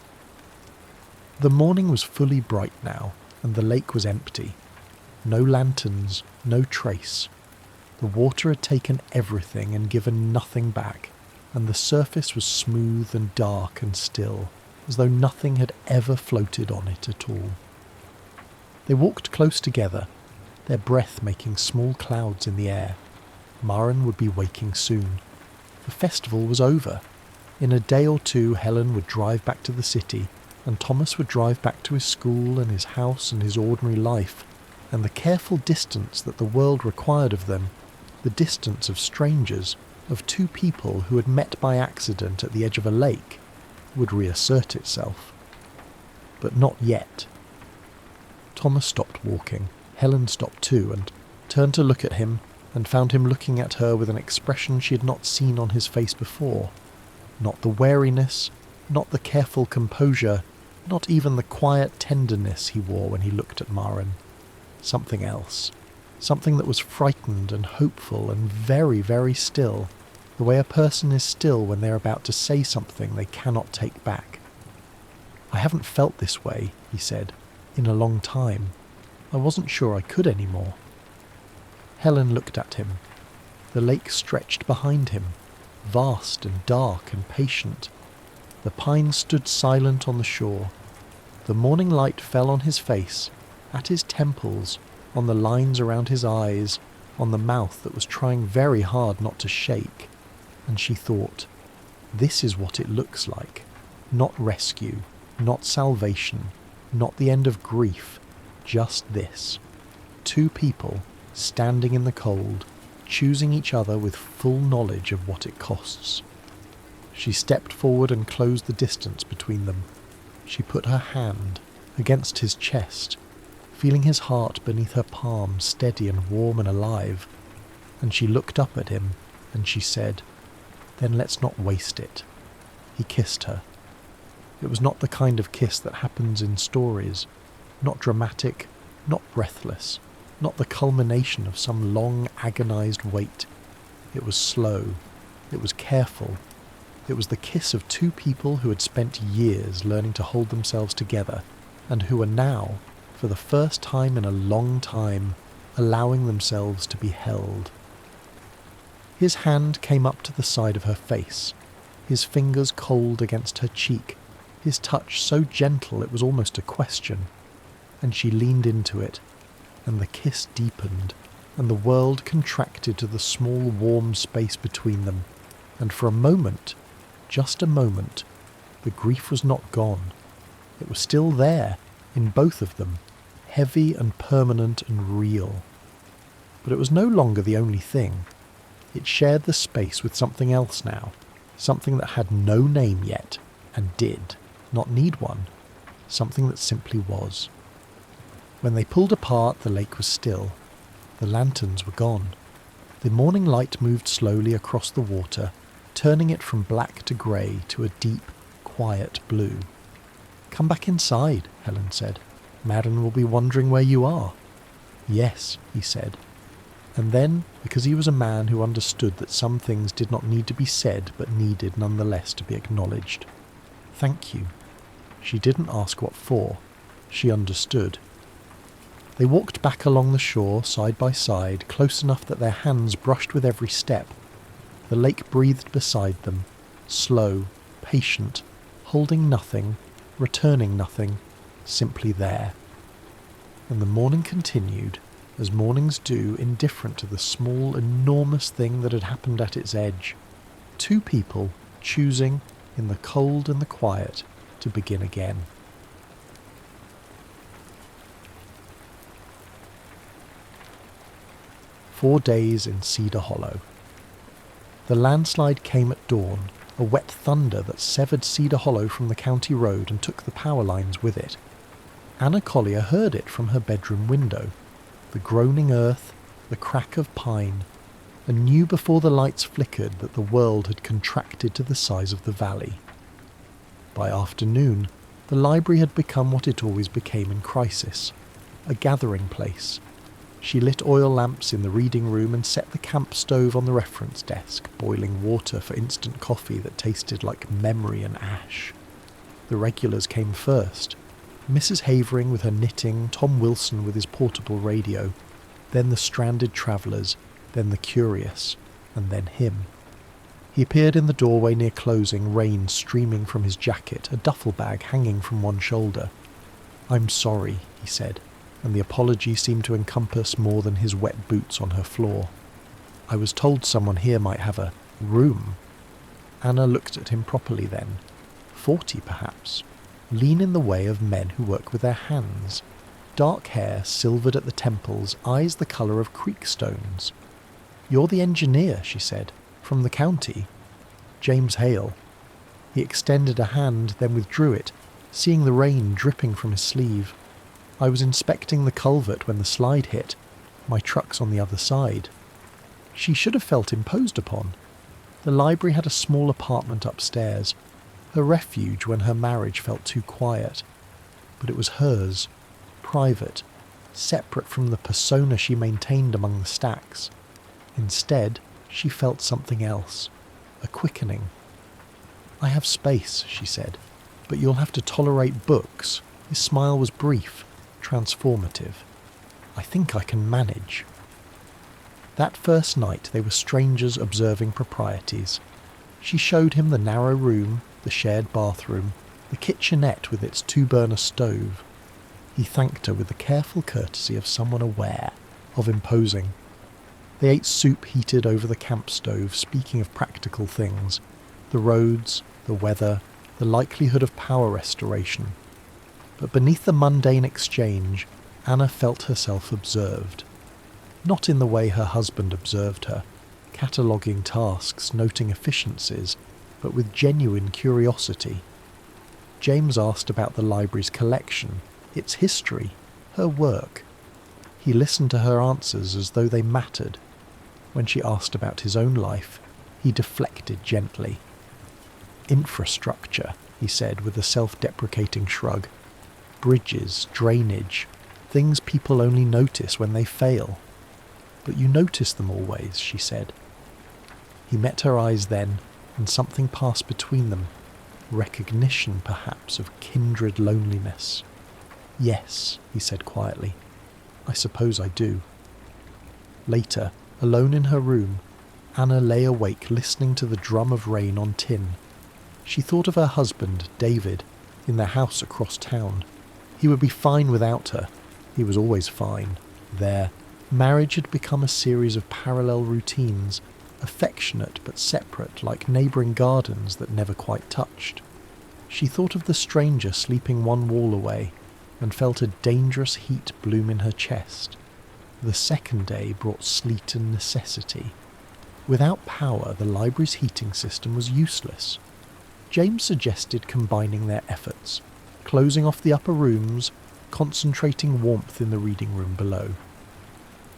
The morning was fully bright now, and the lake was empty. No lanterns, no trace. The water had taken everything and given nothing back, and the surface was smooth and dark and still, as though nothing had ever floated on it at all. They walked close together, their breath making small clouds in the air. Maren would be waking soon. The festival was over. In a day or two, Helen would drive back to the city, and Thomas would drive back to his school and his house and his ordinary life, and the careful distance that the world required of them, the distance of strangers, of two people who had met by accident at the edge of a lake, would reassert itself. But not yet. Thomas stopped walking. Helen stopped too, and turned to look at him, and found him looking at her with an expression she had not seen on his face before. Not the wariness, not the careful composure, not even the quiet tenderness he wore when he looked at Maren. Something else. Something that was frightened and hopeful and very, very still, the way a person is still when they're about to say something they cannot take back. "I haven't felt this way," he said, "in a long time. I wasn't sure I could anymore." Helen looked at him. The lake stretched behind him, vast and dark and patient. The pines stood silent on the shore. The morning light fell on his face, at his temples, on the lines around his eyes, on the mouth that was trying very hard not to shake, and she thought, this is what it looks like. Not rescue, not salvation, not the end of grief, just this. Two people standing in the cold, choosing each other with full knowledge of what it costs. She stepped forward and closed the distance between them. She put her hand against his chest, feeling his heart beneath her palm steady and warm and alive, and she looked up at him, and she said, "Then let's not waste it." He kissed her. It was not the kind of kiss that happens in stories, not dramatic, not breathless, not the culmination of some long agonized wait. It was slow, it was careful. It was the kiss of two people who had spent years learning to hold themselves together, and who were now, for the first time in a long time, allowing themselves to be held. His hand came up to the side of her face, his fingers cold against her cheek, his touch so gentle it was almost a question, and she leaned into it, and the kiss deepened, and the world contracted to the small warm space between them, and for a moment, just a moment, the grief was not gone. It was still there, in both of them, heavy and permanent and real. But it was no longer the only thing. It shared the space with something else now, something that had no name yet, and did not need one, something that simply was. When they pulled apart, the lake was still. The lanterns were gone. The morning light moved slowly across the water, turning it from black to grey to a deep, quiet blue. "Come back inside," Helen said. "Maren will be wondering where you are." "Yes," he said. And then, because he was a man who understood that some things did not need to be said but needed nonetheless to be acknowledged, "Thank you." She didn't ask what for. She understood. They walked back along the shore, side by side, close enough that their hands brushed with every step. The lake breathed beside them, slow, patient, holding nothing, returning nothing, simply there. And the morning continued, as mornings do, indifferent to the small, enormous thing that had happened at its edge. Two people choosing, in the cold and the quiet, to begin again. "4 days in Cedar Hollow." The landslide came at dawn, a wet thunder that severed Cedar Hollow from the county road and took the power lines with it. Anna Collier heard it from her bedroom window, the groaning earth, the crack of pine, and knew before the lights flickered that the world had contracted to the size of the valley. By afternoon, the library had become what it always became in crisis, a gathering place. She lit oil lamps in the reading room and set the camp stove on the reference desk, boiling water for instant coffee that tasted like memory and ash. The regulars came first. Mrs. Havering with her knitting, Tom Wilson with his portable radio, then the stranded travellers, then the curious, and then him. He appeared in the doorway near closing, rain streaming from his jacket, a duffel bag hanging from one shoulder. "I'm sorry," he said, and the apology seemed to encompass more than his wet boots on her floor. "I was told someone here might have a room." Anna looked at him properly then. 40 perhaps. Lean in the way of men who work with their hands. Dark hair, silvered at the temples, eyes the colour of creek stones. "You're the engineer," she said. "From the county." "James Hale." He extended a hand, then withdrew it, seeing the rain dripping from his sleeve. "I was inspecting the culvert when the slide hit. My truck's on the other side." She should have felt imposed upon. The library had a small apartment upstairs, her refuge when her marriage felt too quiet. But it was hers, private, separate from the persona she maintained among the stacks. Instead, she felt something else, a quickening. "I have space," she said, "but you'll have to tolerate books." His smile was brief, transformative. "I think I can manage." That first night they were strangers observing proprieties. She showed him the narrow room, the shared bathroom, the kitchenette with its 2-burner stove. He thanked her with the careful courtesy of someone aware, of imposing. They ate soup heated over the camp stove, speaking of practical things, the roads, the weather, the likelihood of power restoration. But beneath the mundane exchange, Anna felt herself observed. Not in the way her husband observed her, cataloguing tasks, noting efficiencies, but with genuine curiosity. James asked about the library's collection, its history, her work. He listened to her answers as though they mattered. When she asked about his own life, he deflected gently. "Infrastructure," he said with a self-deprecating shrug. "Bridges, drainage, things people only notice when they fail." "But you notice them always," she said. He met her eyes then, and something passed between them. Recognition, perhaps, of kindred loneliness. "Yes," he said quietly. "I suppose I do." Later, alone in her room, Anna lay awake listening to the drum of rain on tin. She thought of her husband, David, in their house across town. He would be fine without her. He was always fine. There, marriage had become a series of parallel routines, affectionate but separate, like neighbouring gardens that never quite touched. She thought of the stranger sleeping one wall away, and felt a dangerous heat bloom in her chest. The second day brought sleet and necessity. Without power, the library's heating system was useless. James suggested combining their efforts, closing off the upper rooms, concentrating warmth in the reading room below.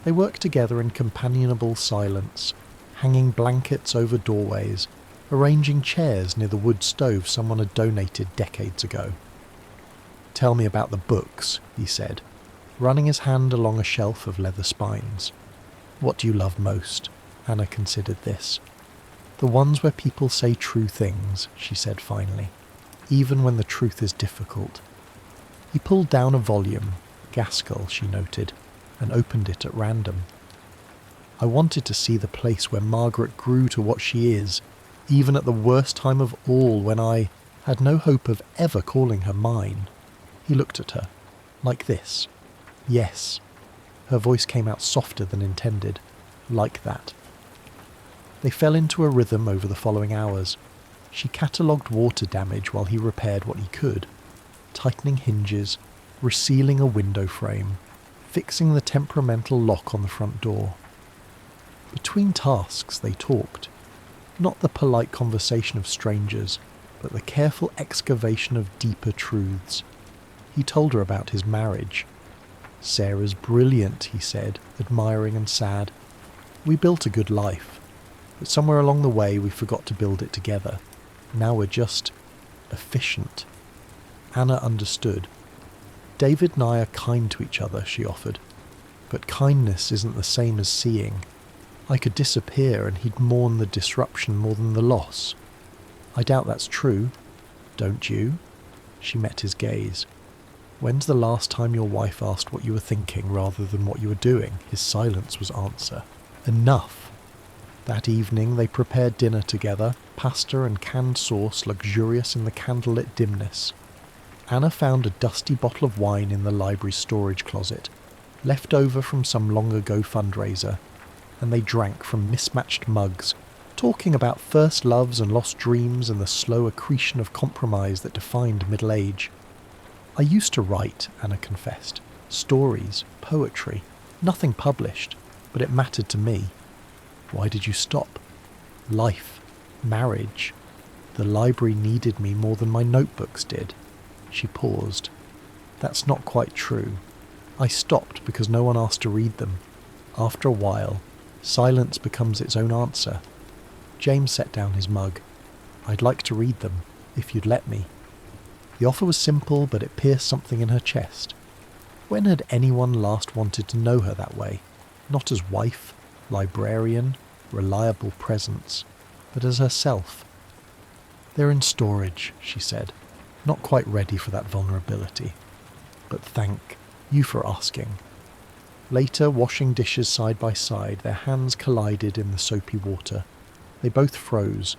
They worked together in companionable silence, hanging blankets over doorways, arranging chairs near the wood stove someone had donated decades ago. "Tell me about the books," he said, running his hand along a shelf of leather spines. "What do you love most?" Anna considered this. "The ones where people say true things," she said finally, "even when the truth is difficult." He pulled down a volume, Gaskell, she noted, and opened it at random. "I wanted to see the place where Margaret grew to what she is, even at the worst time of all, when I had no hope of ever calling her mine." He looked at her, like this. "Yes." Her voice came out softer than intended, like that. They fell into a rhythm over the following hours. She catalogued water damage while he repaired what he could, tightening hinges, resealing a window frame, fixing the temperamental lock on the front door. Between tasks they talked, not the polite conversation of strangers, but the careful excavation of deeper truths. He told her about his marriage. "Sarah's brilliant," he said, admiring and sad. "We built a good life, but somewhere along the way we forgot to build it together. Now we're just efficient." Anna understood. "David and I are kind to each other," she offered. "But kindness isn't the same as seeing. I could disappear and he'd mourn the disruption more than the loss." "I doubt that's true. Don't you?" She met his gaze. "When's the last time your wife asked what you were thinking rather than what you were doing?" His silence was answer. Enough. That evening they prepared dinner together, pasta and canned sauce luxurious in the candlelit dimness. Anna found a dusty bottle of wine in the library's storage closet, left over from some long-ago fundraiser, and they drank from mismatched mugs, talking about first loves and lost dreams and the slow accretion of compromise that defined middle age. "I used to write," Anna confessed. "Stories, poetry, nothing published, but it mattered to me." "Why did you stop?" "Life, marriage. The library needed me more than my notebooks did." She paused. "That's not quite true. I stopped because no one asked to read them. After a while, silence becomes its own answer." James set down his mug. "I'd like to read them, if you'd let me." The offer was simple, but it pierced something in her chest. When had anyone last wanted to know her that way? Not as wife, librarian, reliable presence, but as herself. "They're in storage," she said, not quite ready for that vulnerability. "But thank you for asking." Later, washing dishes side by side, their hands collided in the soapy water. They both froze.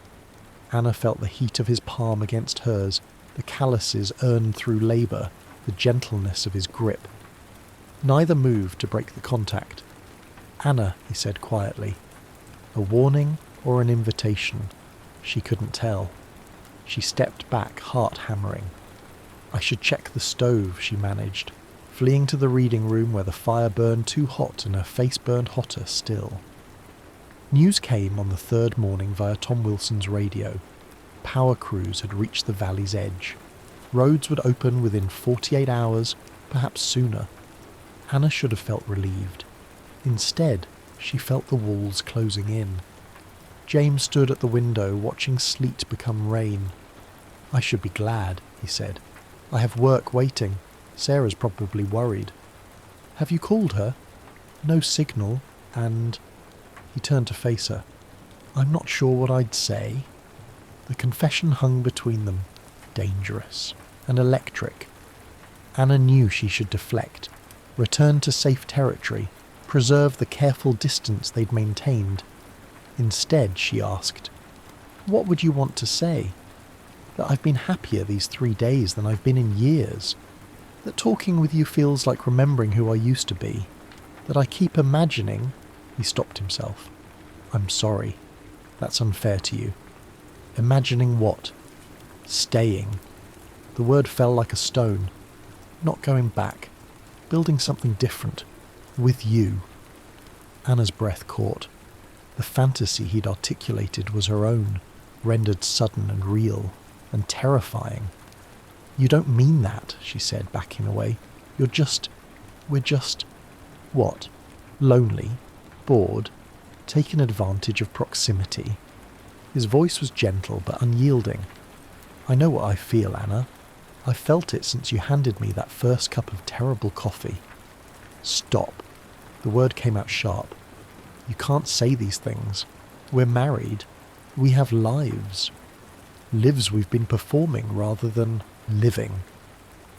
Anna felt the heat of his palm against hers, the calluses earned through labour, the gentleness of his grip. Neither moved to break the contact. "Anna," he said quietly. A warning or an invitation? She couldn't tell. She stepped back, heart hammering. "I should check the stove," she managed, fleeing to the reading room where the fire burned too hot and her face burned hotter still. News came on the third morning via Tom Wilson's radio. Power crews had reached the valley's edge. Roads would open within 48 hours, perhaps sooner. Anna should have felt relieved. Instead, she felt the walls closing in. James stood at the window, watching sleet become rain. "I should be glad," he said. "I have work waiting. Sarah's probably worried." "Have you called her?" "No signal, and—" He turned to face her. "I'm not sure what I'd say." The confession hung between them, dangerous and electric. Anna knew she should deflect, return to safe territory, preserve the careful distance they'd maintained. Instead, she asked, "What would you want to say? That I've been happier these 3 days than I've been in years? That talking with you feels like remembering who I used to be? That I keep imagining—" He stopped himself. "I'm sorry. That's unfair to you." "Imagining what?" "Staying." The word fell like a stone. "Not going back. Building something different. With you." Anna's breath caught. The fantasy he'd articulated was her own, rendered sudden and real, and terrifying. "You don't mean that," she said, backing away. We're just... What? Lonely? Bored? Taken advantage of proximity?" His voice was gentle but unyielding. "I know what I feel, Anna. I've felt it since you handed me that first cup of terrible coffee." "Stop." The word came out sharp. "You can't say these things. We're married. We have lives. Lives we've been performing rather than living.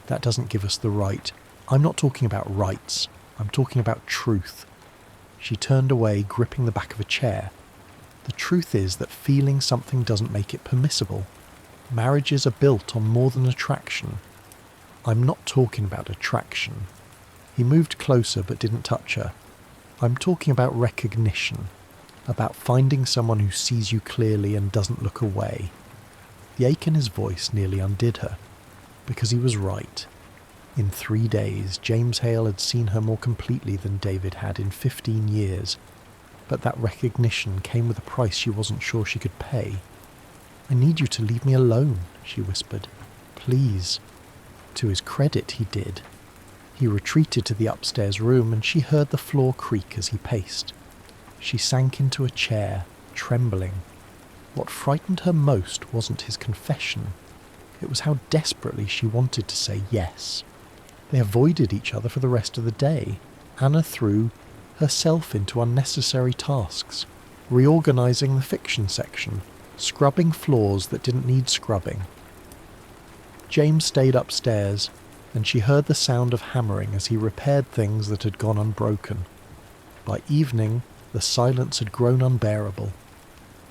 That doesn't give us the right. I'm not talking about rights. I'm talking about truth." She turned away, gripping the back of a chair. "The truth is that feeling something doesn't make it permissible. Marriages are built on more than attraction." "I'm not talking about attraction." He moved closer but didn't touch her. "I'm talking about recognition, about finding someone who sees you clearly and doesn't look away." The ache in his voice nearly undid her, because he was right. In 3 days, James Hale had seen her more completely than David had in 15 years, but that recognition came with a price she wasn't sure she could pay. "I need you to leave me alone," she whispered. "Please." To his credit, he did. He retreated to the upstairs room, and she heard the floor creak as he paced. She sank into a chair, trembling. What frightened her most wasn't his confession. It was how desperately she wanted to say yes. They avoided each other for the rest of the day. Anna threw herself into unnecessary tasks, reorganizing the fiction section, scrubbing floors that didn't need scrubbing. James stayed upstairs, and she heard the sound of hammering as he repaired things that had gone unbroken. By evening, The silence had grown unbearable.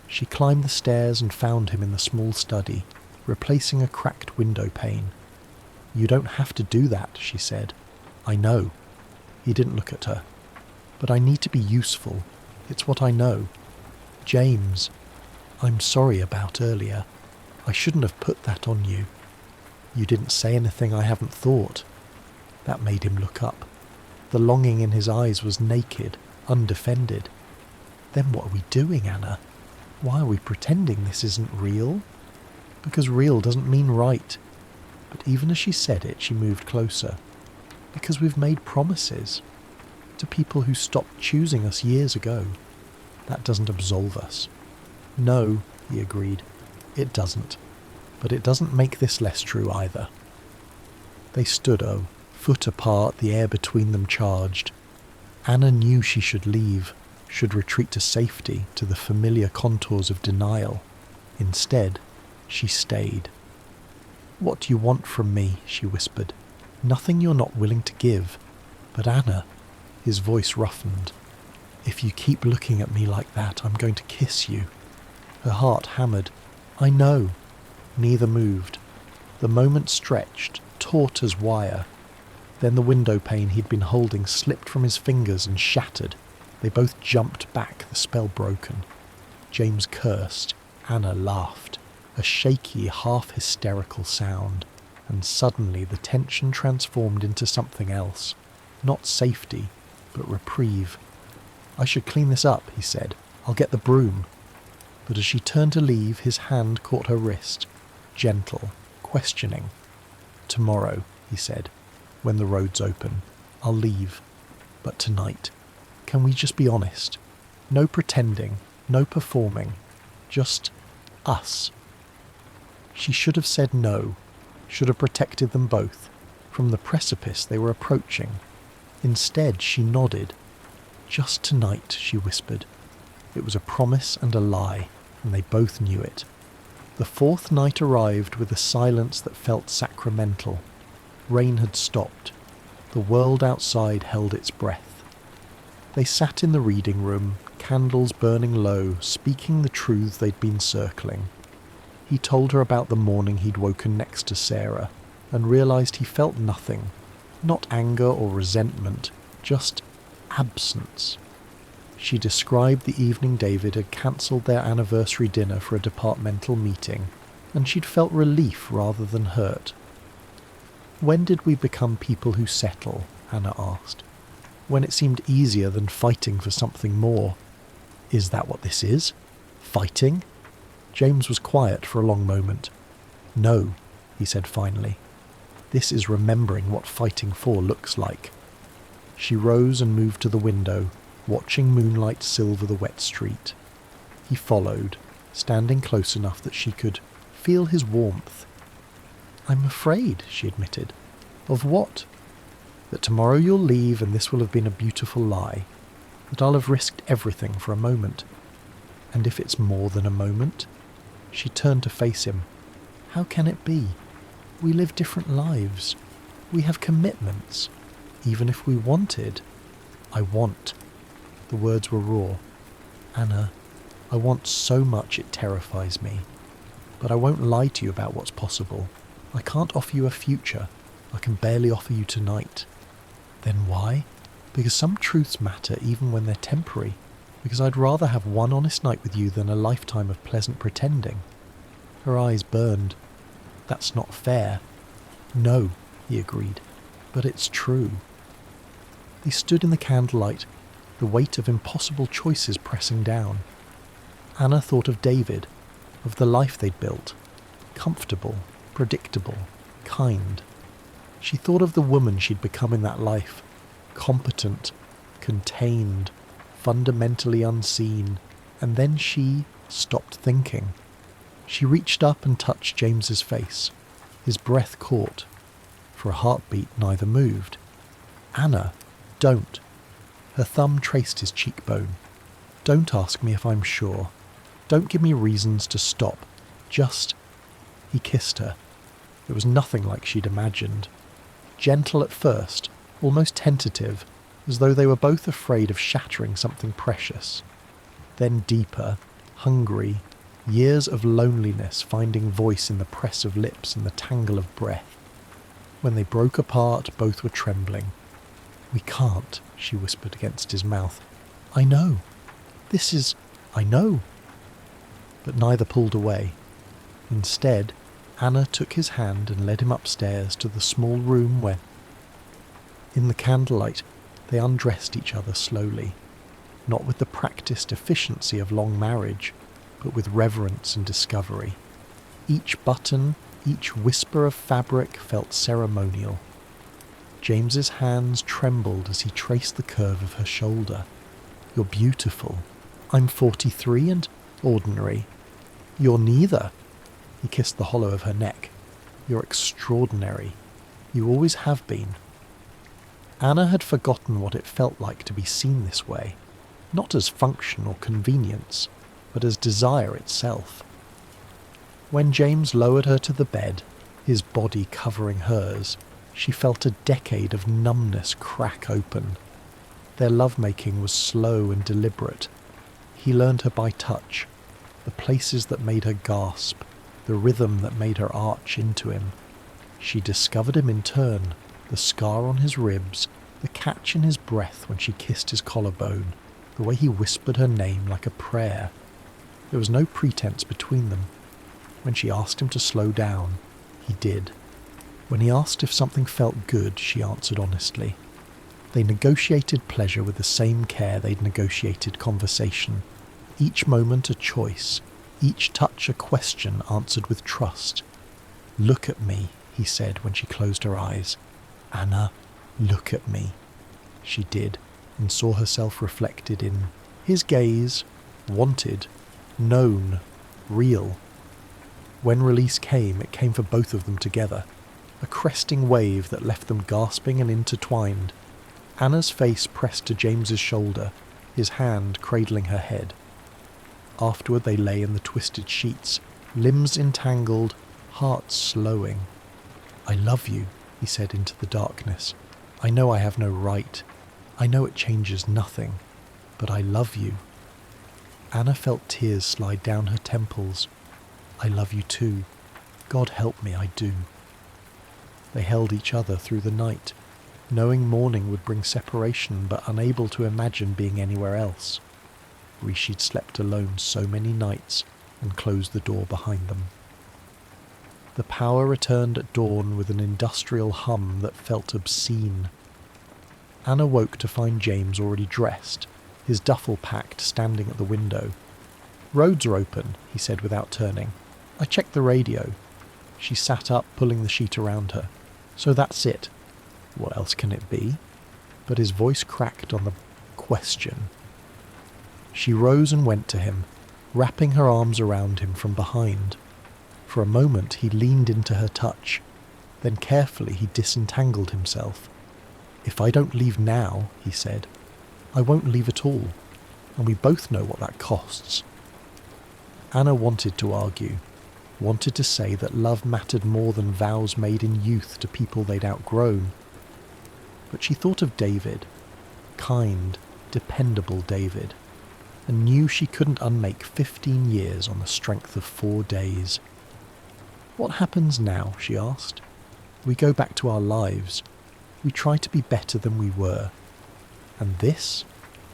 She climbed the stairs and found him in the small study, replacing a cracked window pane. "You don't have to do that," she said. "I know." He didn't look at her. "But I need to be useful. It's what I know. James, I'm sorry about earlier. I shouldn't have put that on you. You didn't say anything I haven't thought." That made him look up. The longing in his eyes was naked, undefended. "Then what are we doing, Anna? Why are we pretending this isn't real?" Because real doesn't mean right. But even as she said it, she moved closer. Because we've made promises to people who stopped choosing us years ago. That doesn't absolve us. "No," he agreed, "it doesn't. But it doesn't make this less true either." They stood, foot apart, the air between them charged. Anna knew she should leave, should retreat to safety, to the familiar contours of denial. Instead, she stayed. "What do you want from me?" she whispered. "Nothing you're not willing to give. But Anna," his voice roughened, "if you keep looking at me like that, I'm going to kiss you." Her heart hammered. "I know." Neither moved. The moment stretched, taut as wire. Then the window pane he'd been holding slipped from his fingers and shattered. They both jumped back, the spell broken. James cursed. Anna laughed. A shaky, half-hysterical sound. And suddenly the tension transformed into something else. Not safety, but reprieve. "I should clean this up," he said. "I'll get the broom." But as she turned to leave, his hand caught her wrist. Gentle, questioning. "Tomorrow," he said, "when the road's open. I'll leave. But tonight, can we just be honest? No pretending, no performing. Just us." She should have said no, should have protected them both, from the precipice they were approaching. Instead, she nodded. "Just tonight," she whispered. It was a promise and a lie, and they both knew it. The fourth night arrived with a silence that felt sacramental. Rain had stopped. The world outside held its breath. They sat in the reading room, candles burning low, speaking the truths they'd been circling. He told her about the morning he'd woken next to Sarah, and realised he felt nothing. Not anger or resentment, just absence. She described the evening David had cancelled their anniversary dinner for a departmental meeting, and she'd felt relief rather than hurt. "When did we become people who settle?" Anna asked. "When it seemed easier than fighting for something more. Is that what this is? Fighting?" James was quiet for a long moment. "No," he said finally. "This is remembering what fighting for looks like." She rose and moved to the window, watching moonlight silver the wet street. He followed, standing close enough that she could feel his warmth. "I'm afraid," she admitted. "Of what?" "That tomorrow you'll leave and this will have been a beautiful lie. That I'll have risked everything for a moment. And if it's more than a moment?" She turned to face him. "How can it be? We live different lives. We have commitments. Even if we wanted." "I want." The words were raw. "Anna, I want so much it terrifies me. But I won't lie to you about what's possible. I can't offer you a future. I can barely offer you tonight." "Then why?" "Because some truths matter even when they're temporary. Because I'd rather have one honest night with you than a lifetime of pleasant pretending." Her eyes burned. "That's not fair." "No," he agreed. "But it's true." They stood in the candlelight, the weight of impossible choices pressing down. Anna thought of David, of the life they'd built. Comfortable, predictable, kind. She thought of the woman she'd become in that life. Competent, contained, fundamentally unseen. And then she stopped thinking. She reached up and touched James's face. His breath caught. For a heartbeat, neither moved. "Anna, don't." Her thumb traced his cheekbone. "Don't ask me if I'm sure. Don't give me reasons to stop. Just..." He kissed her. It was nothing like she'd imagined. Gentle at first, almost tentative, as though they were both afraid of shattering something precious. Then deeper, hungry, years of loneliness finding voice in the press of lips and the tangle of breath. When they broke apart, both were trembling. "We can't," she whispered against his mouth. "I know. I know." But neither pulled away. Instead, Anna took his hand and led him upstairs to the small room where, in the candlelight, they undressed each other slowly, not with the practiced efficiency of long marriage, but with reverence and discovery. Each button, each whisper of fabric felt ceremonial. James's hands trembled as he traced the curve of her shoulder. "You're beautiful. I'm 43 and ordinary. You're neither." He kissed the hollow of her neck. "You're extraordinary. You always have been." Anna had forgotten what it felt like to be seen this way, not as function or convenience, but as desire itself. When James lowered her to the bed, his body covering hers, she felt a decade of numbness crack open. Their lovemaking was slow and deliberate. He learned her by touch, the places that made her gasp, the rhythm that made her arch into him. She discovered him in turn, the scar on his ribs, the catch in his breath when she kissed his collarbone, the way he whispered her name like a prayer. There was no pretense between them. When she asked him to slow down, he did. When he asked if something felt good, she answered honestly. They negotiated pleasure with the same care they'd negotiated conversation. Each moment a choice, each touch a question answered with trust. "Look at me," he said when she closed her eyes. "Anna, look at me." She did, and saw herself reflected in his gaze, wanted, known, real. When release came, it came for both of them together, a cresting wave that left them gasping and intertwined. Anna's face pressed to James's shoulder, his hand cradling her head. Afterward they lay in the twisted sheets, limbs entangled, hearts slowing. "I love you," he said into the darkness. "I know I have no right. I know it changes nothing. But I love you." Anna felt tears slide down her temples. "I love you too. God help me, I do." They held each other through the night, knowing morning would bring separation but unable to imagine being anywhere else. Rishi'd slept alone so many nights and closed the door behind them. The power returned at dawn with an industrial hum that felt obscene. Anna woke to find James already dressed, his duffel packed, standing at the window. "Roads are open," he said without turning. "I checked the radio." She sat up, pulling the sheet around her. "So that's it." What else can it be? But his voice cracked on the question. She rose and went to him, wrapping her arms around him from behind. For a moment he leaned into her touch. Then carefully he disentangled himself. "If I don't leave now," he said, "I won't leave at all. And we both know what that costs." Anna wanted to argue, wanted to say that love mattered more than vows made in youth to people they'd outgrown. But she thought of David, kind, dependable David, and knew she couldn't unmake 15 years on the strength of 4 days. "What happens now?" she asked. "We go back to our lives. We try to be better than we were. And this?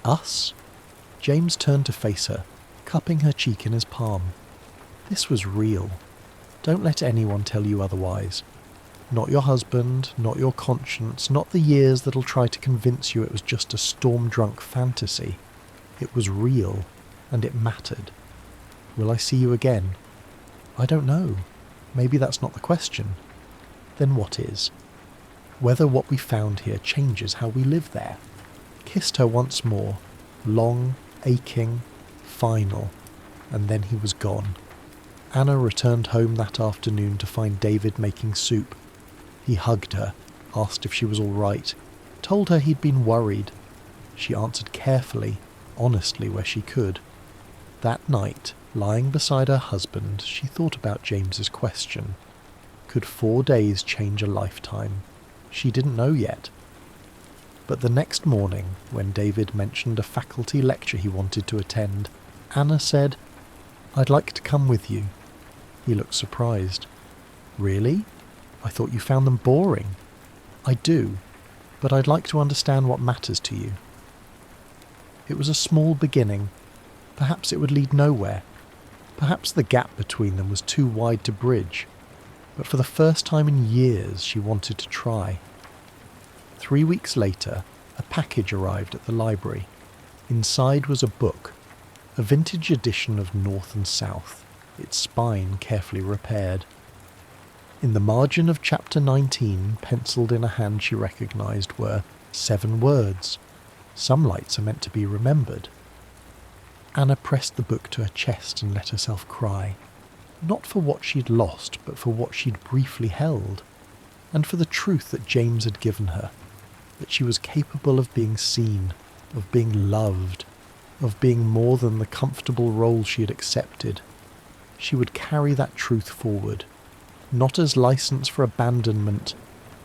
Us?" James turned to face her, cupping her cheek in his palm. "This was real. Don't let anyone tell you otherwise. Not your husband, not your conscience, not the years that'll try to convince you it was just a storm-drunk fantasy. It was real, and it mattered. Will I see you again? I don't know. Maybe that's not the question. Then what is? Whether what we found here changes how we live there." Kissed her once more, long, aching, final, and then he was gone. Anna returned home that afternoon to find David making soup. He hugged her, asked if she was all right, told her he'd been worried. She answered carefully, honestly where she could. That night, lying beside her husband, she thought about James's question. Could 4 days change a lifetime? She didn't know yet. But the next morning, when David mentioned a faculty lecture he wanted to attend, Anna said, "I'd like to come with you." He looked surprised. "Really? I thought you found them boring." "I do, but I'd like to understand what matters to you." It was a small beginning. Perhaps it would lead nowhere. Perhaps the gap between them was too wide to bridge. But for the first time in years, she wanted to try. 3 weeks later, a package arrived at the library. Inside was a book, a vintage edition of North and South, its spine carefully repaired. In the margin of chapter 19, penciled in a hand she recognised, were 7 words. Some lights are meant to be remembered. Anna pressed the book to her chest and let herself cry. Not for what she'd lost, but for what she'd briefly held, and for the truth that James had given her, that she was capable of being seen, of being loved, of being more than the comfortable role she had accepted. She would carry that truth forward, not as license for abandonment,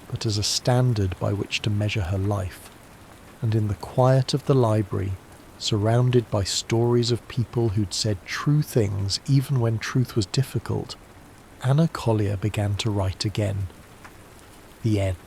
but as a standard by which to measure her life. And in the quiet of the library, surrounded by stories of people who'd said true things even when truth was difficult, Anna Collier began to write again. The end.